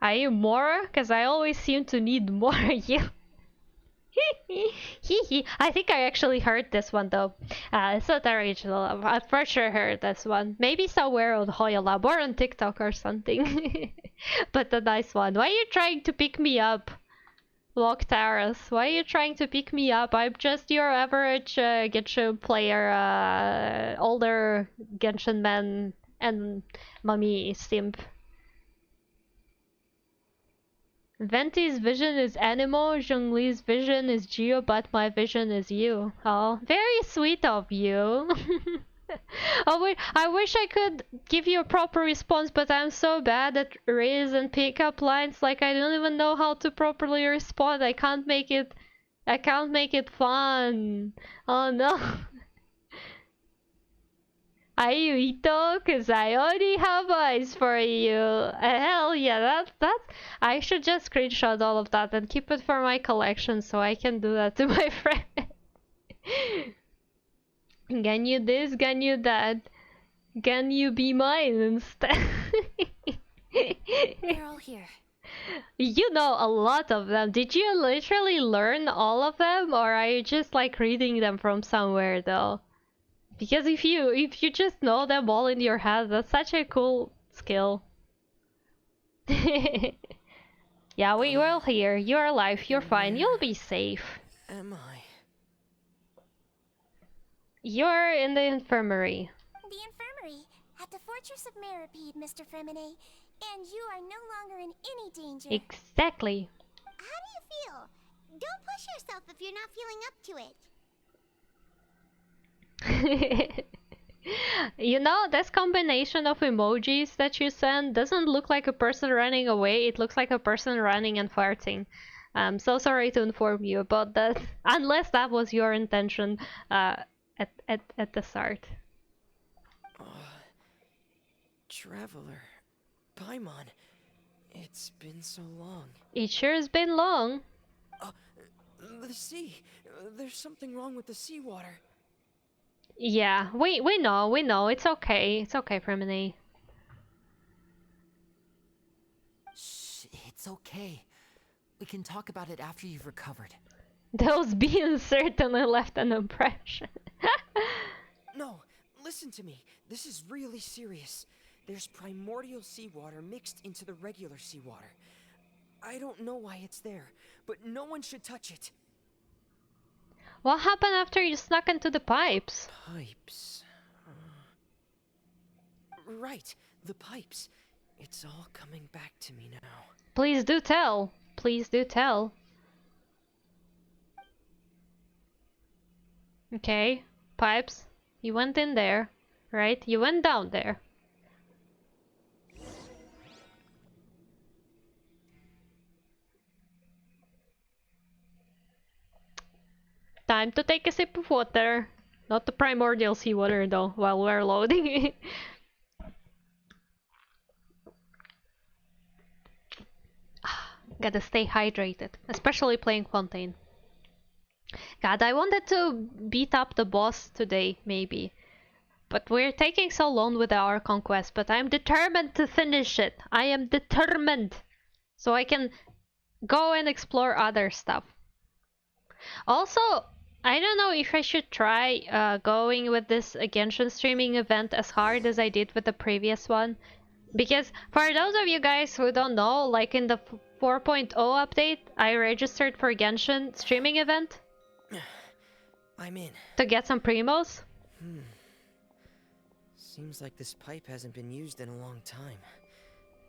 Are you more? Because I always seem to need more. You. I think I actually heard this one though. It's not original. I for sure heard this one. Maybe somewhere on Hoyolab or on TikTok or something. But a nice one. Why are you trying to pick me up? Loctaris, why are you trying to pick me up? I'm just your average Genshin player, older Genshin man and mummy simp. Venti's vision is Animo, Zhongli's vision is Geo, but my vision is you. Oh, very sweet of you. I wish I could give you a proper response, but I'm so bad at raise and pick up lines. Like I don't even know how to properly respond. I can't make it fun. Oh no. Are you Ito? Cause I already have eyes for you. Hell yeah, that's I should just screenshot all of that and keep it for my collection so I can do that to my friend. Can you this? Can you that? Can you be mine instead? They're all here. You know a lot of them. Did you literally learn all of them, or are you just like reading them from somewhere though? Because if you just know them all in your head, that's such a cool skill. Yeah, we're all here. You're alive. You're fine. You'll be safe. Am I? You're in the infirmary. The infirmary at the Fortress of Meripede, Mr. Fremine, and you are no longer in any danger. Exactly. How do you feel? Don't push yourself if you're not feeling up to it. You know, this combination of emojis that you send doesn't look like a person running away, it looks like a person running and farting. I'm so sorry to inform you about that, unless that was your intention at the start. Traveler, Paimon, it's been so long. It sure has been long. The sea. There's something wrong with the seawater. Yeah, we know. It's okay. It's okay, Fremini. Shh, it's okay. We can talk about it after you've recovered. Those beings certainly left an impression. No, listen to me. This is really serious. There's primordial seawater mixed into the regular seawater. I don't know why it's there, but no one should touch it. What happened after you snuck into the pipes? Pipes. Right, the pipes. It's all coming back to me now. Please do tell. Please do tell. Okay, pipes. You went in there, right? You went down there. Time to take a sip of water. Not the primordial seawater though, while we're loading. Gotta stay hydrated, especially playing Fontaine. God, I wanted to beat up the boss today, maybe. But we're taking so long with our conquest, but I'm determined to finish it. I am determined. So I can go and explore other stuff. Also, I don't know if I should try going with this Genshin streaming event as hard as I did with the previous one. Because for those of you guys who don't know, like in the 4.0 update, I registered for Genshin streaming event. I'm in. To get some primos. Seems like this pipe hasn't been used in a long time.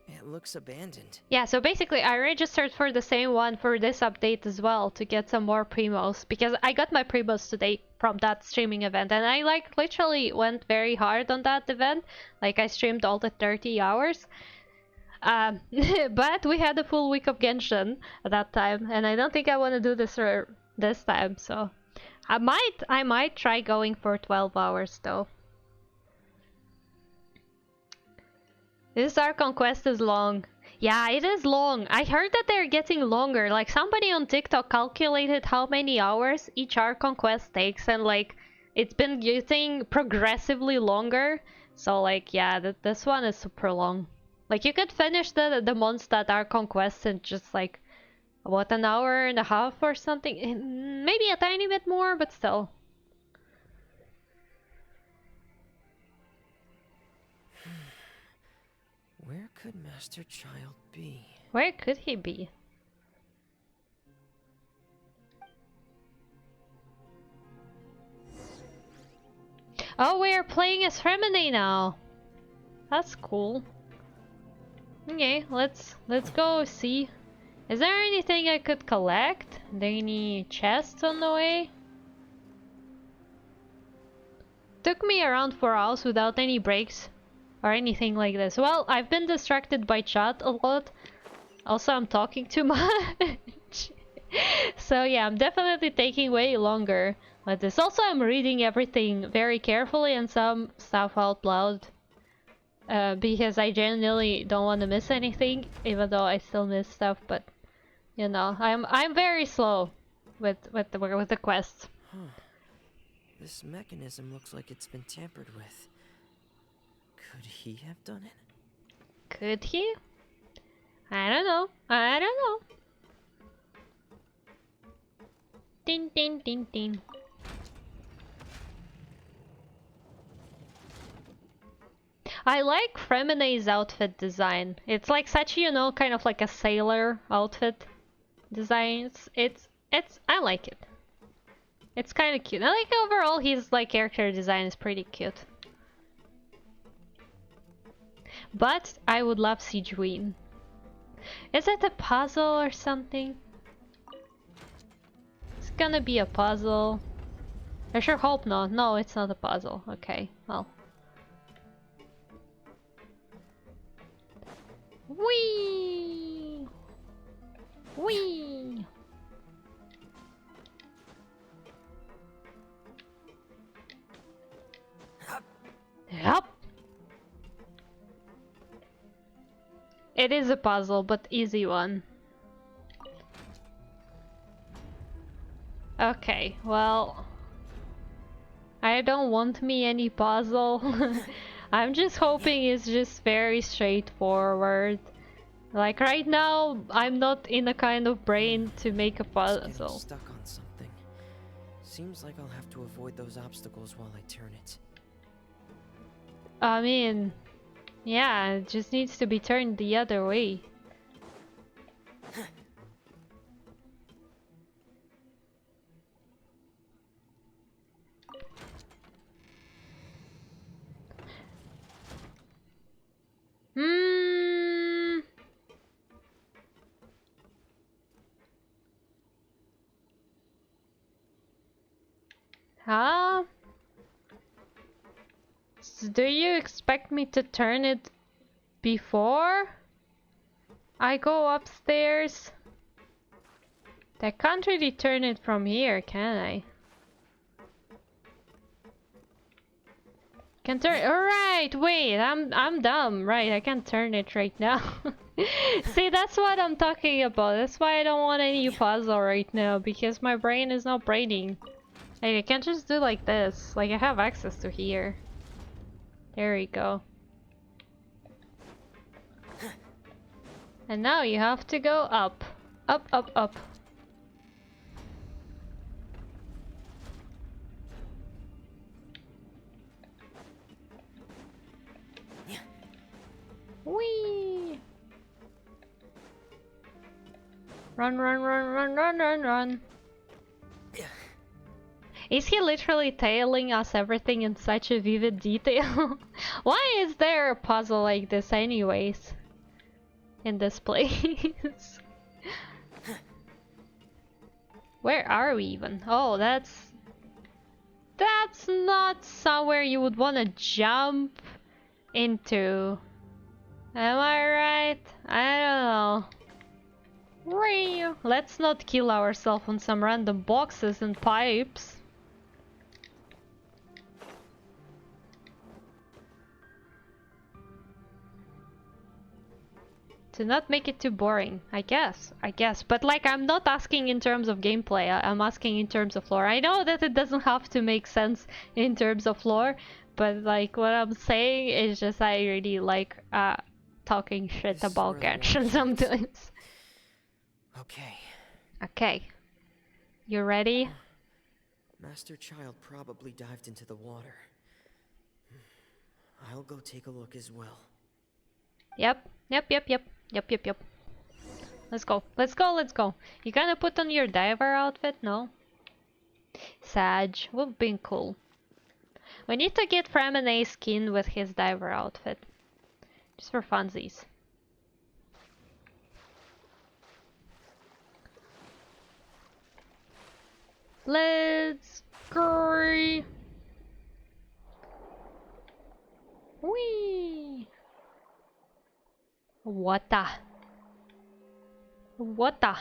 It looks abandoned. Yeah, so basically I registered for the same one for this update as well to get some more primos, because I got my primos today from that streaming event, and I like literally went very hard on that event. Like I streamed all the 30 hours. But we had a full week of Genshin at that time, and I don't think I want to do this this time, so I might try going for 12 hours though. This Ark Conquest is long. Yeah, it is long. I heard that they're getting longer. Like somebody on TikTok calculated how many hours each Ark Conquest takes, and like it's been getting progressively longer. So like yeah, this one is super long. Like you could finish the Mondstadt Ark Conquest in just like what, an hour and a half or something. Maybe a tiny bit more, but still. Where could Master Child be? Where could he be? Oh, we're playing as Fremine now. That's cool. Okay, let's go see. Is there anything I could collect? Are there any chests on the way? took me around 4 hours without any breaks or anything like this. Well, I've been distracted by chat a lot. Also, I'm talking too much. So yeah, I'm definitely taking way longer with this. Also, I'm reading everything very carefully and some stuff out loud. Because I genuinely don't want to miss anything, even though I still miss stuff, but you know, I'm very slow with the quests. Huh. This mechanism looks like it's been tampered with. Could he have done it? Could he? I don't know. I don't know. Ding ding ding ding. I like Fremene's outfit design. It's like such, you know, kind of like a sailor outfit design. It's I like it. It's kind of cute. I like overall his like character design is pretty cute. But I would love Siegeween. Is it a puzzle or something? It's gonna be a puzzle. I sure hope not. No, it's not a puzzle. Okay, well. Whee! Whee! Yep. It is a puzzle, but easy one. Okay, well, I don't want me any puzzle. I'm just hoping it's just very straightforward. Like right now, I'm not in a kind of brain to make a puzzle. Stuck on something. Seems like I'll have to avoid those obstacles while I turn it. I mean, yeah, it just needs to be turned the other way. Hmm. Huh? Do you expect me to turn it before I go upstairs? I can't really turn it from here, can I? Can turn. Alright, wait, I'm dumb. Right, I can turn it right now. See, that's what I'm talking about. That's why I don't want any puzzle right now, because my brain is not braining. Like, I can't just do like this. Like, I have access to here. There we go. And now you have to go up. Up, up, up. Whee! Run, run, run, run, run, run, run. Is he literally telling us everything in such a vivid detail? Why is there a puzzle like this anyways? In this place? Where are we even? Oh, that's not somewhere you would want to jump into. Am I right? I don't know. Whee! Let's not kill ourselves on some random boxes and pipes. To not make it too boring, I guess. But like, I'm not asking in terms of gameplay, I'm asking in terms of lore. I know that it doesn't have to make sense in terms of lore, but like, what I'm saying is just I really like talking shit about Genshin sometimes. Okay. Okay. You ready? Master Child probably dived into the water. I'll go take a look as well. Yep. Let's go. Let's go, let's go. You gonna put on your diver outfit? No? Sag, would've been cool. We need to get Fremene's skin with his diver outfit. Just for funsies. Let's go. Whee! What the? What the?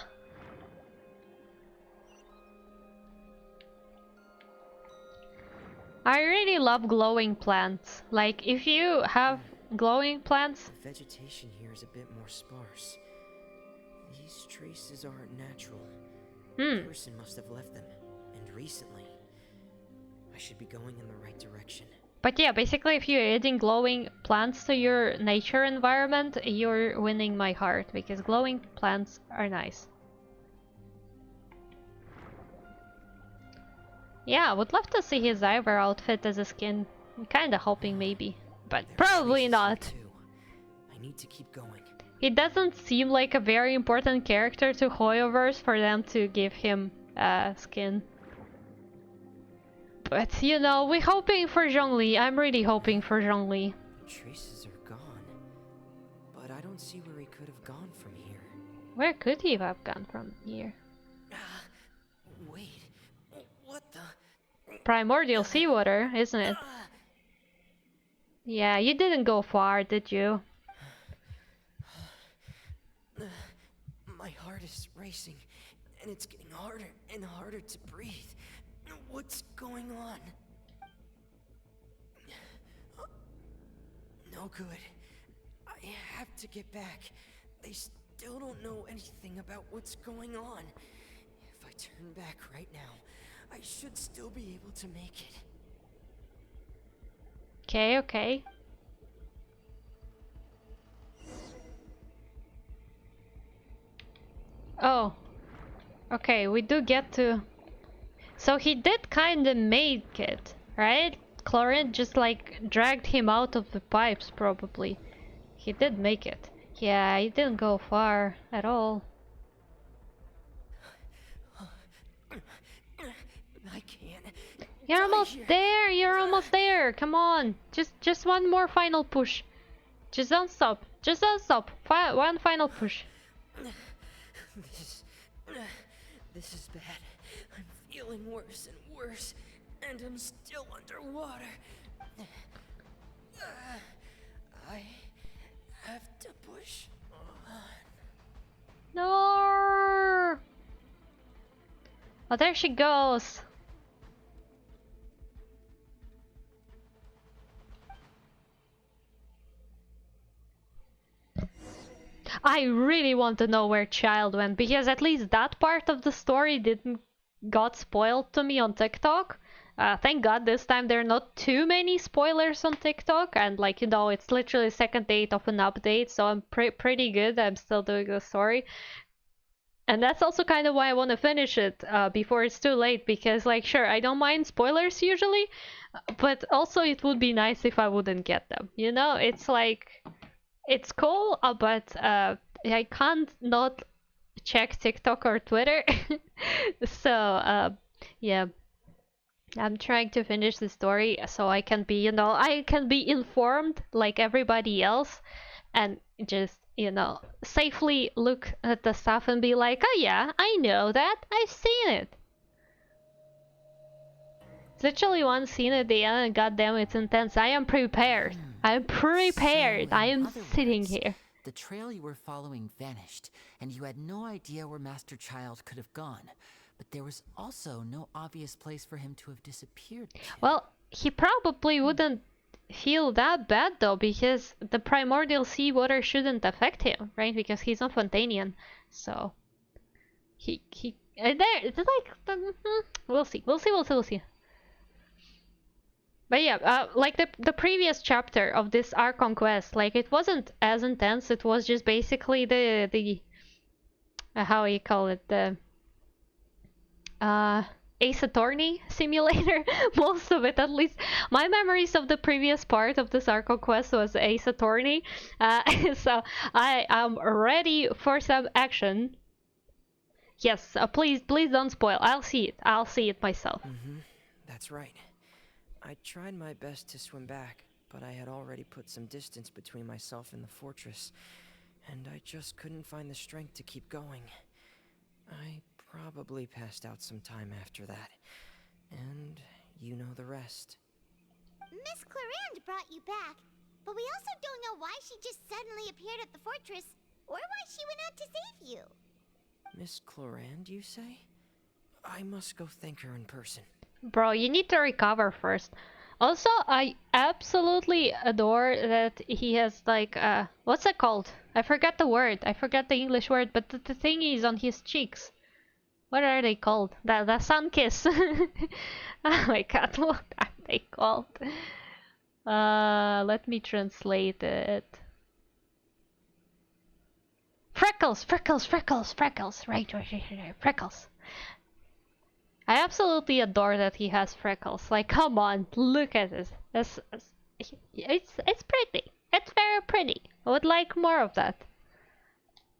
I really love glowing plants. Like, if you have glowing plants... The vegetation here is a bit more sparse. These traces aren't natural. A person must have left them, and recently. I should be going in the right direction. But yeah, basically if you're adding glowing plants to your nature environment, you're winning my heart, because glowing plants are nice. Yeah, I would love to see his Ivor outfit as a skin. I'm kinda hoping maybe, but probably not. I need to keep going. He doesn't seem like a very important character to Hoyoverse for them to give him skin. But you know, we're hoping for Zhongli. I'm really hoping for Zhongli. The traces are gone, but I don't see where he could have gone from here. Where could he have gone from here? Wait, what the? Primordial seawater, isn't it? Yeah, you didn't go far, did you? My heart is racing, and it's getting harder and harder to breathe. What's going on? No good. I have to get back. They still don't know anything about what's going on. If I turn back right now, I should still be able to make it. Okay, okay. Oh. Okay, we do get to... So he did kinda make it, right? Chlorine just like dragged him out of the pipes, probably. He did make it. Yeah, he didn't go far at all. I can't. You're almost there! You're almost there! Come on! Just one more final push. Just don't stop. Just don't stop. One final push. This is bad. I'm feeling worse and worse, and I'm still underwater. I have to push on. No! Oh, there she goes. I really want to know where Child went, because at least that part of the story didn't got spoiled to me on TikTok. Thank God this time there are not too many spoilers on TikTok, and like, you know, it's literally the second date of an update, so I'm pretty good. I'm still doing the story. And that's also kind of why I want to finish it before it's too late, because like, sure, I don't mind spoilers usually, but also it would be nice if I wouldn't get them. You know, it's like, it's cool, but I can't not check TikTok or Twitter. So yeah, I'm trying to finish the story so I can be, you know, I can be informed like everybody else, and just, you know, safely look at the stuff and be like, oh yeah, I know that, I've seen it. It's literally one scene at the end, and goddamn, it's intense. I am prepared. I'm prepared. So, I am other sitting words, here. The trail you were following vanished, and you had no idea where Master Child could have gone. But there was also no obvious place for him to have disappeared to. Well, he probably wouldn't feel that bad though, because the primordial seawater shouldn't affect him, right? Because he's not Fontanian, so he there. It's like we'll see. But yeah, like the previous chapter of this Archon quest, like it wasn't as intense. It was just basically the how you call it, the Ace Attorney simulator. Most of it, at least my memories of the previous part of this Archon quest was Ace Attorney. So I am ready for some action. Yes, please don't spoil. I'll see it myself. That's right. I tried my best to swim back, but I had already put some distance between myself and the fortress, and I just couldn't find the strength to keep going. I probably passed out some time after that, and you know the rest. Miss Clarande brought you back. But we also don't know why she just suddenly appeared at the fortress, or why she went out to save you. Miss Cloran, you say? I must go thank her in person. Bro, you need to recover first. Also, I absolutely adore that he has like what's it called? I forgot the word. I forgot the English word, but the thing is on his cheeks. What are they called? The sun kiss. Oh my god, what are they called? Let me translate it. Freckles, freckles, freckles, freckles. Right, freckles. I absolutely adore that he has freckles. Like, come on, look at this. It's pretty. It's very pretty. I would like more of that.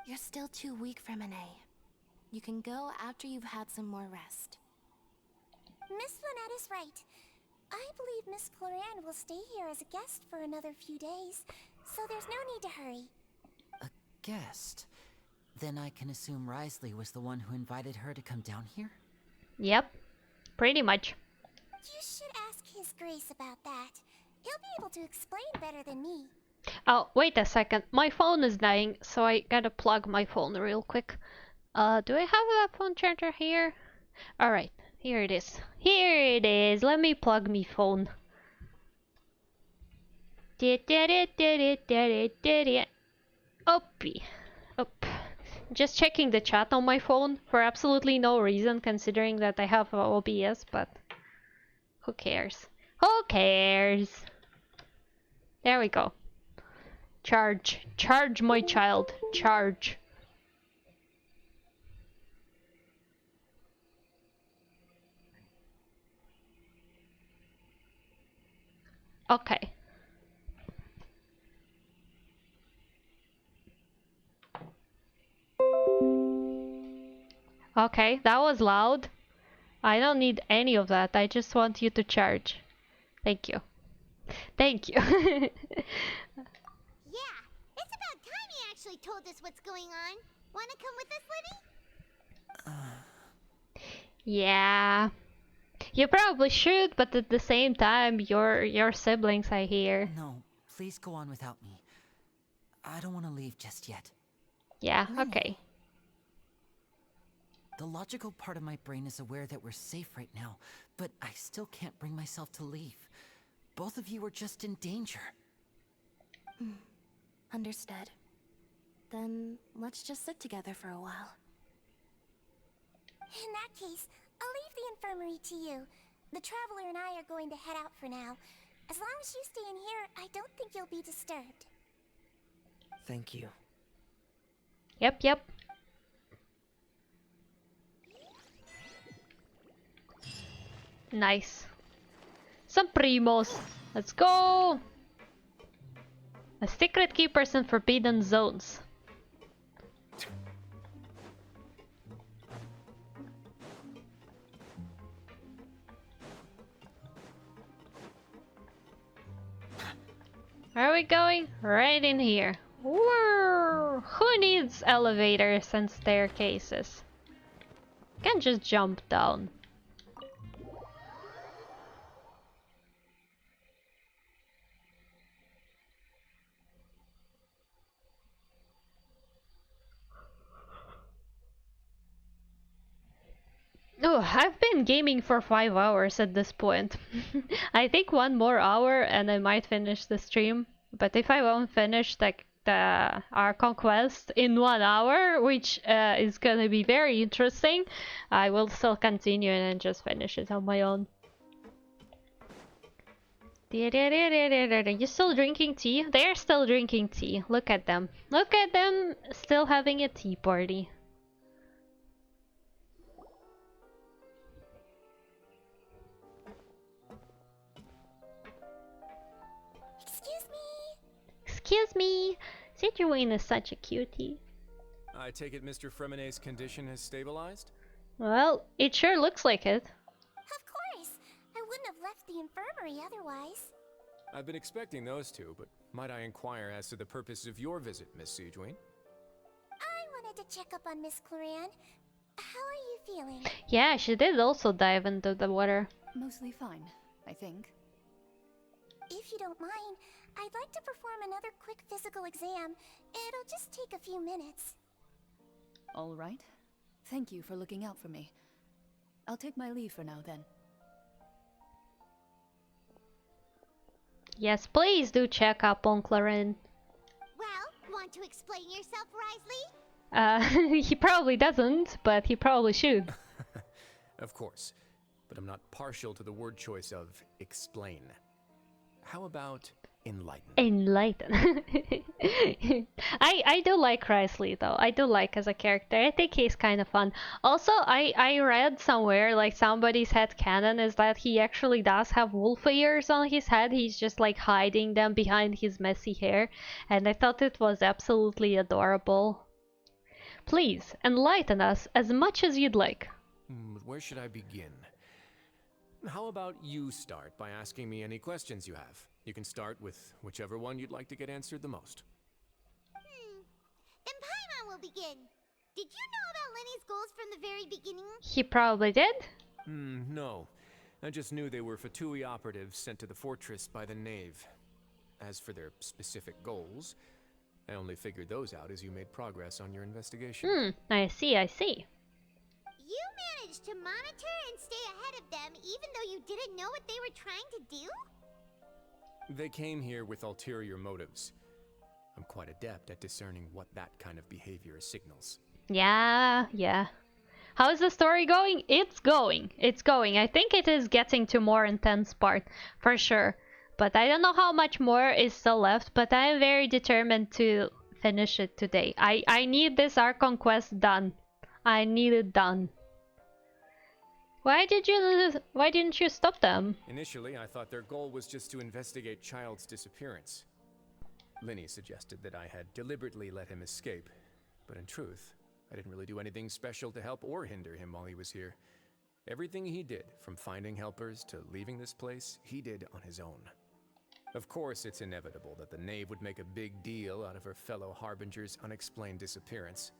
You're still too weak, Fremine. You can go after you've had some more rest. Miss Lynette is right. I believe Miss Cloran will stay here as a guest for another few days, so there's no need to hurry. A guest? Then I can assume Risley was the one who invited her to come down here? Yep, pretty much. You should ask His Grace about that. He'll be able to explain better than me. Oh, wait a second. My phone is dying, so I gotta plug my phone real quick. Do I have that phone charger here? Alright, here it is. Here it is. Let me plug me phone. Uppy. Up. Just checking the chat on my phone for absolutely no reason, considering that I have OBS, but who cares? Who cares? There we go. Charge. Charge, my child. Charge. Okay. Okay, that was loud. I don't need any of that. I just want you to charge. Thank you. Thank you. Yeah, it's about time he actually told us what's going on. Wanna come with us, Libby? Yeah. You probably should, but at the same time, your siblings, I hear. No, please go on without me. I don't want to leave just yet. Yeah, okay. The logical part of my brain is aware that we're safe right now, but I still can't bring myself to leave. Both of you are just in danger. Understood. Then let's just sit together for a while. In that case, I'll leave the infirmary to you. The Traveler and I are going to head out for now. As long as you stay in here, I don't think you'll be disturbed. Thank you. Yep. Nice. Some primos. Let's go! A secret keepers in forbidden zones. Where are we going? Right in here. Whoa! Who needs elevators and staircases? Can't just jump down. Oh, I've been gaming for 5 hours at this point. I think 1 more hour and I might finish the stream. But if I won't finish like our conquest in 1 hour, which is gonna be very interesting, I will still continue and then just finish it on my own. You still drinking tea? They're still drinking tea. Look at them. Look at them still having a tea party. Excuse me. Citroën is such a cutie. I take it Mr. Fremine's condition has stabilized? Well, it sure looks like it. Of course! I wouldn't have left the infirmary otherwise. I've been expecting those two, but might I inquire as to the purpose of your visit, Miss Siegeween? I wanted to check up on Miss Cloran. How are you feeling? Yeah, she did also dive into the water. Mostly fine, I think. If you don't mind, I'd like to perform another quick physical exam. It'll just take a few minutes. All right. Thank you for looking out for me. I'll take my leave for now then. Yes, please do check up on Claren. Well, want to explain yourself, Risley? He probably doesn't, but he probably should. Of course, but I'm not partial to the word choice of explain. How about enlighten? Enlighten. I do like Risley though. I do like as a character. I think he's kind of fun. Also, I read somewhere, like somebody's head canon is that he actually does have wolf ears on his head. He's just like hiding them behind his messy hair, and I thought it was absolutely adorable. Please enlighten us as much as you'd like. Where should I begin? How about you start by asking me any questions you have? You can start with whichever one you'd like to get answered the most. Then Paimon will begin. Did you know about Lenny's goals from the very beginning? He probably did. No. I just knew they were Fatui operatives sent to the fortress by the Knave. As for their specific goals, I only figured those out as you made progress on your investigation. I see, I see. You managed to monitor and stay ahead of them even though you didn't know what they were trying to do? They came here with ulterior motives. I'm quite adept at discerning what that kind of behavior signals. Yeah. How is the story going? It's going. I think it is getting to more intense part, for sure. But I don't know how much more is still left, but I am very determined to finish it today. I need this Archon quest done. I need it done. Why didn't you stop them? Initially, I thought their goal was just to investigate Child's disappearance. Linny suggested that I had deliberately let him escape, but in truth, I didn't really do anything special to help or hinder him while he was here. Everything he did, from finding helpers to leaving this place, he did on his own. Of course, it's inevitable that the Knave would make a big deal out of her fellow Harbinger's unexplained disappearance.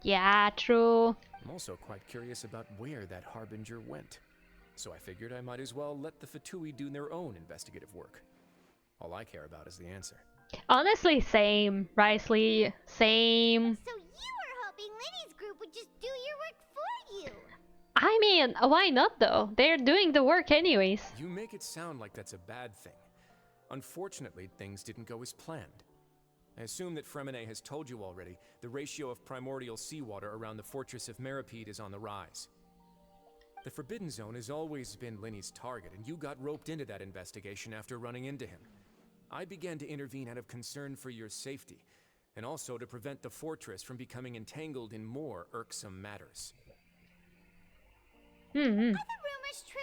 Yeah, true. I'm also quite curious about where that Harbinger went, so I figured I might as well let the Fatui do their own investigative work. All I care about is the answer. Honestly, same, Risley, same. So you were hoping Lenny's group would just do your work for you? I mean, why not though? They're doing the work anyways. You make it sound like that's a bad thing. Unfortunately, things didn't go as planned. I assume that Fremine has told you already, the ratio of primordial seawater around the fortress of Meripede is on the rise. The Forbidden Zone has always been Linny's target, and you got roped into that investigation after running into him. I began to intervene out of concern for your safety, and also to prevent the fortress from becoming entangled in more irksome matters. Are the rumors true?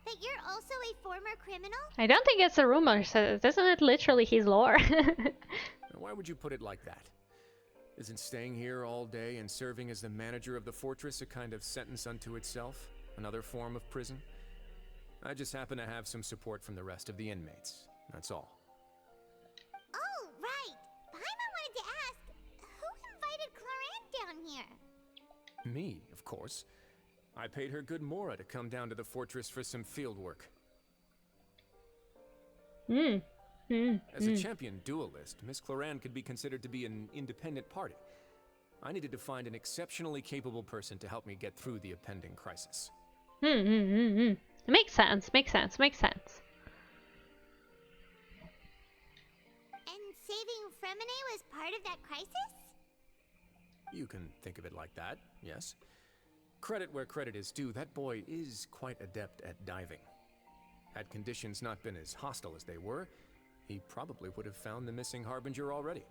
That you're also a former criminal? I don't think it's a rumor, so isn't it literally his lore? Why would you put it like that? Isn't staying here all day and serving as the manager of the fortress a kind of sentence unto itself? Another form of prison? I just happen to have some support from the rest of the inmates. That's all. Oh, right. Paimon wanted to ask, who invited Claren down here? Me, of course. I paid her good Mora to come down to the fortress for some field work. As a champion duelist, Miss Claren could be considered to be an independent party. I needed to find an exceptionally capable person to help me get through the impending crisis. Makes sense. And saving Fremine was part of that crisis? You can think of it like that, yes. Credit where credit is due, that boy is quite adept at diving. Had conditions not been as hostile as they were, he probably would have found the missing Harbinger already.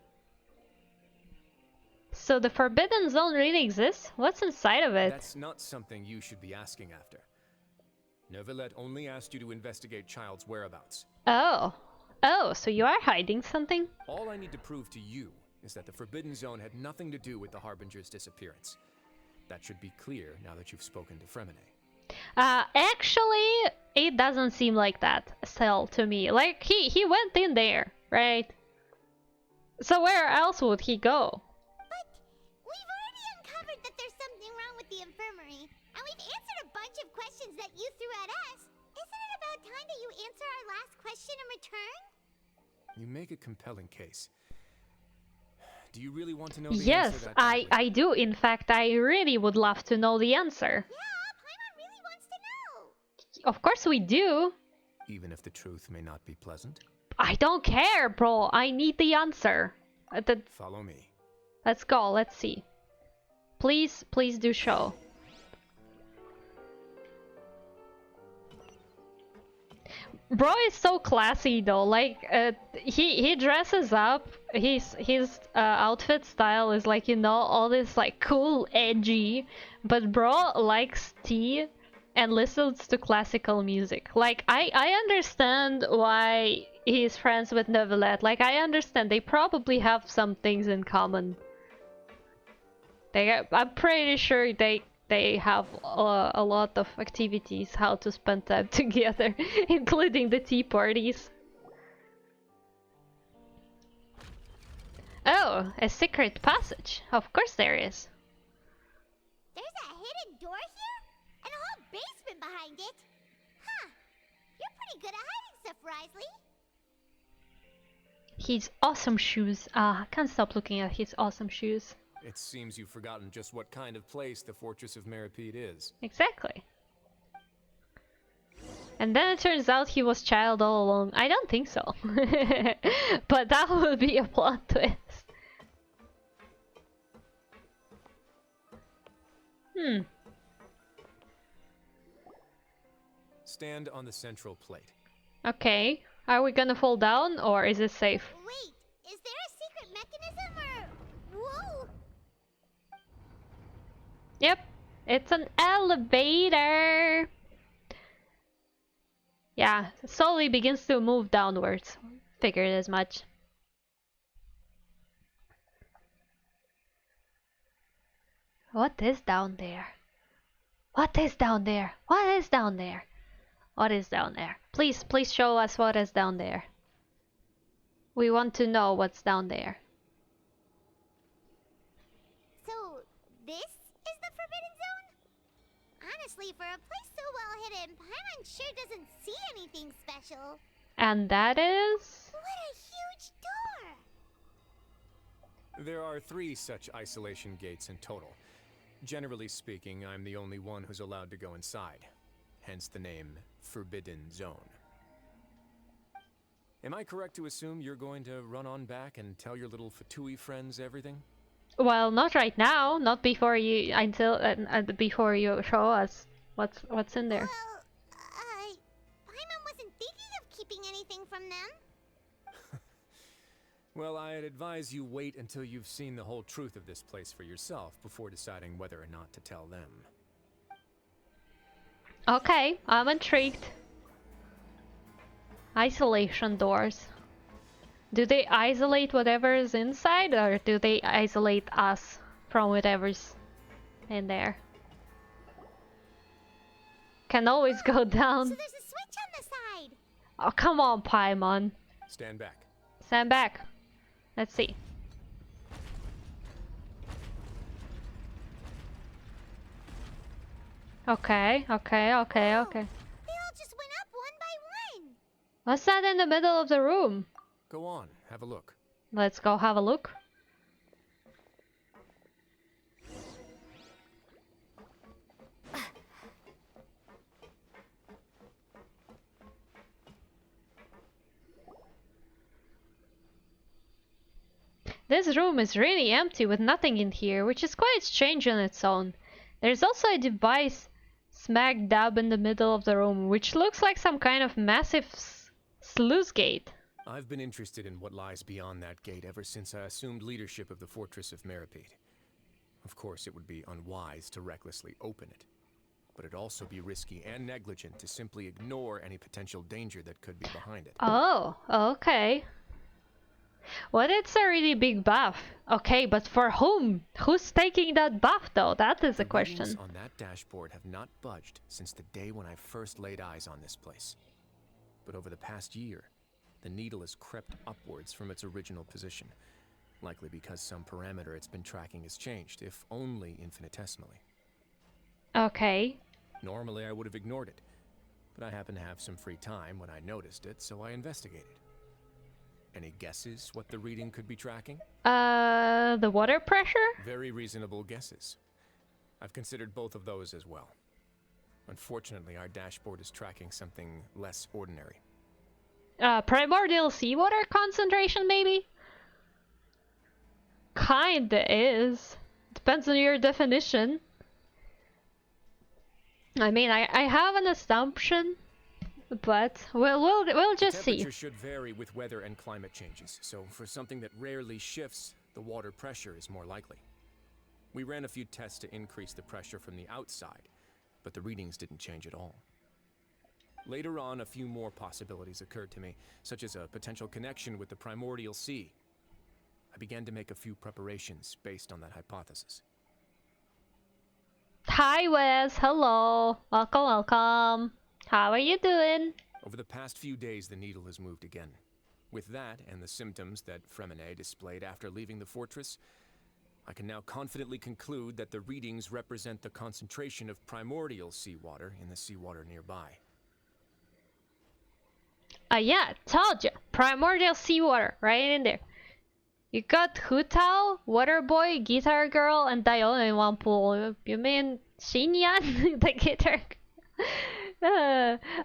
So the Forbidden Zone really exists? What's inside of it? That's not something you should be asking after. Neuvillette only asked you to investigate Child's whereabouts. Oh, so you are hiding something? All I need to prove to you is that the Forbidden Zone had nothing to do with the Harbinger's disappearance. That should be clear now that you've spoken to Fremine. Actually, it doesn't seem like that still to me. Like, he went in there, right? So where else would he go? But we've already uncovered that there's something wrong with the infirmary, and we've answered a bunch of questions that you threw at us. Isn't it about time that you answer our last question in return? You make a compelling case. Do you really want to know the answer Yes, that I badly? do. In fact, I really would love to know the answer. Yeah, Paimon really wants to know. Of course we do. Even if the truth may not be pleasant? I don't care, bro. I need the answer. Follow me. Let's go. Let's see. Please do show. Bro is so classy though. Like he dresses up. His outfit style is like, you know, all this like cool, edgy. But bro likes tea and listens to classical music. Like I understand why he's friends with Neuvillette. Like I understand they probably have some things in common. I'm pretty sure they have a lot of activities how to spend time together, including the tea parties. Oh, a secret passage. Of course there is. There's a hidden door here? And a whole basement behind it? Huh. You're pretty good at hiding stuff, Risley. His awesome shoes. I can't stop looking at his awesome shoes. It seems you've forgotten just what kind of place the Fortress of Meripede is. Exactly. And then it turns out he was child all along. I don't think so. But that would be a plot twist. Stand on the central plate. Okay. Are we gonna fall down or is it safe? Wait, is there a secret mechanism or... Whoa! Yep. It's an elevator. Yeah, slowly begins to move downwards. Figured as much. What is down there? What is down there? What is down there? What is down there? Please show us what is down there. We want to know what's down there. So, this is the Forbidden Zone? Honestly, for a place so well hidden, Paimon sure doesn't see anything special. And that is... What a huge door! There are 3 such isolation gates in total. Generally speaking, I'm the only one who's allowed to go inside. Hence the name Forbidden Zone. Am I correct to assume you're going to run on back and tell your little Fatui friends everything? Well, not right now. Not before you before you show us what's in there. Well, Paimon wasn't thinking of keeping anything from them. Well, I'd advise you wait until you've seen the whole truth of this place for yourself before deciding whether or not to tell them. Okay, I'm intrigued. Isolation doors. Do they isolate whatever is inside, or do they isolate us from whatever's in there? Can always go down. So there's a switch on the side. Oh, come on, Paimon. Stand back. Stand back. Let's see. Okay. They all just went up one by one. What's that in the middle of the room? Go on, have a look. Let's go have a look. This room is really empty with nothing in here, which is quite strange on its own. There's also a device smack dab in the middle of the room, which looks like some kind of massive sluice gate. I've been interested in what lies beyond that gate ever since I assumed leadership of the Fortress of Meripede. Of course, it would be unwise to recklessly open it, but it'd also be risky and negligent to simply ignore any potential danger that could be behind it. Oh, okay. Well, it's a really big buff. Okay, but for whom? Who's taking that buff, though? That is a question. The readings on that dashboard have not budged since the day when I first laid eyes on this place. But over the past year, the needle has crept upwards from its original position, likely because some parameter it's been tracking has changed, if only infinitesimally. Okay. Normally, I would have ignored it, but I happened to have some free time when I noticed it, so I investigated. Any guesses what the reading could be tracking? The water pressure? Very reasonable guesses. I've considered both of those as well. Unfortunately, our dashboard is tracking something less ordinary. Primordial seawater concentration, maybe? Kinda is. Depends on your definition. I mean, I have an assumption, but we'll just see. Temperature should vary with weather and climate changes, so for something that rarely shifts, the water pressure is more likely. We ran a few tests to increase the pressure from the outside, but the readings didn't change at all. Later on, a few more possibilities occurred to me, such as a potential connection with the primordial sea. I began to make a few preparations based on that hypothesis. Hi Wes, hello. Welcome. How are you doing? Over the past few days, the needle has moved again. With that, and the symptoms that Fremine displayed after leaving the fortress, I can now confidently conclude that the readings represent the concentration of primordial seawater in the seawater nearby. Yeah, told you. Primordial seawater, right in there. You got Hutao, Waterboy, Guitar Girl, and Diona in one pool. You mean Xinyan, the guitar?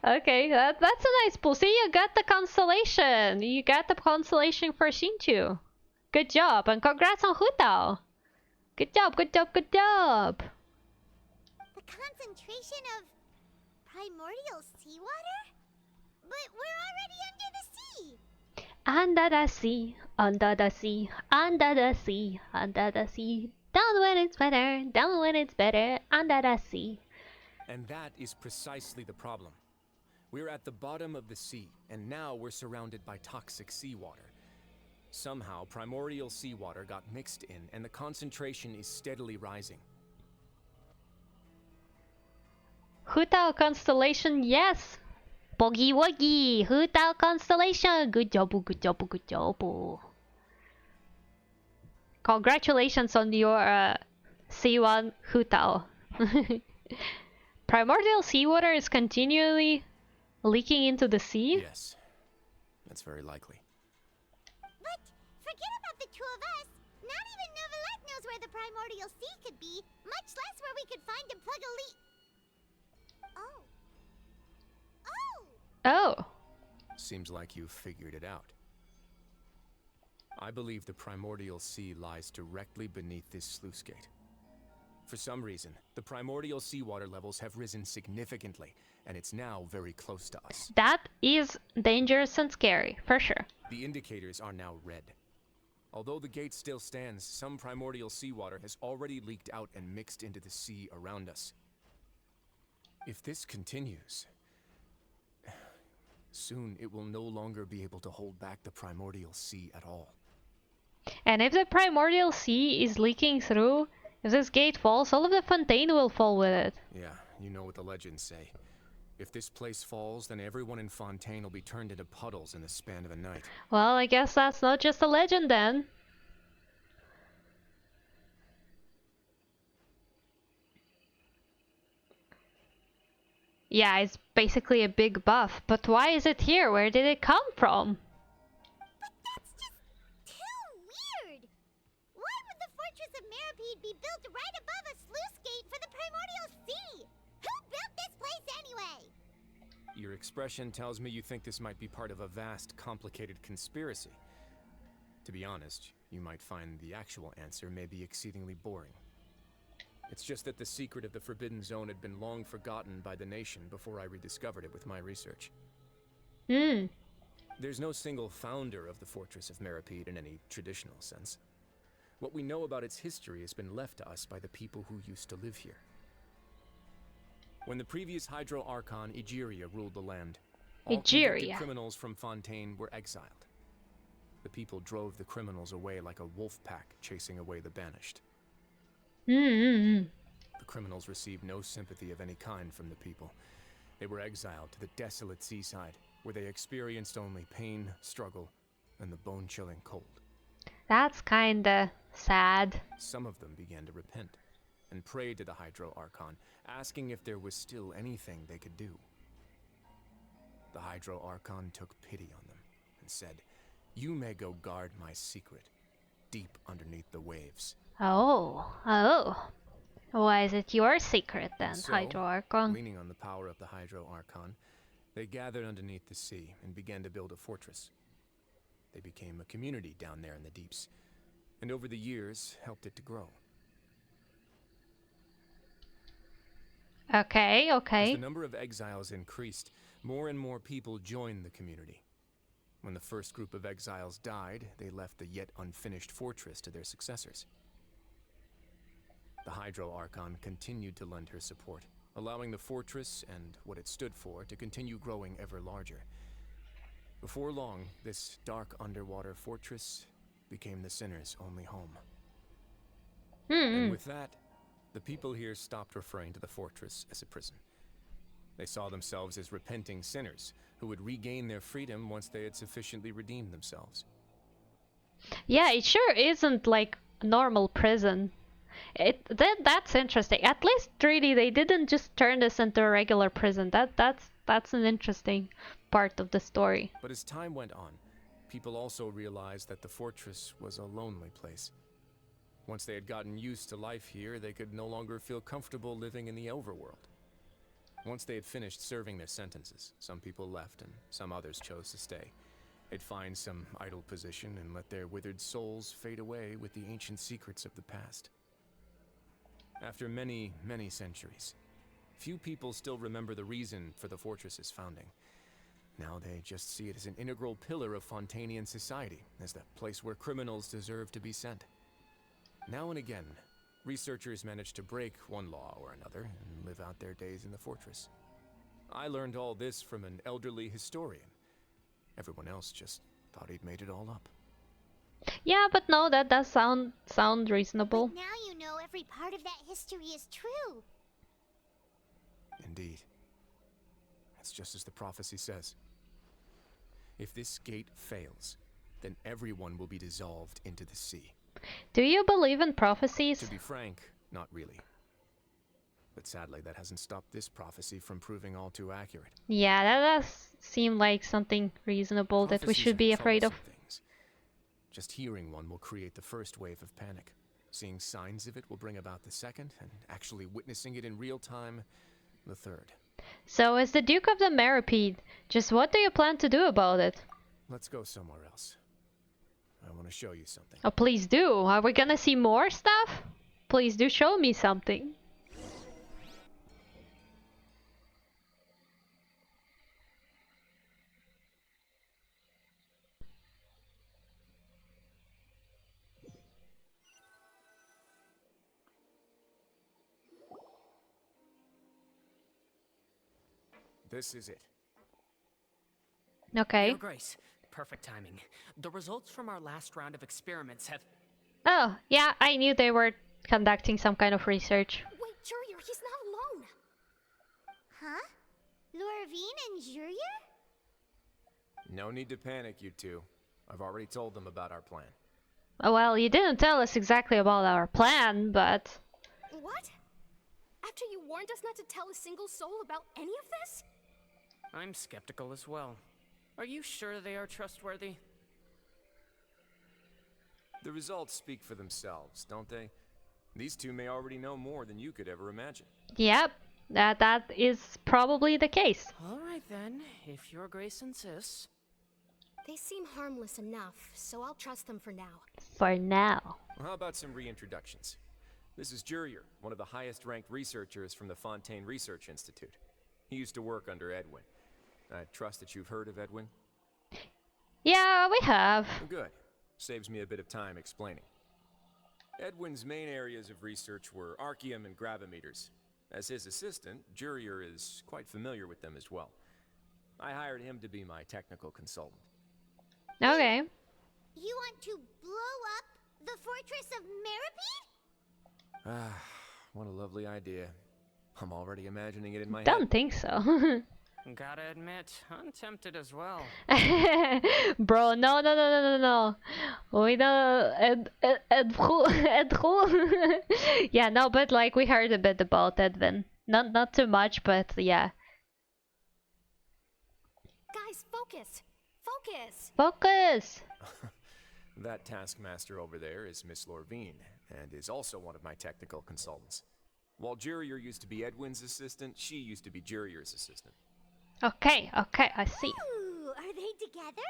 Okay, that's a nice pool. See, you got the constellation. You got the constellation for Xinchu. Good job, and congrats on Hutao. Good job. The concentration of primordial seawater? But we're already under the sea! Under the sea, under the sea, under the sea, under the sea. Down when it's better, down when it's better, under the sea. And that is precisely the problem. We're at the bottom of the sea, and now we're surrounded by toxic seawater. Somehow, primordial seawater got mixed in, and the concentration is steadily rising. Hutao constellation, yes! Boogie woogie, Hutao constellation, good job. Congratulations on your C1 Hutao. Primordial seawater is continually leaking into the sea? Yes, that's very likely. But forget about the two of us. Not even Novelette knows where the primordial sea could be, much less where we could find and plug a leak. Oh. Seems like you've figured it out. I believe the primordial sea lies directly beneath this sluice gate. For some reason, the primordial seawater levels have risen significantly, and it's now very close to us. That is dangerous and scary, for sure. The indicators are now red. Although the gate still stands, some primordial seawater has already leaked out and mixed into the sea around us. If this continues, soon it will no longer be able to hold back the primordial sea at all. And if the primordial sea is leaking through, if this gate falls, all of the fontaine will fall with it. Yeah, you know what the legends say. If this place falls, then everyone in Fontaine will be turned into puddles in the span of a night. Well, I guess that's not just a legend then. Yeah, it's basically a big buff, but why is it here? Where did it come from? But that's just too weird! Why would the Fortress of Meripede be built right above a sluice gate for the primordial sea? Who built this place anyway? Your expression tells me you think this might be part of a vast, complicated conspiracy. To be honest, you might find the actual answer may be exceedingly boring. It's just that the secret of the Forbidden Zone had been long forgotten by the nation before I rediscovered it with my research. There's no single founder of the Fortress of Meripede in any traditional sense. What we know about its history has been left to us by the people who used to live here. When the previous Hydro Archon, Egeria, ruled the land, all convicted criminals from Fontaine were exiled. The people drove the criminals away like a wolf pack chasing away the banished. The criminals received no sympathy of any kind from the people. They were exiled to the desolate seaside, where they experienced only pain, struggle, and the bone-chilling cold. That's kinda sad. Some of them began to repent, and prayed to the Hydro Archon, asking if there was still anything they could do. the Hydro Archon took pity on them and said, "You may go guard my secret, deep underneath the waves." Oh, oh. Why is it your secret then, So, Hydro Archon? leaning on the power of the Hydro Archon, they gathered underneath the sea and began to build a fortress. They became a community down there in the deeps, and over the years helped it to grow. Okay, As okay. the number of exiles increased, more and more people joined the community. When the first group of exiles died, they left the yet unfinished fortress to their successors. The Hydro Archon continued to lend her support, allowing the fortress and what it stood for to continue growing ever larger. Before long, this dark underwater fortress became the Sinner's only home. And with that, the people here stopped referring to the fortress as a prison. They saw themselves as repenting sinners who would regain their freedom once they had sufficiently redeemed themselves. Yeah, it sure isn't like a normal prison. That's interesting. At least really they didn't just turn this into a regular prison. That's an interesting part of the story. But as time went on, people also realized that the fortress was a lonely place. Once they had gotten used to life here, they could no longer feel comfortable living in the overworld. Once they had finished serving their sentences, some people left and some others chose to stay. They'd find some idle position and let their withered souls fade away with the ancient secrets of the past. After many, many centuries, few people still remember the reason for the fortress's founding. Now they just see it as an integral pillar of Fontanian society, as the place where criminals deserve to be sent. Now and again, researchers manage to break one law or another and live out their days in the fortress. I learned all this from an elderly historian. Everyone else just thought he'd made it all up. Yeah, but no, that does sound reasonable. But now you know every part of that history is true. Indeed. That's just as the prophecy says. If this gate fails, then everyone will be dissolved into the sea. Do you believe in prophecies? To be frank, not really. But sadly, that hasn't stopped this prophecy from proving all too accurate. Yeah, that does seem like something reasonable that we should be afraid of. Things. Just hearing one will create the first wave of panic. Seeing signs of it will bring about the second, and actually witnessing it in real time, the third. So as the Duke of the Meripede, just what do you plan to do about it? Let's go somewhere else. I want to show you something. Oh, please do. Are we gonna see more stuff? Please do show me something. This is it. Okay. Your Grace, perfect timing. The results from our last round of experiments have... Oh, yeah, I knew they were conducting some kind of research. Wait, Jurier, he's not alone. Huh? Lorvine and Jurier? No need to panic, you two. I've already told them about our plan. Oh, well, you didn't tell us exactly about our plan, but... What? After you warned us not to tell a single soul about any of this? I'm skeptical as well. Are you sure they are trustworthy? The results speak for themselves, don't they? These two may already know more than you could ever imagine. Yep, that is probably the case. All right then, if Your Grace insists. They seem harmless enough, so I'll trust them for now. For now. Well, how about some reintroductions? This is Jurier, one of the highest-ranked researchers from the Fontaine Research Institute. He used to work under Edwin. I trust that you've heard of Edwin? Yeah, we have. Good. Saves me a bit of time explaining. Edwin's main areas of research were archaeum and gravimeters. As his assistant, Jurier is quite familiar with them as well. I hired him to be my technical consultant. Okay. You want to blow up the Fortress of Meripede? Ah, what a lovely idea. I'm already imagining it in my Don't head. think so. Gotta admit, I'm tempted as well. Bro, no. We don't... Yeah, no, but like, we heard a bit about Edwin. Not too much, but yeah. Guys, focus! Focus! Focus! That taskmaster over there is Miss Lorvine, and is also one of my technical consultants. While Jurier used to be Edwin's assistant, she used to be Jurier's assistant. Okay, I see. Ooh, are they together?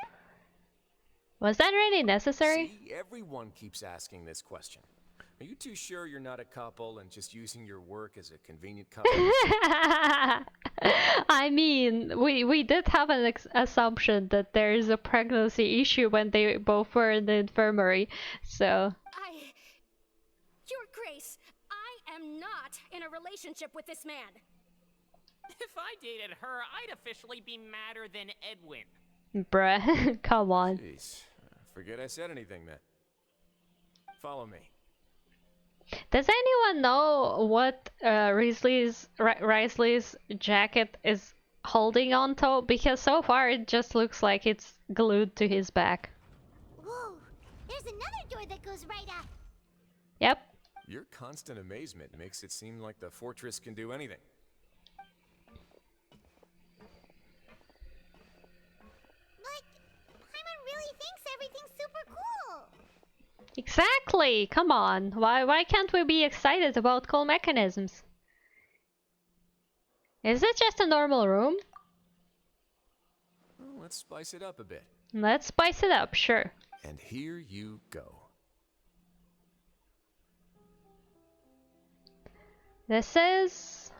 Was that really necessary? See, everyone keeps asking this question. Are you too sure you're not a couple and just using your work as a convenient couple? I mean, we did have an assumption that there is a pregnancy issue when they both were in the infirmary, so... Your Grace, I am not in a relationship with this man. If I dated her, I'd officially be madder than Edwin. Bruh, come on. Jeez, forget I said anything then. Follow me. Does anyone know what Risley's jacket is holding on to? Because so far it just looks like it's glued to his back. Whoa, there's another door that goes right up. Yep. Your constant amazement makes it seem like the fortress can do anything. But Paimon really thinks everything's super cool. Exactly! Come on. Why can't we be excited about cool mechanisms? Is it just a normal room? Well, let's spice it up a bit. Let's spice it up, sure. And here you go. This is...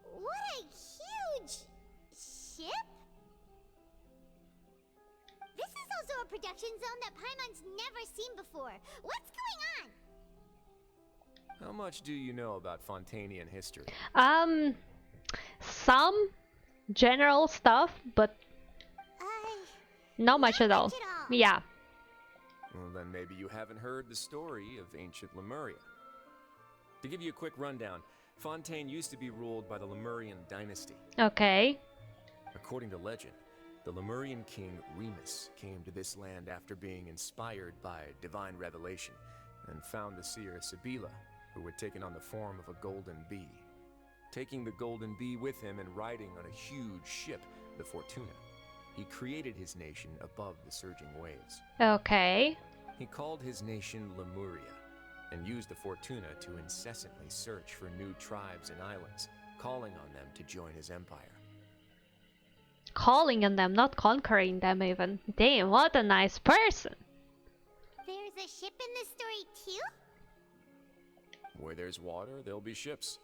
What a huge ship! This is also a production zone that Paimon's never seen before. What's going on? How much do you know about Fontanian history? Some general stuff, but not much at all. Yeah. Well, then maybe you haven't heard the story of ancient Lemuria. To give you a quick rundown, Fontaine used to be ruled by the Lemurian dynasty. Okay. According to legend, the Lemurian king Remus came to this land after being inspired by divine revelation and found the seer Sibila, who had taken on the form of a golden bee. Taking the golden bee with him and riding on a huge ship, the Fortuna, he created his nation above the surging waves. Okay. He called his nation Lemuria and used the Fortuna to incessantly search for new tribes and islands, calling on them to join his empire. Calling on them, not conquering them even. Damn, what a nice person. There's a ship in this story too? Where there's water, there'll be ships.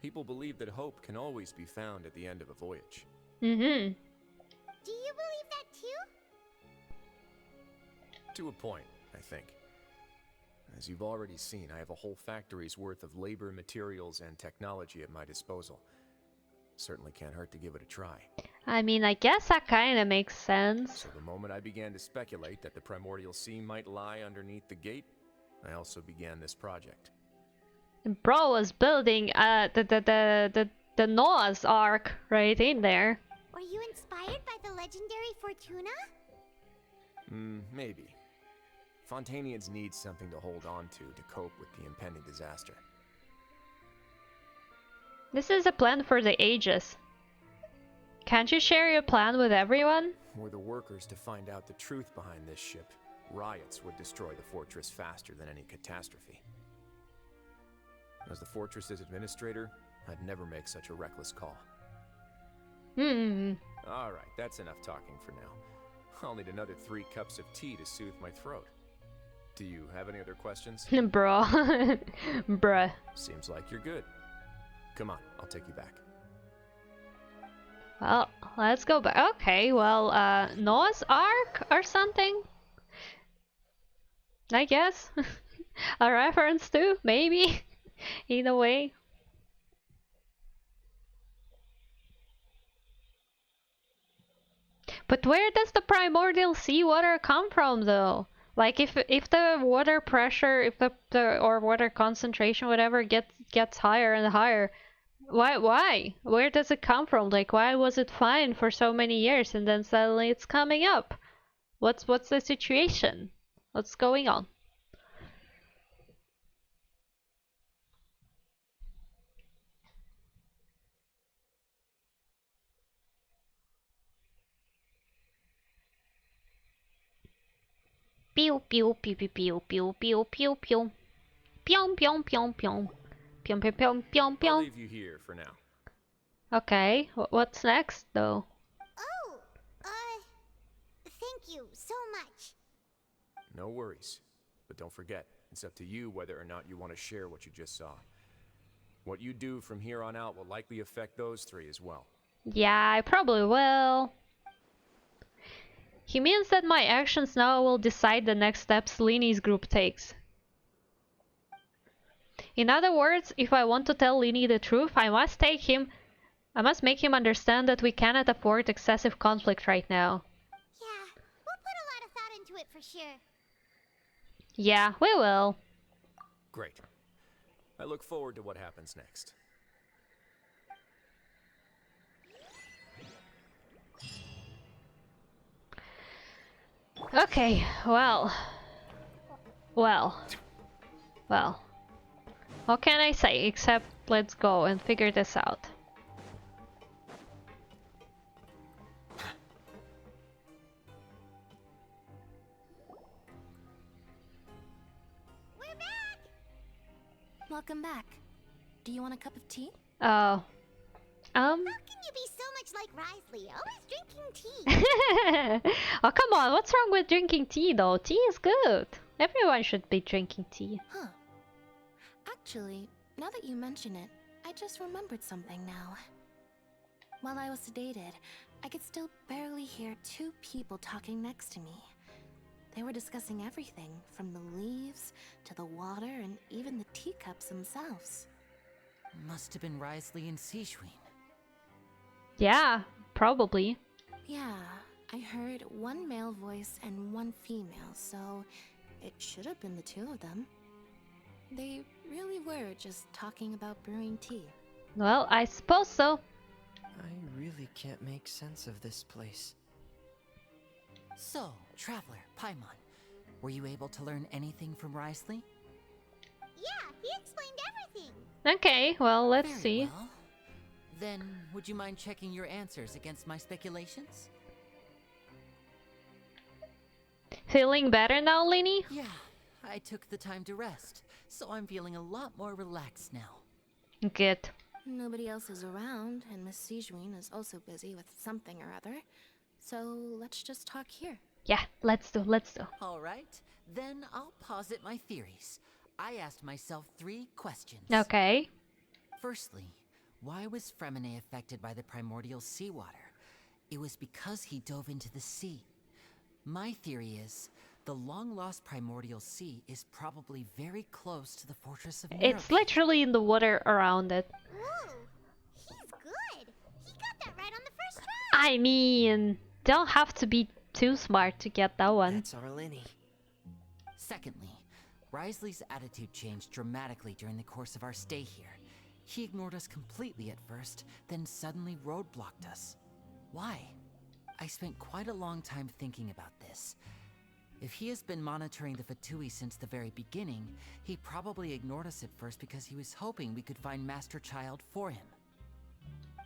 People believe that hope can always be found at the end of a voyage. Mm-hmm. Do you believe that too? To a point, I think. As you've already seen, I have a whole factory's worth of labor, materials, and technology at my disposal. Certainly can't hurt to give it a try. I mean, I guess that kinda makes sense. So the moment I began to speculate that the primordial sea might lie underneath the gate, I also began this project. Bro was building the Noah's Ark right in there. Were you inspired by the legendary Fortuna? Maybe. Fontanians need something to hold on to cope with the impending disaster. This is a plan for the ages. Can't you share your plan with everyone? Were the workers to find out the truth behind this ship, riots would destroy the fortress faster than any catastrophe. As the fortress's administrator, I'd never make such a reckless call. Alright, that's enough talking for now. I'll need another 3 cups of tea to soothe my throat. Do you have any other questions? Bro. Bruh. Seems like you're good. Come on, I'll take you back. Well, let's go back. Okay, well, Noah's Ark or something? I guess. A reference to, maybe? In a way. But where does the primordial seawater come from, though? Like, if the water pressure, if the or water concentration, whatever, gets higher and higher, why? Where does it come from? Like, why was it fine for so many years and then suddenly it's coming up? What's the situation? What's going on? Pew pew pew pew pew pew pew pew pew. Pyong pyong pyong pyong. Pyong pyong pyong pyong I'll pyong. leave you here for now. Okay, what's next though? Oh, thank you so much. No worries. But don't forget, it's up to you whether or not you want to share what you just saw. What you do from here on out will likely affect those three as well. Yeah, I probably will. He means that my actions now will decide the next steps Lini's group takes. In other words, if I want to tell Lini the truth, I must make him understand that we cannot afford excessive conflict right now. Yeah, we'll put a lot of thought into it for sure. Yeah, we will. Great. I look forward to what happens next. Okay, well. What can I say except let's go and figure this out. We're back! Welcome back. Do you want a cup of tea? Oh. How can you be so much like Risley, always drinking tea? Oh, come on, what's wrong with drinking tea though? Tea is good. Everyone should be drinking tea. Huh. Actually, now that you mention it, I just remembered something now. While I was sedated, I could still barely hear two people talking next to me. They were discussing everything, from the leaves to the water and even the teacups themselves. Must have been Risley and Sijwin. Yeah, probably. Yeah, I heard one male voice and one female, so it should have been the two of them. They really were just talking about brewing tea. Well, I suppose so. I really can't make sense of this place. So, Traveler, Paimon, were you able to learn anything from Risley? Yeah, he explained everything. Okay, well, let's Very see. well. Then, would you mind checking your answers against my speculations? Feeling better now, Lini? Yeah, I took the time to rest, so I'm feeling a lot more relaxed now. Good. Nobody else is around, and Miss Sijwin is also busy with something or other. So let's just talk here. Yeah, let's do. All right, then I'll posit my theories. I asked myself 3 questions. Okay. Firstly, why was Fremine affected by the primordial seawater? It was because he dove into the sea. My theory is, the long-lost primordial sea is probably very close to the fortress of Meropide. It's literally in the water around it. Whoa, he's good. He got that right on the first try. I mean, don't have to be too smart to get that one. That's our Linny. Secondly, Risley's attitude changed dramatically during the course of our stay here. He ignored us completely at first, then suddenly roadblocked us. Why? I spent quite a long time thinking about this. If he has been monitoring the Fatui since the very beginning, he probably ignored us at first because he was hoping we could find Master Child for him.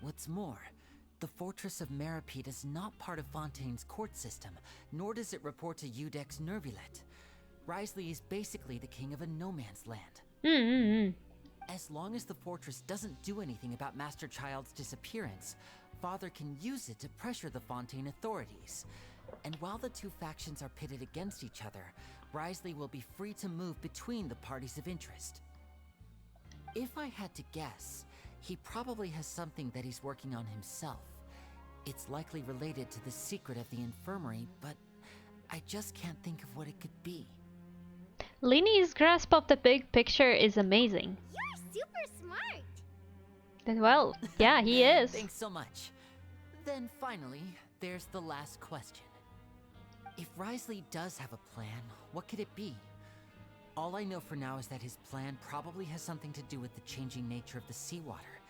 What's more, the Fortress of Meropide is not part of Fontaine's court system, nor does it report to Udex Nervulet. Risley is basically the king of a no-man's land. As long as the fortress doesn't do anything about Master Child's disappearance, Father can use it to pressure the Fontaine authorities. And while the two factions are pitted against each other, Risley will be free to move between the parties of interest. If I had to guess, he probably has something that he's working on himself. It's likely related to the secret of the infirmary, but I just can't think of what it could be. Lini's grasp of the big picture is amazing. You're super smart. Well, yeah, he is. Thanks so much. Then finally, there's the last question. If Risley does have a plan, what could it be? All I know for now is that his plan probably has something to do with the changing nature of the seawater.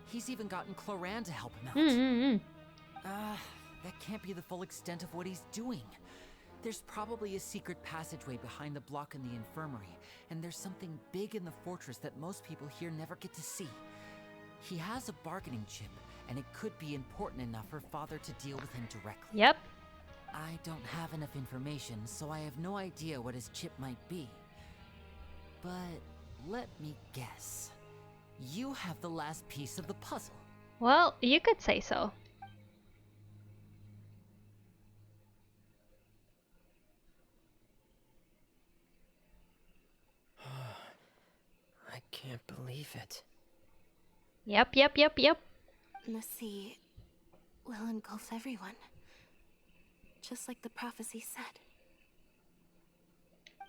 He's even gotten Cloran to help him out. That can't be the full extent of what he's doing. There's probably a secret passageway behind the block in the infirmary, and there's something big in the fortress that most people here never get to see. He has a bargaining chip, and it could be important enough for Father to deal with him directly. Yep. I don't have enough information, so I have no idea what his chip might be. But let me guess. You have the last piece of the puzzle. Well, you could say so. I can't believe it. Yep, yep, yep, yep. The sea will engulf everyone. Just like the prophecy said.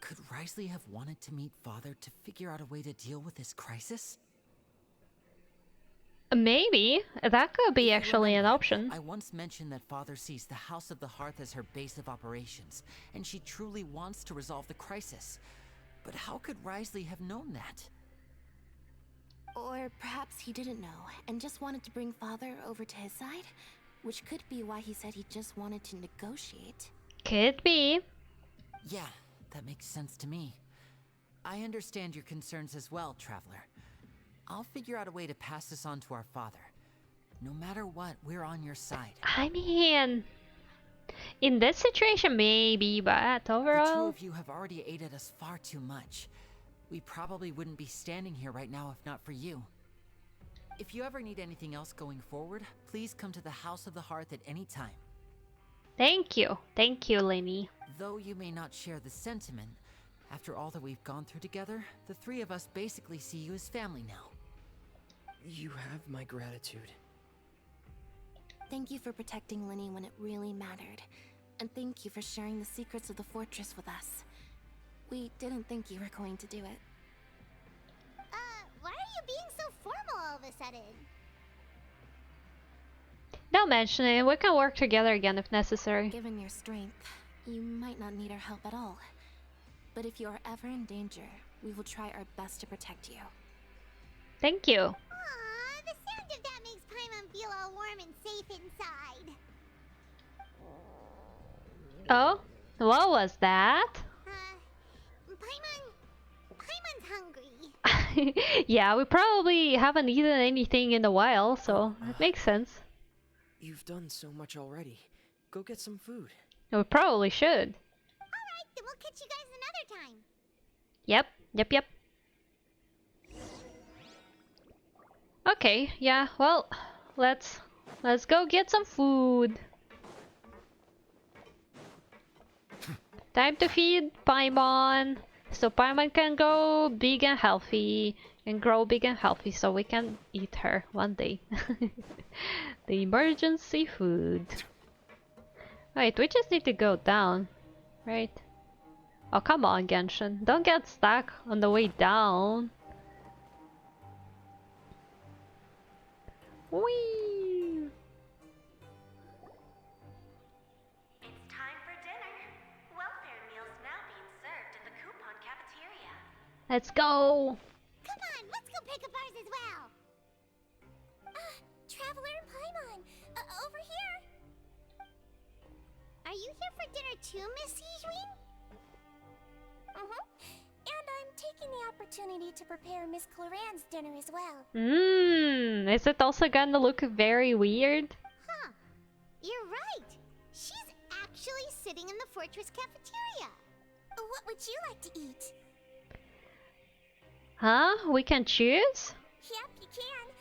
Could Risley have wanted to meet Father to figure out a way to deal with this crisis? Maybe. That could be actually an option. I once mentioned that Father sees the House of the Hearth as her base of operations, and she truly wants to resolve the crisis. But how could Risley have known that? Or perhaps he didn't know, and just wanted to bring Father over to his side? Which could be why he said he just wanted to negotiate. Could be. Yeah, that makes sense to me. I understand your concerns as well, Traveler. I'll figure out a way to pass this on to our father. No matter what, we're on your side. I mean, in this situation maybe, but overall... The two of you have already aided us far too much. We probably wouldn't be standing here right now if not for you. If you ever need anything else going forward, please come to the House of the Hearth at any time. Thank you, Lenny. Though you may not share the sentiment, after all that we've gone through together, the three of us basically see you as family now. You have my gratitude. Thank you for protecting Linny when it really mattered. And thank you for sharing the secrets of the fortress with us. We didn't think you were going to do it. Why are you being so formal all of a sudden? Don't mention it, we can work together again if necessary. Given your strength, you might not need our help at all. But if you are ever in danger, we will try our best to protect you. Thank you. Aww, the sound of that makes Paimon feel all warm and safe inside. Oh? What was that? Paimon's hungry. Yeah, we probably haven't eaten anything in a while, so it makes sense. You've done so much already. Go get some food. We probably should. Alright, then we'll catch you guys another time. Yep, yep, yep. Okay, yeah, well, let's go get some food. Time to feed Paimon, so Paimon can go big and healthy, and grow big and healthy, so we can eat her one day. The emergency food. Wait, we just need to go down, right? Oh, come on, Genshin. Don't get stuck on the way down. Whee! It's time for dinner. Welfare meals now being served in the coupon cafeteria. Let's go! Come on, let's go pick up ours as well. Traveler and Paimon, over here. Are you here for dinner too, Miss Sijwin? And I'm taking the opportunity to prepare Miss Cloran's dinner as well. Is it also gonna look very weird? Huh, you're right. She's actually sitting in the fortress cafeteria. What would you like to eat? Huh? We can choose? Yep, you can.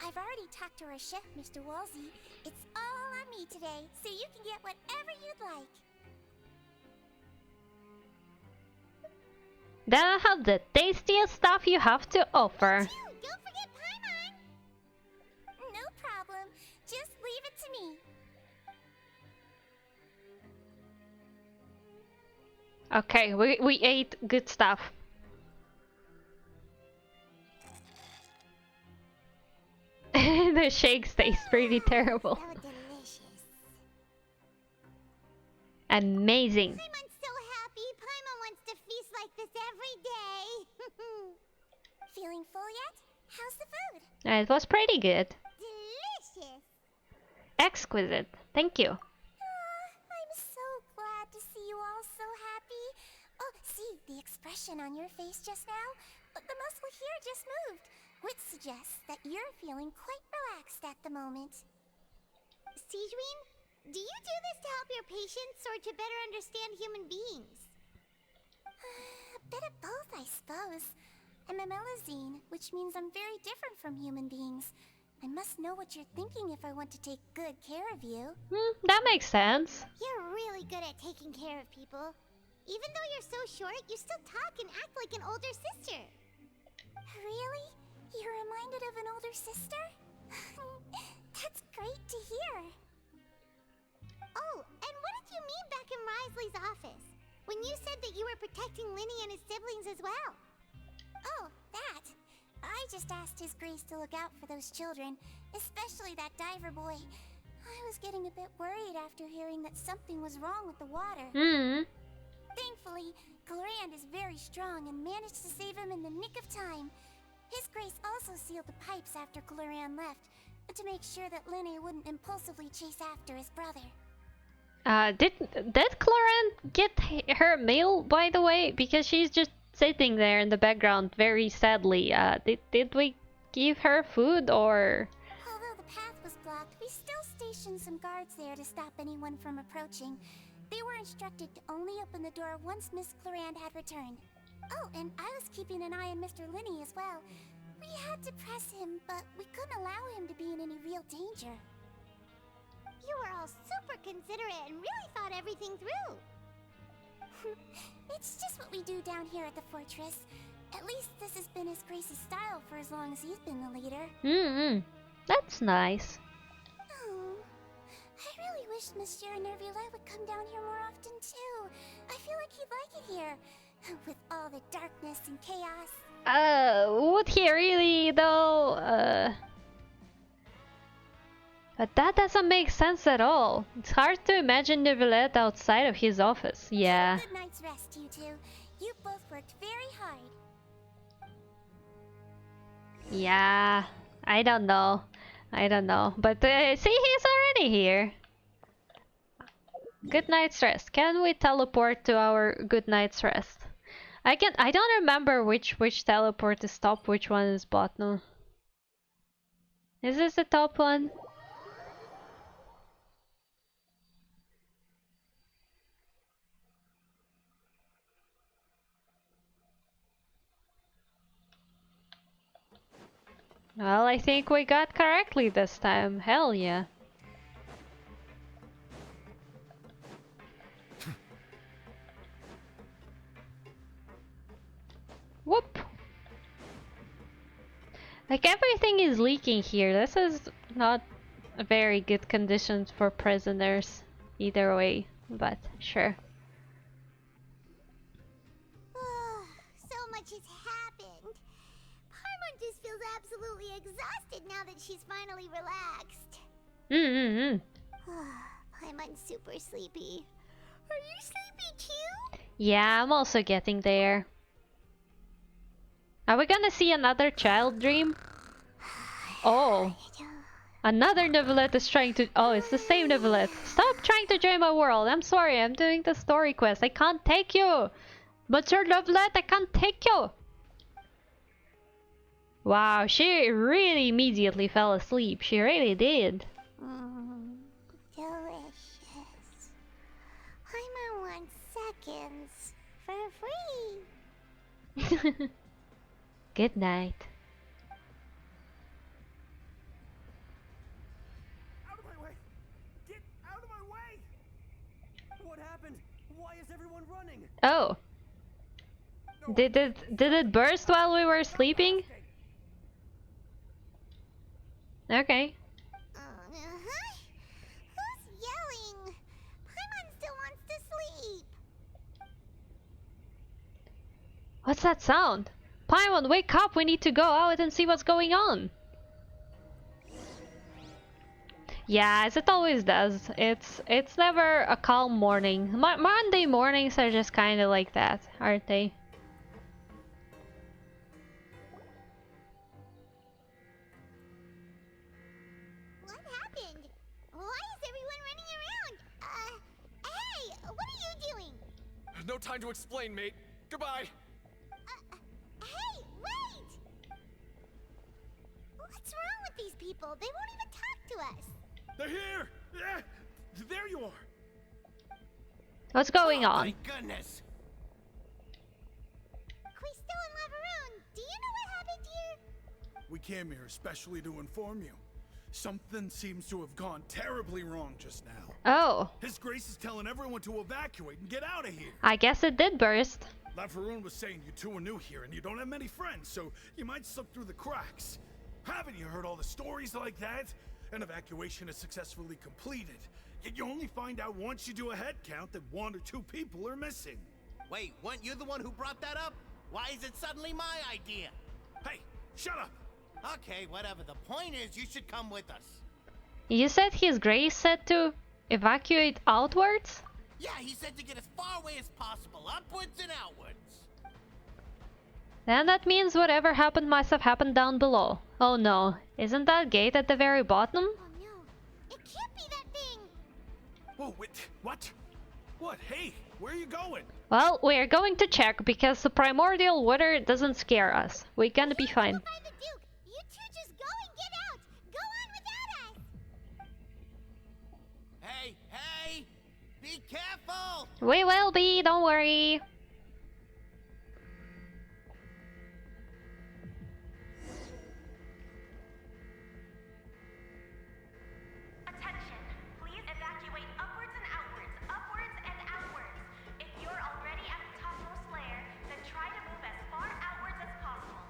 I've already talked to our chef, Mr. Wolsey. It's all on me today, so you can get whatever you'd like. Then I have the tastiest stuff you have to offer. Dude, don't forget Paimon! No problem. Just leave it to me. Okay, we ate good stuff. The shakes taste pretty terrible. So delicious. Amazing. Paimon's so happy. Paimon wants to feast like this every day. Feeling full yet? How's the food? It was pretty good. Delicious. Exquisite. Thank you. I'm so glad to see you all so happy. Oh, see the expression on your face just now? The muscle here just moved, which suggests that you're feeling quite relaxed at the moment. Sijwin, Do you do this to help your patients or to better understand human beings? A bit of both, I suppose. I'm a Melazine, which means I'm very different from human beings. I must know what you're thinking if I want to take good care of you. That makes sense. You're really good at taking care of people. Even though you're so short, you still talk and act like an older sister. Really? You're reminded of an older sister? That's great to hear. Oh, and what did you mean back in Risley's office? When you said that you were protecting Linny and his siblings as well? Oh, that. I just asked His Grace to look out for those children, especially that diver boy. I was getting a bit worried after hearing that something was wrong with the water. Thankfully, Glorand is very strong and managed to save him in the nick of time. His Grace also sealed the pipes after Glorand left, to make sure that Linny wouldn't impulsively chase after his brother. Did Cloran get her meal, by the way? Because she's just sitting there in the background very sadly. Did we give her food or? Although the path was blocked, we still stationed some guards there to stop anyone from approaching. They were instructed to only open the door once Miss Clorand had returned. Oh, and I was keeping an eye on Mr. Linny as well. We had to press him, but we couldn't allow him to be in any real danger. You were all super considerate and really thought everything through. It's just what we do down here at the fortress. At least this has been His Grace's style for as long as he's been the leader. That's nice. Oh, I really wish Monsieur Nervula would come down here more often too. I feel like he'd like it here, with all the darkness and chaos. Would he really though? But that doesn't make sense at all. It's hard to imagine Neuvillette outside of his office. Yeah. Good night's rest, you two. You both worked very hard. Yeah. I don't know. But see, he's already here. Good night's rest. Can we teleport to our good night's rest? I don't remember which teleport is top, which one is bottom. Is this the top one? Well, I think we got correctly this time. Hell yeah. Whoop! Like everything is leaking here. This is not a very good conditions for prisoners either way, but sure. So much has happened. Paimon just feels absolutely exhausted now that she's finally relaxed. Paimon's super sleepy. Are you sleepy too? Yeah, I'm also getting there. Are we gonna see another child dream? Oh. Another Neuvillette is trying to... Oh, it's the same Neuvillette. Stop trying to join my world. I'm sorry, I'm doing the story quest. I can't take you. But your Neuvillette, I can't take you. Wow, she really immediately fell asleep. She really did. Delicious. Paimon wants seconds for free. Good night. Out of my way! Get out of my way! What happened? Why is everyone running? Oh. Did it burst while we were sleeping? Okay. Who's yelling? Paimon still wants to sleep. What's that sound? Paimon, wake up! We need to go out and see what's going on. Yeah, as it always does. It's never a calm morning. Monday mornings are just kind of like that, aren't they? What happened? Why is everyone running around? Hey, what are you doing? No time to explain, mate. Goodbye. Hey, wait! What's wrong with these people? They won't even talk to us. They're here! Yeah! there you are. What's going on? My goodness. Quisto and Lavaroon, do you know what happened here? We came here especially to inform you. Something seems to have gone terribly wrong just now. Oh. His Grace is telling everyone to evacuate and get out of here. I guess it did burst. Lavaroon was saying you two are new here and you don't have many friends, so you might slip through the cracks. Haven't you heard all the stories like that? An evacuation is successfully completed, yet you only find out once you do a head count that 1 or 2 people are missing. Wait, weren't you the one who brought that up? Why is it suddenly my idea? Hey, shut up! Okay, whatever. The point is, you should come with us. You said His Grace said to evacuate outwards? Yeah, he said to get as far away as possible, upwards and outwards. Then that means whatever happened must have happened down below. Oh no, isn't that gate at the very bottom? Oh no, it can't be that thing! Whoa, wait, what? What? Hey, where are you going? Well, we're going to check because the primordial water doesn't scare us. We're gonna be fine. Find the Duke! You two just go and get out! Go on without us! Hey, hey! Be careful! We will be, don't worry. Attention! Please evacuate upwards and outwards, upwards and outwards. If you're already at the topmost layer, then try to move as far outwards as possible.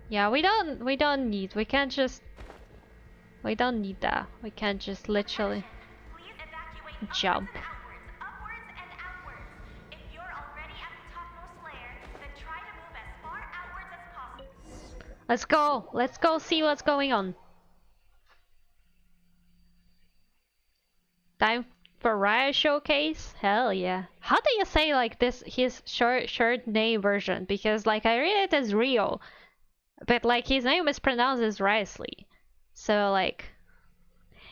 Yeah, we don't need that. We can't just literally jump. Upwards and outwards. If you're already at the topmost layer, then try to move as far outwards as possible. Let's go see what's going on. Time for Riot Showcase? Hell yeah. How do you say like this his short name version? Because like I read it as Rio, but like his name is pronounced as Risley. So like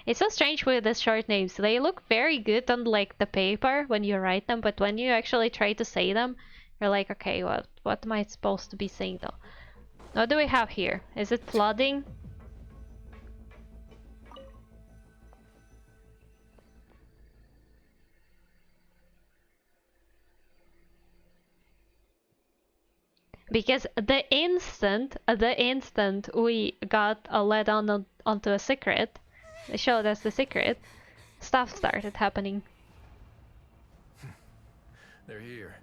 it's so strange with the short names. They look very good on like the paper when you write them, but when you actually try to say them, you're like, okay, what am I supposed to be saying though? What do we have here? Is it flooding? Because the instant we got led on onto a secret, they showed us the secret, stuff started happening. They're here.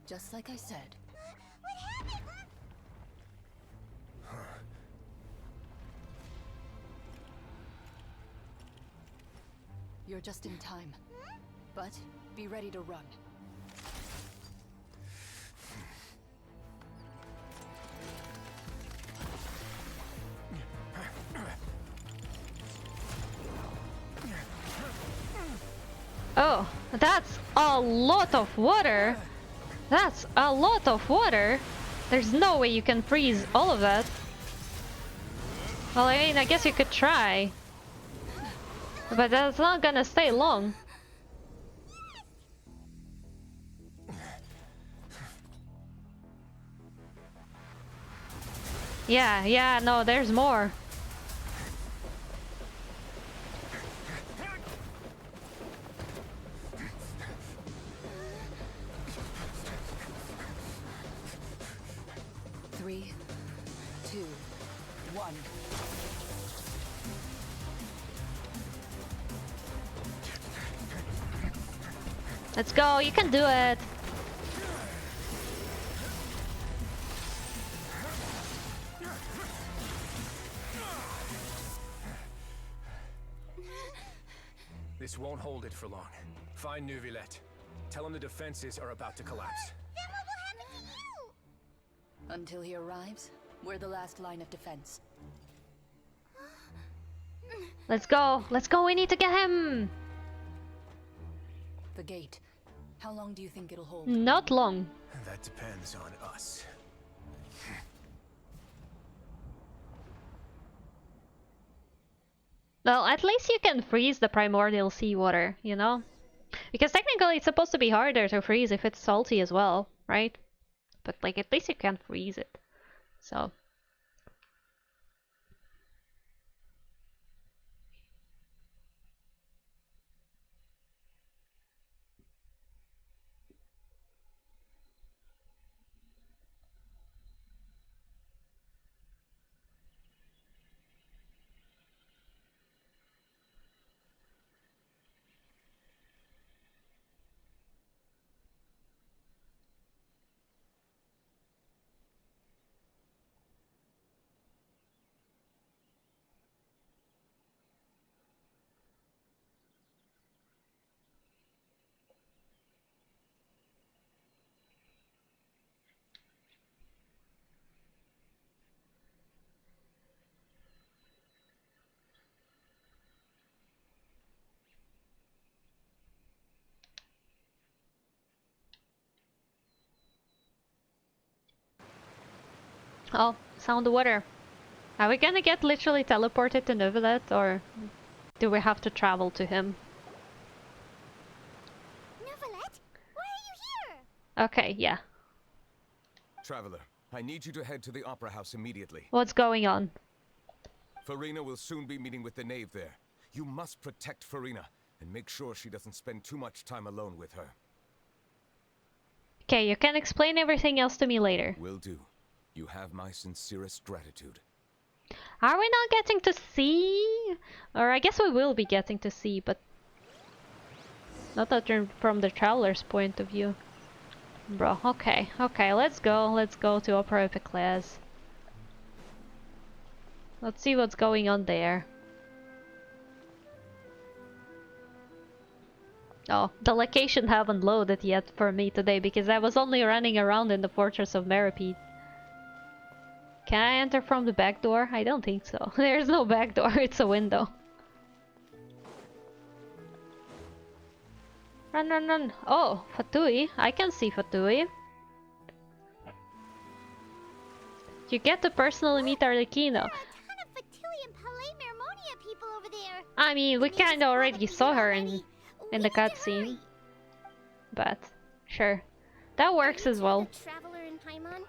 Just like I said. You're just in time. But be ready to run. Oh, that's a lot of water. That's a lot of water. There's no way you can freeze all of that. Well, I mean, I guess you could try. But that's not gonna stay long. Yeah, no, there's more. Three, two, one. Let's go, you can do it. This won't hold it for long. Find Neuvillette. Tell him the defenses are about to collapse. Then what will happen to you? Until he arrives, we're the last line of defense. Let's go, we need to get him. The gate. How long do you think it'll hold? Not long. That depends on us. Well, at least you can freeze the primordial seawater, you know? Because technically it's supposed to be harder to freeze if it's salty as well, right? But like at least you can freeze it. So Oh, sound water. Are we gonna get literally teleported to Neuvillette, or do we have to travel to him? Neuvillette? Why are you here? Okay, yeah. Traveler, I need you to head to the Opera House immediately. What's going on? Furina will soon be meeting with the knave there. You must protect Furina and make sure she doesn't spend too much time alone with her. Okay, you can explain everything else to me later. Will do. You have my sincerest gratitude. Are we not getting to see? Or I guess we will be getting to see, but not that from the traveler's point of view. Bro, okay, let's go to Opera Epiclese. Let's see what's going on there. Oh, the location haven't loaded yet for me today because I was only running around in the Fortress of Meripede. Can I enter from the back door? I don't think so. There's no back door, it's a window. Run, run, run. Oh, Fatui. I can see Fatui. You get to personally meet Arlecchino. I mean, we kinda already saw her in the cutscene. But, sure. That works as well. Traveler in Paimon?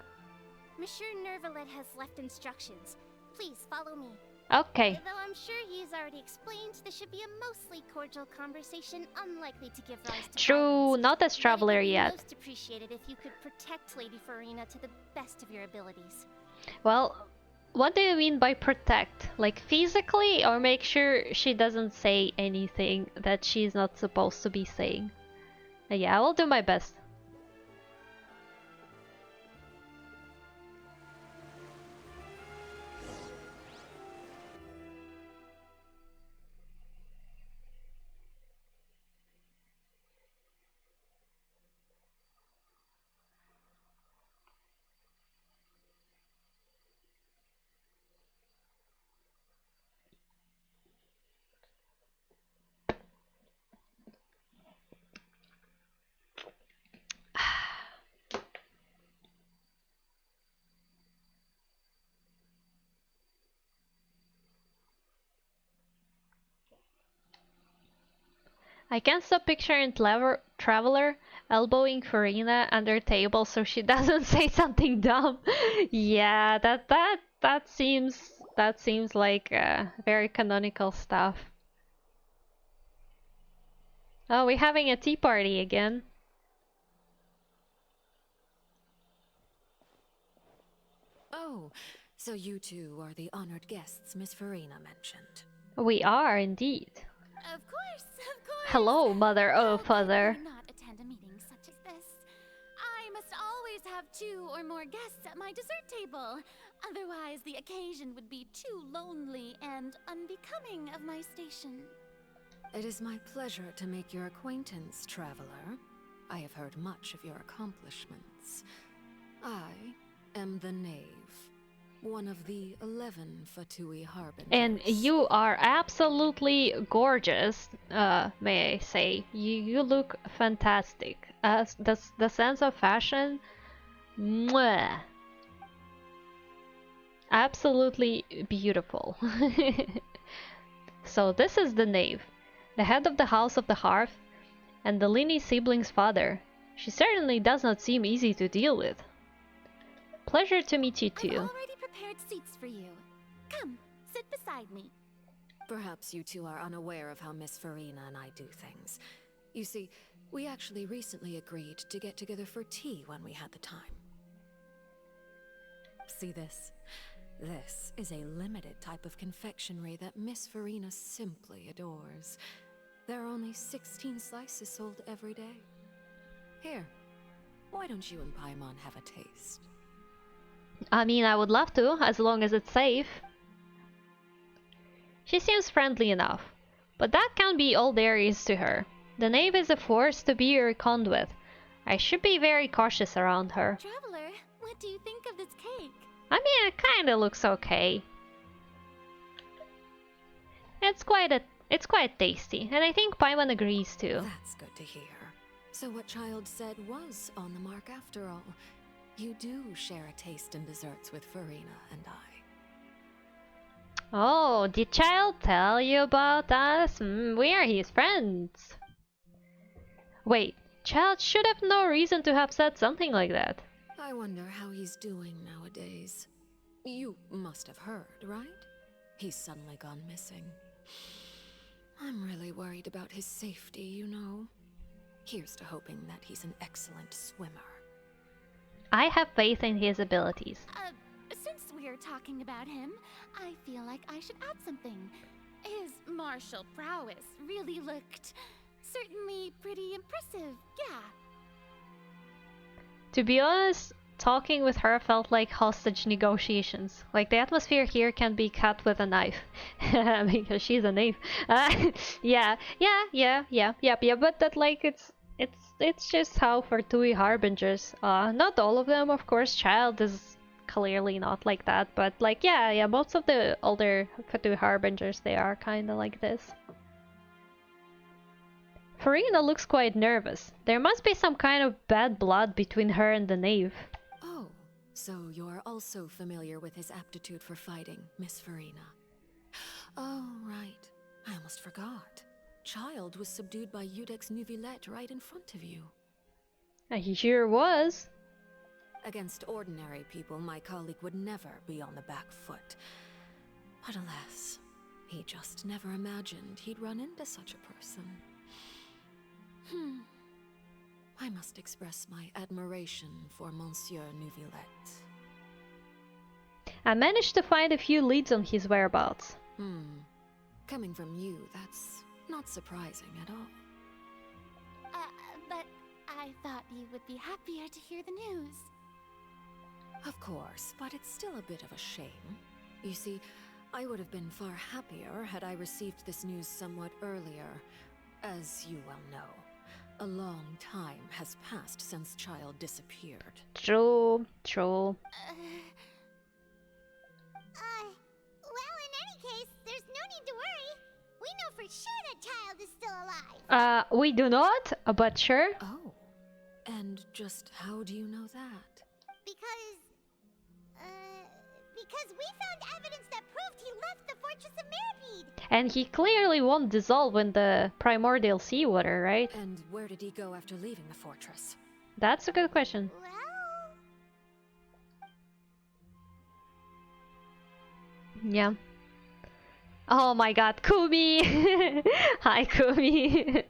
Monsieur Neuvillette has left instructions. Please follow me. Okay. Though I'm sure he's already explained, this should be a mostly cordial conversation, unlikely to give rise to True, not as traveler yet. Most appreciated if you could protect Lady Furina to the best of your abilities. Well, what do you mean by protect? Like physically, or make sure she doesn't say anything that she's not supposed to be saying? Yeah, I will do my best. I can't stop picturing Traveler elbowing Furina under table so she doesn't say something dumb. Yeah, that seems like very canonical stuff. Oh, we're having a tea party again. Oh, so you two are the honored guests Miss Furina mentioned. We are indeed. Of course, of course. Hello, mother. Oh, father. I not attend a meeting such as this. I must always have 2 or more guests at my dessert table. Otherwise, the occasion would be too lonely and unbecoming of my station. It is my pleasure to make your acquaintance, traveler. I have heard much of your accomplishments. I am the Knave, one of the 11 Fatui Harbingers. And you are absolutely gorgeous, may I say. You look fantastic. The sense of fashion, mwah. Absolutely beautiful. So this is the Knave, the head of the House of the Hearth, and the Lini siblings' father. She certainly does not seem easy to deal with. Pleasure to meet you too. I've already prepared seats for you. Come, sit beside me. Perhaps you two are unaware of how Miss Furina and I do things. You see, we actually recently agreed to get together for tea when we had the time. See this? This is a limited type of confectionery that Miss Furina simply adores. There are only 16 slices sold every day. Here, why don't you and Paimon have a taste? I mean, I would love to, as long as it's safe. She seems friendly enough, but that can't be all there is to her. The Knave is a force to be reckoned with. I should be very cautious around her. Traveler, what do you think of this cake? I mean, it kinda looks okay. It's quite tasty, and I think Paimon agrees too. That's good to hear. So what Child said was on the mark after all. You do share a taste in desserts with Farina and I. Oh, did Child tell you about us? We are his friends. Wait, Child should have no reason to have said something like that. I wonder how he's doing nowadays. You must have heard, right? He's suddenly gone missing. I'm really worried about his safety, you know. Here's to hoping that he's an excellent swimmer. I have faith in his abilities. Since we're talking about him, I feel like I should add something. His martial prowess really looked certainly pretty impressive, yeah. To be honest, talking with her felt like hostage negotiations. Like, the atmosphere here can be cut with a knife. Because she's a knave. Yeah, but that, like, it's just how Fatui harbingers. Not all of them, of course. Child is clearly not like that, but like, yeah, most of the older Fatui harbingers, they are kind of like this. Farina looks quite nervous. There must be some kind of bad blood between her and the knave. Oh, so you're also familiar with his aptitude for fighting, Miss Farina. Oh, right. I almost forgot. Child was subdued by Udex Nuvillette right in front of you. He sure was. Against ordinary people, my colleague would never be on the back foot. But alas, he just never imagined he'd run into such a person. I must express my admiration for Monsieur Nuvillette. I managed to find a few leads on his whereabouts. Coming from you, that's not surprising at all. But I thought you would be happier to hear the news. Of course, but it's still a bit of a shame. You see, I would have been far happier had I received this news somewhat earlier. As you well know, a long time has passed since Child disappeared. True. Well, in any case, there's no need to worry. We know for sure that Child is still alive. We do not, but sure. Oh, and just how do you know that? Because we found evidence that proved he left the Fortress of Mirapede. And he clearly won't dissolve in the primordial seawater, right? And where did he go after leaving the fortress? That's a good question. Yeah. Oh my god, Kumi! Hi, Kumi!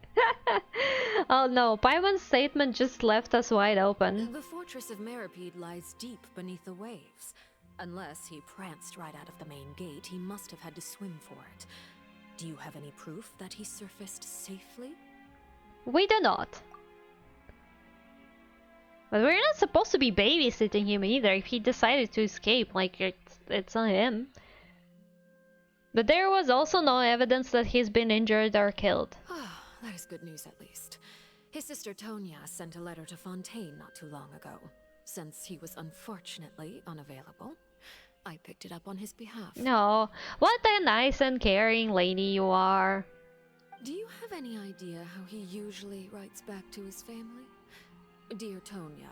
Oh no, Paimon's statement just left us wide open. The Fortress of Mirapede lies deep beneath the waves. Unless he pranced right out of the main gate, he must have had to swim for it. Do you have any proof that he surfaced safely? We do not. But we're not supposed to be babysitting him either. If he decided to escape, like, it's on him. But there was also no evidence that he's been injured or killed. That is good news at least. His sister Tonya sent a letter to Fontaine not too long ago. Since he was unfortunately unavailable, I picked it up on his behalf. No, what a nice and caring lady you are. Do you have any idea how he usually writes back to his family? Dear Tonya,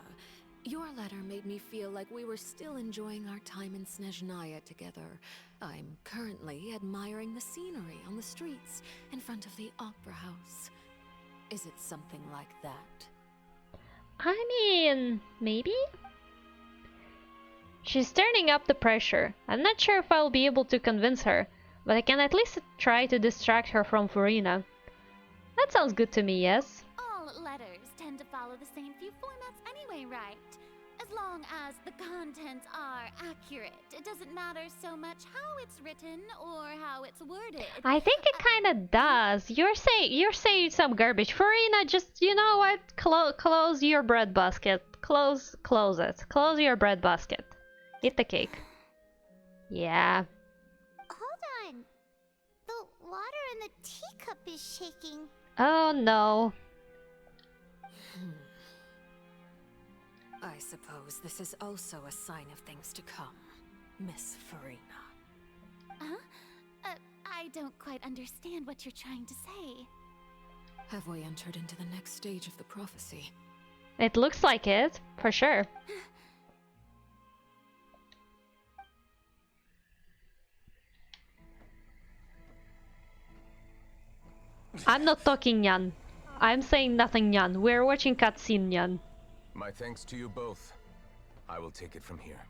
your letter made me feel like we were still enjoying our time in Snezhnaya together. I'm currently admiring the scenery on the streets in front of the Opera House. Is it something like that? I mean, maybe? She's turning up the pressure. I'm not sure if I'll be able to convince her, but I can at least try to distract her from Farina. That sounds good to me, yes? All letters tend to follow the same few formats anyway, right? As long as the contents are accurate, it doesn't matter so much how it's written or how it's worded. I think it kind of does. You're saying some garbage. Farina, just, you know what? Close your bread basket. Close it. Close your bread basket. Eat the cake. Yeah. Hold on. The water in the teacup is shaking. Oh no. I suppose this is also a sign of things to come, Miss Farina. Huh? I don't quite understand what you're trying to say. Have we entered into the next stage of the prophecy? It looks like it, for sure. I'm not talking, Nyan. I'm saying nothing, Nyan. We're watching cutscene, Nyan. My thanks to you both. I will take it from here.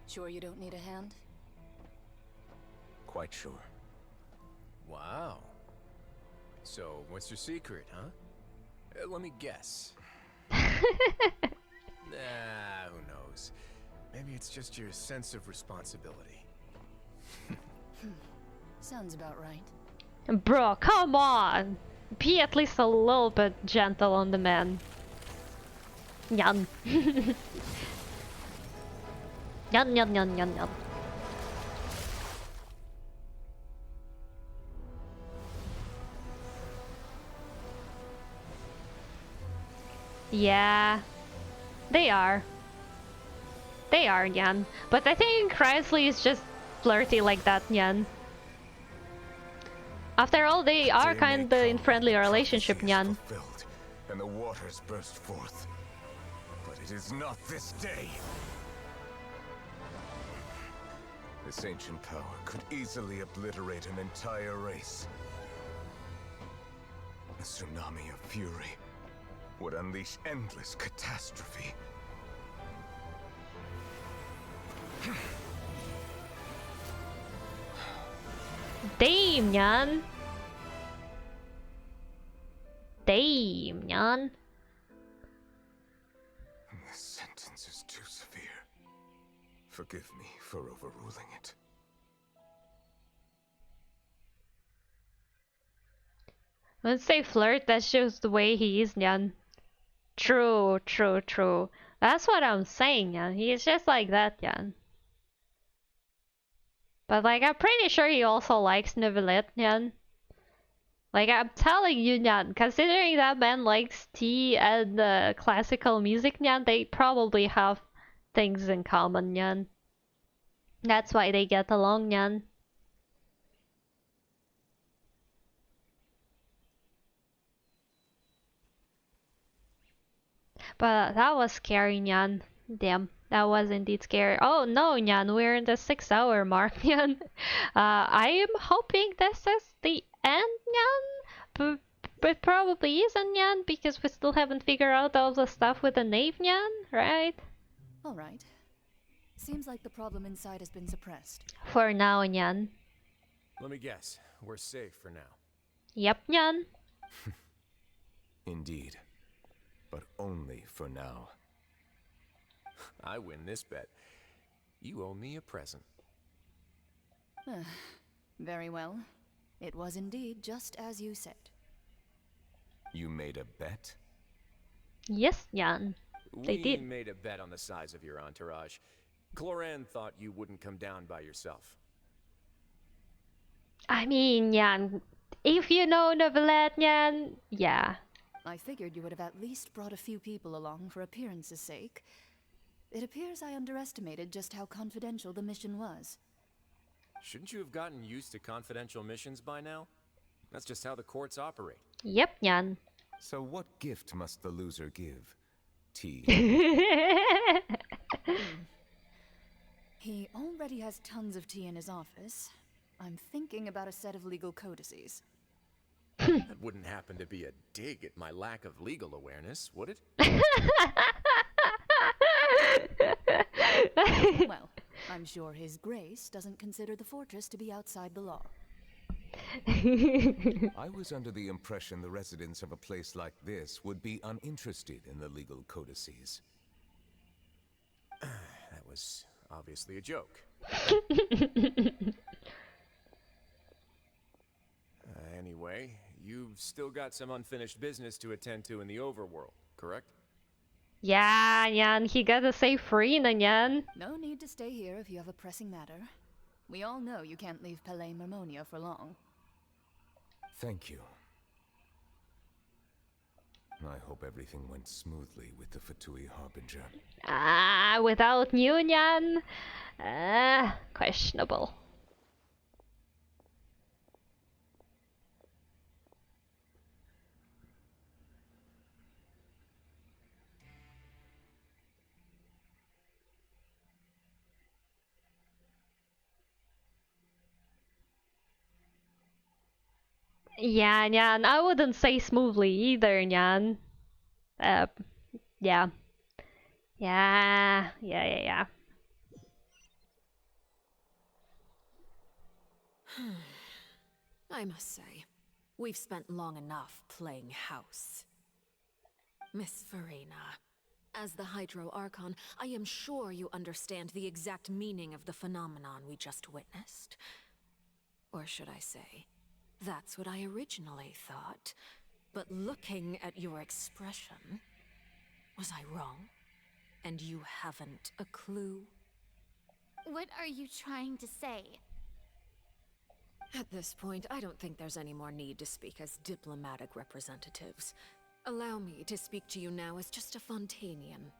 Sure you don't need a hand? Quite sure. Wow. So, what's your secret, huh? Let me guess. Who knows? Maybe it's just your sense of responsibility. Sounds about right. Bro, come on! Be at least a little bit gentle on the man. Nyan. Nyan, nyan, nyan, nyan, nyan. Yeah, they are. They are, Nyan. But I think Chrysley is just flirty like that, Nyan. After all, they are kind of in friendly relationship, Nyan. Fulfilled, and the waters burst forth. But it is not this day. This ancient power could easily obliterate an entire race. A tsunami of fury would unleash endless catastrophe. Damn, Nyan. Damn, Nyan. This sentence is too severe. Forgive me for overruling it. Let's say flirt, that's just the way he is, Nyan. True, true, true. That's what I'm saying, Nyan. He is just like that, Nyan. But like, I'm pretty sure he also likes Neuvillette, Nyan. Like, I'm telling you, Nyan, considering that man likes tea and classical music, Nyan, they probably have things in common, Nyan. That's why they get along, Nyan. But that was scary, Nyan. Damn, that was indeed scary. Oh no, Nyan, we're in the 6-hour mark, Nyan. I am hoping this is the end, Nyan. But probably isn't, Nyan, because we still haven't figured out all the stuff with the knave, Nyan, right? Alright. Seems like the problem inside has been suppressed. For now, Nyan. Let me guess. We're safe for now. Yep, Nyan. Indeed. But only for now. I win this bet. You owe me a present. Very well. It was indeed just as you said. You made a bet? Yes, Nyan. They We did. made a bet on the size of your entourage. Cloran thought you wouldn't come down by yourself. I mean, Nyan, if you know Neuvillette, Nyan, yeah. I figured you would have at least brought a few people along for appearance's sake. It appears I underestimated just how confidential the mission was. Shouldn't you have gotten used to confidential missions by now? That's just how the courts operate. Yep, Nyan. So what gift must the loser give? Tea? He already has tons of tea in his office. I'm thinking about a set of legal codices. That wouldn't happen to be a dig at my lack of legal awareness, would it? Well, I'm sure His Grace doesn't consider the fortress to be outside the law. I was under the impression the residents of a place like this would be uninterested in the legal codices. That was obviously a joke. Anyway, you've still got some unfinished business to attend to in the overworld, correct? Yeah, Nyan, he gotta say free, Nyan. No need to stay here if you have a pressing matter. We all know you can't leave Palais Mermonia for long. Thank you. I hope everything went smoothly with the Fatui Harbinger. Without you, Nyan? Questionable. Yeah, Nyan, I wouldn't say smoothly either, Nyan. Uh, yeah. Yeah. I must say, we've spent long enough playing house. Miss Farina, as the Hydro Archon, I am sure you understand the exact meaning of the phenomenon we just witnessed. Or should I say, that's what I originally thought. But looking at your expression, was I wrong? And you haven't a clue? What are you trying to say? At this point, I don't think there's any more need to speak as diplomatic representatives. Allow me to speak to you now as just a Fontanian.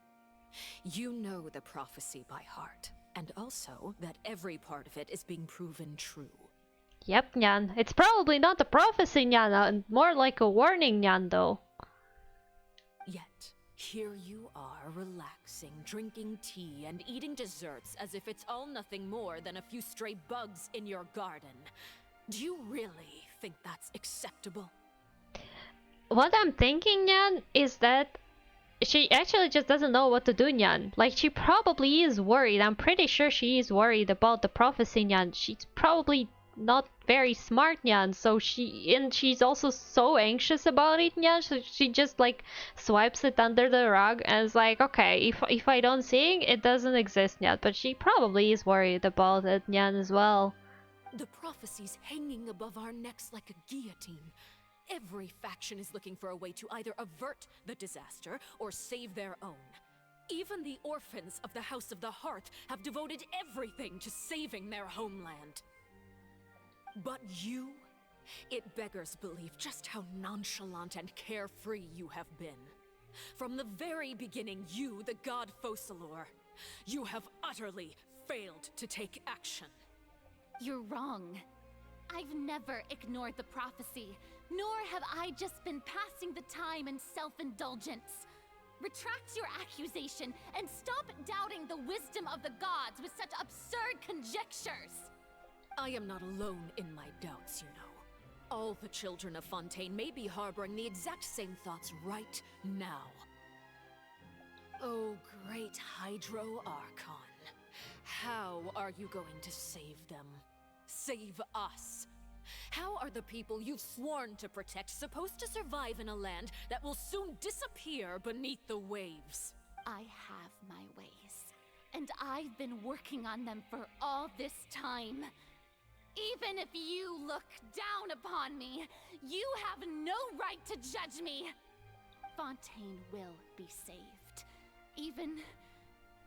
You know the prophecy by heart, and also that every part of it is being proven true. Yep, Nyan. It's probably not a prophecy, Nyan, more like a warning, Nyan, though. Yet, here you are relaxing, drinking tea, and eating desserts as if it's all nothing more than a few stray bugs in your garden. Do you really think that's acceptable? What I'm thinking, Nyan, is that she actually just doesn't know what to do, Nyan. Like, she probably is worried. I'm pretty sure she is worried about the prophecy, Nyan. She's probably not very smart, Nyan, so she's also so anxious about it, Nyan, so she just like swipes it under the rug and is like, okay, if I don't see it, it doesn't exist, Nyan. But she probably is worried about it, Nyan, as well. The prophecy's hanging above our necks like a guillotine. Every faction is looking for a way to either avert the disaster or save their own. Even the orphans of the House of the Hearth have devoted everything to saving their homeland. But you? It beggars belief just how nonchalant and carefree you have been. From the very beginning, you, the god Focalor, you have utterly failed to take action. You're wrong. I've never ignored the prophecy, nor have I just been passing the time in self-indulgence. Retract your accusation and stop doubting the wisdom of the gods with such absurd conjectures. I am not alone in my doubts, you know. All the children of Fontaine may be harboring the exact same thoughts right now. Oh, great Hydro Archon. How are you going to save them? Save us? How are the people you've sworn to protect supposed to survive in a land that will soon disappear beneath the waves? I have my ways, and I've been working on them for all this time. Even if you look down upon me, you have no right to judge me. Fontaine will be saved. Even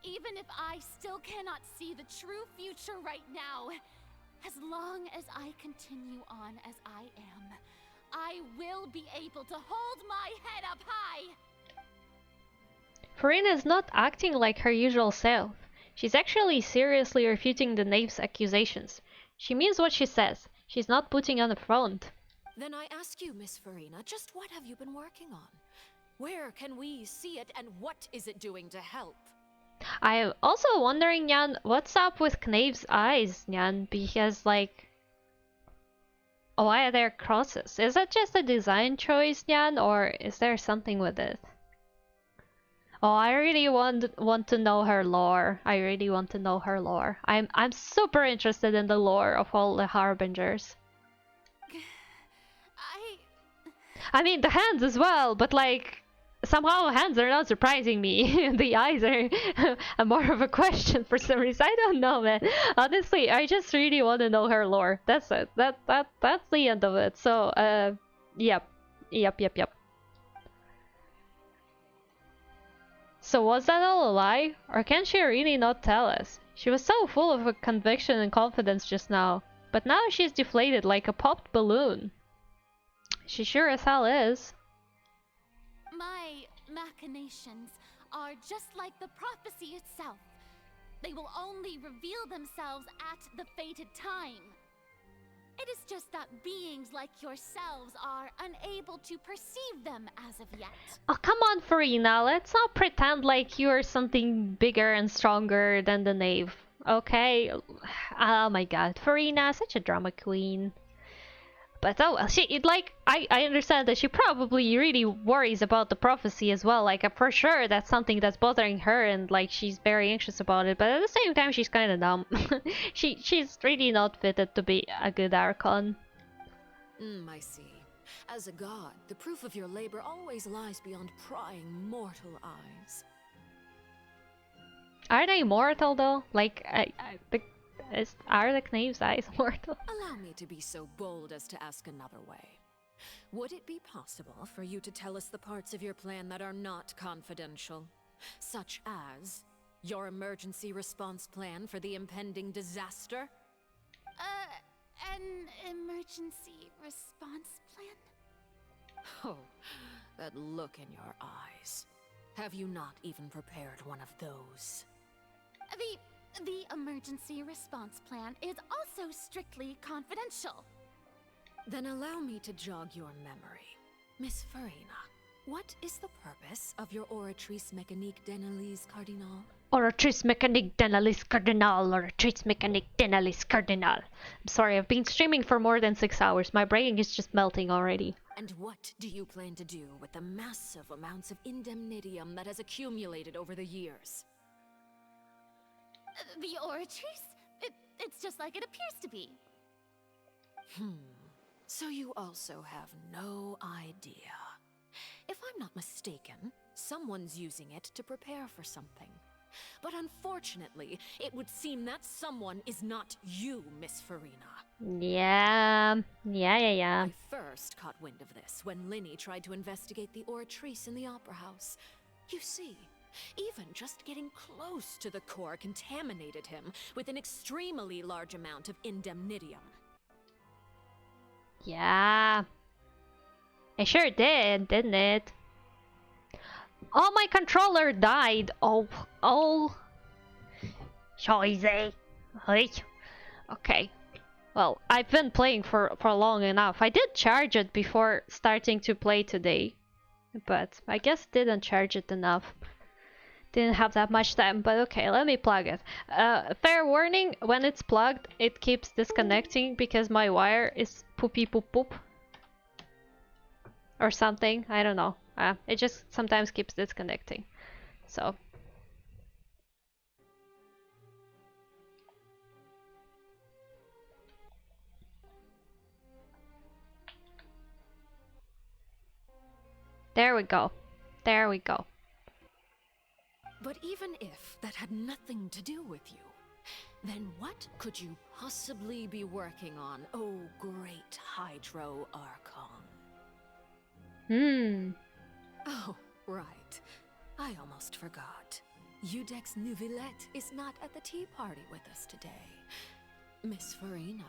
if I still cannot see the true future right now, as long as I continue on as I am, I will be able to hold my head up high. Farina is not acting like her usual self. She's actually seriously refuting the knave's accusations. She means what she says. She's not putting on a front. Then I ask you, Miss Farina, just what have you been working on? Where can we see it, and what is it doing to help? I am also wondering, Nyan, what's up with Knave's eyes, Nyan? Because, like, why are there crosses? Is that just a design choice, Nyan, or is there something with it? Oh, I really want to know her lore. I really want to know her lore. I'm super interested in the lore of all the harbingers. I mean the hands as well, but like somehow hands are not surprising me. The eyes are more of a question for some reason. I don't know, man. Honestly, I just really want to know her lore. That's it. That's the end of it. So, yep. So was that all a lie? Or can she really not tell us? She was so full of a conviction and confidence just now, but now she's deflated like a popped balloon. She sure as hell is. My machinations are just like the prophecy itself. They will only reveal themselves at the fated time. It is just that beings like yourselves are unable to perceive them as of yet. Oh, come on, Farina. Let's not pretend like you're something bigger and stronger than the knave. Okay? Oh my god. Farina, such a drama queen. But oh well, I understand that she probably really worries about the prophecy as well. Like for sure that's something that's bothering her, and like she's very anxious about it. But at the same time, she's kind of dumb. She's really not fitted to be a good Archon. I see. As a god, the proof of your labor always lies beyond prying mortal eyes. Are they mortal though? Like are the Knave's eyes mortal? Allow me to be so bold as to ask another way. Would it be possible for you to tell us the parts of your plan that are not confidential? Such as your emergency response plan for the impending disaster? An emergency response plan? Oh, that look in your eyes. Have you not even prepared one of those? The emergency response plan is also strictly confidential. Then allow me to jog your memory. Miss Farina, what is the purpose of your Oratrice Mécanique d'Analyse Cardinal? Oratrice Mécanique d'Analyse Cardinal, Oratrice Mécanique d'Analyse Cardinal. I'm sorry, I've been streaming for more than 6 hours. My brain is just melting already. And what do you plan to do with the massive amounts of indemnitium that has accumulated over the years? The Oratrice? It's just like it appears to be. So you also have no idea. If I'm not mistaken, someone's using it to prepare for something. But unfortunately, it would seem that someone is not you, Miss Farina. Yeah. I first caught wind of this when Linny tried to investigate the Oratrice in the Opera House. You see, even just getting close to the core contaminated him with an extremely large amount of indemnitium. Yeah. It sure did, didn't it? Oh, my controller died. Oh. Scheiße. Okay. Well, I've been playing for long enough. I did charge it before starting to play today, but I guess didn't charge it enough. Didn't have that much time, but okay, let me plug it. Fair warning, when it's plugged, it keeps disconnecting because my wire is poopy poop poop. Or something, I don't know. It just sometimes keeps disconnecting. So. There we go. There we go. But even if that had nothing to do with you, then what could you possibly be working on, oh great Hydro Archon? Oh, right. I almost forgot. Udex Neuvillette is not at the tea party with us today. Miss Farina,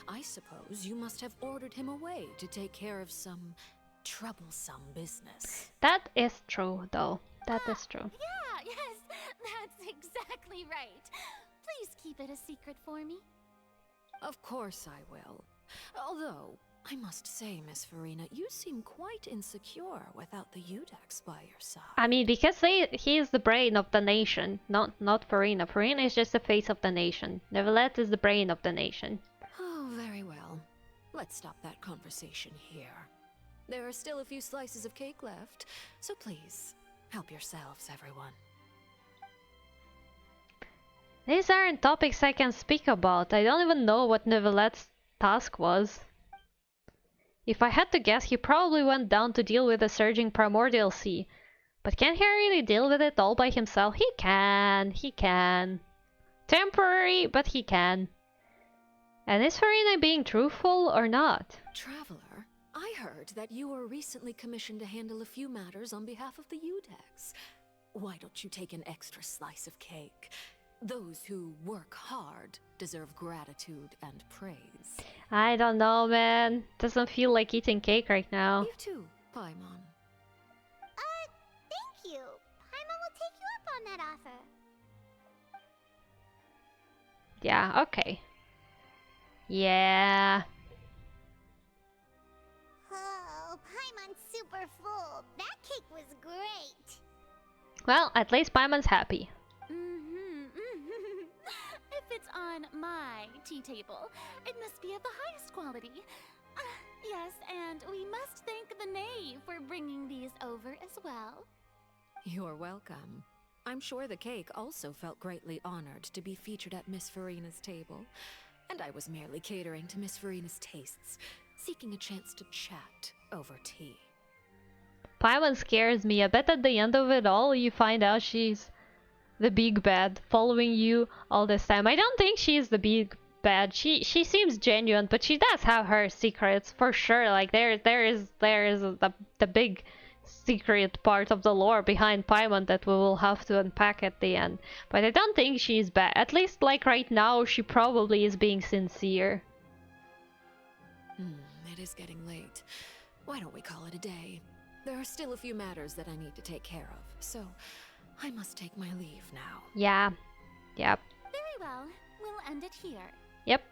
I suppose you must have ordered him away to take care of some troublesome business. That is true, though. That is true. Yeah, yes, that's exactly right. Please keep it a secret for me. Of course I will. Although, I must say, Miss Farina, you seem quite insecure without the Udex by your side. I mean, because he is the brain of the nation, not Farina. Farina is just the face of the nation. Neuvillette is the brain of the nation. Oh, very well. Let's stop that conversation here. There are still a few slices of cake left, so please, help yourselves, everyone. These aren't topics I can speak about. I don't even know what Neuvillette's task was. If I had to guess, he probably went down to deal with the surging primordial sea. But can he really deal with it all by himself? He can. Temporary, but he can. And is Farina being truthful or not? Traveler, I heard that you were recently commissioned to handle a few matters on behalf of the Udex. Why don't you take an extra slice of cake? Those who work hard deserve gratitude and praise. I don't know, man. Doesn't feel like eating cake right now. You too, Paimon. Thank you. Paimon will take you up on that offer. Yeah, okay. Yeah. Oh, Paimon's super full. That cake was great. Well, at least Paimon's happy. If it's on my tea table, it must be of the highest quality. Yes, and we must thank the knave for bringing these over as well. You're welcome. I'm sure the cake also felt greatly honored to be featured at Miss Farina's table. And I was merely catering to Miss Farina's tastes, seeking a chance to chat over tea. Paimon scares me. I bet at the end of it all you find out she's the big bad following you all this time. I don't think she's the big bad. She seems genuine, but she does have her secrets for sure. Like there is the big secret part of the lore behind Paimon that we will have to unpack at the end. But I don't think she's bad. At least like right now she probably is being sincere. It is getting late. Why don't we call it a day? There are still a few matters that I need to take care of, so I must take my leave now. Yeah. Yep. Very well. We'll end it here. Yep.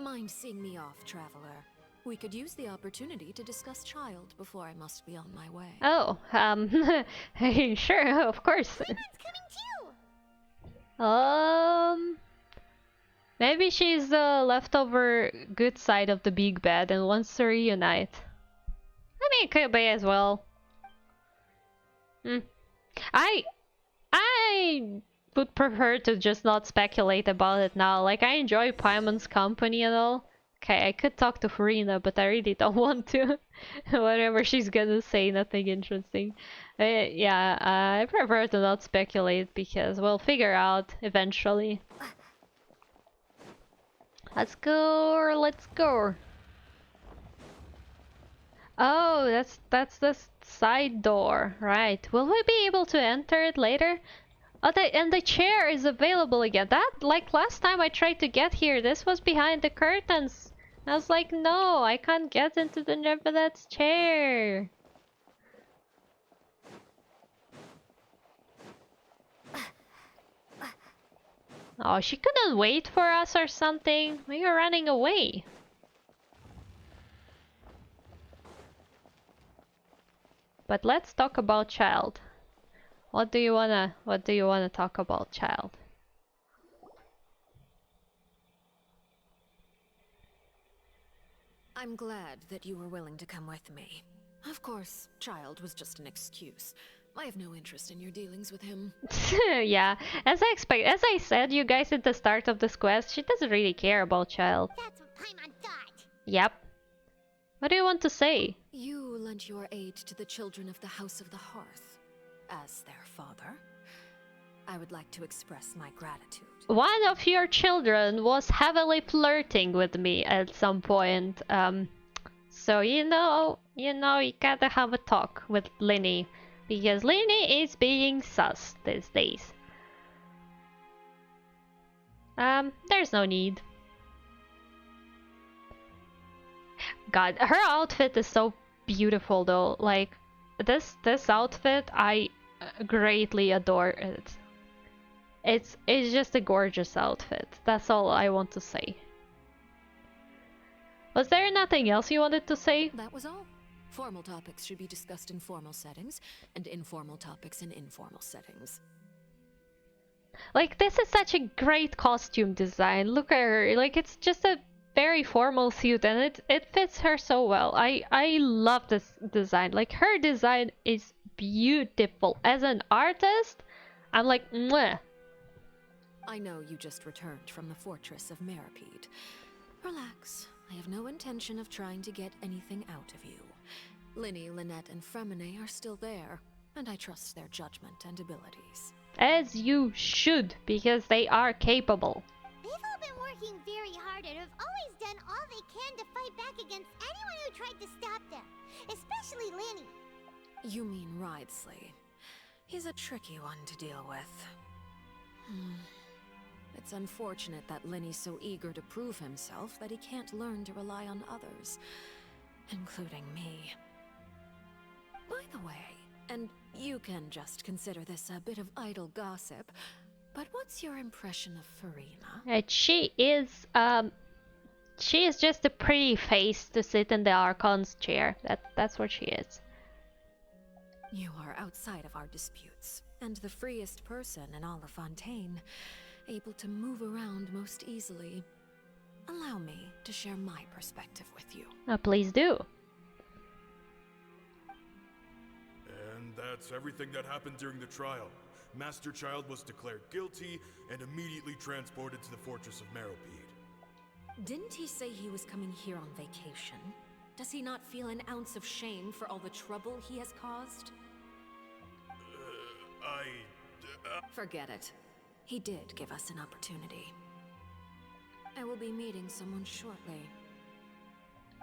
Mind seeing me off, traveler? We could use the opportunity to discuss Child before I must be on my way. Oh, sure, of course. Maybe she's the leftover good side of the big bad and wants to reunite. I mean, it could be as well. I would prefer to just not speculate about it now. Like, I enjoy Paimon's company and all. Okay, I could talk to Farina, but I really don't want to. Whatever she's gonna say, nothing interesting. Yeah, I prefer to not speculate because we'll figure out eventually. Let's go. Oh, that's the side door, right? Will we be able to enter it later? Oh, and the chair is available again. That, like last time I tried to get here, this was behind the curtains. I was like, no, I can't get into the Neverlet's chair. Oh, she couldn't wait for us or something. We are running away. But let's talk about Child. What do you wanna talk about, Child? I'm glad that you were willing to come with me. Of course, Child was just an excuse. I have no interest in your dealings with him. Yeah, as I said, you guys at the start of this quest, she doesn't really care about Child. That's what Paimon thought. Yep. What do you want to say? You lent your aid to the children of the House of the Hearth. As their father, I would like to express my gratitude. One of your children was heavily flirting with me at some point. So you gotta have a talk with Linny. Because Linny is being sus these days. There's no need. God, her outfit is so beautiful though. Like, this outfit, I greatly adore it. It's just a gorgeous outfit. That's all I want to say. Was there nothing else you wanted to say? That was all. Formal topics should be discussed in formal settings, and informal topics in informal settings. Like, this is such a great costume design. Look at her. Like, it's just a very formal suit, and it fits her so well. I love this design. Like, her design is beautiful. As an artist, I'm like, mwah. I know you just returned from the fortress of Meripede. Relax. I have no intention of trying to get anything out of you. Linny, Lynette, and Fremine are still there, and I trust their judgment and abilities. As you should, because they are capable. They've all been working very hard and have always done all they can to fight back against anyone who tried to stop them, especially Linny. You mean Wriothesley. He's a tricky one to deal with. It's unfortunate that Linny's so eager to prove himself that he can't learn to rely on others, including me. By the way, and you can just consider this a bit of idle gossip, but what's your impression of Farina? She is just a pretty face to sit in the Archon's chair. That's what she is. You are outside of our disputes, and the freest person in all of Fontaine, able to move around most easily. Allow me to share my perspective with you. Please do. And that's everything that happened during the trial. Master Child was declared guilty and immediately transported to the Fortress of Meropide. Didn't he say he was coming here on vacation? Does he not feel an ounce of shame for all the trouble he has caused? Forget it. He did give us an opportunity. I will be meeting someone shortly.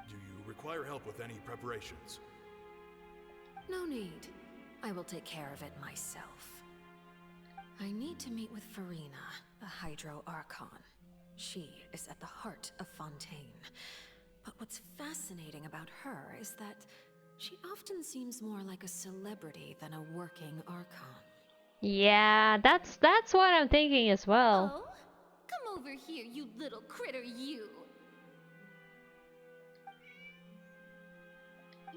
Do you require help with any preparations? No need. I will take care of it myself. I need to meet with Farina, the Hydro Archon. She is at the heart of Fontaine. But what's fascinating about her is that she often seems more like a celebrity than a working Archon. Yeah, that's what I'm thinking as well. Oh? Come over here, you little critter, you!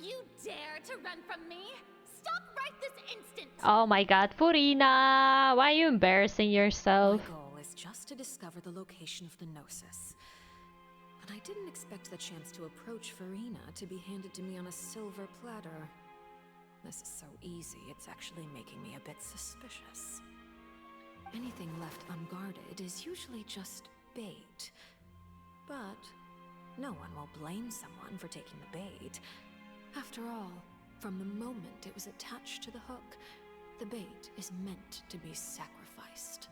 You dare to run from me? Stop right this instant! Oh my god, Furina! Why are you embarrassing yourself? My goal is just to discover the location of the Gnosis. But I didn't expect the chance to approach Farina to be handed to me on a silver platter. This is so easy, it's actually making me a bit suspicious. Anything left unguarded is usually just bait. But no one will blame someone for taking the bait. After all, from the moment it was attached to the hook, the bait is meant to be sacrificed.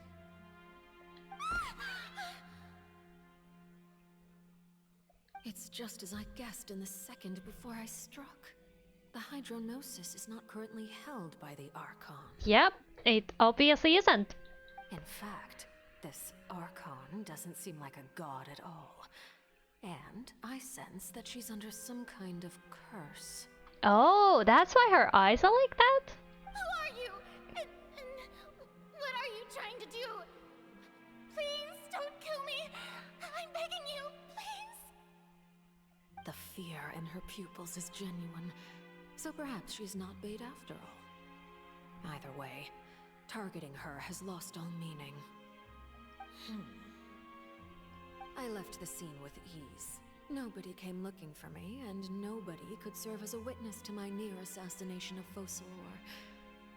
It's just as I guessed in the second before I struck. The Hydronosis is not currently held by the Archon. Yep, it obviously isn't. In fact, this Archon doesn't seem like a god at all. And I sense that she's under some kind of curse. Oh, that's why her eyes are like that? Who are you? And what are you trying to do? Please don't kill me. I'm begging you, please. The fear in her pupils is genuine, so perhaps she's not bait after all. Either way, targeting her has lost all meaning. I left the scene with ease. Nobody came looking for me, and nobody could serve as a witness to my near assassination of Focalor.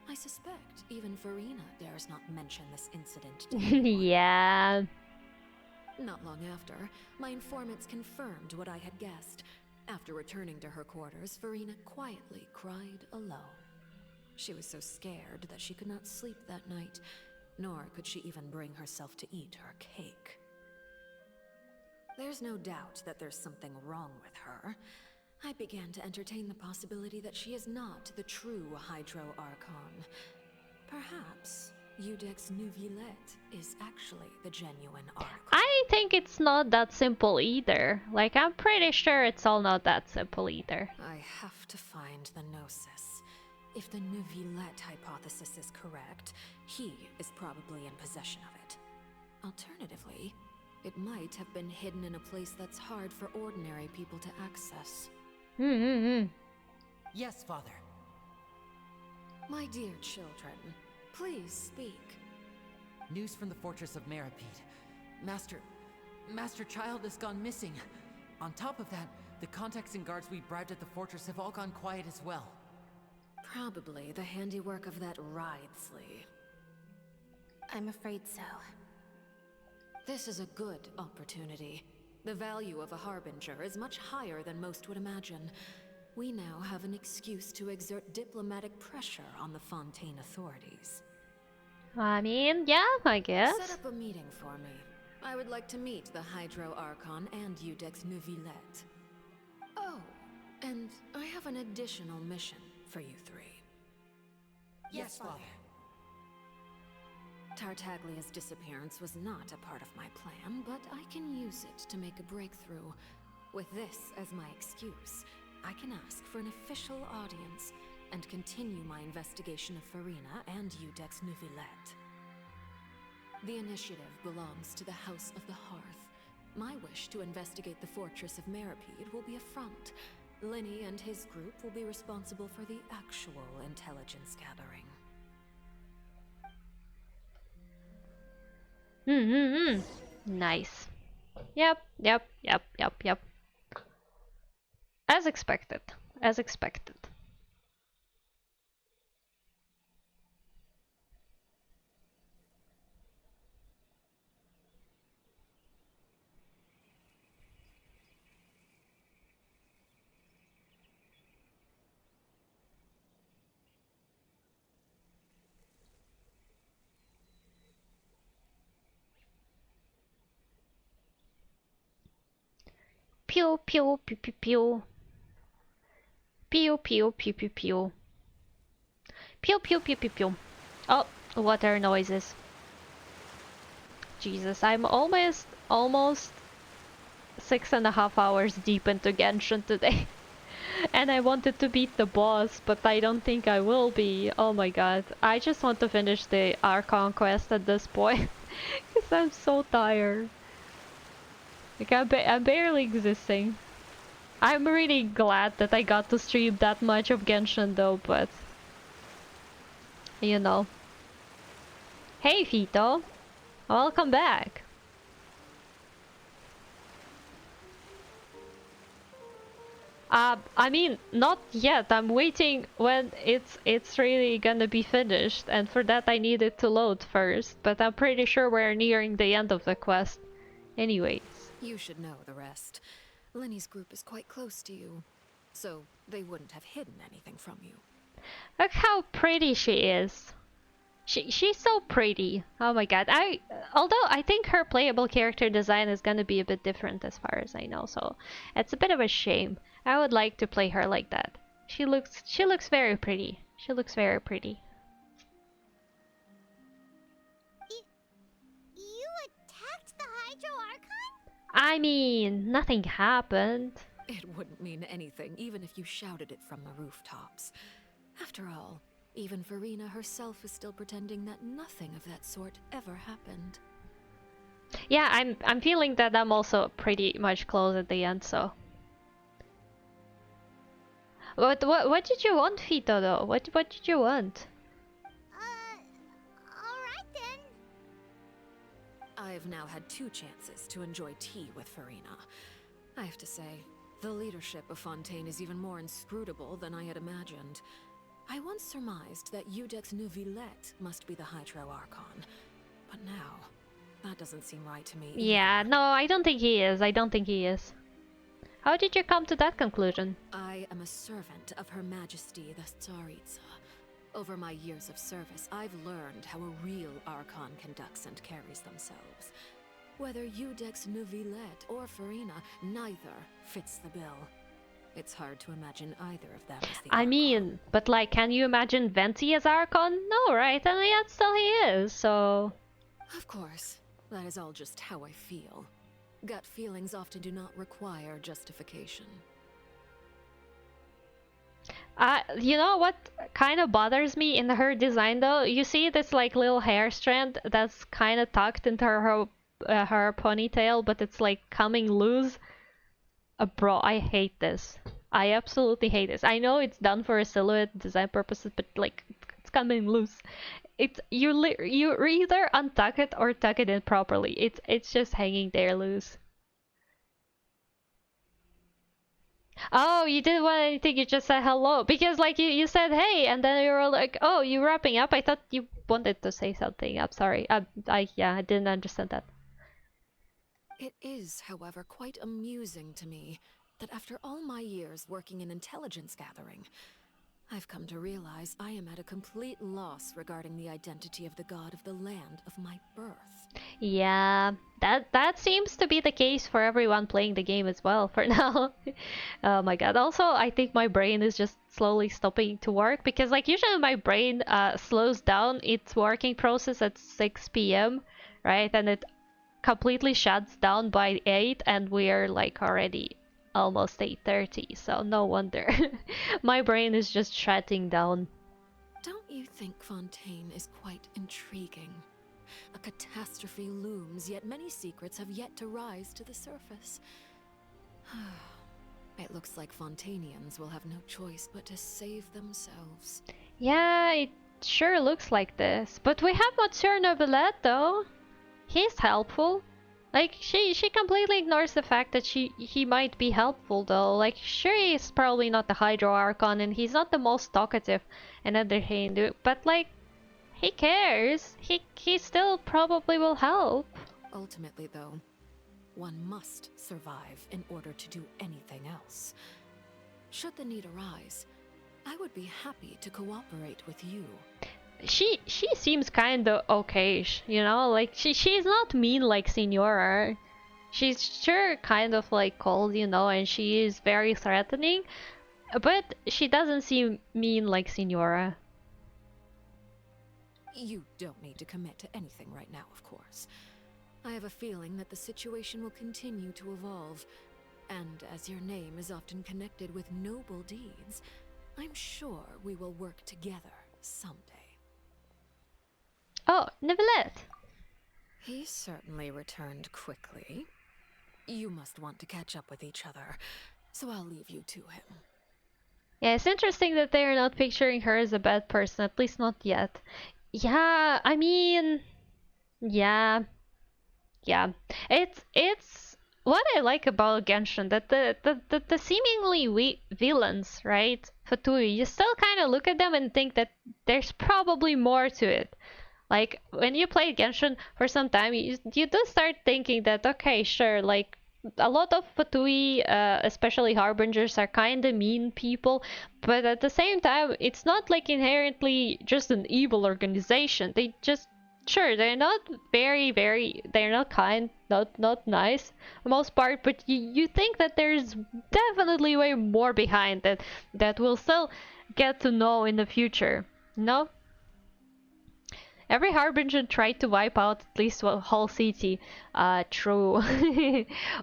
I suspect even Farina dares not mention this incident to anyone. Yeah. Not long after, my informants confirmed what I had guessed. After returning to her quarters, Farina quietly cried alone. She was so scared that she could not sleep that night, nor could she even bring herself to eat her cake. There's no doubt that there's something wrong with her. I began to entertain the possibility that she is not the true Hydro Archon. Perhaps Eudex Neuvillette is actually the genuine Archon. I think it's not that simple either. Like, I'm pretty sure it's all not that simple either. I have to find the Gnosis. If the Neuvillette hypothesis is correct, he is probably in possession of it. Alternatively, it might have been hidden in a place that's hard for ordinary people to access. Yes, Father. My dear children, please speak. News from the Fortress of Meropide. Master Child has gone missing. On top of that, the contacts and guards we bribed at the fortress have all gone quiet as well. Probably the handiwork of that Wriothesley. I'm afraid so. This is a good opportunity. The value of a Harbinger is much higher than most would imagine. We now have an excuse to exert diplomatic pressure on the Fontaine authorities. I mean, yeah, I guess. Set up a meeting for me. I would like to meet the Hydro Archon and Eudex Neuvillette. Oh, and I have an additional mission for you three. Yes, Father. Tartaglia's disappearance was not a part of my plan, but I can use it to make a breakthrough. With this as my excuse, I can ask for an official audience and continue my investigation of Farina and Eudex Neuvillette. The initiative belongs to the House of the Hearth. My wish to investigate the Fortress of Meropide will be a front. Linny and his group will be responsible for the actual intelligence gathering. Nice. Yep, yep, yep, yep, yep. As expected. As expected. Pew pew pew pew pew. Pew pew pew pew pew. Pew pew pew pew pew. Oh, water noises. Jesus, I'm almost 6.5 hours deep into Genshin today. And I wanted to beat the boss, but I don't think I will be. Oh my god. I just want to finish the Archon quest at this point. Because I'm so tired. Like, I'm barely existing. I'm really glad that I got to stream that much of Genshin though, but... You know. Hey Fito! Welcome back! I mean, not yet. I'm waiting when it's really gonna be finished, and for that I need it to load first, but I'm pretty sure we're nearing the end of the quest. Anyways. You should know the rest. Lenny's group is quite close to you, so they wouldn't have hidden anything from you. Look how pretty she is. She's so pretty. Oh my god. Although I think her playable character design is gonna be a bit different as far as I know, so it's a bit of a shame. I would like to play her like that. She looks very pretty. She looks very pretty. You attacked the Hydro Archon? I mean, nothing happened. It wouldn't mean anything, even if you shouted it from the rooftops. After all, even Verena herself is still pretending that nothing of that sort ever happened. Yeah, I'm feeling that I'm also pretty much close at the end, so. What did you want, Fito, though? What did you want? Alright then. I've now had 2 chances to enjoy tea with Verena. I have to say, the leadership of Fontaine is even more inscrutable than I had imagined. I once surmised that Iudex Neuvillette must be the Hydro Archon, but now, that doesn't seem right to me. Yeah, no, I don't think he is. I don't think he is. How did you come to that conclusion? I am a servant of Her Majesty the Tsaritsa. Over my years of service, I've learned how a real Archon conducts and carries themselves. Whether Iudex Neuvillette or Verena, neither fits the bill. It's hard to imagine either of them as the I mean, but like, can you imagine Venti as Archon? No, right? And yet still he is, so... Of course. That is all just how I feel. Gut feelings often do not require justification. You know what kind of bothers me in her design though? You see this like little hair strand that's kind of tucked into her ponytail, but it's like coming loose? Bro, I hate this. I absolutely hate this. I know it's done for a silhouette design purposes, but like, it's coming loose. You either untuck it or tuck it in properly. It's just hanging there loose. Oh, you didn't want anything, you just said hello. Because like you said hey, and then you were like, oh, you wrapping up? I thought you wanted to say something. I'm sorry. I didn't understand that. It is, however, quite amusing to me that after all my years working in intelligence gathering, I've come to realize I am at a complete loss regarding the identity of the god of the land of my birth. Yeah, that seems to be the case for everyone playing the game as well for now. Oh my god. Also, I think my brain is just slowly stopping to work because like usually my brain slows down its working process at 6 p.m., right? And it completely shuts down by 8 and we're like already almost 8:30, so no wonder. My brain is just shutting down. Don't you think Fontaine is quite intriguing? A catastrophe looms, yet many secrets have yet to rise to the surface. It looks like Fontainians will have no choice but to save themselves. Yeah, it sure looks like this. But we have Monsieur Neuvillette though. He's helpful. Like she completely ignores the fact that he might be helpful though. Like sure he's probably not the Hydro Archon and he's not the most talkative and everything, but like he cares. He still probably will help. Ultimately, though, one must survive in order to do anything else. Should the need arise, I would be happy to cooperate with you. She seems kinda okay, you know, like she's not mean like Signora. She's sure kind of like cold, you know, and she is very threatening, but she doesn't seem mean like Signora. You don't need to commit to anything right now, of course. I have a feeling that the situation will continue to evolve, and as your name is often connected with noble deeds, I'm sure we will work together someday. Oh, Neuvillette! He certainly returned quickly. You must want to catch up with each other, so I'll leave you to him. Yeah, it's interesting that they're not picturing her as a bad person, at least not yet. Yeah, I mean... Yeah. Yeah. It's what I like about Genshin, that the seemingly villains, right? Fatui, you still kind of look at them and think that there's probably more to it. Like, when you play Genshin for some time, you do start thinking that, okay, sure, like, a lot of Fatui, especially Harbingers, are kind of mean people, but at the same time, it's not like inherently just an evil organization. They just, sure, they're not they're not kind, not nice, for the most part, but you think that there's definitely way more behind that we'll still get to know in the future, no? Every Harbinger tried to wipe out at least a whole city. True.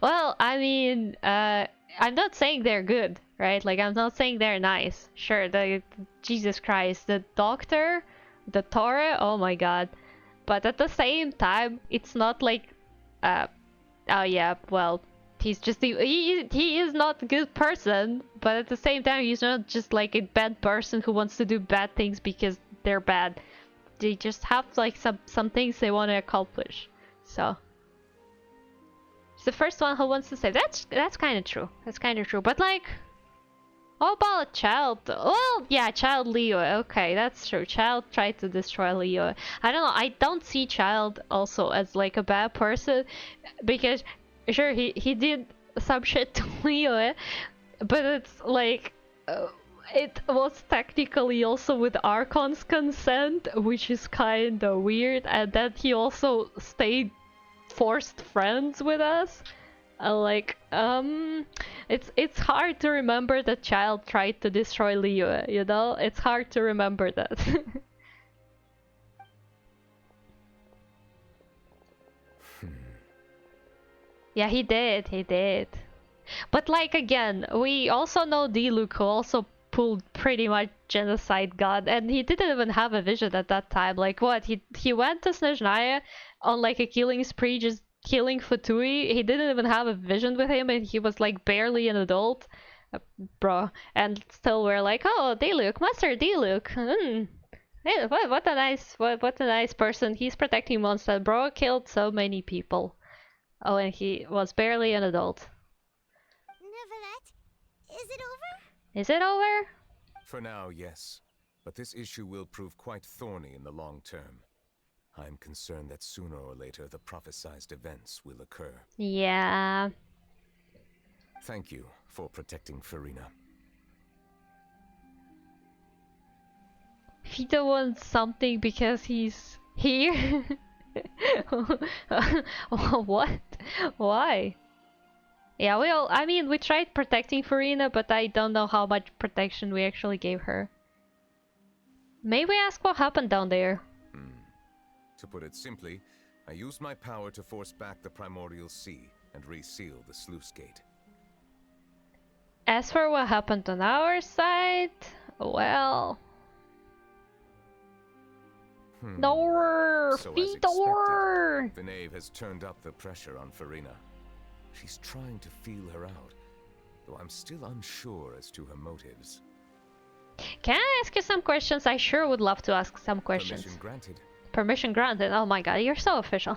Well, I mean, I'm not saying they're good, right? Like, I'm not saying they're nice. Sure, Jesus Christ, the Doctor, the Torre, oh my god. But at the same time, it's not like, oh yeah, well, he's just, he is not a good person, but at the same time, he's not just like a bad person who wants to do bad things because they're bad. They just have like some things they want to accomplish. So it's the first one who wants to say that's kind of true. That's kind of true. But like, how about Child? Well, yeah, Child Leo. Okay, that's true. Child tried to destroy Leo. I don't know. I don't see Child also as like a bad person because sure he did some shit to Leo, but it's like. It was technically also with Archon's consent, which is kinda weird, and then he also stayed forced friends with us. It's hard to remember that Child tried to destroy Leo, you know? It's hard to remember that. Yeah, he did. But like again, we also know Diluc who also pulled pretty much genocide god, and he didn't even have a vision at that time. Like what? He went to Snezhnaya on like a killing spree, just killing Fatui. He didn't even have a vision with him, and he was like barely an adult, bro. And still we're like, oh, Diluc, Master Diluc. Hey, what a nice person. He's protecting Mondstadt. Bro killed so many people. Oh, and he was barely an adult. Neuvillette, is it over? Is it over? For now, yes. But this issue will prove quite thorny in the long term. I'm concerned that sooner or later the prophesized events will occur. Yeah. Thank you for protecting Farina. Vito wants something because he's here? What? Why? Yeah, we tried protecting Farina, but I don't know how much protection we actually gave her. May we ask what happened down there? To put it simply, I used my power to force back the Primordial Sea and reseal the sluice gate. As for what happened on our side, well... Door! So Door! the knave has turned up the pressure on Farina. She's trying to feel her out, though I'm still unsure as to her motives. Can I ask you some questions? I sure would love to ask some questions. Permission granted. Permission granted. Oh my god, you're so official.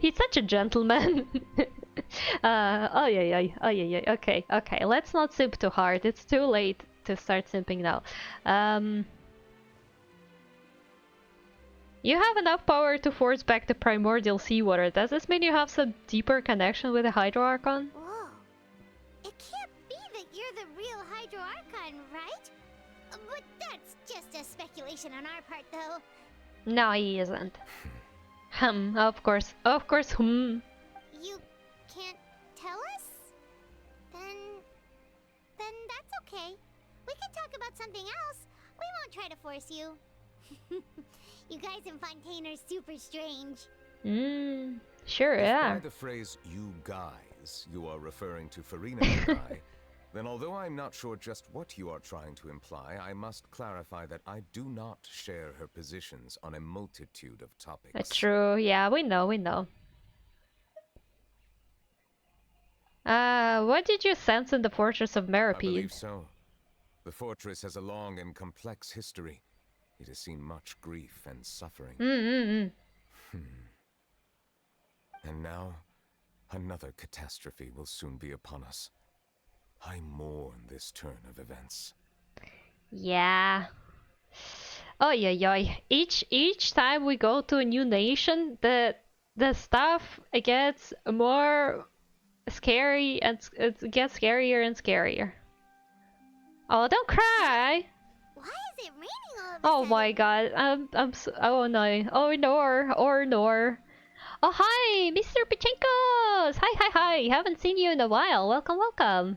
He's such a gentleman. Oh yeah, yeah, oh yeah, yeah. Okay, okay. Let's not simp too hard. It's too late to start simping now. You have enough power to force back the primordial seawater. Does this mean you have some deeper connection with the Hydro Archon? Whoa. It can't be that you're the real Hydro Archon, right? But that's just a speculation on our part, though. No, he isn't. Of course. Of course, You can't tell us? Then that's okay. We can talk about something else. We won't try to force you. You guys in Fontaine are super strange. Sure, yeah. If by the phrase "you guys" you are referring to Farina and I, then although I'm not sure just what you are trying to imply, I must clarify that I do not share her positions on a multitude of topics. True, yeah, we know, we know. What did you sense in the fortress of Meripede? I believe so. The fortress has a long and complex history. It has seen much grief and suffering. And now, another catastrophe will soon be upon us. I mourn this turn of events. Yeah. Oh yeah, yeah. Each time we go to a new nation, the stuff gets more scary and it gets scarier and scarier. Oh, don't cry. Why is it raining all of a Oh sudden? my god. Oh no. Oh no. Or no. Oh hi, Mr. Pachenkos. Hi, hi, hi. Haven't seen you in a while. Welcome, welcome.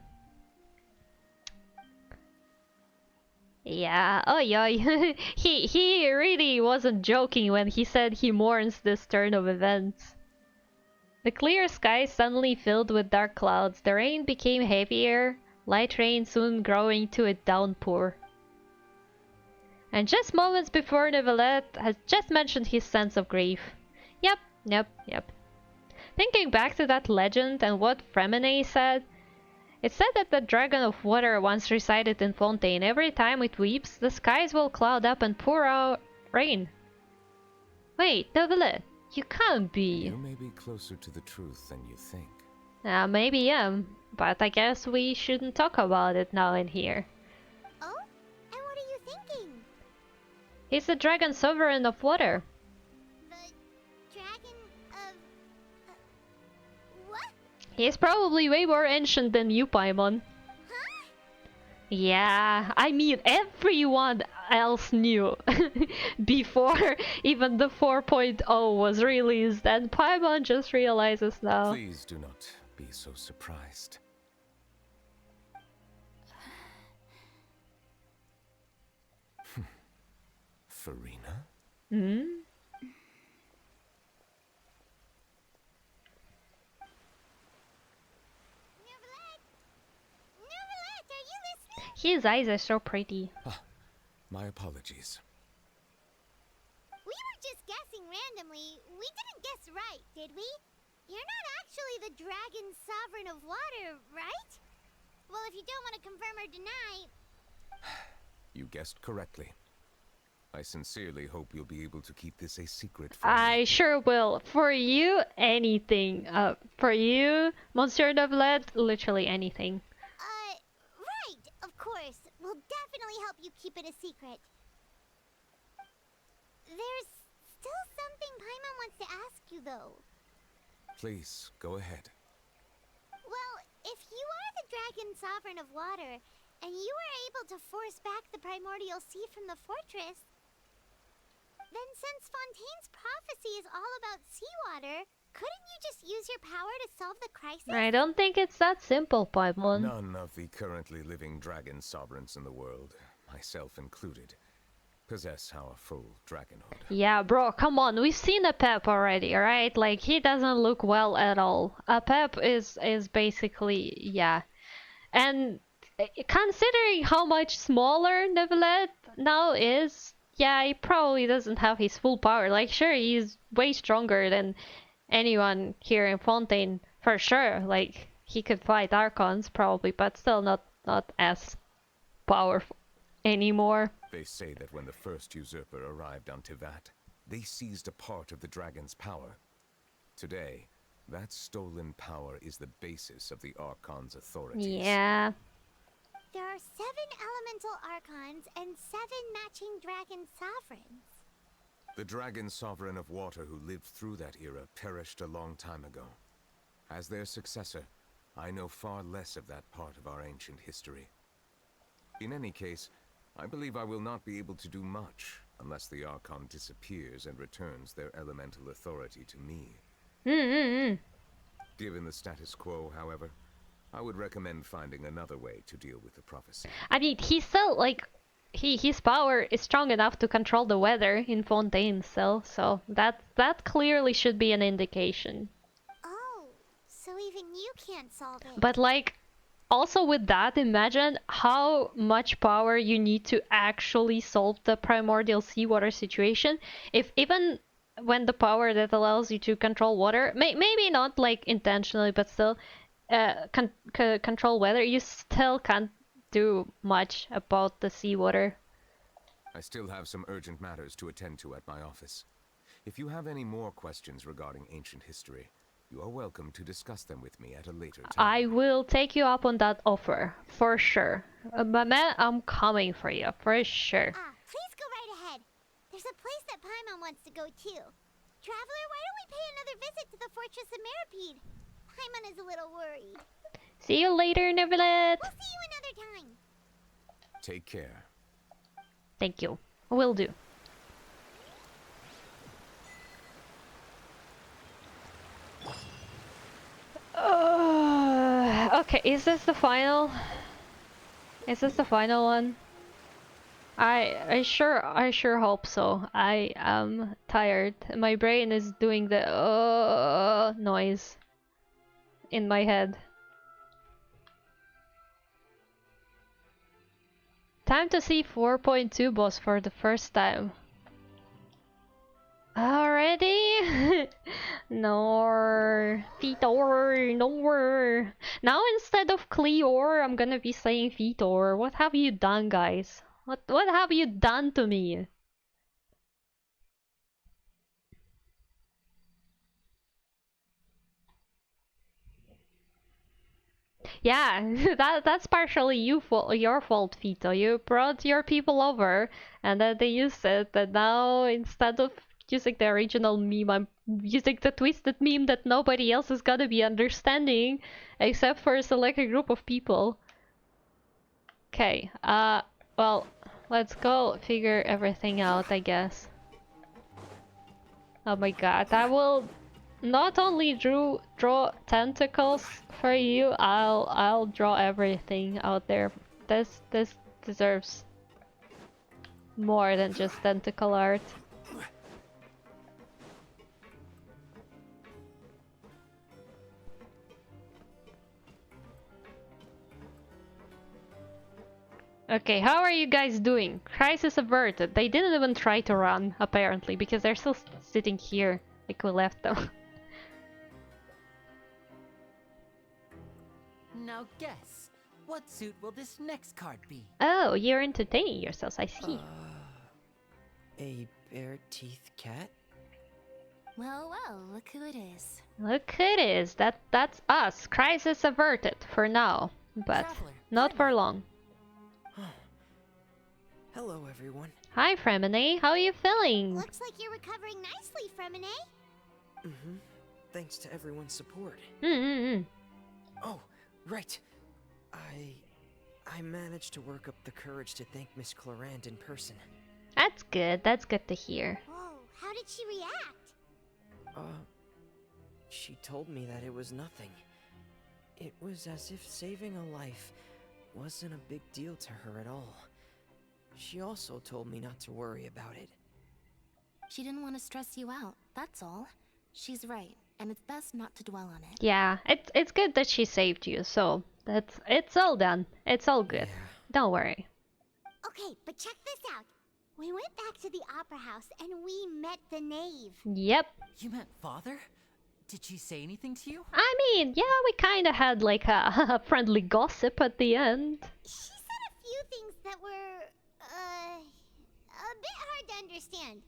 Yeah, oh yeah, he really wasn't joking when he said he mourns this turn of events. The clear sky suddenly filled with dark clouds. The rain became heavier, light rain soon growing to a downpour. And just moments before Neuvillette has just mentioned his sense of grief. Yep. Thinking back to that legend and what Fremene said, it said that the Dragon of Water once resided in Fontaine. Every time it weeps, the skies will cloud up and pour out rain. Wait, Neuvillette, you can't be. You may be closer to the truth than you think. Maybe yeah, but I guess we shouldn't talk about it now in here. Oh? And what are you thinking? He's the Dragon Sovereign of Water. The Dragon of... what? He's probably way more ancient than you, Paimon. Huh? Yeah, I mean everyone else knew before even the 4.0 was released, and Paimon just realizes now. Please do not be so surprised. Farina? Neuvillette, are you listening? His eyes are so pretty. My apologies. We were just guessing randomly. We didn't guess right, did we? You're not actually the Dragon Sovereign of Water, right? Well, if you don't want to confirm or deny... You guessed correctly. I sincerely hope you'll be able to keep this a secret for me. I sure will. For you, anything. For you, Monsieur Neuvillette, literally anything. Right, of course. We'll definitely help you keep it a secret. There's still something Paimon wants to ask you, though. Please, go ahead. Well, if you are the Dragon Sovereign of Water, and you were able to force back the primordial sea from the fortress, then since Fontaine's prophecy is all about seawater, couldn't you just use your power to solve the crisis? I don't think it's that simple, Paimon. None of the currently living dragon sovereigns in the world, myself included, possess our full dragonhood. Yeah, bro, come on. We've seen Apep already, alright? Like, he doesn't look well at all. Apep is basically, yeah. And considering how much smaller Neuvillette now is, yeah, he probably doesn't have his full power. Like, sure, he's way stronger than anyone here in Fontaine, for sure. Like, he could fight Archons, probably, but still not as powerful anymore. They say that when the first usurper arrived on Tivat, they seized a part of the dragon's power. Today, that stolen power is the basis of the Archon's authorities. Yeah. There are 7 elemental archons and 7 matching dragon sovereigns. The dragon sovereign of water who lived through that era perished a long time ago. As their successor, I know far less of that part of our ancient history. In any case, I believe I will not be able to do much unless the Archon disappears and returns their elemental authority to me. Given the status quo, however, I would recommend finding another way to deal with the prophecy. I mean, he's still like, his power is strong enough to control the weather in Fontaine still, so that clearly should be an indication. Oh, so even you can't solve it. But like, also with that, imagine how much power you need to actually solve the primordial seawater situation. If even when the power that allows you to control water, maybe not like intentionally, but still control weather, you still can't do much about the seawater. I still have some urgent matters to attend to at my office. If you have any more questions regarding ancient history, you are welcome to discuss them with me at a later time. I will take you up on that offer, for sure. Mame, I'm coming for you, for sure. Please go right ahead. There's a place that Paimon wants to go too. Traveler, why don't we pay another visit to the Fortress of Meripede? Paimon is a little worried. See you later, Nevelet. We'll see you another time. Take care. Thank you. Will do. Okay, is this the final? Is this the final one? I sure hope so. I am tired. My brain is doing the noise in my head. Time to see 4.2 boss for the first time. Already? No, Vitor, no. Now instead of Cleor, I'm gonna be saying Vitor. What have you done, guys? What have you done to me? Yeah, that's partially your fault, Vito. You brought your people over, and then they used it, and now instead of using the original meme, I'm using the twisted meme that nobody else is gonna be understanding, except for a selected group of people. Okay, well, let's go figure everything out, I guess. Oh my god, I will not only draw tentacles for you, I'll draw everything out there. This deserves more than just tentacle art. Okay, how are you guys doing? Crisis averted. They didn't even try to run, apparently, because they're still sitting here, like we left them. Now guess, what suit will this next card be? Oh, you're entertaining yourselves, I see. A bare-teeth cat? Well, well, look who it is. Look who it is. That's us. Crisis averted for now, but not for long. Hello, everyone. Hi, Fremine. How are you feeling? Looks like you're recovering nicely, Fremine. Mm-hmm. Thanks to everyone's support. Oh, right. I managed to work up the courage to thank Miss Clorand in person. That's good. That's good to hear. Whoa, how did she react? She told me that it was nothing. It was as if saving a life wasn't a big deal to her at all. She also told me not to worry about it. She didn't want to stress you out, that's all. She's right, and it's best not to dwell on it. Yeah, it's good that she saved you, so it's all done. It's all good. Yeah. Don't worry. Okay, but check this out. We went back to the opera house and we met the knave. Yep. You met Father? Did she say anything to you? I mean, yeah, we kind of had like a friendly gossip at the end. She said a few things that were, a bit hard to understand.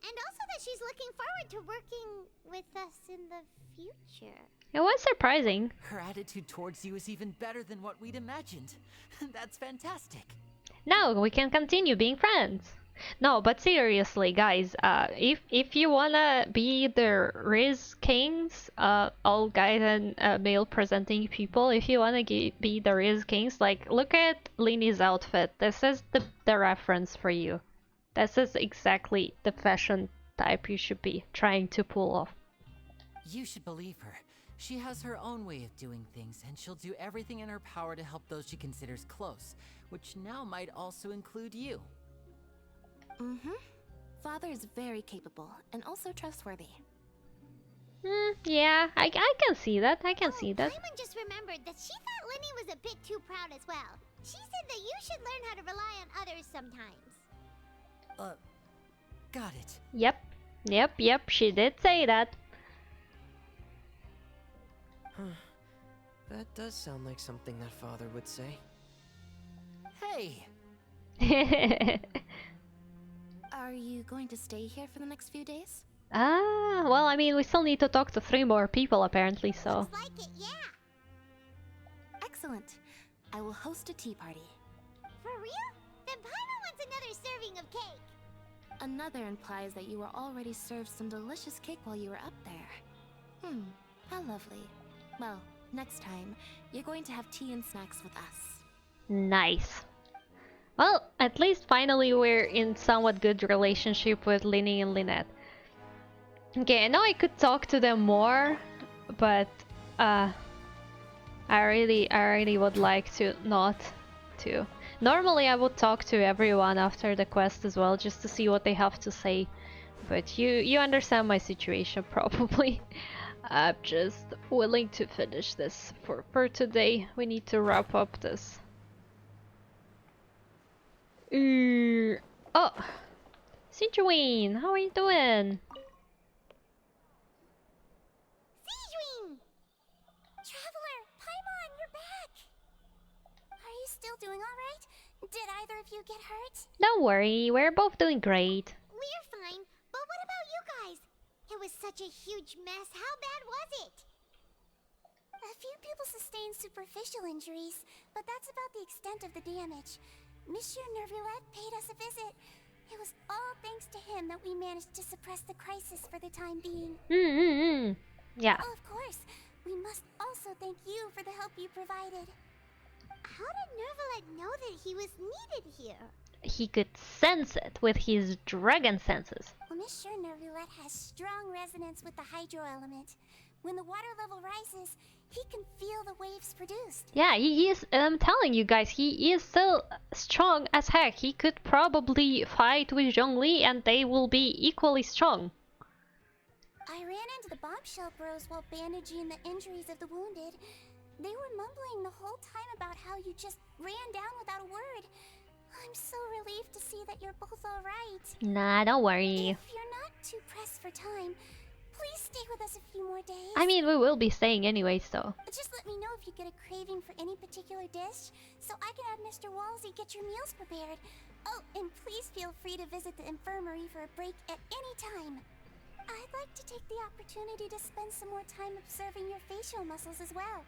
And also that she's looking forward to working with us in the future. It was surprising. Her attitude towards you is even better than what we'd imagined. That's fantastic. Now we can continue being friends. No, but seriously, guys, if you wanna be the Riz Kings, all guys and male presenting people, if you wanna be the Riz Kings, like look at Lini's outfit. This is the reference for you. This is exactly the fashion type you should be trying to pull off. You should believe her. She has her own way of doing things, and she'll do everything in her power to help those she considers close, which now might also include you. Mm-hmm. Father is very capable and also trustworthy. Yeah, I can see that. I can see that. Paimon just remembered that she thought Lini was a bit too proud as well. She said that you should learn how to rely on others sometimes. Got it. Yep, she did say that. That does sound like something that Father would say. Hey! Are you going to stay here for the next few days? Well, I mean, we still need to talk to 3 more people apparently, so. Looks like it, yeah. Excellent. I will host a tea party. For real? Then Paimon wants another serving of cake. Another implies that you were already served some delicious cake while you were up there. How lovely. Well, next time, you're going to have tea and snacks with us. Nice. Well, at least finally we're in somewhat good relationship with Lini and Lynette. Okay, I know I could talk to them more, but I really would like to not to. Normally I would talk to everyone after the quest as well, just to see what they have to say. But you understand my situation probably. I'm just willing to finish this for today. We need to wrap up this. Oh, Sijuin, how are you doing? Sijuin! Traveler, Paimon, you're back! Are you still doing alright? Did either of you get hurt? Don't worry, we're both doing great. We're fine, but what about you guys? It was such a huge mess. How bad was it? A few people sustained superficial injuries, but that's about the extent of the damage. Monsieur Nervulette paid us a visit. It was all thanks to him that we managed to suppress the crisis for the time being. Yeah. Oh, of course. We must also thank you for the help you provided. How did Nervulette know that he was needed here? He could sense it with his dragon senses. Well, Monsieur Nervulette has strong resonance with the hydro element. When the water level rises, he can feel the waves produced. Yeah, he is, I'm telling you guys, he is still strong as heck. He could probably fight with Zhongli and they will be equally strong. I ran into the bombshell bros while bandaging the injuries of the wounded. They were mumbling the whole time about how you just ran down without a word. I'm so relieved to see that you're both alright. Nah, don't worry. If you're not too pressed for time, please stay with us a few more days. I mean, we will be staying anyway, so. Just let me know if you get a craving for any particular dish, so I can have Mr. Walsey get your meals prepared. Oh, and please feel free to visit the infirmary for a break at any time. I'd like to take the opportunity to spend some more time observing your facial muscles as well.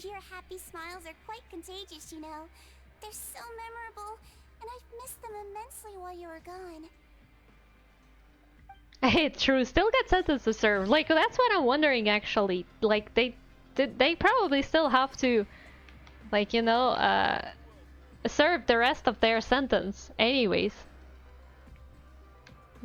Your happy smiles are quite contagious, you know. They're so memorable, and I've missed them immensely while you were gone. It's true, still get sentenced to serve. Like, that's what I'm wondering actually. Like, they probably still have to, like, you know, serve the rest of their sentence anyways.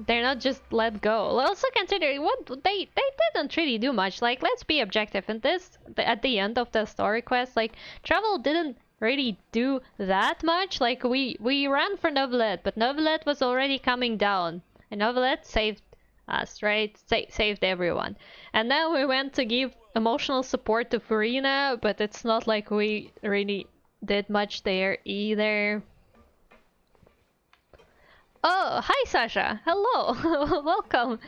They're not just let go. Also consider what they didn't really do much. Like, let's be objective in this. At the end of the story quest, like, Travel didn't really do that much. Like, we ran for Novelette, but Novelette was already coming down, and Novelette saved us, right? Saved everyone. And then we went to give emotional support to Furina, but it's not like we really did much there either. Oh, hi Sasha! Hello! Welcome!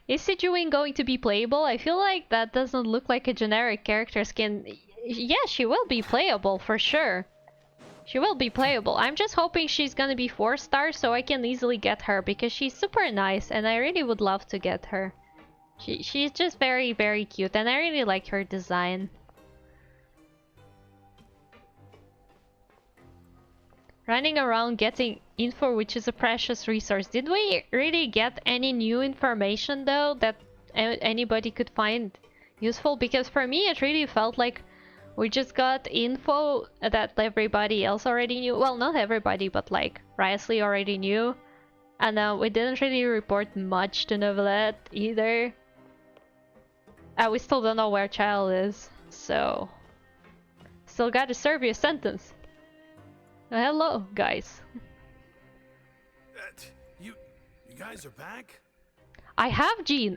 Is Sijuin going to be playable? I feel like that doesn't look like a generic character skin. Yeah, she will be playable for sure. She will be playable. I'm just hoping she's gonna be 4 stars so I can easily get her because she's super nice and I really would love to get her. She's just very, very cute and I really like her design. Running around getting info, which is a precious resource. Did we really get any new information though that anybody could find useful? Because for me it really felt like we just got info that everybody else already knew. Well, not everybody, but like Risley already knew. And we didn't really report much to Novelette either. We still don't know where Child is, so... Still gotta serve your sentence. Hello, guys. You guys are back? I have Jean.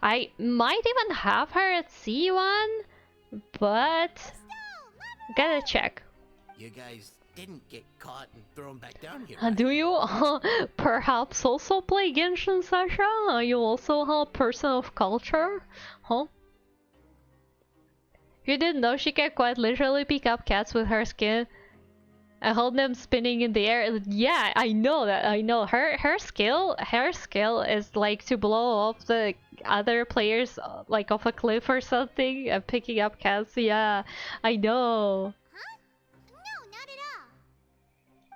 I might even have her at C1, but gotta check. You guys didn't get caught and thrown back down here. Do you perhaps also play Genshin, Sasha? Are you also a person of culture? Huh? You didn't know she can quite literally pick up cats with her skin and hold them spinning in the air. Yeah, I know that. I know her skill is like to blow off the other players like off a cliff or something and picking up cats. Yeah, I know.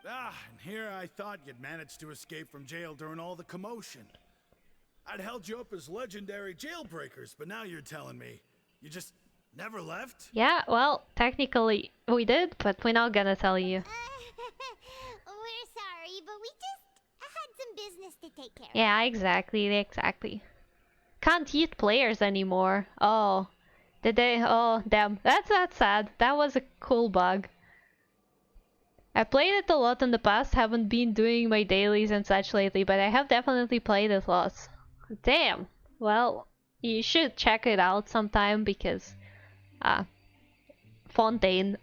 And here I thought you'd managed to escape from jail during all the commotion. I'd held you up as legendary jailbreakers, but now you're telling me you just never left? Yeah, well, technically we did, but we're not gonna tell you. We're sorry, but we just had some business to take care of. Yeah, exactly. Can't eat players anymore. Oh, did they? Oh, damn. That's sad. That was a cool bug. I played it a lot in the past, haven't been doing my dailies and such lately, but I have definitely played it lots. Damn. Well, you should check it out sometime because... Fontaine.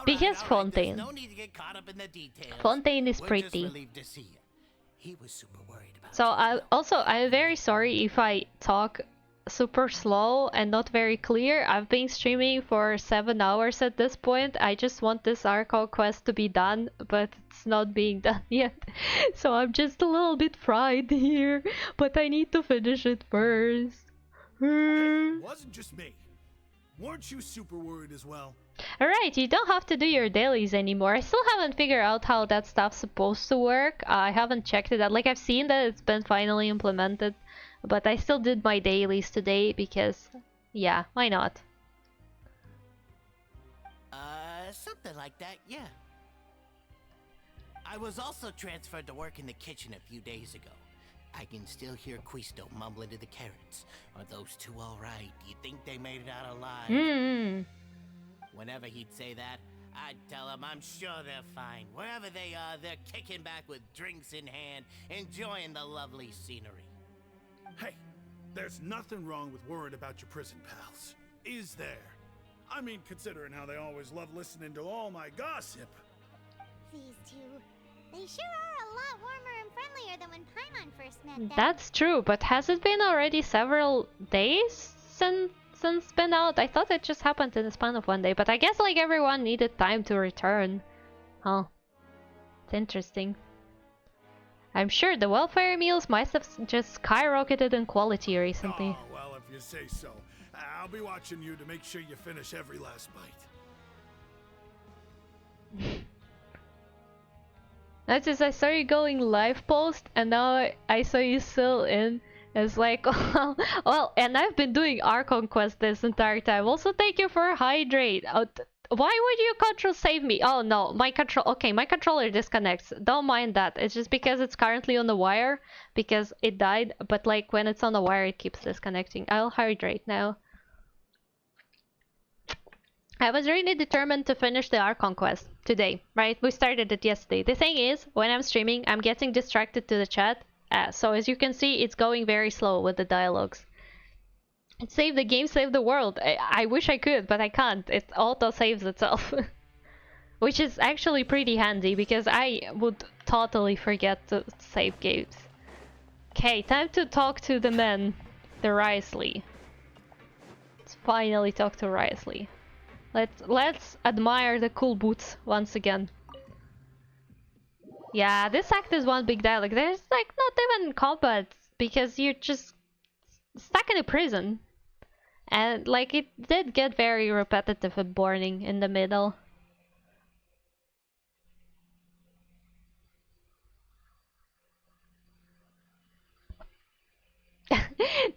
Because Fontaine. No need to get caught up in the details. Fontaine is We're pretty. just relieved to see you. He was super worried about So I'm very sorry if I talk super slow and not very clear. I've been streaming for 7 hours at this point. I just want this Archon quest to be done, but it's not being done yet. So I'm just a little bit fried here, but I need to finish it first. It wasn't just me. Weren't you super worried as well? Alright, you don't have to do your dailies anymore. I still haven't figured out how that stuff's supposed to work. I haven't checked it out. Like, I've seen that it's been finally implemented, but I still did my dailies today because, yeah, why not? Something like that, yeah. I was also transferred to work in the kitchen a few days ago. I can still hear Quisto mumbling to the carrots. Are those two alright? Do you think they made it out alive? Whenever he'd say that, I'd tell him I'm sure they're fine. Wherever they are, they're kicking back with drinks in hand, enjoying the lovely scenery. Hey, there's nothing wrong with worrying about your prison pals. Is there? I mean, considering how they always love listening to all my gossip. These two, they sure are a lot warmer and friendlier than when Paimon first met them. That's true, but has it been already several days since it's been out? I thought it just happened in the span of 1 day, but I guess like everyone needed time to return. Huh. It's interesting. I'm sure the welfare meals must have just skyrocketed in quality recently. Oh, well, if you say so. I'll be watching you to make sure you finish every last bite. That's just I saw you going live post and now I saw you still in. It's like, well, and I've been doing Archon quest this entire time. Also, thank you for hydrate. Why would you control save me? Oh no, my controller disconnects. Don't mind that. It's just because it's currently on the wire because it died. But like when it's on the wire, it keeps disconnecting. I'll hydrate now. I was really determined to finish the Archon quest today, right? We started it yesterday. The thing is, when I'm streaming, I'm getting distracted to the chat. So as you can see, it's going very slow with the dialogues. It saved the game, saved the world. I wish I could, but I can't. It auto-saves itself. Which is actually pretty handy, because I would totally forget to save games. Okay, time to talk to the men. The Risley. Let's finally talk to Risley. Let's admire the cool boots once again. Yeah, this act is one big dialogue. There's like not even combat because you're just stuck in a prison. And like it did get very repetitive and boring in the middle.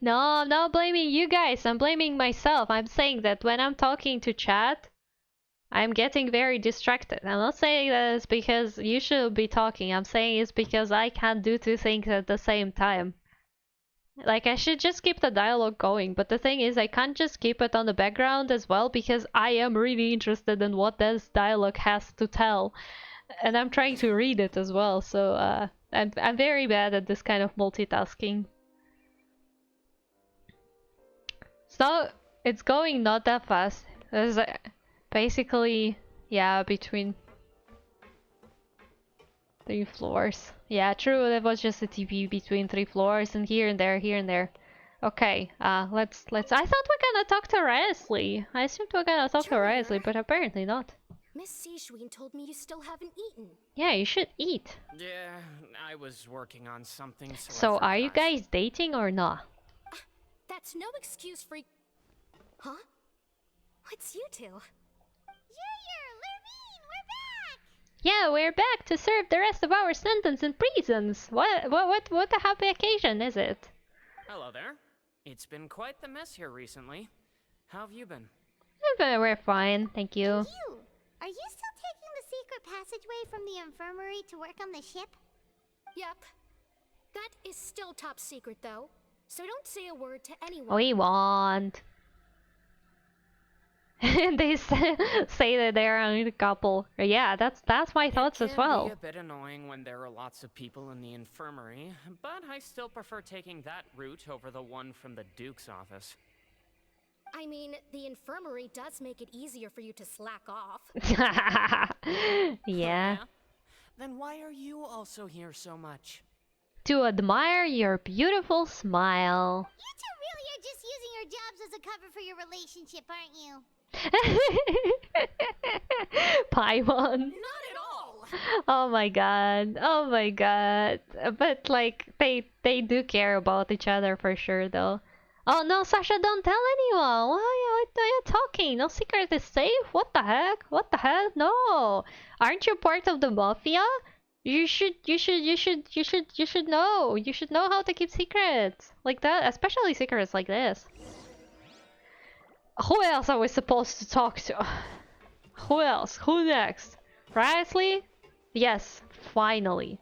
No, I'm not blaming you guys. I'm blaming myself. I'm saying that when I'm talking to chat, I'm getting very distracted. I'm not saying that it's because you should be talking. I'm saying it's because I can't do two things at the same time. Like, I should just keep the dialogue going, but the thing is, I can't just keep it on the background as well because I am really interested in what this dialogue has to tell. And I'm trying to read it as well, so I'm very bad at this kind of multitasking. So it's going not that fast. There's basically, yeah, between 3 floors. Yeah, true, that was just a TP between 3 floors and here and there, here and there. Okay, let's I thought we're gonna talk to Risley. I assumed we're gonna talk to Risley, but apparently not. Miss Sijwin told me you still haven't eaten. Yeah, you should eat. Yeah, I was working on something, So are you guys dating or not? That's no excuse for... Huh? What's you two? Yeah, we're back to serve the rest of our sentence in prisons. What a happy occasion is it? Hello there. It's been quite the mess here recently. How have you been? We're fine, thank you. Are you still taking the secret passageway from the infirmary to work on the ship? Yep. That is still top secret, though. So don't say a word to anyone. We won't. They say that they're only a couple. Yeah, that's my thoughts as well. It can be a bit annoying when there are lots of people in the infirmary, but I still prefer taking that route over the one from the Duke's office. I mean, the infirmary does make it easier for you to slack off. Yeah. Then why are you also here so much? To admire your beautiful smile. You two really are just using your jobs as a cover for your relationship, aren't you? Paimon. Not at all. Oh my god. Oh my god. But like they do care about each other for sure though. Oh no, Sasha, don't tell anyone. Why are you talking? No secret is safe? What the heck? What the heck? No. Aren't you part of the mafia? You should know. You should know how to keep secrets like that, especially secrets like this. Who else are we supposed to talk to? Who else? Who next? Risley? Yes, finally.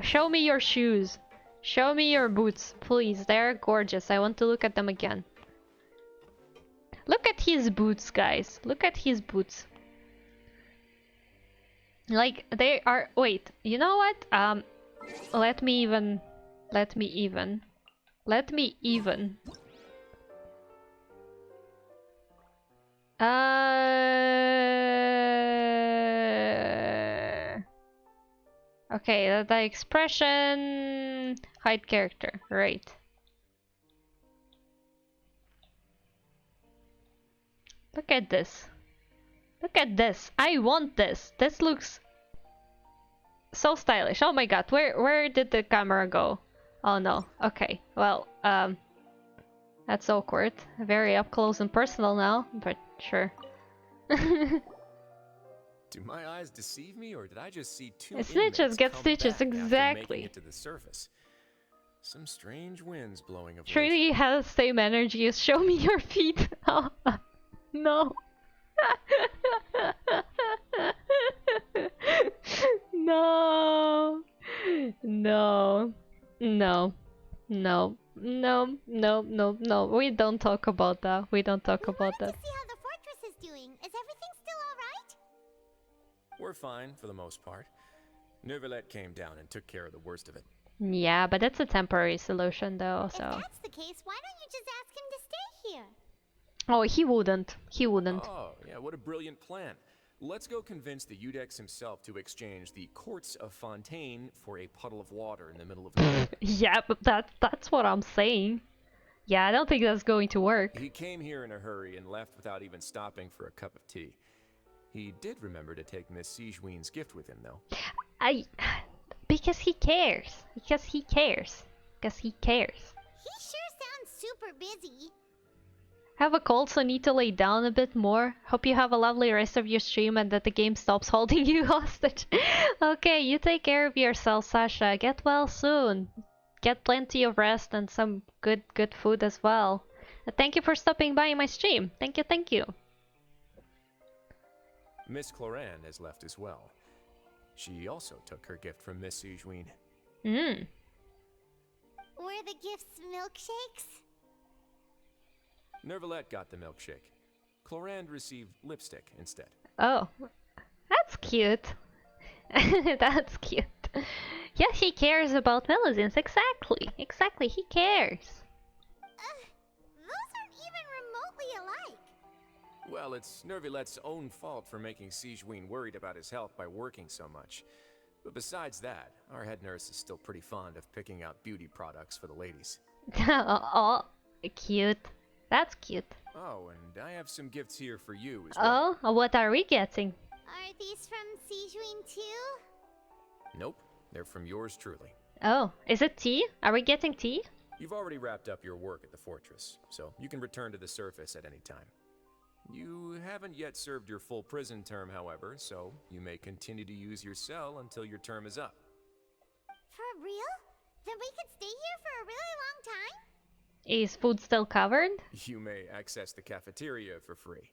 Show me your shoes. Show me your boots, please. They're gorgeous. I want to look at them again. Look at his boots, guys. Look at his boots. Like, they are... Wait, you know what? Let me even... Okay, the expression... Hide character, right. Look at this. Look at this. I want this. This looks so stylish. Oh my god, where did the camera go? Oh no. Okay, well, that's awkward. Very up close and personal now, but sure. Do my eyes deceive me, or did I just see two Snitches get stitches, after exactly. making it to the surface? Some strange winds blowing of late. Truly has the same energy as show me your feet. Oh, no. No. No. No. No. No. No. No. No. We don't talk about that. We don't talk about that. See how the fortress is doing. Is everything still alright? We're fine for the most part. Neuvillette came down and took care of the worst of it. Yeah, but that's a temporary solution though, so... If that's the case, why don't you just ask him to stay here? Oh, he wouldn't. He wouldn't. Oh, yeah, what a brilliant plan. Let's go convince the Udex himself to exchange the Courts of Fontaine for a puddle of water in the middle of the Yeah, but that's what I'm saying. Yeah, I don't think that's going to work. He came here in a hurry and left without even stopping for a cup of tea. He did remember to take Miss Sijween's gift with him, though. Because he cares. Because he cares. Because he cares. He sure sounds super busy. Have a cold, so need to lay down a bit more. Hope you have a lovely rest of your stream and that the game stops holding you hostage. Okay, you take care of yourself, Sasha. Get well soon. Get plenty of rest and some good food as well. Thank you for stopping by my stream. Thank you, thank you. Miss Cloran has left as well. She also took her gift from Miss Sijween. Were the gifts milkshakes? Nervalette got the milkshake. Clorand received lipstick instead. Oh, that's cute. That's cute. Yeah, he cares about medicines. Exactly. Exactly, he cares. Those aren't even remotely alike. Well, it's Nervalette's own fault for making Sijween worried about his health by working so much. But besides that, our head nurse is still pretty fond of picking out beauty products for the ladies. Oh, cute. That's cute. Oh, and I have some gifts here for you as well. Oh, what are we getting? Are these from Sijween too? Nope, they're from yours truly. Oh, is it tea? Are we getting tea? You've already wrapped up your work at the fortress, so you can return to the surface at any time. You haven't yet served your full prison term, however, so you may continue to use your cell until your term is up. For real? Then we could stay here for a really long time? Is food still covered? You may access the cafeteria for free.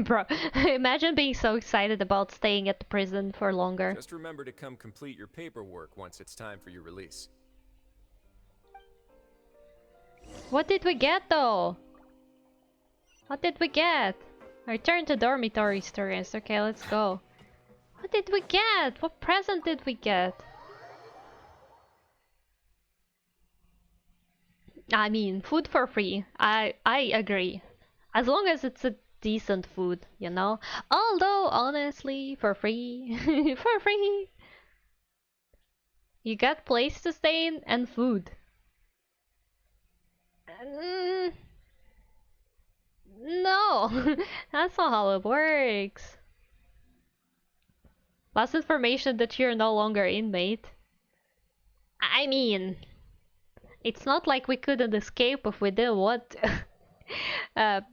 Bro, imagine being so excited about staying at the prison for longer. Just remember to come complete your paperwork once it's time for your release. What did we get though? What did we get? Return to dormitory students. Okay, let's go. What did we get? What present did we get? I mean, food for free. I agree. As long as it's a decent food, you know? Although, honestly, for free. For free. You got place to stay in and food. No, that's not how it works. Last information that you're no longer inmate. I mean, it's not like we couldn't escape if we didn't want to. Yeah,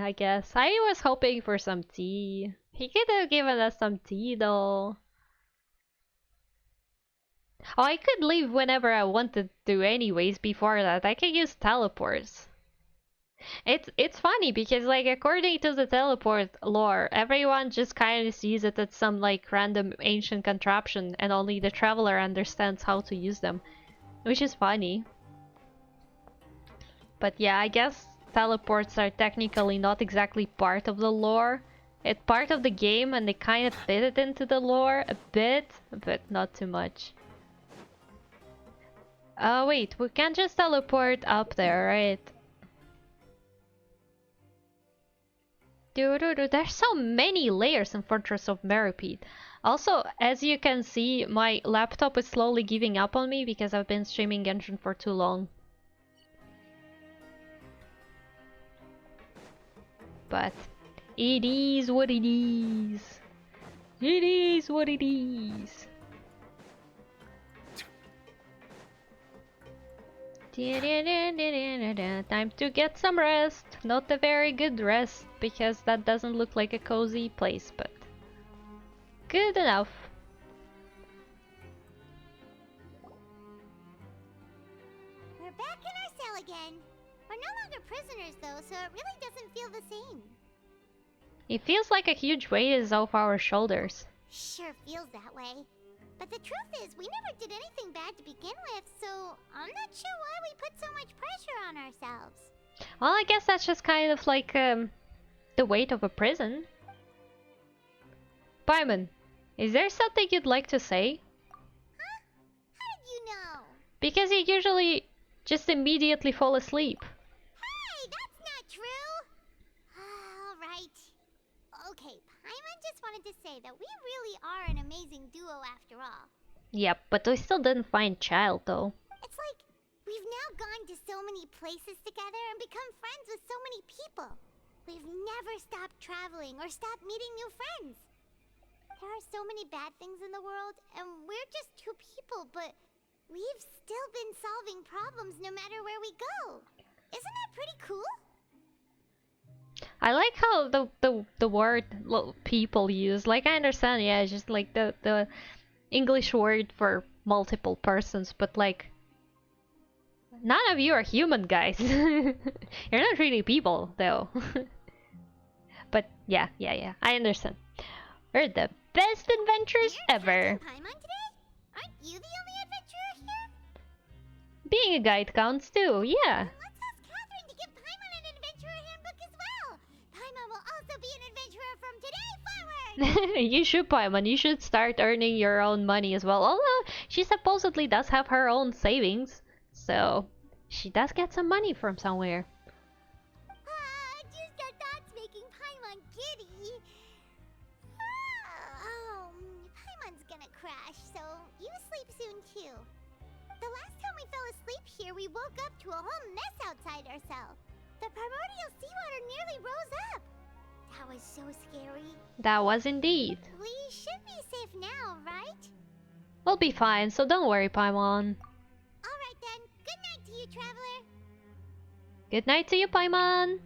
I guess. I was hoping for some tea. He could have given us some tea though. Oh, I could leave whenever I wanted to anyways before that. I could use teleports. It's funny because like according to the teleport lore, everyone just kind of sees it as some like random ancient contraption and only the traveler understands how to use them. Which is funny. But yeah, I guess teleports are technically not exactly part of the lore. It's part of the game and they kind of fit it into the lore a bit, but not too much. Oh wait, we can't just teleport up there, right? There's so many layers in Fortress of Meripede. Also, as you can see, my laptop is slowly giving up on me because I've been streaming Genshin for too long. But it is what it is. It is what it is. Time to get some rest. Not a very good rest because that doesn't look like a cozy place, but good enough. We're back in our cell again. We're no longer prisoners though, so it really doesn't feel the same. It feels like a huge weight is off our shoulders. Sure feels that way. But the truth is, we never did anything bad to begin with, so I'm not sure why we put so much pressure on ourselves. Well, I guess that's just kind of like the weight of a prison. Paimon, is there something you'd like to say? Huh? How did you know? Because you usually just immediately fall asleep. Hey, that's not true! Alright. Okay, Paimon just wanted to say that we really are an amazing duo after all. Yep, but we still didn't find child though. It's like we've now gone to so many places together and become friends with so many people. We've never stopped traveling or stopped meeting new friends. There are so many bad things in the world, and we're just two people, but we've still been solving problems no matter where we go. Isn't that pretty cool? I like how the word people use. Like I understand, yeah, it's just like the English word for multiple persons, but like none of you are human, guys. You're not really people, though. But yeah, I understand. We're the best adventures ever. Paimon today? Aren't you the only adventurer here? Being a guide counts too, yeah. Let's ask Catherine to give Paimon an adventurer handbook as well. Paimon will also be an adventurer from today forward. You should, Paimon. You should start earning your own money as well. Although she supposedly does have her own savings, so she does get some money from somewhere. Just our thoughts making Paimon giddy. Paimon's gonna crash, so you sleep soon too. The last time we fell asleep here, we woke up to a whole mess outside ourselves. The primordial seawater nearly rose up. That was so scary. That was indeed. We should be safe now, right? We'll be fine, so don't worry, Paimon. Alright then, good night to you, traveler. Good night to you, Paimon.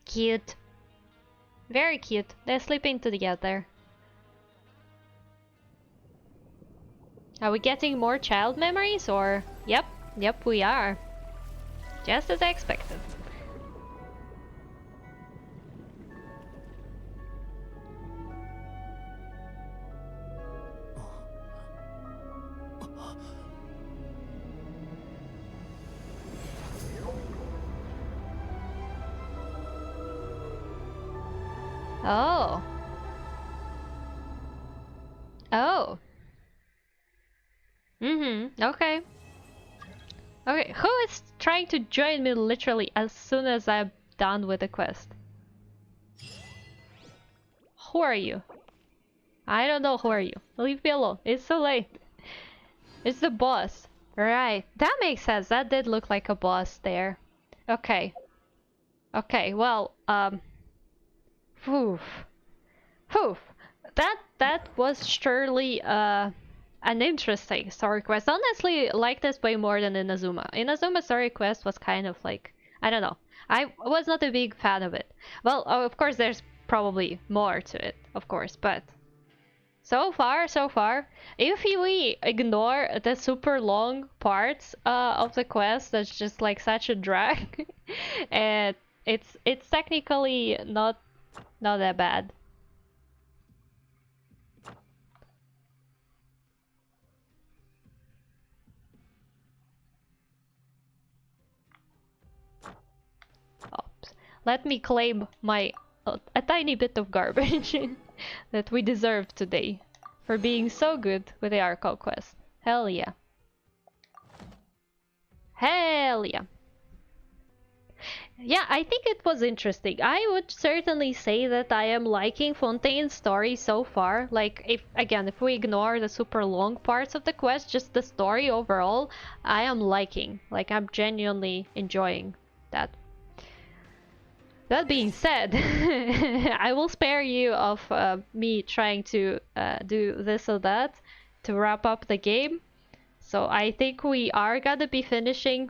Cute. Very cute. They're sleeping together. Are we getting more child memories or? Yep, we are. Just as I expected. Oh. Oh. Okay. Okay, who is trying to join me literally as soon as I'm done with the quest? Who are you? I don't know who are you. Leave me alone. It's so late. It's the boss. Right. That makes sense. That did look like a boss there. Okay. Okay, well, Phew. That was surely an interesting story quest. Honestly, like this way more than Inazuma. Inazuma's story quest was kind of like, I don't know. I was not a big fan of it. Well, of course there's probably more to it, of course, but so far. If we ignore the super long parts of the quest, that's just like such a drag, and it's technically not that bad. Oops. Let me claim my a tiny bit of garbage that we deserve today for being so good with the Arco quest. Hell yeah. Hell yeah. Yeah, I think it was interesting. I would certainly say that I am liking Fontaine's story so far. Like, if we ignore the super long parts of the quest, just the story overall, I am liking. Like, I'm genuinely enjoying that. That being said, I will spare you of me trying to do this or that to wrap up the game. So I think we are gonna be finishing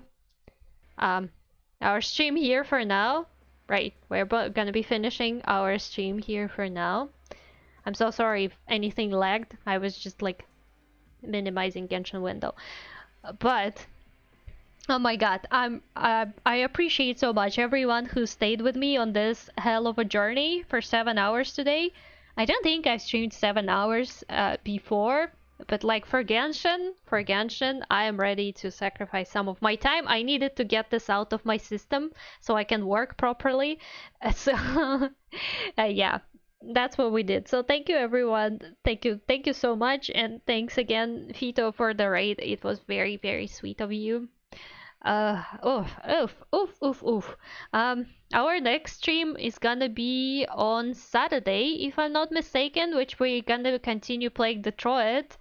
our stream here for now. Right, we're gonna be finishing our stream here for now. I'm so sorry if anything lagged. I was just like minimizing Genshin window. But oh my god, I appreciate so much everyone who stayed with me on this hell of a journey for 7 hours today. I don't think I streamed 7 hours before, but like for Genshin, I am ready to sacrifice some of my time. I needed to get this out of my system so I can work properly. So yeah, that's what we did. So thank you everyone. Thank you so much, and thanks again Fito for the raid. It was very, very sweet of you. Oof. Our next stream is gonna be on Saturday, if I'm not mistaken, which we're gonna continue playing Detroit.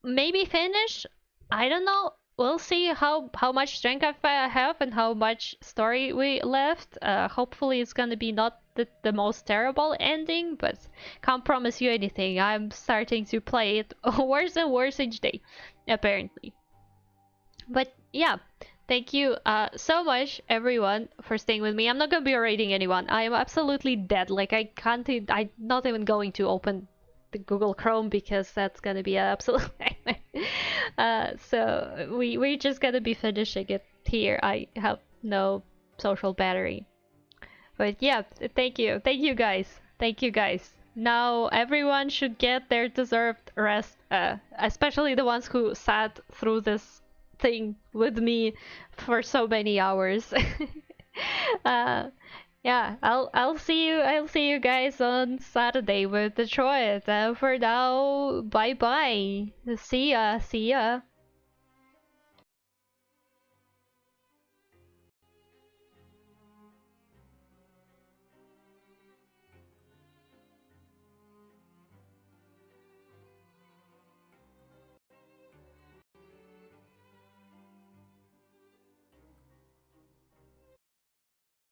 Maybe finish? I don't know. We'll see how much strength I have and how much story we left. Hopefully it's gonna be not the most terrible ending, but can't promise you anything. I'm starting to play it worse and worse each day, apparently. But yeah, thank you so much everyone for staying with me. I'm not gonna be rating anyone. I am absolutely dead. Like I'm not even going to open the Google Chrome because that's gonna be an absolute nightmare. So we're just gonna be finishing it here. I have no social battery. But yeah, thank you guys. Now everyone should get their deserved rest, especially the ones who sat through this thing with me for so many hours. uh, yeah, I'll see you guys on Saturday with Detroit. For now, bye bye. See ya.